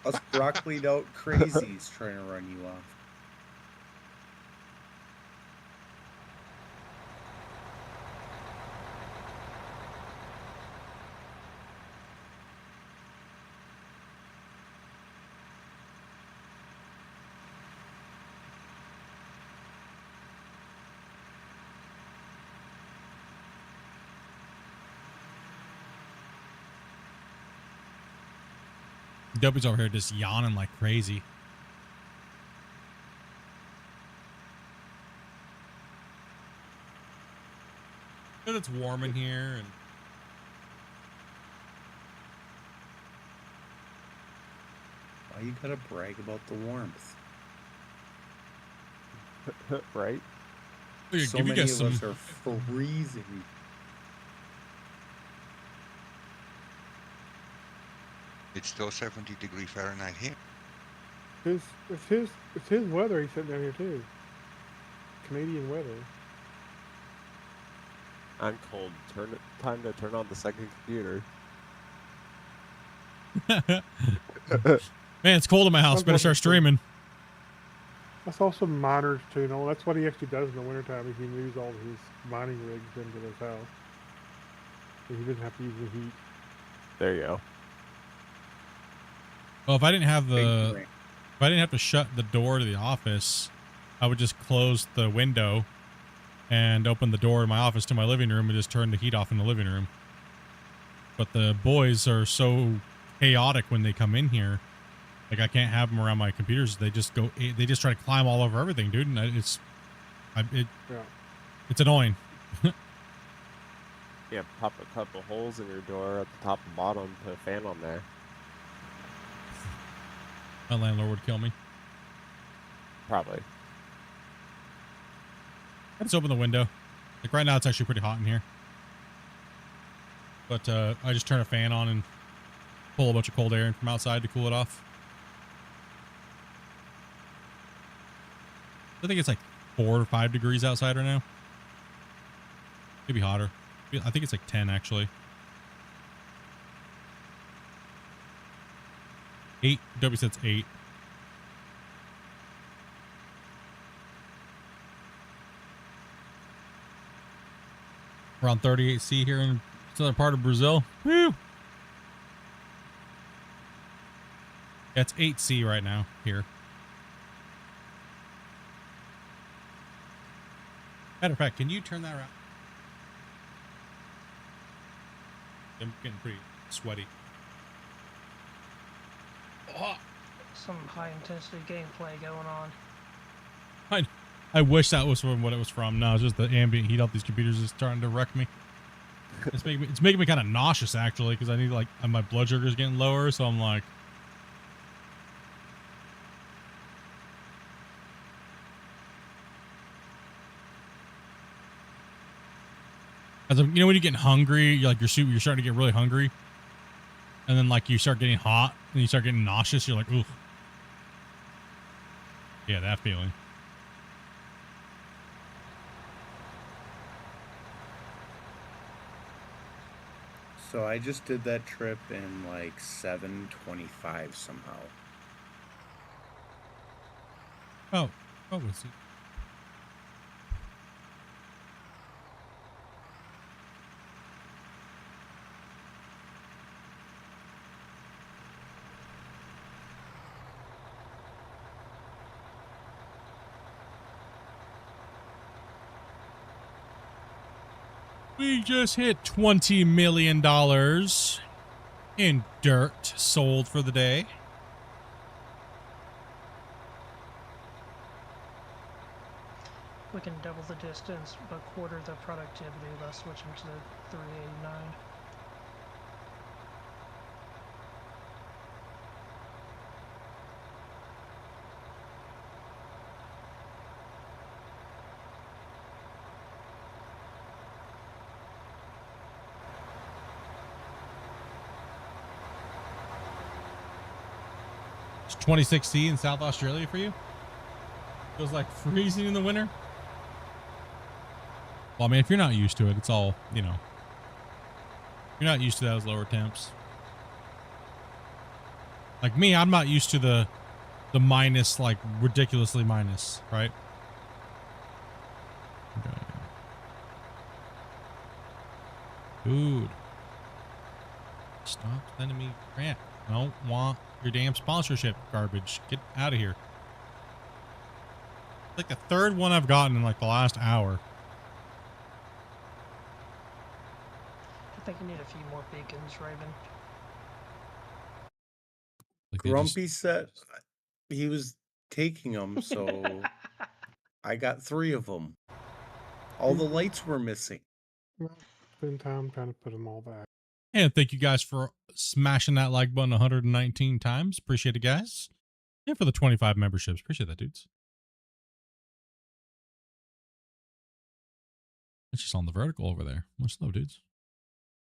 Us broccolied out crazies trying to run you off. Dopey's over here just yawning like crazy. And it's warm in here, and Why you gotta brag about the warmth? Right? So many of us are freezing. It's still 70 degrees Fahrenheit here. It's his weather he's sitting down here too. Canadian weather. I'm cold. Time to turn on the second computer. Man, it's cold in my house. Better start streaming. I saw some miners too. You know, that's what he actually does in the wintertime. He moves all his mining rigs into his house, so he doesn't have to use the heat. There you go. Well, if I didn't have to shut the door to the office, I would just close the window and open the door in my office to my living room and just turn the heat off in the living room. But the boys are so chaotic when they come in here. Like, I can't have them around my computers. They just try to climb all over everything, dude. And it's annoying. Yeah, pop a couple holes in your door at the top and bottom, put a fan on there. My landlord would kill me. Probably. Let's open the window. Like right now, it's actually pretty hot in here. But I just turn a fan on and pull a bunch of cold air in from outside to cool it off. I think it's like 4 or 5 degrees outside right now. Maybe hotter. I think it's like 10 actually. 8. W says 8. We're on 38C here in southern part of Brazil. Woo! Yeah, it's 8C right now here. Matter of fact, can you turn that around? I'm getting pretty sweaty. Oh. Some high intensity gameplay going on. I wish that was from what it was from. No, it's just the ambient heat off these computers is starting to wreck me. It's making me kind of nauseous actually, because I need my blood sugar is getting lower, so I'm like, As a, you know when you're getting hungry, you're like you're starting to get really hungry, and then like you start getting hot and you start getting nauseous. You're like, ooh, yeah, that feeling. So I just did that trip in like 7:25 somehow. Oh, what was it? We just hit $20 million in dirt sold for the day. We can double the distance, but quarter the productivity by switching to the 389. It's 26C in South Australia for you? Feels like freezing in the winter? Well, I mean, if you're not used to it, it's all, you know. You're not used to those lower temps. Like me, I'm not used to the minus, like ridiculously minus, right? Okay. Dude. Stop sending me crap. I don't want your damn sponsorship garbage. Get out of here. It's like the third one I've gotten in like the last hour. I think you need a few more beacons, Raven. Like Grumpy said he was taking them, so I got 3 of them. All the lights were missing. Spend time trying to put them all back. And thank you guys for smashing that like button 119 times. Appreciate it, guys. And for the 25 memberships. Appreciate that, dudes. It's just on the vertical over there. Much love, dudes.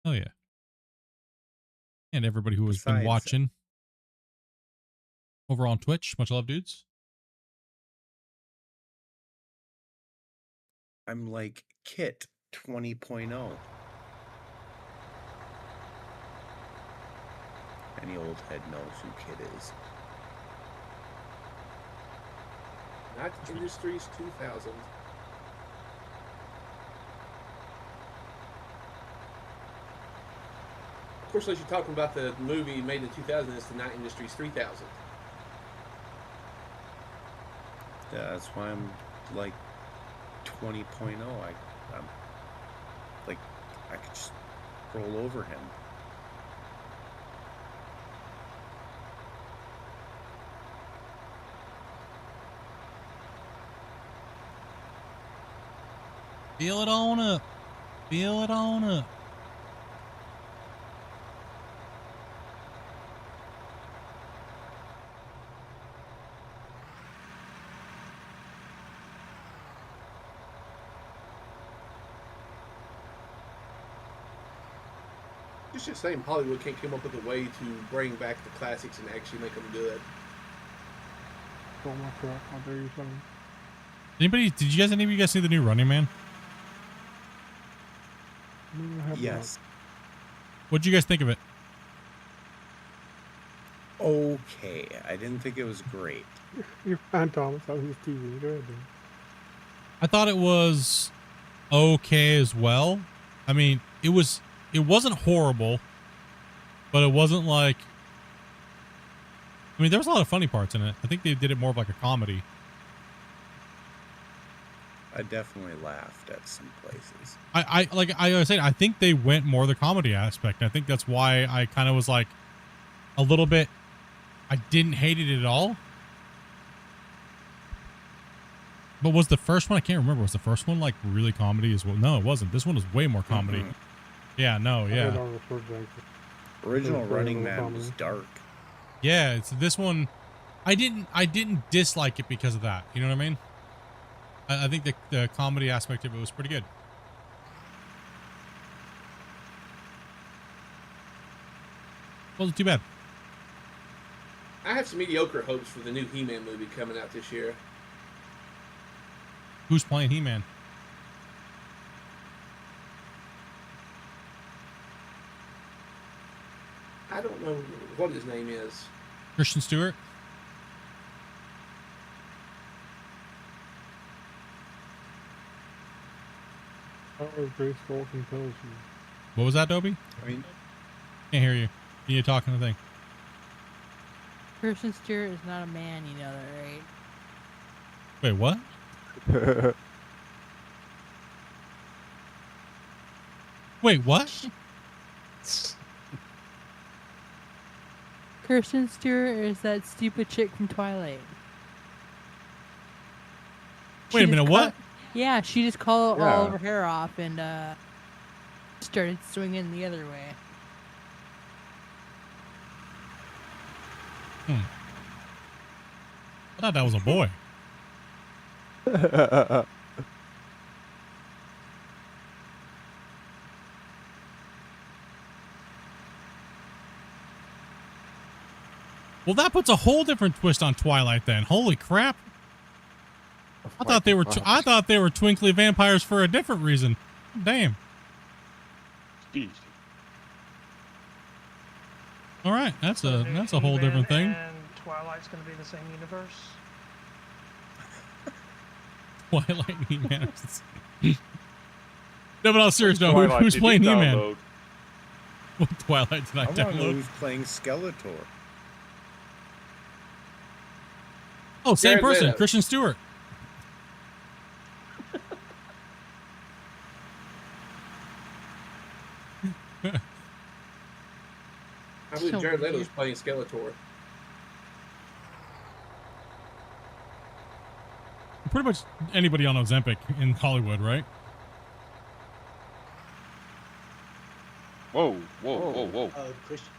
Oh, yeah. And everybody who has been watching over on Twitch. Much love, dudes. I'm like Kit 20.0. Any old head knows who Kit is. Not Industries 2000. Of course, as you're talking about the movie made in 2000, it's the Night Industries 3000. Yeah, that's why I'm like 20.0. I'm like, I could just roll over him. Feel it on up. Feel it on up. It's just saying Hollywood can't come up with a way to bring back the classics and actually make them good. Oh my truck, I'll do you something. Anybody, any of you guys see the new Running Man? Yes. What'd you guys think of it? Okay, I didn't think it was great. You're fine, Thomas. I was just teasing. Go ahead, then. I thought it was okay as well. I mean, it wasn't horrible, but it wasn't like, I mean, there was a lot of funny parts in it. I think they did it more of like a comedy. I definitely laughed at some places. Like I was saying, I think they went more the comedy aspect. I think that's why I kind of was like a little bit, I didn't hate it at all. But was the first one, I can't remember, was the first one like really comedy as well? No, it wasn't. This one was way more comedy. Mm-hmm. Yeah, no, yeah. Original Running Man was dark. Yeah, it's this one. I didn't dislike it because of that. You know what I mean? I think the comedy aspect of it was pretty good. Wasn't too bad. I have some mediocre hopes for the new He-Man movie coming out this year. Who's playing He-Man? I don't know what his name is. Christian Stewart? Power of graceful compels you. What was that, Dobie? I mean, Can't hear you. You talking the thing. Christian Stewart is not a man, you know that, right? Wait, what? Wait, what? Kirsten Stewart is that stupid chick from Twilight. Wait a minute, what? Yeah, she just called Yeah. all of her hair off and started swinging the other way. I thought that was a boy. Well, that puts a whole different twist on Twilight then. Holy crap. I thought they were I thought they were twinkly vampires for a different reason. Damn. Jeez. All right, that's a whole He-Man different thing. And Twilight's going to be the same universe. Twilight and He-Man. No, but on serious note, Twilight who's did playing you He-Man? download? What Twilight did I I want to know download? who's playing Skeletor. Oh, same Jared person, Leto. Christian Stewart. I believe So Jared Leto weird. is playing Skeletor. Pretty much anybody on Ozempic in Hollywood, right? Whoa, whoa, whoa, whoa. Christian,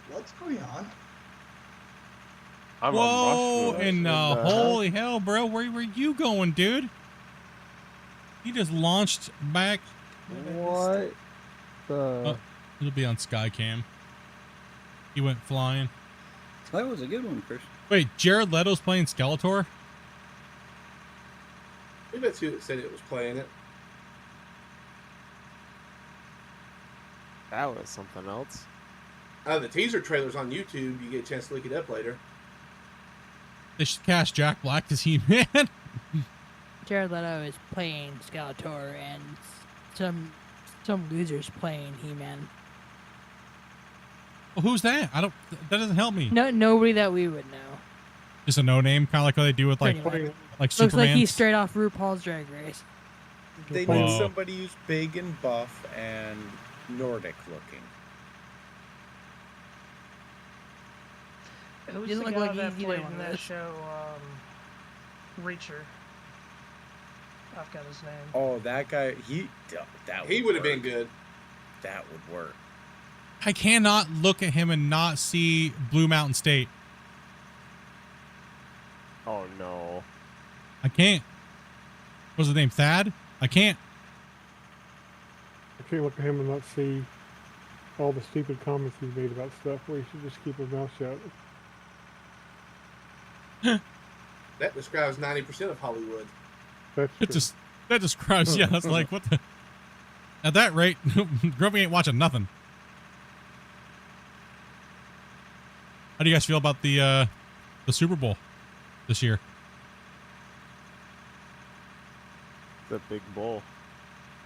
what's going on? I'm a Whoa, mushroom. and holy hell, bro, where were you going, dude? He just launched back. What the? It'll be on Skycam. He went flying. That was a good one, Chris. Wait, Jared Leto's playing Skeletor? Maybe that's who said it was playing it. That was something else. The teaser trailer's on YouTube. You get a chance to look it up later. They should cast Jack Black as He-Man. Jared Leto is playing Skeletor, and some losers playing He-Man. Well, who's that? That doesn't help me. No, nobody that we would know. Just a no name, kind of like how they do with like Pretty much. like Looks like Superman. he's straight off RuPaul's Drag Race. They Whoa. need somebody who's big and buff and Nordic looking. Who's Doesn't the look guy like that he's either played one in of that those. show, Reacher? I've got his name. Oh, that guy, he would have been good. That would work. I cannot look at him and not see Blue Mountain State. Oh no. I can't. What's his name? Thad? I can't. I can't look at him and not see all the stupid comments he's made about stuff where he should just keep his mouth shut. That describes 90% of Hollywood. That's It true. that describes. Yeah, it's like what the. At that rate, Grumpy ain't watching nothing. How do you guys feel about the Super Bowl this year? The big bull.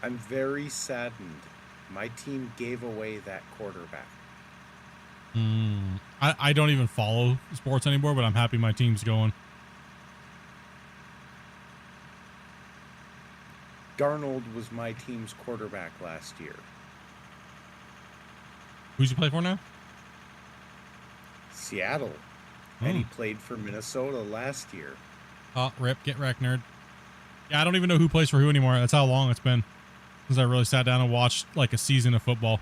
I'm very saddened. My team gave away that quarterback. I don't even follow sports anymore, but I'm happy my team's going. Darnold was my team's quarterback last year. Who's you play for now? Seattle. And he played for Minnesota last year. Oh, rip, get wrecked, nerd. Yeah, I don't even know who plays for who anymore. That's how long it's been since I really sat down and watched like a season of football.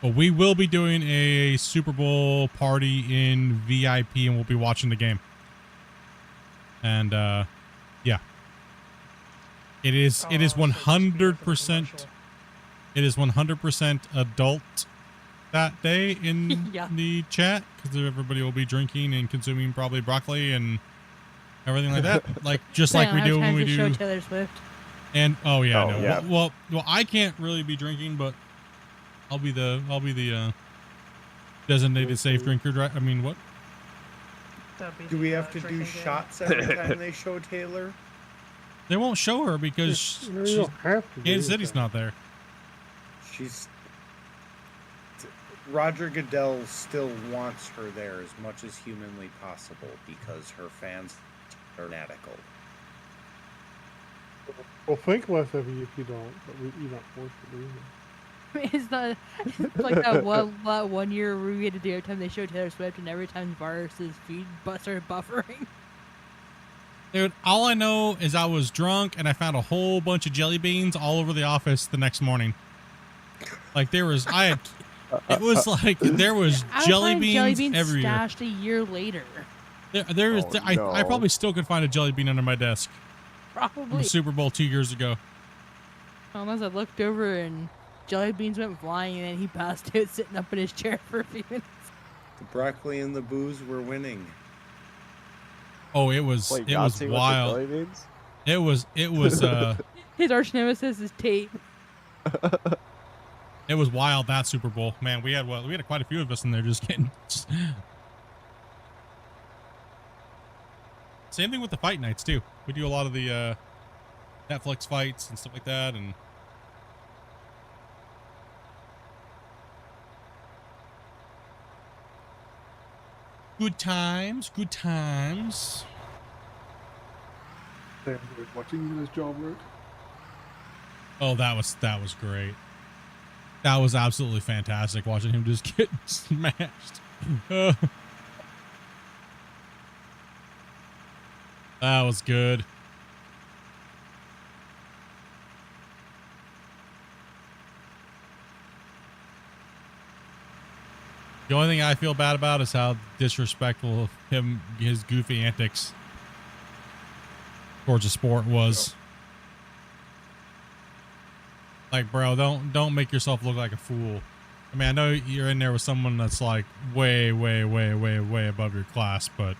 But we will be doing a Super Bowl party in VIP, and we'll be watching the game. And yeah, it is 100%. It is 100% adult that day in Yeah. the chat because everybody will be drinking and consuming probably broccoli and everything like that. Like just like we do when we show do. Taylor Swift. And oh yeah, Oh, no. yeah. Well, I can't really be drinking, but I'll be the designated safe drinker. I mean, what? That'd be Do the, we have to do drinking game. shots every time they show Taylor? They won't show her because You don't have to. do Kansas City's anything. not there. She's Roger Goodell still wants her there as much as humanly possible because her fans are fanatical. Well, think less of you if you don't, but you're not forced to do it. It's not it's like that one year we had to do every time they showed Taylor Swift, and every time Virus's feed started buffering. Dude, all I know is I was drunk and I found a whole bunch of jelly beans all over the office the next morning. Like it was like there was jelly beans everywhere. Stashed a year later. I probably still could find a jelly bean under my desk from Probably. the Super Bowl 2 years ago. Unless I looked over and jelly beans went flying, and then he passed out sitting up in his chair for a few minutes. The broccoli and the booze were winning. Oh, it was Play it was Yahtzee with the wild. jelly beans? It was His arch nemesis is tape. it was wild that Super Bowl. Man, we had quite a few of us in there just getting Same thing with the fight nights too. We do a lot of the Netflix fights and stuff like that, and good times, good times. Sam was watching his job work. Oh, that was great. That was absolutely fantastic watching him just get smashed. That was good. The only thing I feel bad about is how disrespectful his goofy antics towards the sport was. Like, bro, don't make yourself look like a fool. I mean, I know you're in there with someone that's like way above your class, but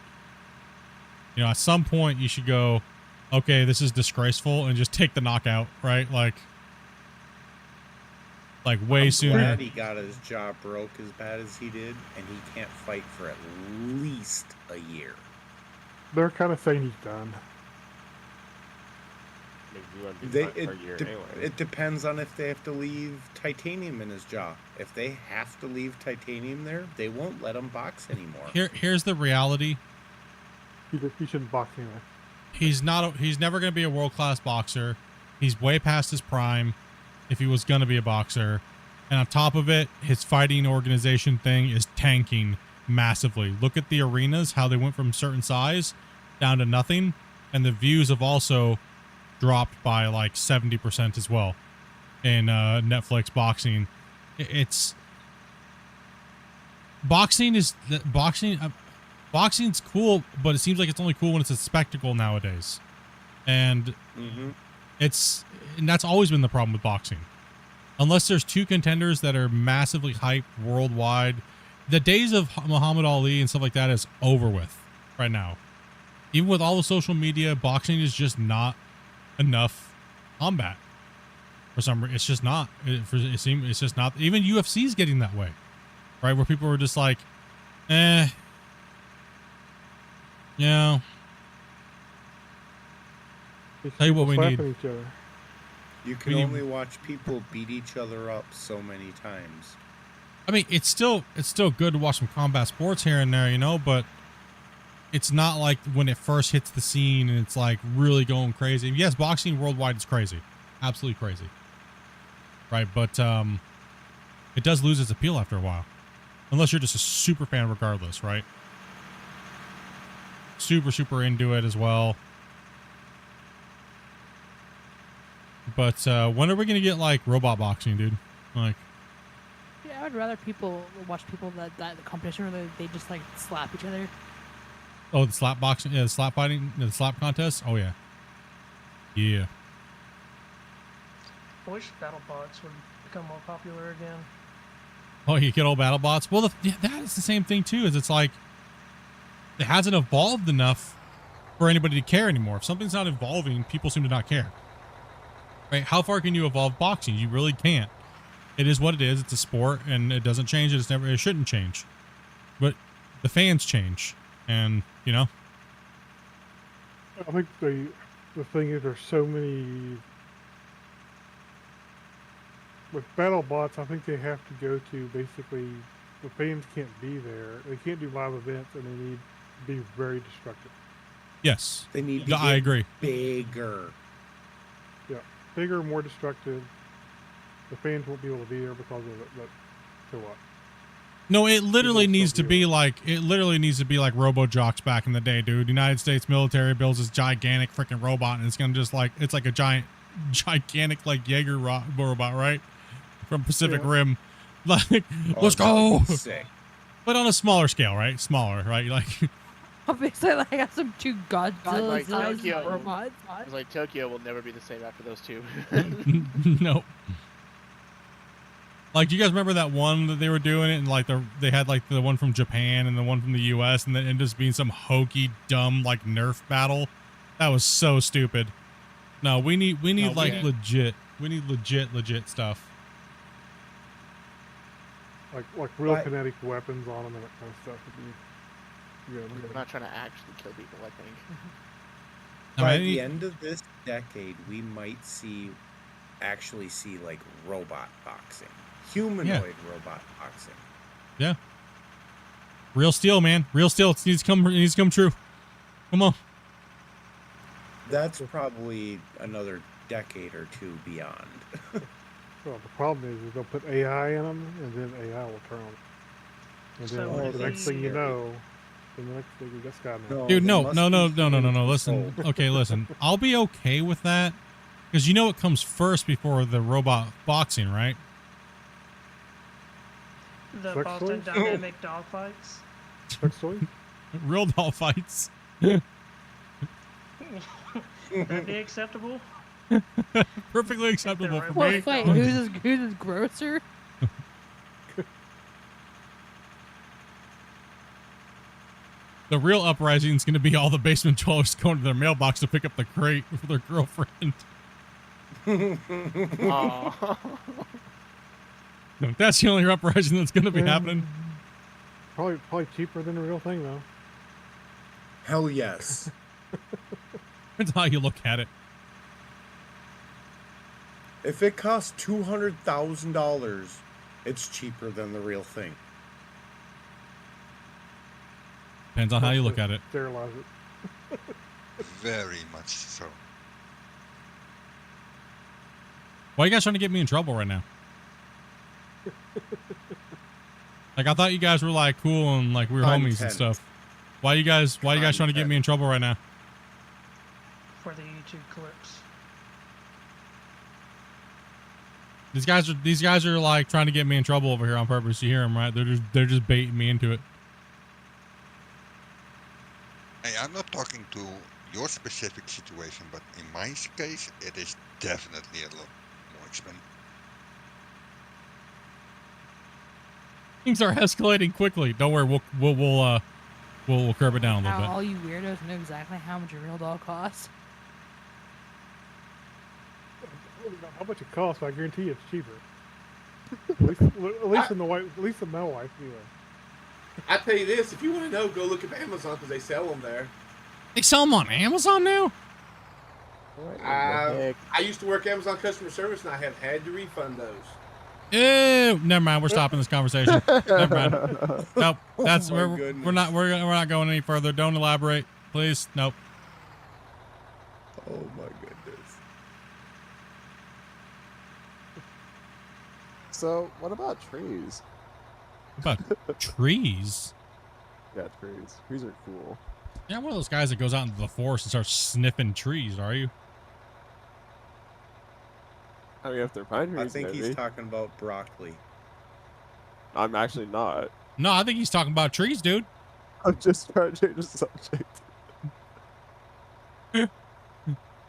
you know, at some point you should go, okay, this is disgraceful, and just take the knockout, right? Like way sooner. Glad he got his jaw broke as bad as he did, and he can't fight for at least a year. They're kind of saying he's done. It depends on if they have to leave titanium in his jaw. If they have to leave titanium there, they won't let him box anymore. Here's the reality. He shouldn't box anyway. He's never going to be a world-class boxer. He's way past his prime if he was going to be a boxer. And on top of it, his fighting organization thing is tanking massively. Look at the arenas, how they went from certain size down to nothing. And the views have also dropped by like 70% as well in Netflix boxing. Boxing's cool, but it seems like it's only cool when it's a spectacle nowadays. And and that's always been the problem with boxing. Unless there's two contenders that are massively hyped worldwide, the days of Muhammad Ali and stuff like that is over with right now. Even with all the social media, boxing is just not enough combat. For some reason, it's just not. It's just not. Even UFC is getting that way, right? Where people are just like, yeah. Tell you what we need. Each other. You can only watch people beat each other up so many times. I mean, it's still good to watch some combat sports here and there, you know, but it's not like when it first hits the scene and it's like really going crazy. Yes, boxing worldwide is crazy. Absolutely crazy. Right, but it does lose its appeal after a while. Unless you're just a super fan regardless, right? Super into it as well. But when are we going to get like robot boxing, dude? Like, yeah, I would rather people watch people that the competition where they just like slap each other. Oh, the slap boxing, yeah, the slap fighting, the slap contest. Oh yeah, yeah. I wish BattleBots would become more popular again. Oh, you get old battle bots. Well, that is the same thing too. Is it's like it hasn't evolved enough for anybody to care anymore. If something's not evolving, people seem to not care. Right? How far can you evolve boxing? You really can't. It is what it is. It's a sport, and it doesn't change. It shouldn't change. But the fans change, and you know. I think the thing is there's so many with battle bots. I think they have to go to basically the fans can't be there. They can't do live events, and they need to be very destructive. Yes, they need to I agree. Bigger. Yeah, bigger, more destructive. The fans won't be able to be there because of it. But so what? No, it literally needs to be like Robo Jocks back in the day, dude. United States military builds this gigantic freaking robot, and it's gonna just like it's like a gigantic like Jaeger robot, right? From Pacific Rim. Like, let's go. Sick. But on a smaller scale, right? Smaller, right? Like obviously, like I got some two Godzilla-sized Tokyo. robots. It's like Tokyo will never be the same after those two. No. Like, do you guys remember that one that they were doing it, and like they had like the one from Japan and the one from the U.S. and then it just being some hokey, dumb like Nerf battle? That was so stupid. No, we need like legit. We need legit stuff. Like real kinetic weapons on them and that kind of stuff would be good. We're not trying to actually kill people, I think. By the end of this decade, we might actually see like robot boxing. Humanoid robot boxing. Yeah. Real steel, man. Real steel. It needs to come true. Come on. That's probably another decade or two beyond. Well, the problem is they'll put AI in them, and then AI will turn them. And then the next thing you know, you just got Dude, no. Listen. Okay, listen. I'll be okay with that because you know it comes first before the robot boxing, right? The Boston Dynamic dogfights. Sex toys? Real doll fights. Would that be acceptable? Perfectly acceptable for What me. fight? Who's is grosser? The real uprising is going to be all the basement dwellers going to their mailbox to pick up the crate for their girlfriend. That's the only uprising that's going to be happening. Probably cheaper than the real thing, though. Hell yes. Depends on how you look at it. If it costs $200,000, it's cheaper than the real thing. Depends on how you look at it. Sterilize it. Very much so. Why are you guys trying to get me in trouble right now? Like, I thought you guys were like cool and like we were homies and stuff. Why you guys trying to get me in trouble right now? For the YouTube clips. These guys are like trying to get me in trouble over here on purpose. You hear them, right? They're just baiting me into it. Hey, I'm not talking to your specific situation, but in my case, it is definitely a lot more expensive. Things are escalating quickly. Don't worry, we'll curb it down a little bit. All you weirdos know exactly how much a real doll costs. How much it costs? I guarantee it's cheaper. At least in my wife, anyway. I tell you this: if you want to know, go look at Amazon because they sell them there. They sell them on Amazon now? I used to work Amazon customer service, and I have had to refund those. Ew, never mind. We're stopping this conversation. Never mind. Nope. That's we're not going any further. Don't elaborate, please. Nope. Oh my goodness. So, what about trees? What about trees? Yeah, trees. Trees are cool. You're not one of those guys that goes out into the forest and starts sniffing trees, are you? I mean, if they're pine trees, I think maybe. he's talking about broccoli. I'm actually not. No, I think he's talking about trees, dude. I'm just trying to change the subject.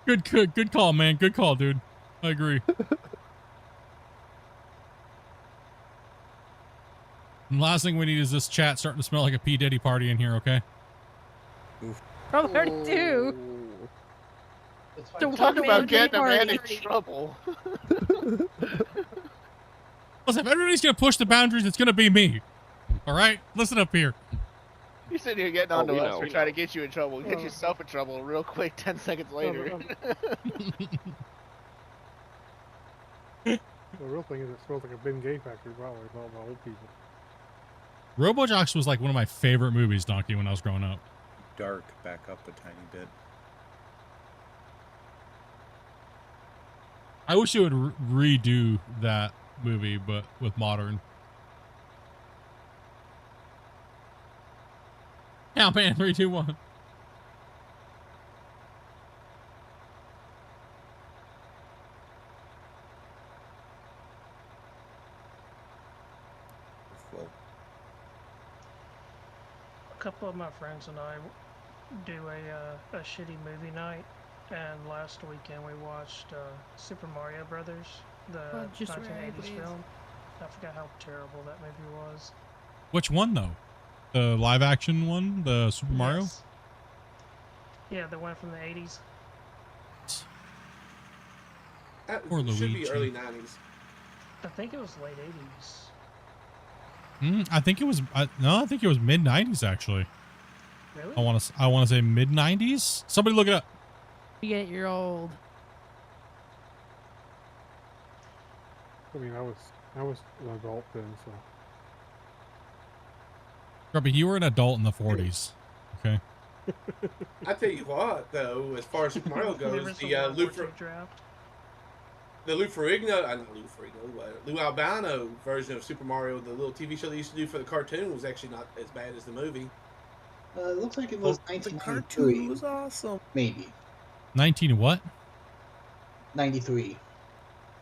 Good call, man. Good call, dude. I agree. And last thing we need is this chat starting to smell like a P. Diddy party in here, okay? Probably already do. Talk about getting a man in trouble. Listen, if everybody's going to push the boundaries, it's going to be me. All right? Listen up here. You sitting here getting on to us for trying to get you in trouble. Get yourself in trouble real quick 10 seconds later. The real thing is it smells like a Ben Gay factory, probably, with all the old people. RoboJocks was like one of my favorite movies, Donkey, when I was growing up. Dark, back up a tiny bit. I wish you would redo that movie, but with modern. Now, man, 3, 2, 1. A couple of my friends and I do a shitty movie night, and last weekend we watched Super Mario Brothers, the 1980s film. I forgot how terrible that movie was. Which one, though? The live action one? The Super Mario? Yes. Yeah, the one from the 80s. Or It should Luigi. be early 90s. I think it was late 80s. I think it was no, I think it was mid 90s actually. Really? I want to say mid 90s. Somebody look it up. You're old. I mean, I was an adult then, so. Grubby, you were an adult in the 40s. Okay. I tell you what, though, as far as Super Mario goes, the Lou Albano version of Super Mario, the little TV show they used to do for the cartoon, was actually not as bad as the movie. It looks like it was The 1993. cartoon was awesome. Maybe 19 what? 93.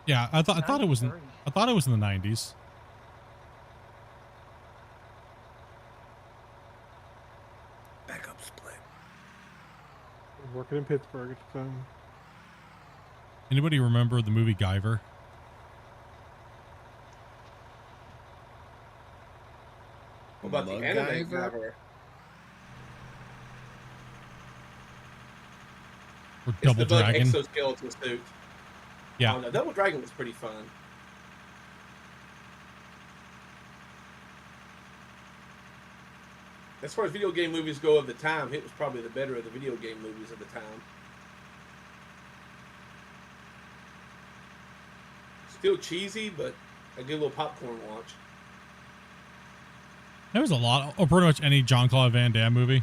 Yeah, I thought it was in the 90s. Backup split. I was working in Pittsburgh at the time. Anybody remember the movie Guyver? What about the anime Guyver? Or It's Double the bug Dragon? exoskeleton suit. Yeah. Oh, no, Double Dragon was pretty fun. As far as video game movies go of the time, it was probably the better of the video game movies of the time. Still cheesy, but a good little popcorn watch. There was a lot, or pretty much any Jean-Claude Van Damme movie.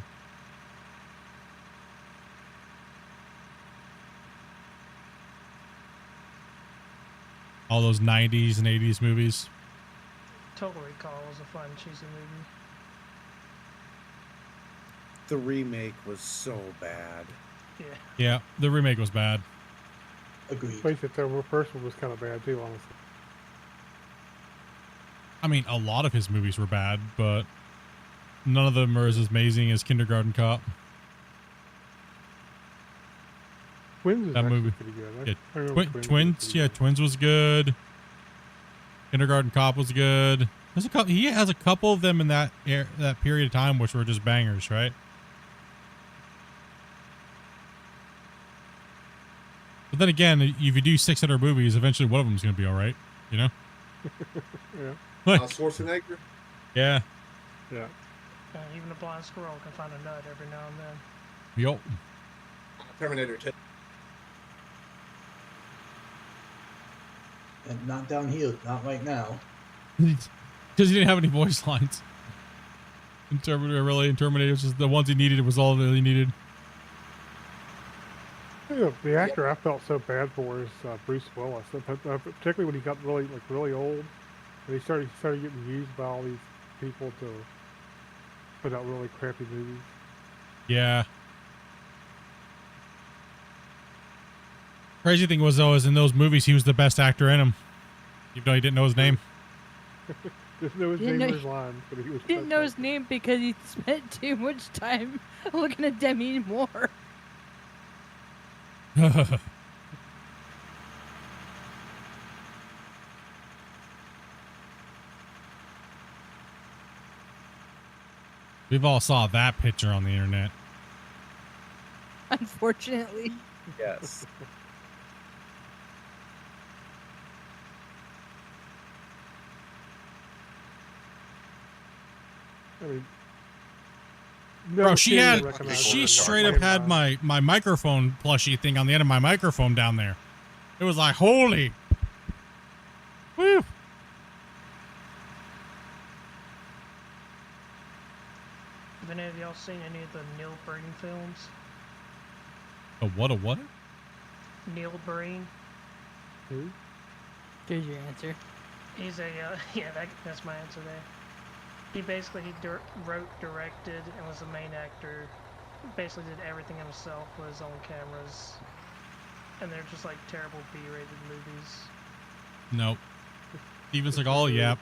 All those 90s and 80s movies. Total Recall was a fun, cheesy movie. The remake was so bad. Yeah. Yeah, the remake was bad. Agreed. Face it, the first one was kind of bad too, honestly. I mean, a lot of his movies were bad, but none of them are as amazing as Kindergarten Cop. Twins is That actually movie. pretty good. Yeah, I remember Twins. Yeah, Twins was good. Kindergarten Cop was good. There's a couple. He has a couple of them in that period of time, which were just bangers, right? But then again, if you do 600 movies, eventually one of them is going to be all right, you know? Yeah. Schwarzenegger? Yeah. Yeah. Even a blind squirrel can find a nut every now and then. Yup. Terminator 2. And not down here, not right now. Because he didn't have any voice lines. In Terminator, really, in Terminator, was just the ones he needed was all that he needed. Yeah, the actor I felt so bad for is Bruce Willis, particularly when he got really old, and he started getting used by all these people to put out really crappy movies. Yeah. Crazy thing was, though, is in those movies, he was the best actor in them. Even though he didn't know his name. Didn't know his name or his lines, but he was. Didn't know his name because he spent too much time looking at Demi Moore. We've all saw that picture on the internet. Unfortunately. Yes. I mean, Bro, she straight up had my microphone plushie thing on the end of my microphone down there. It was like, holy. Woo. Have any of y'all seen any of the Neil Breen films? A what? Neil Breen. Who? There's your answer. He's a yeah. That's my answer there. He basically wrote, directed, and was the main actor. Basically did everything himself with his own cameras, and they're just like terrible B-rated movies. Nope. Steven Seagal, yep.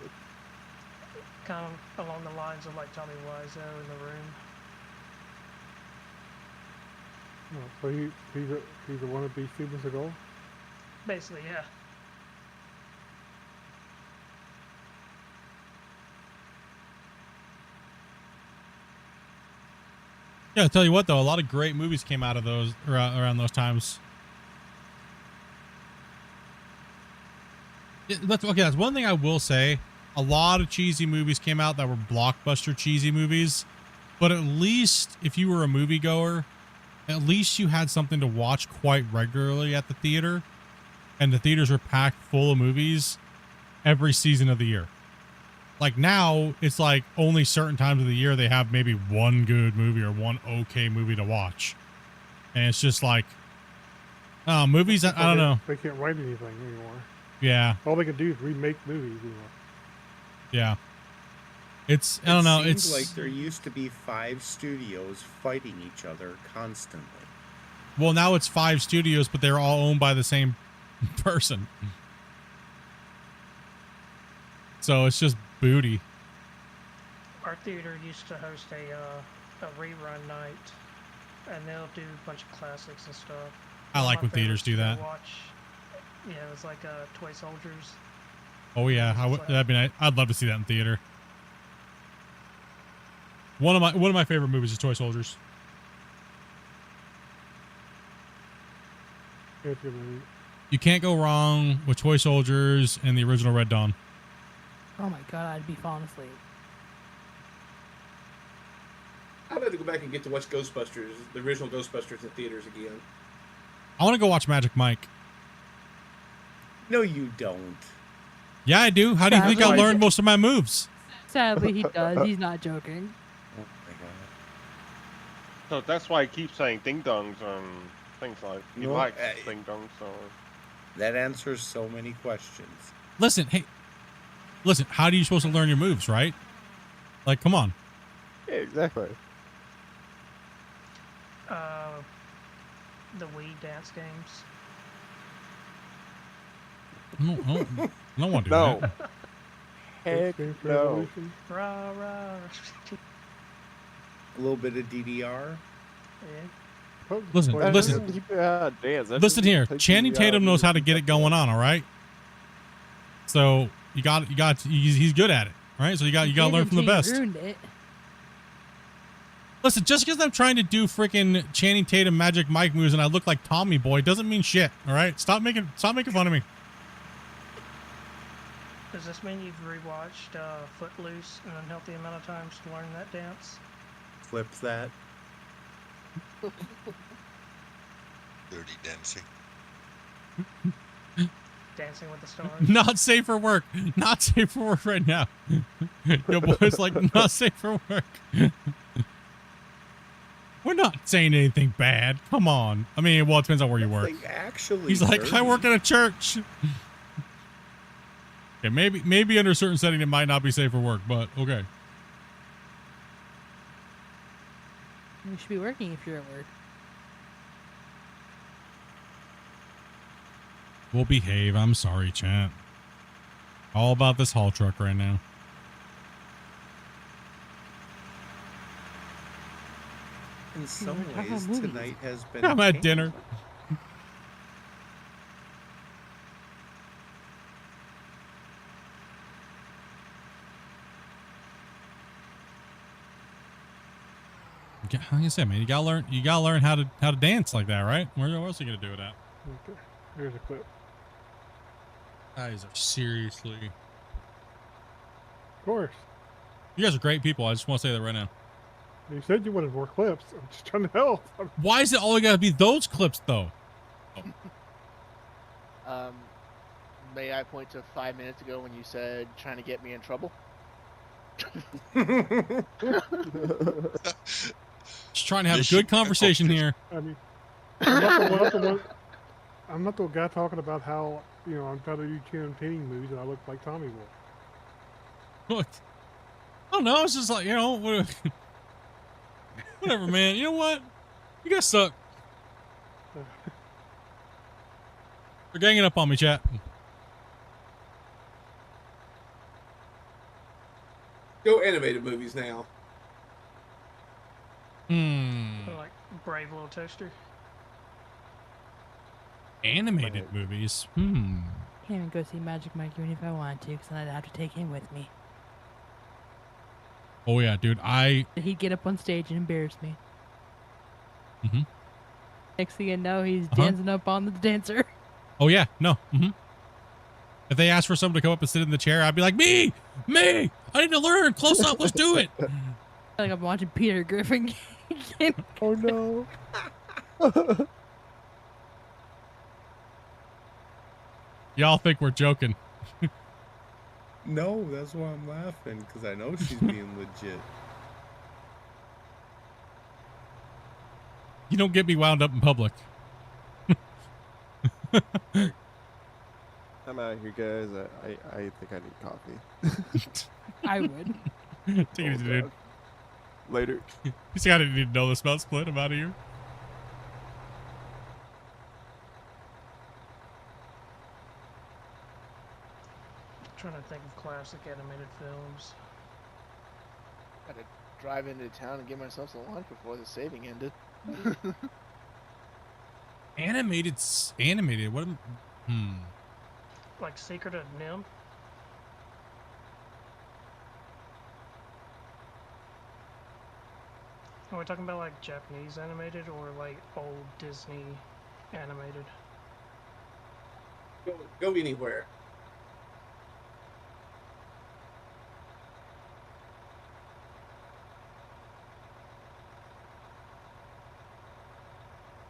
Kind of along the lines of like Tommy Wiseau in The Room. Oh, so he's a wannabe Steven Seagal? Basically, yeah. Yeah, I'll tell you what though, a lot of great movies came out of those around those times. Yeah, that's one thing I will say. A lot of cheesy movies came out that were blockbuster cheesy movies, but at least if you were a moviegoer, at least you had something to watch quite regularly at the theater, and the theaters were packed full of movies every season of the year. Like now, it's like only certain times of the year they have maybe one good movie or one okay movie to watch. And it's just like, oh, movies, I don't know. They can't write anything anymore. Yeah. All they can do is remake movies anymore. Yeah. It's, I don't know. Seems It's like there used to be 5 studios fighting each other constantly. Well, now it's 5 studios, but they're all owned by the same person. So it's just booty. Our theater used to host a rerun night, and they'll do a bunch of classics and stuff. I like when theaters do that. Yeah, it was like Toy Soldiers. Oh yeah, that'd be nice. I'd love to see that in theater. One of my favorite movies is Toy Soldiers. Yeah, it's a good movie. You can't go wrong with Toy Soldiers and the original Red Dawn. Oh my god, I'd be falling asleep. I'd like to go back and get to watch Ghostbusters, the original Ghostbusters in theaters again. I want to go watch Magic Mike. No, you don't. Yeah, I do. How do you think I learned most of my moves? Sadly, he does. He's not joking. Oh my god. So that's why I keep saying ding dongs and things like he No, likes ding dongs. So That answers so many questions. Listen, how are you supposed to learn your moves, right? Like, come on. Yeah, exactly. The Wii dance games. No one do No. that. Heck no. Rah, rah. A little bit of DDR. Yeah. Listen. Dance. Listen here. Channing Tatum knows how to get it going on. All right. So he's good at it, right? So you got to learn from the best. Ruined it. Listen, just because I'm trying to do freaking Channing Tatum Magic Mike moves and I look like Tommy Boy doesn't mean shit. All right, stop making fun of me. Does this mean you've rewatched Footloose an unhealthy amount of times to learn that dance? Flip that. Dirty Dancing. Dancing with the Stars. Not safe for work. Not safe for work right now. Your boy's like, not safe for work. We're not saying anything bad. Come on. I mean, well, it depends on where you work. Actually, he's like, I work at a church. Okay, maybe under a certain setting it might not be safe for work, but okay. You should be working if you're at work. We'll behave. I'm sorry, chat. All about this haul truck right now. In some ways, tonight has been. I'm at dinner. Like I said, man, you gotta learn how to dance like that, right? Where else are you gonna do it at? Okay, here's a clip. Guys are seriously. Of course. You guys are great people. I just want to say that right now. You said you wanted more clips. I'm just trying to help. Why is it all gotta be those clips though? May I point to 5 minutes ago when you said trying to get me in trouble? Just trying to have a good conversation here. I mean, I'm not the guy talking about how, I'm trying to do campaigning movies and I look like Tommy Boy. Look, I don't know. It's just like, whatever, man. You know what? You guys suck. They're ganging up on me, chat. Go animated movies now. Like Brave Little Toaster. Animated movies. Can't even go see Magic Mike even if I wanted to, because then I'd have to take him with me. Oh yeah, dude. He'd get up on stage and embarrass me. Mm-hmm. Next thing you know, he's dancing up on the dancer. Oh yeah, no. If they asked for someone to come up and sit in the chair, I'd be like, me. I need to learn. Close up. Let's do it. Like I'm watching Peter Griffin. Oh no. Y'all think we're joking. No, that's why I'm laughing, because I know she's being legit. You don't get me wound up in public. I'm out of here, guys. I think I need coffee. I would. Take it easy, dude. Later. You see, I didn't need to know this about Split. I'm out of here. Trying to think of classic animated films. Had to drive into town and get myself some lunch before the saving ended. Animated. What? Like Secret of Nim. Are we talking about like Japanese animated or like old Disney animated? Go anywhere.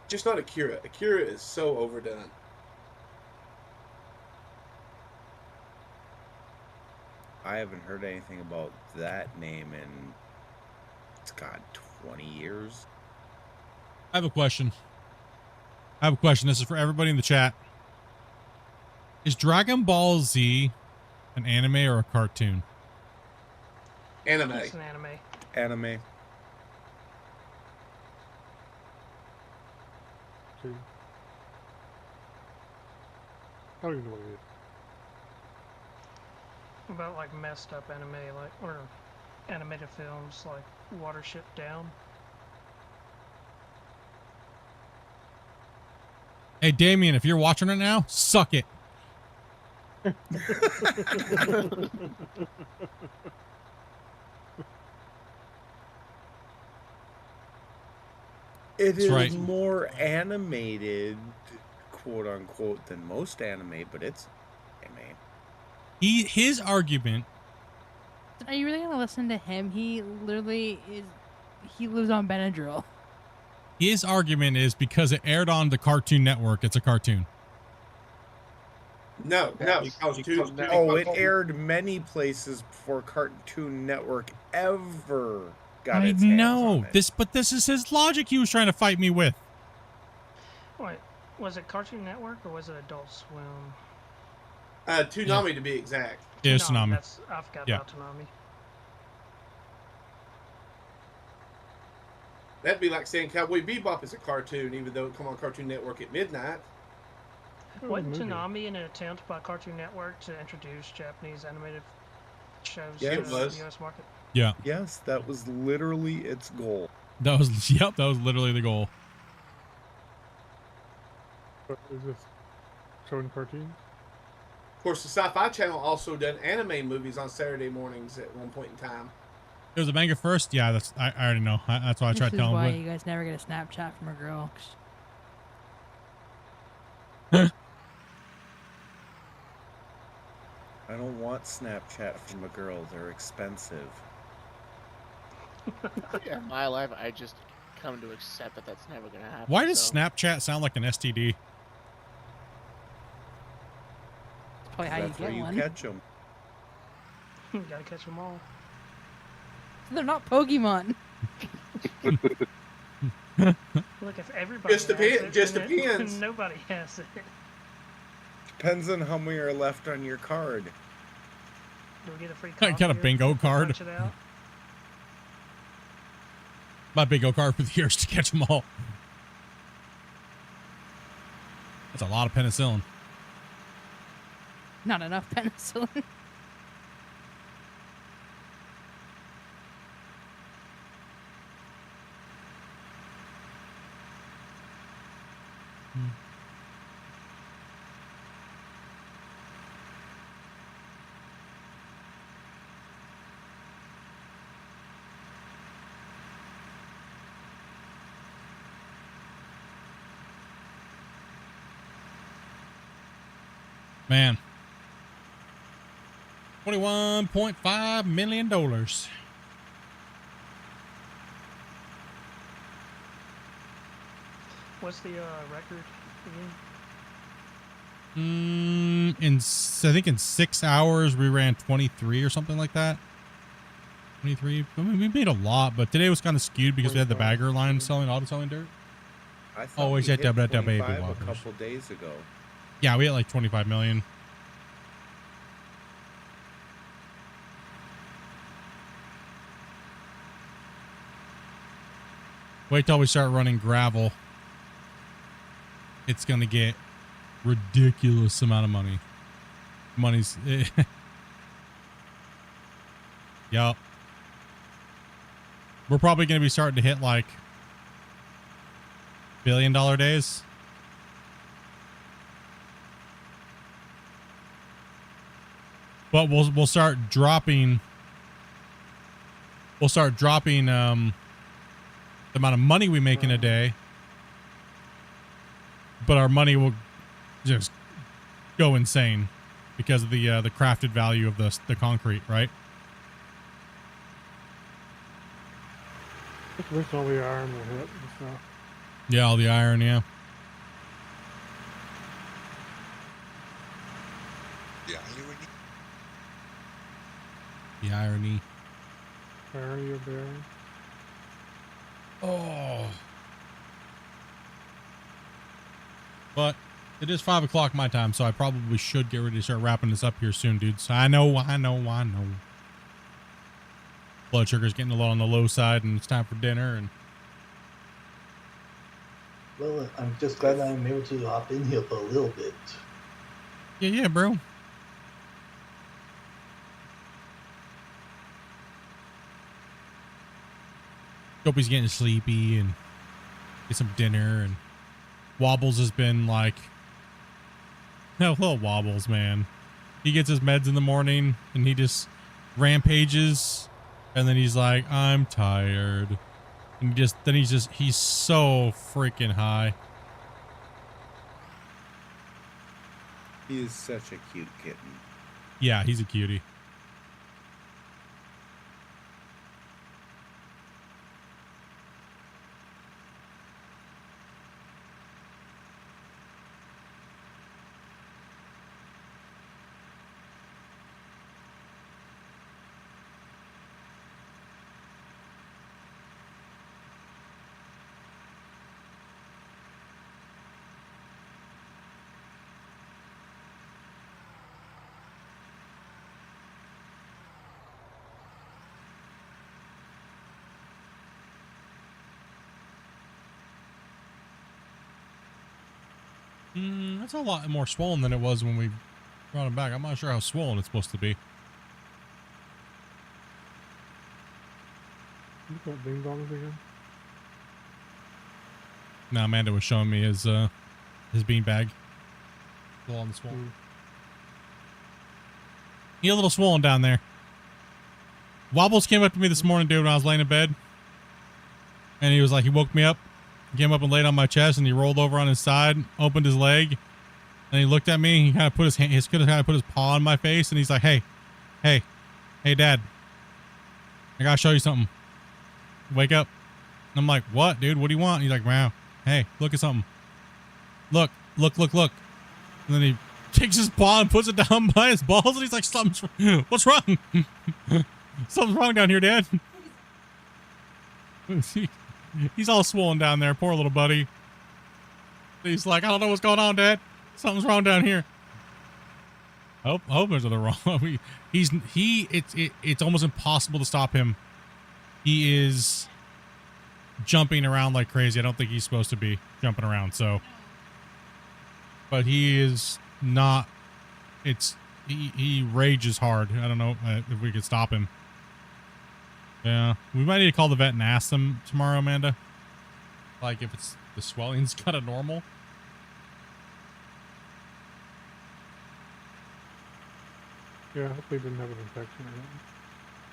Just not Akira. Akira is so overdone. I haven't heard anything about that name in, God, 20 years. I have a question. This is for everybody in the chat. Is Dragon Ball Z an anime or a cartoon? Anime. It's an anime. Anime. See? I don't even know what it is. About like messed up anime, like, or animated films like Watership Down. Hey, Damien, if you're watching it now, suck it. It is right. more animated, quote unquote, than most anime, but it's anime. His argument. Are you really gonna listen to him? He literally is. He lives on Benadryl. His argument is because it aired on the Cartoon Network, it's a cartoon. No. Oh, it aired many places before Cartoon Network ever got its hands on it. But this is his logic he was trying to fight me with. Wait, was it Cartoon Network or was it Adult Swim? Toonami to be exact. Yeah, Toonami. I forgot about Toonami. That'd be like saying Cowboy Bebop is a cartoon, even though it come on Cartoon Network at midnight. Wasn't Toonami an attempt by Cartoon Network to introduce Japanese animated shows Yes. to the U.S. market? Yeah. Yes, that was literally its goal. That was literally the goal. Is this showing cartoons? Of course, the Sci-Fi Channel also done anime movies on Saturday mornings at one point in time. It was a banger first. Yeah, that's I already know. That's why I tried This is telling why him. you guys never get a Snapchat from a girl. I don't want Snapchat from a girl. They're expensive. Yeah, in my life, I just come to accept that that's never gonna happen. Why does so. Snapchat sound like an STD? That's probably how you That's get where you one. catch them. You gotta catch them all. They're not Pokemon. Look, if everybody Just has depends. it, Just then depends. nobody has it. Depends on how many are left on your card. Do we get a free I copy got a if bingo we card. punch it out? My bingo card for the years to catch them all. That's a lot of penicillin. Not enough penicillin. Man. $21.5 million. What's the record again? I think in 6 hours we ran 23 or something like that. 23. I mean, we made a lot, but today was kind of skewed because we had the bagger line auto selling dirt. I thought Always we at hit baby 25 a walkers. couple days ago. Yeah, we had like 25 million. Wait till we start running gravel. It's gonna get ridiculous amount of money. Money's Yup. We're probably gonna be starting to hit like $1 billion days. But we'll start dropping the amount of money we make in a day, but our money will just go insane because of the crafted value of the concrete, right? Eventually all the iron will hit and stuff. Yeah, all the iron, yeah. The irony. Irony of the iron. Oh. But it is 5 o'clock my time, so I probably should get ready to start wrapping this up here soon, dudes. I know. Blood sugar's getting a little on the low side, and it's time for dinner. And Well, I'm just glad I'm able to hop in here for a little bit. yeah, bro. Dopey's getting sleepy and get some dinner, and Wobbles has been like, no, little Wobbles, man. He gets his meds in the morning and he just rampages, and then he's like, I'm tired, and he's so freaking high. He is such a cute kitten. Yeah, he's a cutie. That's a lot more swollen than it was when we brought him back. I'm not sure how swollen it's supposed to be. Look at ding dongs again. Now Amanda was showing me his bean bag. A little on the swollen. He a little swollen down there. Wobbles came up to me this morning, dude, when I was laying in bed. And he was like, he woke me up, came up and laid on my chest, and he rolled over on his side, opened his leg, and he looked at me. He kind of put his hand, kind of put his paw on my face, and he's like, hey, Dad, I gotta show you something. Wake up. And I'm like, what, dude? What do you want? He's like, wow. Hey, look at something. Look. And then he takes his paw and puts it down by his balls, and he's like, what's wrong? Something's wrong down here, Dad. He's all swollen down there, poor little buddy. He's like, I don't know what's going on, Dad. Something's wrong down here. I hope there's nothing wrong. It's almost impossible to stop him. He is jumping around like crazy. I don't think he's supposed to be jumping around, so. But he is not. He rages hard. I don't know if we could stop him. Yeah, we might need to call the vet and ask them tomorrow, Amanda. Like if it's the swelling's kind of normal. Yeah, hopefully he didn't have an infection or anything.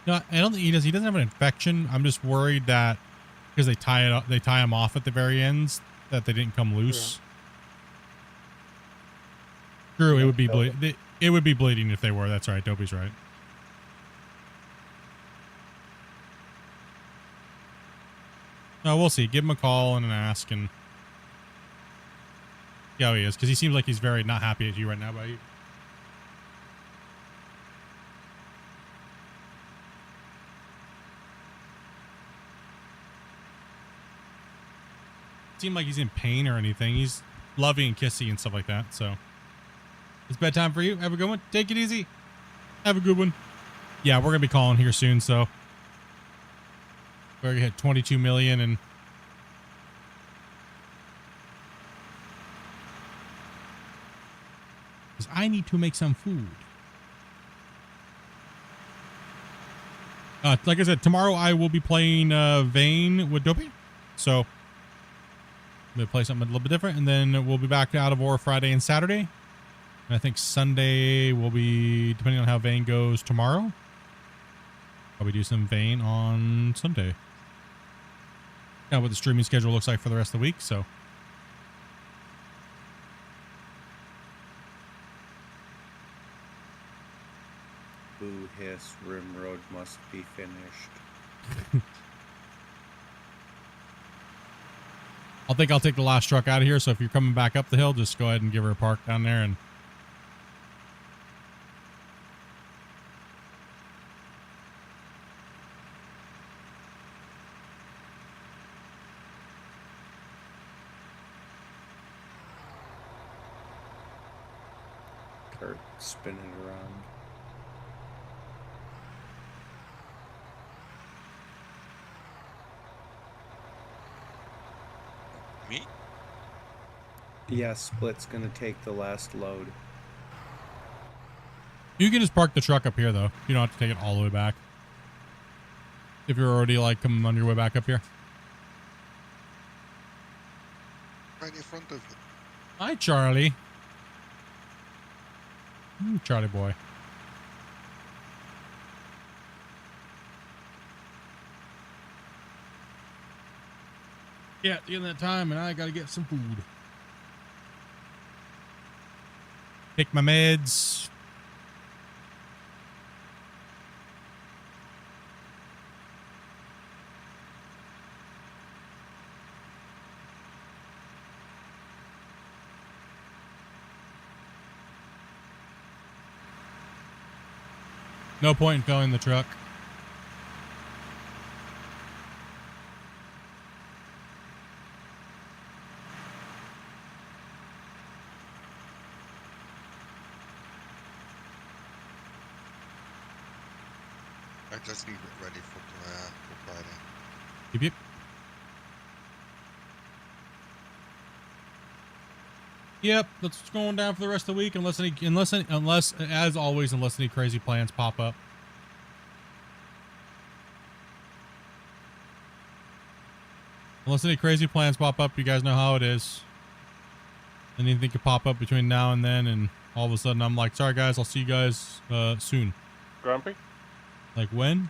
No, I don't think he does. He doesn't have an infection. I'm just worried that because they tie him off at the very ends, that they didn't come loose. Yeah. True, it would be it would be bleeding if they were. That's right. Dobie's right. No, we'll see. Give him a call and an ask and see how he is, because he seems like he's very not happy at you right now, buddy. Seem like he's in pain or anything. He's lovey and kissy and stuff like that. So it's bedtime for you. Have a good one. Take it easy. Have a good one. Yeah, we're gonna be calling here soon. So we're gonna hit 22 million and because I need to make some food. Like I said, tomorrow I will be playing Vane with Dopey. So we'll play something a little bit different, and then we'll be back out of War Friday and Saturday. And I think Sunday will be, depending on how Vane goes tomorrow, probably do some Vane on Sunday. Kind of what the streaming schedule looks like for the rest of the week, so. Boo hiss, Rimroad must be finished. I think I'll take the last truck out of here, so if you're coming back up the hill, just go ahead and give her a park down there. And Kurt spinning around. Me? Yeah, Split's gonna take the last load. you can just park the truck up here, though. You don't have to take it all the way back. If you're already, like, coming on your way back up here. Right in front of you. Hi, Charlie. Charlie boy. Yeah, at the end of that time, and I gotta get some food. Take my meds. No point in filling the truck. I just leave it ready for Friday. Yep, yep. Yep, that's what's going down for the rest of the week, unless as always, unless any crazy plans pop up. Unless any crazy plans pop up, you guys know how it is. Anything could pop up between now and then, and all of a sudden I'm like, sorry guys, I'll see you guys soon. Grumpy? Like when?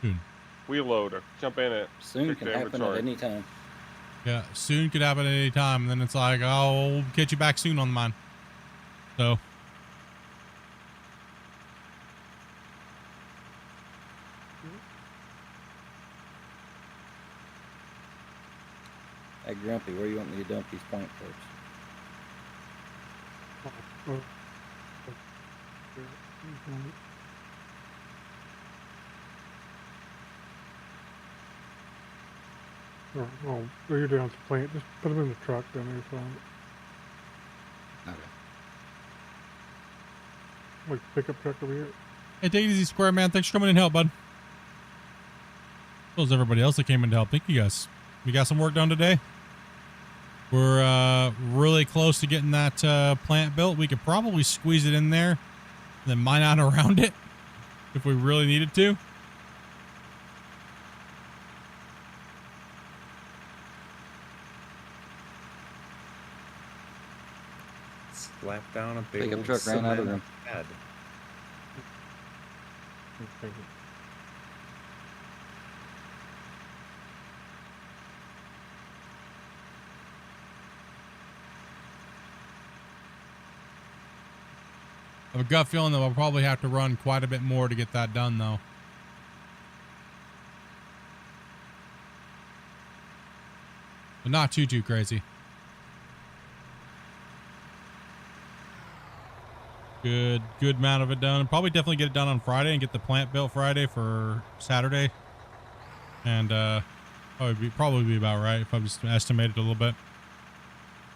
Soon. Wheel loader. Jump in it. Soon Check can the happen at inventory. any time. Yeah, soon could happen at any time. And then it's like, oh, we'll get you back soon on mine. So. Hey, Grumpy, where you want me to dump these plant parts? Oh, you're down at the plant. Just put them in the truck down there. Fine. Okay. Like pickup truck over here. Hey, take it easy, Square Man. Thanks for coming in to help, bud. So is everybody else that came in to help. Thank you guys. We got some work done today. We're really close to getting that plant built. We could probably squeeze it in there and then mine out around it if we really needed to. Slap down a big Pickup old truck ran out of cement room. pad. I have a gut feeling that we'll probably have to run quite a bit more to get that done, though. But not too crazy. Good amount of it done. Probably definitely get it done on Friday and get the plant built Friday for Saturday. And probably be about right if I just estimate it a little bit.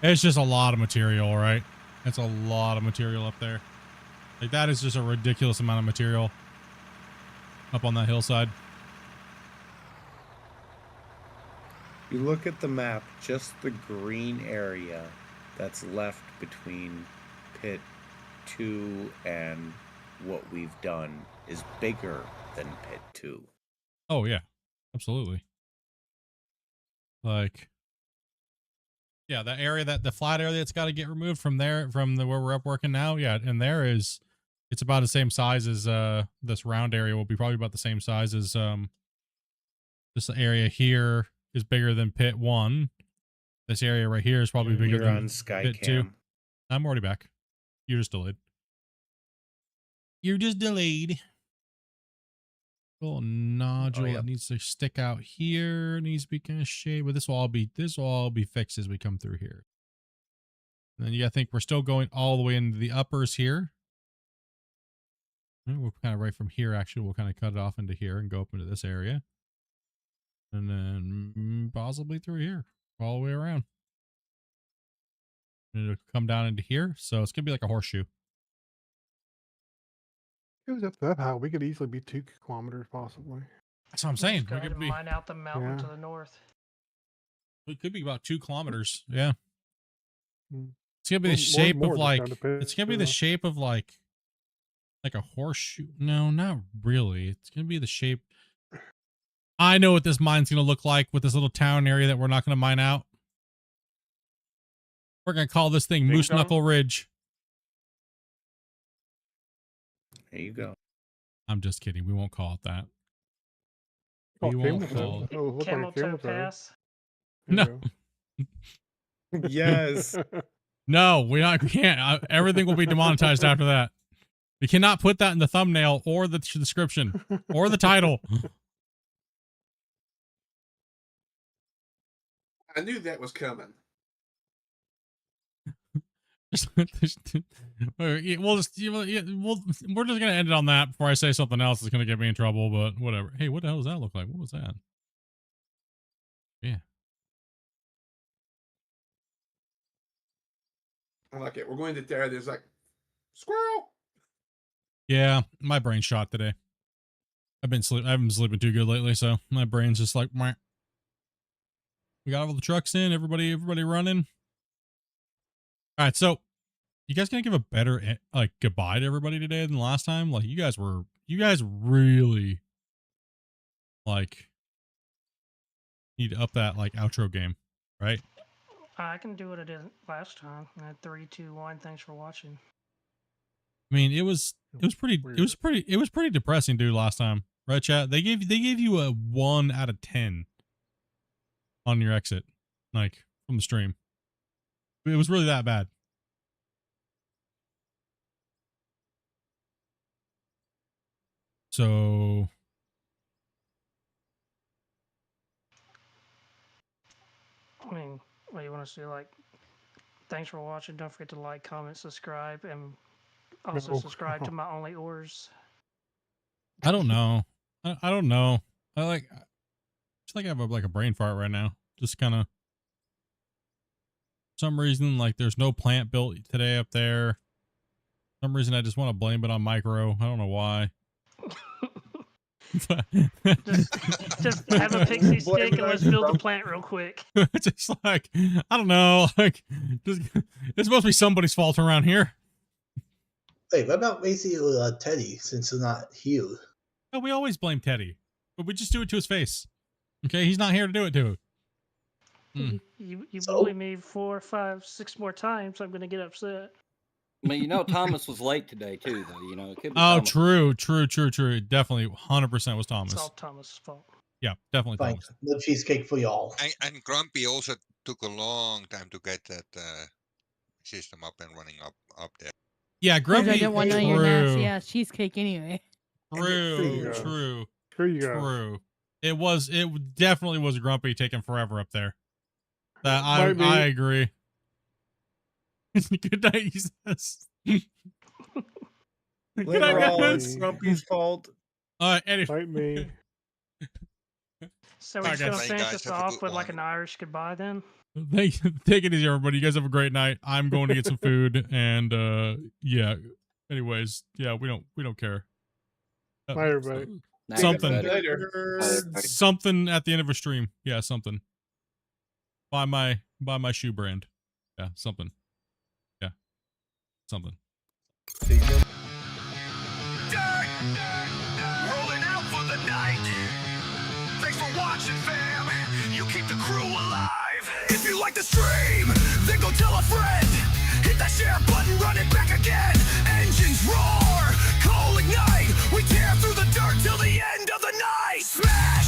It's just a lot of material, right? It's a lot of material up there. Like that is just a ridiculous amount of material up on that hillside. You look at the map, just the green area that's left between pit 2 and what we've done is bigger than pit 2. Oh yeah, absolutely. Like, yeah, the area the flat area that's got to get removed from there, from where we're up working now. Yeah. And it's about the same size as, this round area will be probably about the same size as, this area here is bigger than pit 1. This area right here is probably bigger You're than on pit 2. Skycam. I'm already back. You're just delayed. You're just delayed. Little nodule that needs to stick out here. It needs to be kind of shaded, but this will all be fixed as we come through here. And then you gotta think we're still going all the way into the uppers here. And we're kind of right from here. Actually, we'll kind of cut it off into here and go up into this area, and then possibly through here, all the way around. And it'll come down into here, so it's gonna be like a horseshoe. If it was up that high, we could easily be 2 kilometers possibly. That's what I'm saying. Go We ahead could and be. mine out the mountain Yeah. to the north. It could be about 2 kilometers. Yeah. Mm. It's gonna be the More- shape more of just like. kinda depends, It's gonna be you the know. shape of like a horseshoe. No, not really. It's gonna be the shape. I know what this mine's gonna look like with this little town area that we're not gonna mine out. We're gonna call this thing Ding Moose dong. Knuckle Ridge. There you go. I'm just kidding. We won't call it that. Oh, We won't camel call toe. it. Oh, it looks like a Camel toe camel toe. pass. There No. you go. Yes. No, we can't. Everything will be demonetized after that. We cannot put that in the thumbnail or the description or the title. I knew that was coming. We're just gonna end it on that before I say something else that's gonna get me in trouble. But whatever. Hey, what the hell does that look like? What was that? Yeah. I like it. We're going to there. There's like squirrel. Yeah, my brain's shot today. I haven't been sleeping too good lately, so my brain's just like, meh. We got all the trucks in, everybody running. All right, so you guys gonna give a better like goodbye to everybody today than last time? Like you guys really like need to up that like outro game, right? I can do what I did last time. 3, 2, 1. Thanks for watching. I mean, it was pretty depressing, dude, last time. Right, chat? They gave you a 1 out of 10 on your exit, like from the stream. It was really that bad. So I mean, what do you want us to do? Like, thanks for watching. Don't forget to like, comment, subscribe, and also No. subscribe to my Only Ors. I don't know. I don't know. I just like I have like a brain fart right now. Just kind of some reason like there's no plant built today up there. Some reason I just want to blame it on micro. I don't know why. Just have a pixie stick and let's build the plant real quick. Just like I don't know. Like just, it's supposed to be somebody's fault around here. Hey, what about Macy or Teddy since they're not here? No, we always blame Teddy, but we just do it to his face. Okay, he's not here to do it to. You bully me 4, 5, 6 more times, I'm gonna get upset. I mean, Thomas was late today too, though. It could be. Oh, Thomas. true. Definitely, 100% was Thomas. It's all Thomas' fault. Yeah, definitely Fine. Thomas. No cheesecake for y'all. And Grumpy also took a long time to get that system up and running up there. I Yeah, Grumpy. didn't want none of your nasty ass cheesecake anyway. True. It definitely was Grumpy taking forever up there. I agree. Good night, he says. Good night, guys. Grumpy's fault. Anyway. Fight me. So we're just gonna finish this off with like an Irish goodbye then? Take it easy, everybody. You guys have a great night. I'm going to get some food, and yeah. Anyways, yeah, we don't care. Bye, everybody. Something. Later. Something at the end of a stream. Yeah, something. Buy my shoe brand. Yeah, something. Yeah, something. Rolling out for the night. Thanks for watching, fam. You keep the crew alive. If you like the stream, then go tell a friend. Hit that share button, run it back again. Engines roar, coal ignite. We tear through the dirt till the end of the night. Smash!